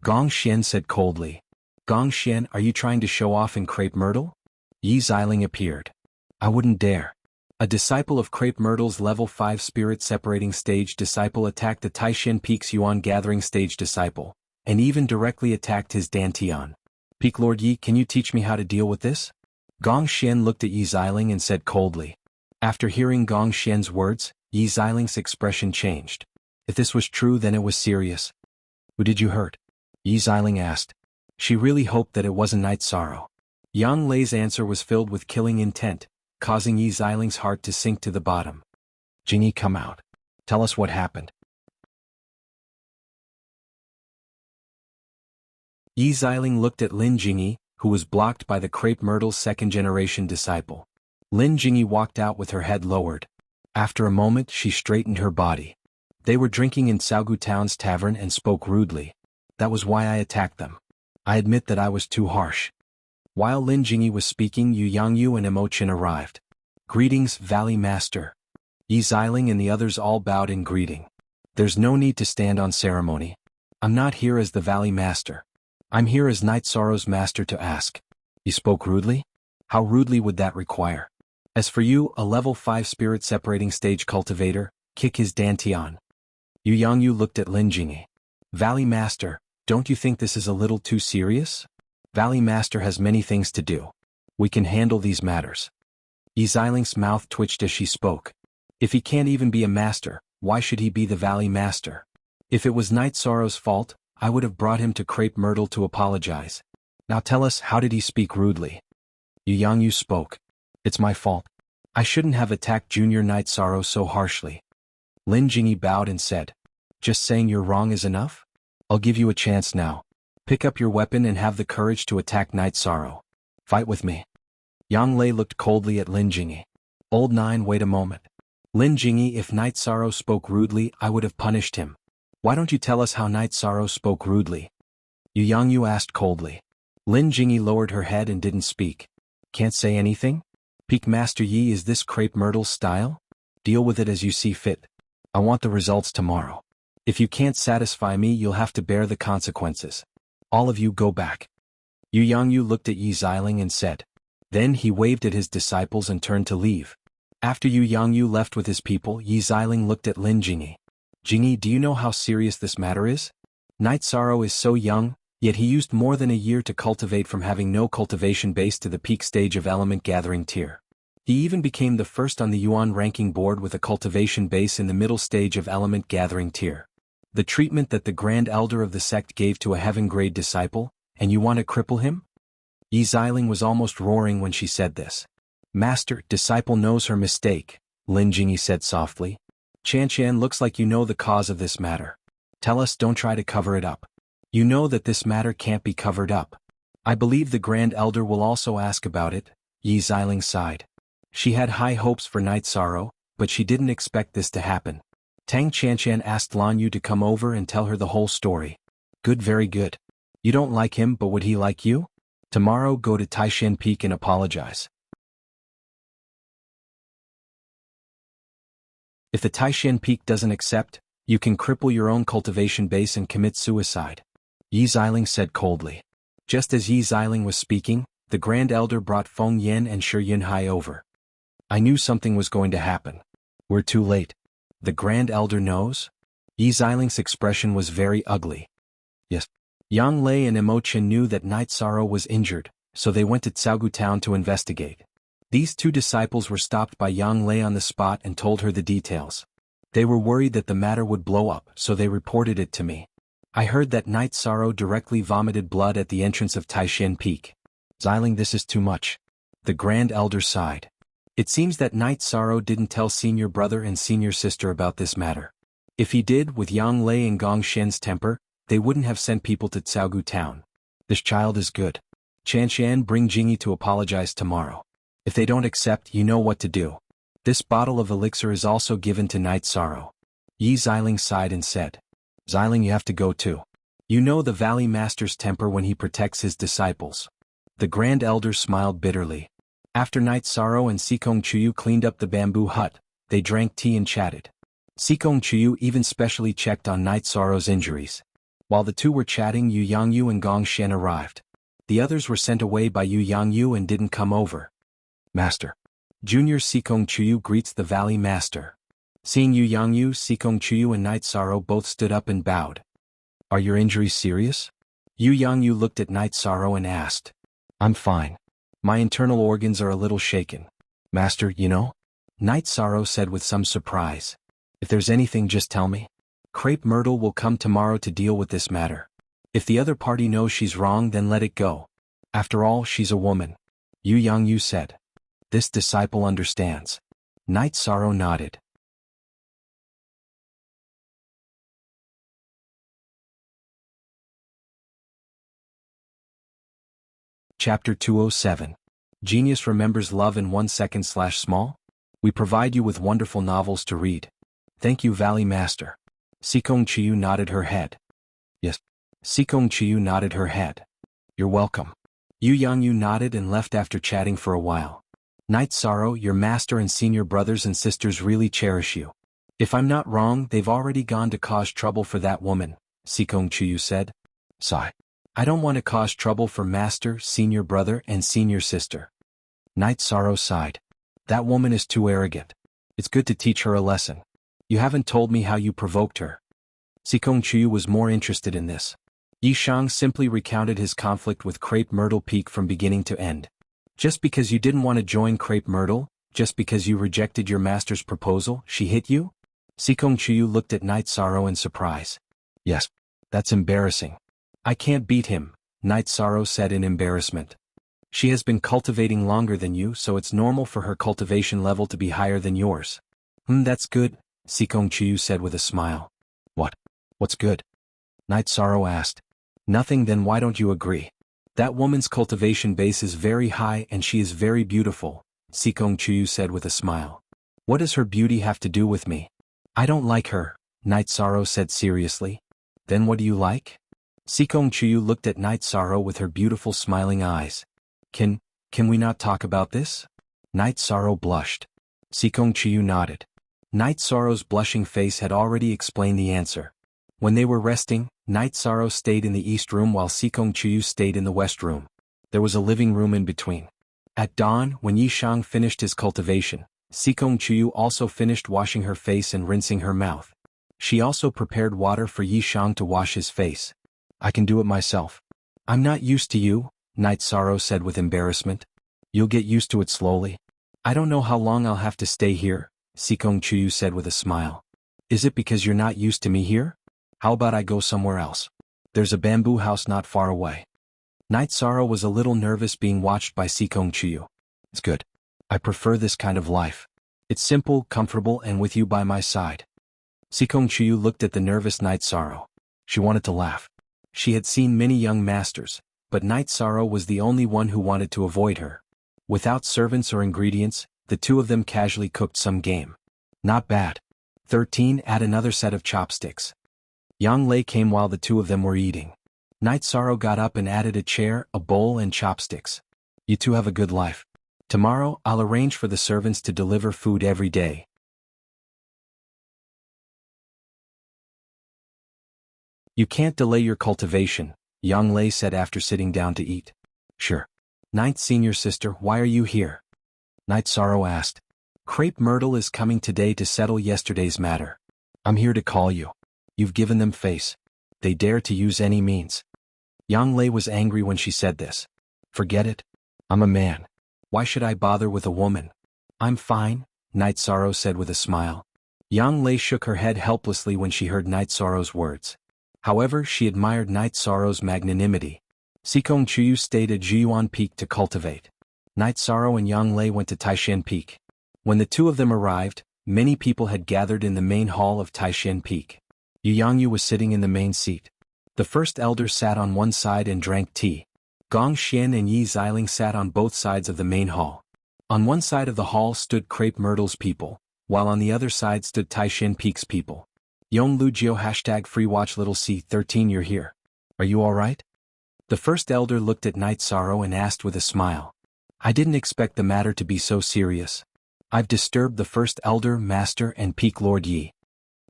Gong Xian said coldly. Gong Xian, are you trying to show off in Crepe Myrtle? Yi Xiling appeared. I wouldn't dare. A disciple of Crepe Myrtle's level 5 spirit separating stage disciple attacked the Taishan Peak's Yuan gathering stage disciple, and even directly attacked his dantian. Peak Lord Yi, can you teach me how to deal with this? Gong Xian looked at Yi Xiling and said coldly. After hearing Gong Xian's words, Yi Xiling's expression changed. If this was true, then it was serious. Who did you hurt? Yi Xiling asked. She really hoped that it wasn't Night Sorrow. Yang Lei's answer was filled with killing intent, causing Yi Xiling's heart to sink to the bottom. Jingyi, come out. Tell us what happened. Yi Xiling looked at Lin Jingyi, who was blocked by the Crepe Myrtle's second-generation disciple. Lin Jingyi walked out with her head lowered. After a moment, she straightened her body. They were drinking in Xiaogu Town's tavern and spoke rudely. That was why I attacked them. I admit that I was too harsh. While Lin Jingyi was speaking, Yu Yangyu and Imo Chen arrived. Greetings, Valley Master. Yi Xiling and the others all bowed in greeting. There's no need to stand on ceremony. I'm not here as the Valley Master. I'm here as Night Sorrow's master to ask. You spoke rudely? How rudely would that require? As for you, a level 5 spirit separating stage cultivator, kick his dantian. Yu Yangyu looked at Lin Jingyi. Valley Master, don't you think this is a little too serious? Valley Master has many things to do. We can handle these matters. Yi Xiling's mouth twitched as she spoke. If he can't even be a master, why should he be the Valley Master? If it was Night Sorrow's fault, I would have brought him to Crepe Myrtle to apologize. Now tell us, how did he speak rudely? Yu Yangyu spoke. It's my fault. I shouldn't have attacked Junior Night Sorrow so harshly. Lin Jingyi bowed and said, "Just saying you're wrong is enough? I'll give you a chance now. Pick up your weapon and have the courage to attack Night Sorrow. Fight with me." Yang Lei looked coldly at Lin Jingyi. "Old Nine, wait a moment. Lin Jingyi, if Night Sorrow spoke rudely, I would have punished him. Why don't you tell us how Night Sorrow spoke rudely?" Yu Yangyu asked coldly. Lin Jingyi lowered her head and didn't speak. "Can't say anything? Peak Master Yi, is this Crepe Myrtle's style? Deal with it as you see fit. I want the results tomorrow. If you can't satisfy me, you'll have to bear the consequences. All of you go back." Yu Yangyu looked at Yi Xiling and said. Then he waved at his disciples and turned to leave. After Yu Yangyu left with his people, Yi Xiling looked at Lin Jingyi. "Jingyi, do you know how serious this matter is? Night Sorrow is so young, yet he used more than a year to cultivate from having no cultivation base to the peak stage of element gathering tier. He even became the first on the Yuan ranking board with a cultivation base in the middle stage of element gathering tier. The treatment that the Grand Elder of the sect gave to a heaven-grade disciple, and you want to cripple him?" Yi Xiling was almost roaring when she said this. "Master, disciple knows her mistake," Lin Jingyi said softly. "Qian, looks like you know the cause of this matter. Tell us, don't try to cover it up. You know that this matter can't be covered up. I believe the Grand Elder will also ask about it," Yi Xiling sighed. She had high hopes for Night Sorrow, but she didn't expect this to happen. Tang Qian asked Lan Yu to come over and tell her the whole story. "Good, very good. You don't like him, but would he like you? Tomorrow go to Taishan Peak and apologize. If the Taishan Peak doesn't accept, you can cripple your own cultivation base and commit suicide," Yi Xiling said coldly. Just as Yi Xiling was speaking, the Grand Elder brought Feng Yan and Shi Yunhai over. "I knew something was going to happen. We're too late. The Grand Elder knows?" Yi Xiling's expression was very ugly. "Yes." Yang Lei and Imochen knew that Night Sorrow was injured, so they went to Jianghu town to investigate. These two disciples were stopped by Yang Lei on the spot and told her the details. They were worried that the matter would blow up, so they reported it to me. I heard that Night Sorrow directly vomited blood at the entrance of Taishan Peak. Xiling, this is too much. The Grand Elder sighed. It seems that Night Sorrow didn't tell senior brother and senior sister about this matter. If he did, with Yang Lei and Gong Shen's temper, they wouldn't have sent people to Jianghu town. This child is good. Qian, bring Jingyi to apologize tomorrow. If they don't accept, you know what to do. This bottle of elixir is also given to Night Sorrow." Yi Xiling sighed and said. "Xiling, you have to go too. You know the Valley Master's temper when he protects his disciples." The Grand Elder smiled bitterly. After Night Sorrow and Sikong Chuyu cleaned up the bamboo hut, they drank tea and chatted. Sikong Chuyu even specially checked on Night Sorrow's injuries. While the two were chatting, Yu Yangyu and Gong Shen arrived. The others were sent away by Yu Yangyu and didn't come over. "Master." Junior Sikong Chuyu greets the Valley Master. Seeing Yu Yangyu, Sikong Chuyu and Night Sorrow both stood up and bowed. "Are your injuries serious?" Yu Yangyu looked at Night Sorrow and asked. "I'm fine. My internal organs are a little shaken. Master, you know?" Night Sorrow said with some surprise. "If there's anything, just tell me. Crepe Myrtle will come tomorrow to deal with this matter. If the other party knows she's wrong, then let it go. After all, she's a woman," Yu Yangyu said. "This disciple understands." Night Sorrow nodded. Chapter 207. Genius remembers love in 1 second/small? We provide you with wonderful novels to read. Thank you, Valley Master. Sikong Chuyu nodded her head. Yes. Sikong Chuyu nodded her head. You're welcome. Yu Yangyu nodded and left after chatting for a while. Night Sorrow, your master and senior brothers and sisters really cherish you. If I'm not wrong, they've already gone to cause trouble for that woman, Sikong Chuyu said. Sigh. I don't want to cause trouble for master, senior brother, and senior sister. Night Sorrow sighed. That woman is too arrogant. It's good to teach her a lesson. You haven't told me how you provoked her. Sikong Chuyu was more interested in this. Yi Shang simply recounted his conflict with Crepe Myrtle Peak from beginning to end. Just because you didn't want to join Crepe Myrtle, just because you rejected your master's proposal, she hit you? Sikong Chuyu looked at Night Sorrow in surprise. Yes. That's embarrassing. I can't beat him, Night Sorrow said in embarrassment. She has been cultivating longer than you, so it's normal for her cultivation level to be higher than yours. That's good, Sikong Chiyu said with a smile. What? What's good? Night Sorrow asked. Nothing. Then why don't you agree? That woman's cultivation base is very high and she is very beautiful, Sikong Chiyu said with a smile. What does her beauty have to do with me? I don't like her, Night Sorrow said seriously. Then what do you like? Sikong Chiyu looked at Night Sorrow with her beautiful smiling eyes. Can we not talk about this? Night Sorrow blushed. Sikong Chiyu nodded. Night Sorrow's blushing face had already explained the answer. When they were resting, Night Sorrow stayed in the east room while Sikong Chiyu stayed in the west room. There was a living room in between. At dawn, when Yishang finished his cultivation, Sikong Chiyu also finished washing her face and rinsing her mouth. She also prepared water for Yishang to wash his face. I can do it myself. I'm not used to you, Night Sorrow said with embarrassment. You'll get used to it slowly. I don't know how long I'll have to stay here, Sikong Chiyu said with a smile. Is it because you're not used to me here? How about I go somewhere else? There's a bamboo house not far away. Night Sorrow was a little nervous being watched by Sikong Chiyu. It's good. I prefer this kind of life. It's simple, comfortable, and with you by my side. Sikong Chiyu looked at the nervous Night Sorrow. She wanted to laugh. She had seen many young masters, but Night Sorrow was the only one who wanted to avoid her. Without servants or ingredients, the two of them casually cooked some game. Not bad. 13. Add another set of chopsticks. Yang Lei came while the two of them were eating. Night Sorrow got up and added a chair, a bowl and chopsticks. You two have a good life. Tomorrow, I'll arrange for the servants to deliver food every day. You can't delay your cultivation, Yang Lei said after sitting down to eat. Sure. Ninth senior sister, why are you here? Night Sorrow asked. Crepe Myrtle is coming today to settle yesterday's matter. I'm here to call you. You've given them face. They dare to use any means. Yang Lei was angry when she said this. Forget it. I'm a man. Why should I bother with a woman? I'm fine, Night Sorrow said with a smile. Yang Lei shook her head helplessly when she heard Night Sorrow's words. However, she admired Night Sorrow's magnanimity. Sikong Chiyu stayed at Jiyuan Peak to cultivate. Night Sorrow and Yang Lei went to Taishan Peak. When the two of them arrived, many people had gathered in the main hall of Taishan Peak. Yu Yangyu was sitting in the main seat. The first elder sat on one side and drank tea. Gong Xian and Yi Xiling sat on both sides of the main hall. On one side of the hall stood Crepe Myrtle's people, while on the other side stood Taishan Peak's people. Yong Lugio #FreeWatch Little C13 You're here. Are you alright? The first elder looked at Night Sorrow and asked with a smile. I didn't expect the matter to be so serious. I've disturbed the first elder, master and Peak Lord Yi.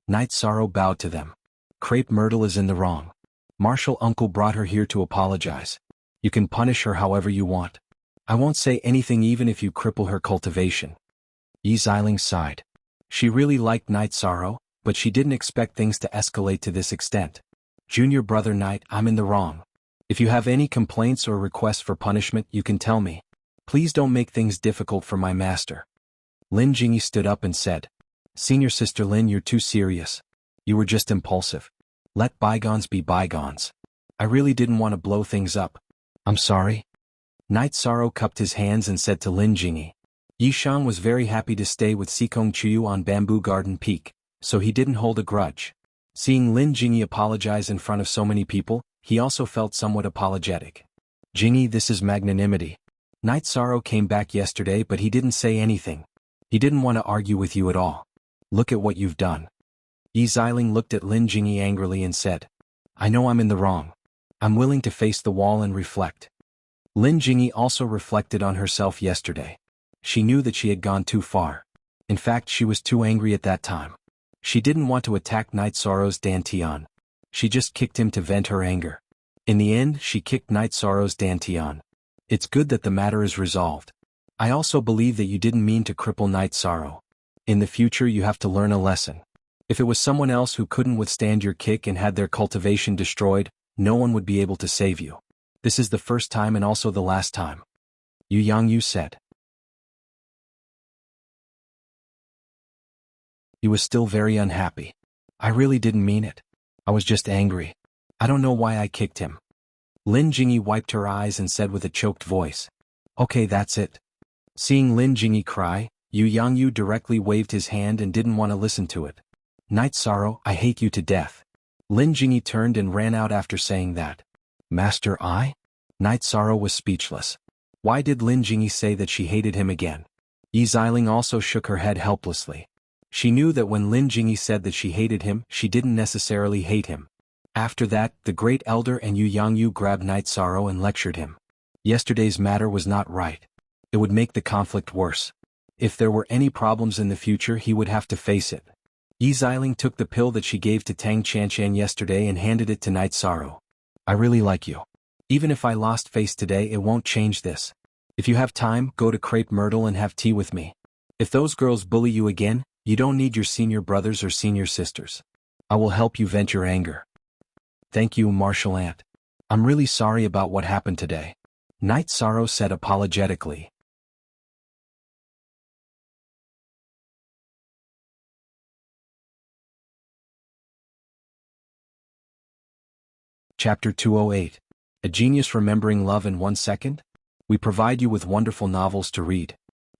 Night Sorrow bowed to them. Crepe Myrtle is in the wrong. Martial Uncle brought her here to apologize. You can punish her however you want. I won't say anything even if you cripple her cultivation. Yi Xiling sighed. She really liked Night Sorrow, but she didn't expect things to escalate to this extent. Junior brother Night, I'm in the wrong. If you have any complaints or requests for punishment, you can tell me. Please don't make things difficult for my master. Lin Jingyi stood up and said, Senior Sister Lin, you're too serious. You were just impulsive. Let bygones be bygones. I really didn't want to blow things up. I'm sorry. Night Sorrow cupped his hands and said to Lin Jingyi. Yishang was very happy to stay with Sikong Chiyu on Bamboo Garden Peak, so he didn't hold a grudge. Seeing Lin Jingyi apologize in front of so many people, he also felt somewhat apologetic. Jingyi, this is magnanimity. Night Sorrow came back yesterday but he didn't say anything. He didn't want to argue with you at all. Look at what you've done. Yi Xiling looked at Lin Jingyi angrily and said, I know I'm in the wrong. I'm willing to face the wall and reflect. Lin Jingyi also reflected on herself yesterday. She knew that she had gone too far. In fact, she was too angry at that time. She didn't want to attack Night Sorrow's Dantian. She just kicked him to vent her anger. In the end, she kicked Night Sorrow's Dantian. It's good that the matter is resolved. I also believe that you didn't mean to cripple Night Sorrow. In the future you have to learn a lesson. If it was someone else who couldn't withstand your kick and had their cultivation destroyed, no one would be able to save you. This is the first time and also the last time. Yu Yangyu said. He was still very unhappy. I really didn't mean it. I was just angry. I don't know why I kicked him. Lin Jingyi wiped her eyes and said with a choked voice. Okay, that's it. Seeing Lin Jingyi cry, Yu Yangyu directly waved his hand and didn't want to listen to it. Night Sorrow, I hate you to death. Lin Jingyi turned and ran out after saying that. Master I? Night Sorrow was speechless. Why did Lin Jingyi say that she hated him again? Yi Xiling also shook her head helplessly. She knew that when Lin Jingyi said that she hated him, she didn't necessarily hate him. After that, the Great Elder and Yu Yangyu grabbed Night Sorrow and lectured him. Yesterday's matter was not right. It would make the conflict worse. If there were any problems in the future, he would have to face it. Yi Xiling took the pill that she gave to Tang Chanshan yesterday and handed it to Night Sorrow. I really like you. Even if I lost face today, it won't change this. If you have time, go to Crepe Myrtle and have tea with me. If those girls bully you again, you don't need your senior brothers or senior sisters. I will help you vent your anger. Thank you, Martial Aunt. I'm really sorry about what happened today. Night Sorrow said apologetically. Chapter 208. A Genius Remembering Love in 1 Second? We provide you with wonderful novels to read.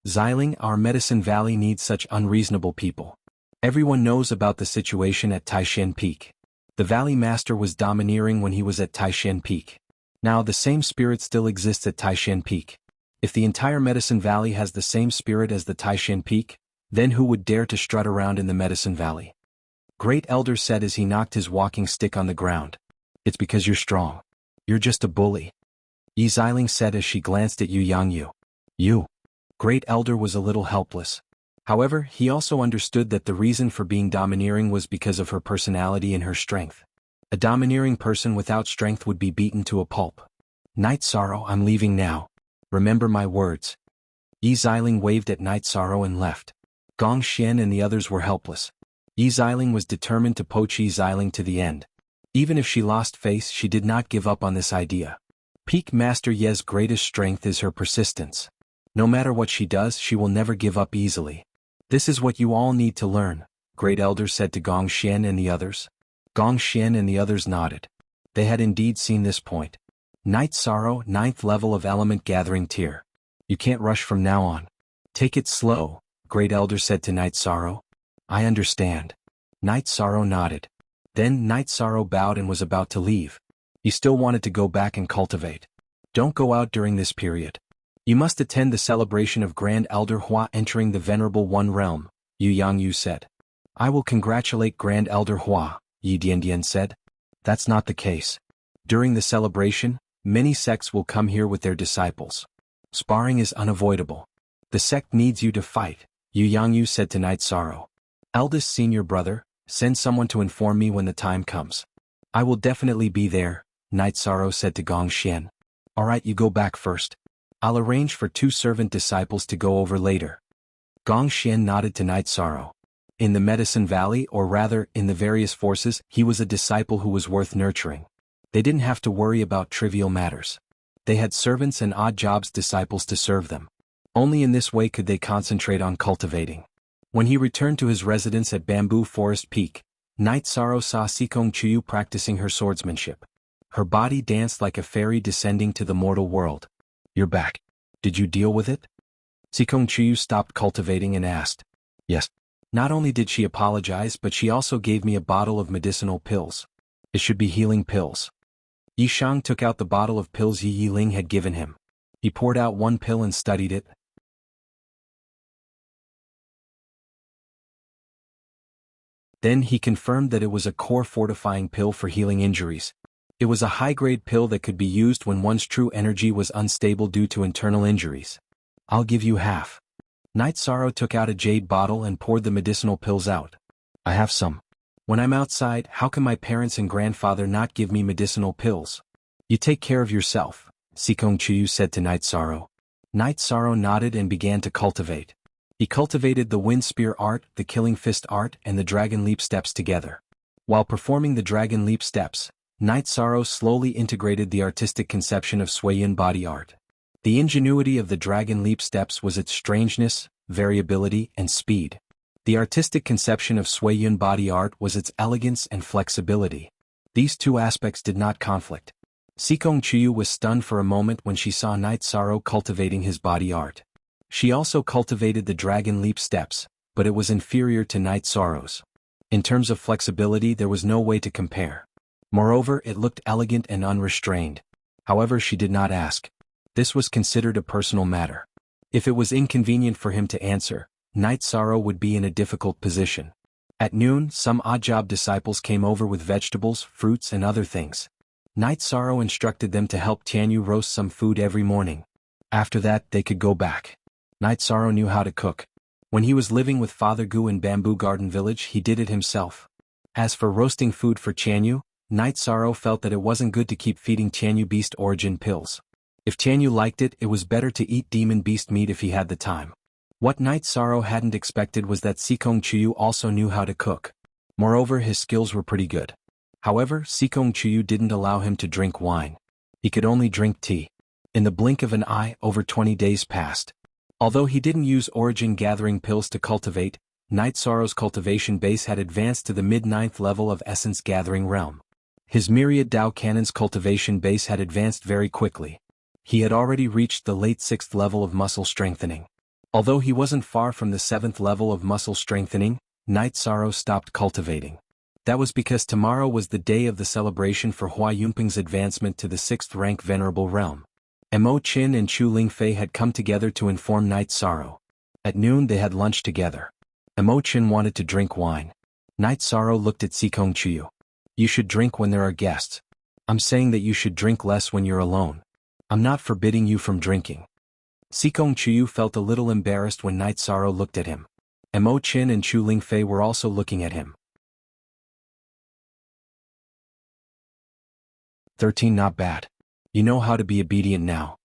Xiling, our Medicine Valley needs such unreasonable people. Everyone knows about the situation at Taishan Peak. The Valley Master was domineering when he was at Taishan Peak. Now the same spirit still exists at Taishan Peak. If the entire Medicine Valley has the same spirit as the Taishan Peak, then who would dare to strut around in the Medicine Valley? Great Elder said as he knocked his walking stick on the ground. It's because you're strong. You're just a bully. Yi Xiling said as she glanced at Yu Yangyu. You. Great Elder was a little helpless. However, he also understood that the reason for being domineering was because of her personality and her strength. A domineering person without strength would be beaten to a pulp. Night Sorrow, I'm leaving now. Remember my words. Yi Xiling waved at Night Sorrow and left. Gong Xian and the others were helpless. Yi Xiling was determined to poach Yi Xiling to the end. Even if she lost face, she did not give up on this idea. Peak Master Ye's greatest strength is her persistence. No matter what she does, she will never give up easily. This is what you all need to learn, Great Elder said to Gong Xian and the others. Gong Xian and the others nodded. They had indeed seen this point. Night Sorrow, 9th level of Element Gathering Tier. You can't rush from now on. Take it slow, Great Elder said to Night Sorrow. I understand. Night Sorrow nodded. Then Night Sorrow bowed and was about to leave. He still wanted to go back and cultivate. Don't go out during this period. You must attend the celebration of Grand Elder Hua entering the Venerable One Realm, Yu Yangyu said. I will congratulate Grand Elder Hua, Yi Diandian said. That's not the case. During the celebration, many sects will come here with their disciples. Sparring is unavoidable. The sect needs you to fight, Yu Yangyu said to Night Sorrow. Eldest senior brother, send someone to inform me when the time comes. I will definitely be there, Night Sorrow said to Gong Xian. Alright, you go back first. I'll arrange for 2 servant disciples to go over later. Gong Xian nodded to Night Sorrow. In the Medicine Valley, or rather, in the various forces, he was a disciple who was worth nurturing. They didn't have to worry about trivial matters. They had servants and odd jobs disciples to serve them. Only in this way could they concentrate on cultivating. When he returned to his residence at Bamboo Forest Peak, Night Sorrow saw Sikong Chuyu practicing her swordsmanship. Her body danced like a fairy descending to the mortal world. You're back. Did you deal with it? Sikong Chuyu stopped cultivating and asked. Yes. Not only did she apologize, but she also gave me a bottle of medicinal pills. It should be healing pills. Yi Shang took out the bottle of pills Yi Yiling had given him. He poured out 1 pill and studied it. Then he confirmed that it was a core fortifying pill for healing injuries. It was a high-grade pill that could be used when one's true energy was unstable due to internal injuries. I'll give you half. Night Sorrow took out a jade bottle and poured the medicinal pills out. I have some. When I'm outside, how can my parents and grandfather not give me medicinal pills? You take care of yourself, Sikong Chuyu said to Night Sorrow. Night Sorrow nodded and began to cultivate. He cultivated the Wind Spear art, the Killing Fist art, and the Dragon Leap steps together. While performing the Dragon Leap steps, Night Sorrow slowly integrated the artistic conception of Suiyun body art. The ingenuity of the Dragon Leap steps was its strangeness, variability, and speed. The artistic conception of Suiyun body art was its elegance and flexibility. These 2 aspects did not conflict. Sikong Chuyu was stunned for a moment when she saw Night Sorrow cultivating his body art. She also cultivated the Dragon Leap steps, but it was inferior to Night Sorrow's. In terms of flexibility there was no way to compare. Moreover, it looked elegant and unrestrained. However, she did not ask. This was considered a personal matter. If it was inconvenient for him to answer, Night Sorrow would be in a difficult position. At noon, some odd-job disciples came over with vegetables, fruits and other things. Night Sorrow instructed them to help Jianghu roast some food every morning. After that, they could go back. Night Sorrow knew how to cook. When he was living with Father Gu in Bamboo Garden Village, he did it himself. As for roasting food for Jianghu, Night Sorrow felt that it wasn't good to keep feeding Jianghu beast origin pills. If Jianghu liked it, it was better to eat demon beast meat if he had the time. What Night Sorrow hadn't expected was that Sikong Chuyu also knew how to cook. Moreover, his skills were pretty good. However, Sikong Chuyu didn't allow him to drink wine. He could only drink tea. In the blink of an eye, over 20 days passed. Although he didn't use origin gathering pills to cultivate, Night Sorrow's cultivation base had advanced to the mid-9th level of essence gathering realm. His myriad Dao Cannon's cultivation base had advanced very quickly. He had already reached the late 6th level of muscle strengthening. Although he wasn't far from the 7th level of muscle strengthening, Night Sorrow stopped cultivating. That was because tomorrow was the day of the celebration for Hua Yunping's advancement to the 6th rank Venerable Realm. Mo Qin and Chu Lingfei had come together to inform Night Sorrow. At noon they had lunch together. Mo Qin wanted to drink wine. Night Sorrow looked at Sikong Chuyu. You should drink when there are guests. I'm saying that you should drink less when you're alone. I'm not forbidding you from drinking. Sikong Chuyu felt a little embarrassed when Night Sorrow looked at him. Mo Qin and Chu Lingfei were also looking at him. 13 Not bad. You know how to be obedient now.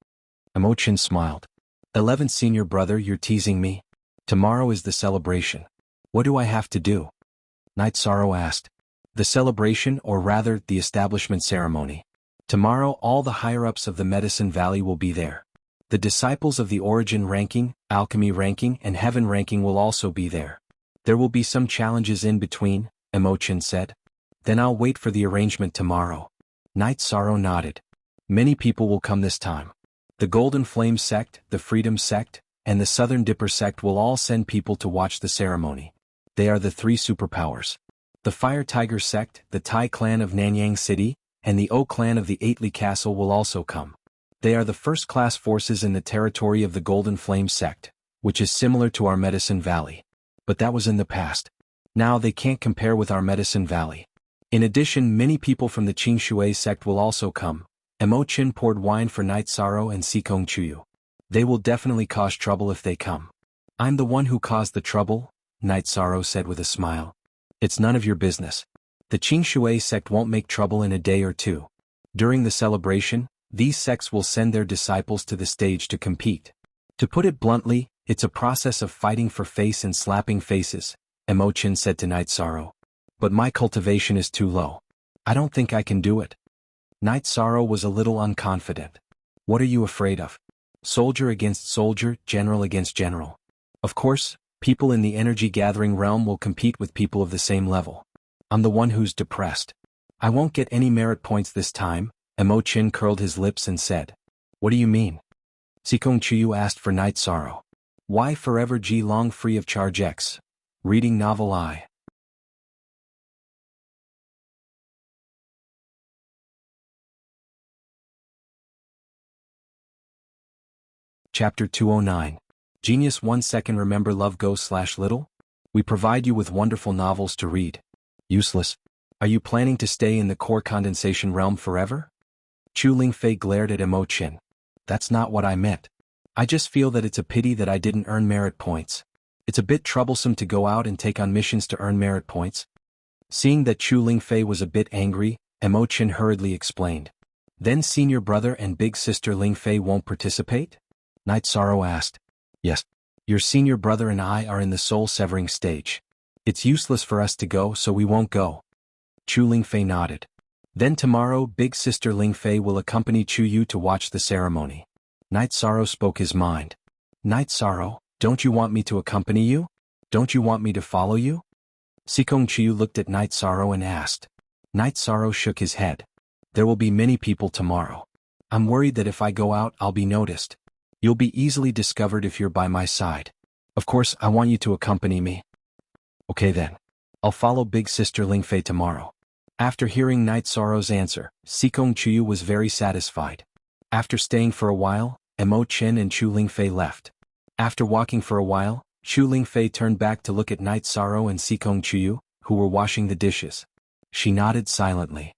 Mo Qin smiled. 11th Senior Brother, you're teasing me? Tomorrow is the celebration. What do I have to do? Night Sorrow asked. The celebration, or rather, the establishment ceremony. Tomorrow all the higher-ups of the Medicine Valley will be there. The disciples of the Origin ranking, Alchemy ranking and Heaven ranking will also be there. There will be some challenges in between, Mo Qin said. Then I'll wait for the arrangement tomorrow. Night Sorrow nodded. Many people will come this time. The Golden Flame sect, the Freedom sect, and the Southern Dipper sect will all send people to watch the ceremony. They are the 3 superpowers. The Fire Tiger sect, the Tai clan of Nanyang City, and the O clan of the Eightley Castle will also come. They are the first-class forces in the territory of the Golden Flame sect, which is similar to our Medicine Valley. But that was in the past. Now they can't compare with our Medicine Valley. In addition, many people from the Qingshui sect will also come. Mo Qin poured wine for Night Sorrow and Sikong Chuyu. They will definitely cause trouble if they come. I'm the one who caused the trouble, Night Sorrow said with a smile. It's none of your business. The Qingshui sect won't make trouble in a day or two. During the celebration, these sects will send their disciples to the stage to compete. To put it bluntly, it's a process of fighting for face and slapping faces, Mo Qin said to Night Sorrow. But my cultivation is too low. I don't think I can do it. Night Sorrow was a little unconfident. What are you afraid of? Soldier against soldier, general against general. Of course, people in the energy gathering realm will compete with people of the same level. I'm the one who's depressed. I won't get any merit points this time, Mo Qin curled his lips and said. What do you mean? Sikong Chuyu asked for Night Sorrow. Why forever G long free of charge X? Reading novel I. Chapter 209. Genius 1 second remember love go/little? We provide you with wonderful novels to read. Useless. Are you planning to stay in the core condensation realm forever? Chu Lingfei glared at Mo Qin. That's not what I meant. I just feel that it's a pity that I didn't earn merit points. It's a bit troublesome to go out and take on missions to earn merit points. Seeing that Chu Lingfei was a bit angry, Mo Qin hurriedly explained. Then Senior Brother and Big Sister Lingfei won't participate? Night Sorrow asked. Yes. Your Senior Brother and I are in the soul-severing stage. It's useless for us to go, so we won't go. Chu Lingfei nodded. Then tomorrow Big Sister Lingfei will accompany Chu Yu to watch the ceremony. Night Sorrow spoke his mind. Night Sorrow, don't you want me to accompany you? Don't you want me to follow you? Sikong Chuyu looked at Night Sorrow and asked. Night Sorrow shook his head. There will be many people tomorrow. I'm worried that if I go out I'll be noticed. You'll be easily discovered if you're by my side. Of course, I want you to accompany me. Okay then. I'll follow big sister Lingfei tomorrow. After hearing Night Sorrow's answer, Sikong Chuyu was very satisfied. After staying for a while, Mo Chen and Chu Lingfei left. After walking for a while, Chu Lingfei turned back to look at Night Sorrow and Sikong Chuyu, who were washing the dishes. She nodded silently.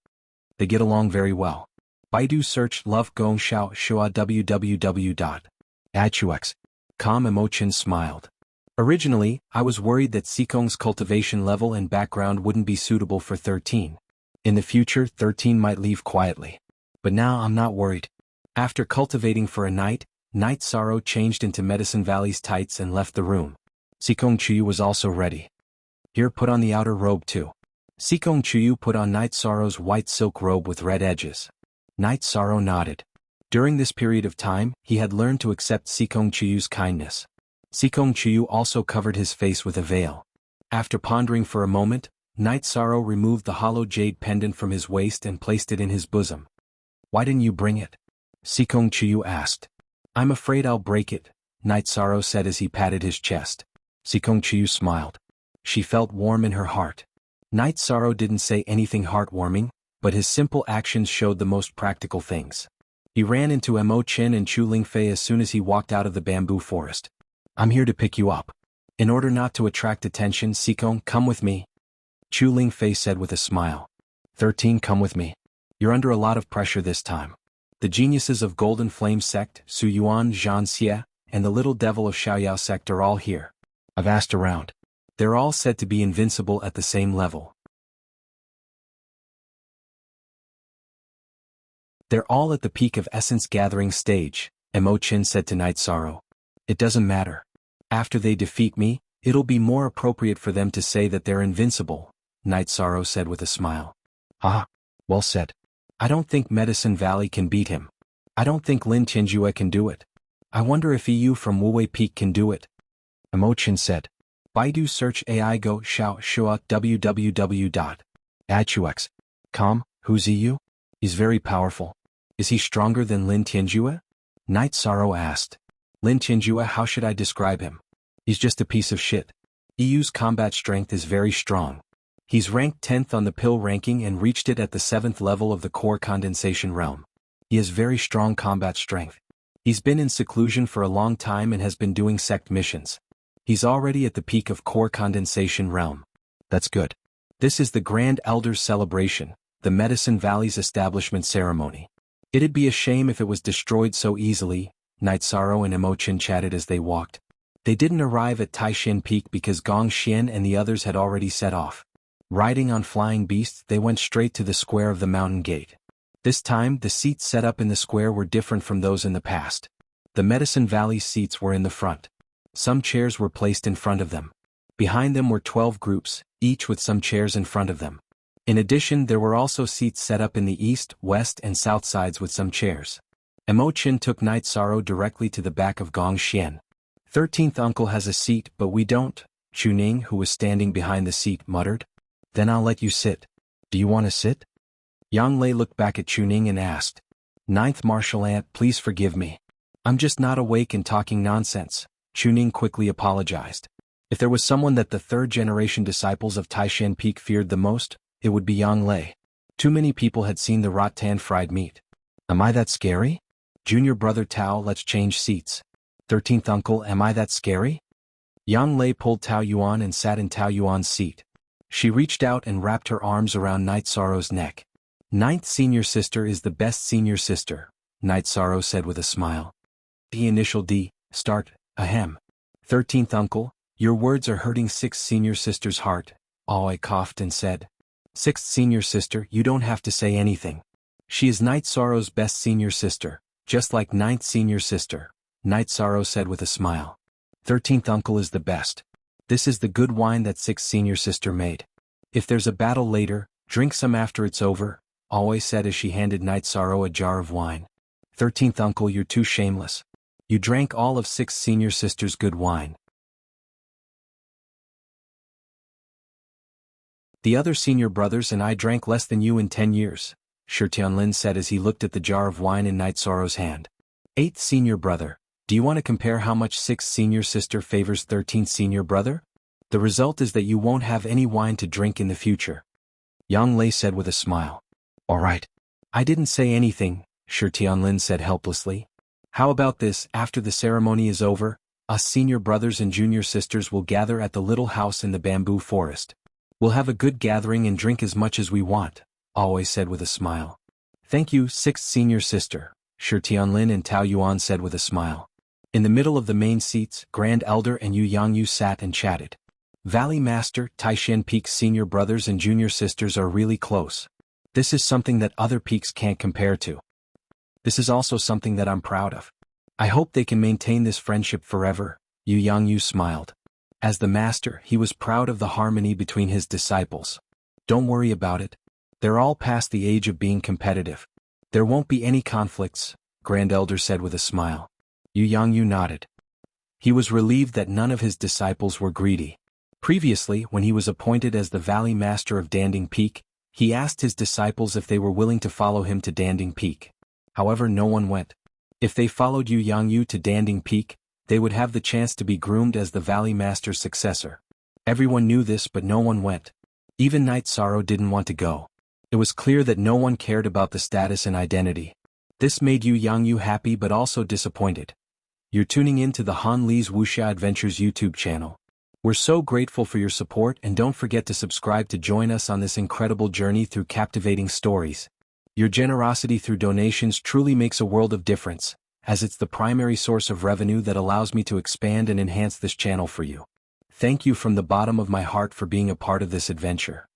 They get along very well. Baidu searched Love Gong Xiao Shua www.achux.com. Mo Chen smiled. Originally, I was worried that Sikong's cultivation level and background wouldn't be suitable for 13. In the future, 13 might leave quietly. But now I'm not worried. After cultivating for a night, Night Sorrow changed into Medicine Valley's tights and left the room. Sikong Chuyu was also ready. Here, put on the outer robe too. Sikong Chuyu put on Night Sorrow's white silk robe with red edges. Night Sorrow nodded. During this period of time, he had learned to accept Sikong Chuyu's kindness. Sikong Chuyu also covered his face with a veil. After pondering for a moment, Night Sorrow removed the hollow jade pendant from his waist and placed it in his bosom. Why didn't you bring it? Sikong Chuyu asked. I'm afraid I'll break it, Night Sorrow said as he patted his chest. Sikong Chuyu smiled. She felt warm in her heart. Night Sorrow didn't say anything heartwarming, but his simple actions showed the most practical things. He ran into Mo Chen and Chu Lingfei as soon as he walked out of the bamboo forest. I'm here to pick you up. In order not to attract attention, Sikong, come with me. Chu Lingfei said with a smile. 13, come with me. You're under a lot of pressure this time. The geniuses of Golden Flame Sect, Su Yuan Zhan Xie, and the Little Devil of Xiaoyao Sect are all here. I've asked around. They're all said to be invincible at the same level. They're all at the peak of essence gathering stage, Mo Chen said to Night Sorrow. It doesn't matter. After they defeat me, it'll be more appropriate for them to say that they're invincible, Night Sorrow said with a smile. Ah, well said. I don't think Medicine Valley can beat him. I don't think Lin Tianjue can do it. I wonder if EU from Wuwei Peak can do it. Mo Chen said. Baidu search AI Go Xiao Shua www.achux.com. Who's EU? He's very powerful. Is he stronger than Lin Tianjue? Night Sorrow asked. Lin Tianjue, how should I describe him? He's just a piece of shit. EU's combat strength is very strong. He's ranked 10th on the pill ranking and reached it at the 7th level of the core condensation realm. He has very strong combat strength. He's been in seclusion for a long time and has been doing sect missions. He's already at the peak of core condensation realm. That's good. This is the Grand Elder's celebration, the Medicine Valley's establishment ceremony. It'd be a shame if it was destroyed so easily. Night Sorrow and Mo Chen chatted as they walked. They didn't arrive at Taishan Peak because Gong Xian and the others had already set off. Riding on flying beasts, they went straight to the square of the mountain gate. This time, the seats set up in the square were different from those in the past. The Medicine Valley seats were in the front. Some chairs were placed in front of them. Behind them were 12 groups, each with some chairs in front of them. In addition, there were also seats set up in the east, west, and south sides with some chairs. Mo Chen took Night Sorrow directly to the back of Gong Xian. 13th uncle has a seat, but we don't, Chu Ning, who was standing behind the seat, muttered. Then I'll let you sit. Do you want to sit? Yang Lei looked back at Chu Ning and asked. 9th Martial Ant, please forgive me. I'm just not awake and talking nonsense. Chu Ning quickly apologized. If there was someone that the third-generation disciples of Taishan Peak feared the most, it would be Yang Lei. Too many people had seen the rattan fried meat. Am I that scary? Junior brother Tao, let's change seats. 13th uncle, am I that scary? Yang Lei pulled Tao Yuan and sat in Tao Yuan's seat. She reached out and wrapped her arms around Night Sorrow's neck. 9th senior sister is the best senior sister, Night Sorrow said with a smile. The initial D, start, ahem. 13th uncle, your words are hurting 6th senior sister's heart. I coughed and said. 6th senior sister, you don't have to say anything. She is Night Sorrow's best senior sister, just like 9th senior sister, Night Sorrow said with a smile. 13th uncle is the best. This is the good wine that 6th senior sister made. If there's a battle later, drink some after it's over, always said as she handed Night Sorrow a jar of wine. 13th uncle, you're too shameless. You drank all of 6th senior sister's good wine. The other senior brothers and I drank less than you in 10 years, Shi Tianlin said as he looked at the jar of wine in Night Sorrow's hand. 8th senior brother, Do you want to compare how much 6th senior sister favors 13th senior brother? The result is that you won't have any wine to drink in the future. Yang Lei said with a smile. All right. I didn't say anything, Shi Tianlin said helplessly. How about this, after the ceremony is over, us senior brothers and junior sisters will gather at the little house in the bamboo forest. We'll have a good gathering and drink as much as we want, Always said with a smile. Thank you, 6th senior sister, Shi Tianlin and Tao Yuan said with a smile. In the middle of the main seats, Grand Elder and Yu Yangyu sat and chatted. Valley Master, Taishan Peak's senior brothers and junior sisters are really close. This is something that other peaks can't compare to. This is also something that I'm proud of. I hope they can maintain this friendship forever, Yu Yangyu smiled. As the master, he was proud of the harmony between his disciples. Don't worry about it. They're all past the age of being competitive. There won't be any conflicts, Grand Elder said with a smile. Yu Yangyu nodded. He was relieved that none of his disciples were greedy. Previously, when he was appointed as the Valley Master of Danding Peak, he asked his disciples if they were willing to follow him to Danding Peak. However, no one went. If they followed Yu Yangyu to Danding Peak, they would have the chance to be groomed as the Valley Master's successor. Everyone knew this, but no one went. Even Night Sorrow didn't want to go. It was clear that no one cared about the status and identity. This made Yu Yangyu happy but also disappointed. You're tuning in to the Han Li's Wuxia Adventures YouTube channel. We're so grateful for your support, and don't forget to subscribe to join us on this incredible journey through captivating stories. Your generosity through donations truly makes a world of difference, as it's the primary source of revenue that allows me to expand and enhance this channel for you. Thank you from the bottom of my heart for being a part of this adventure.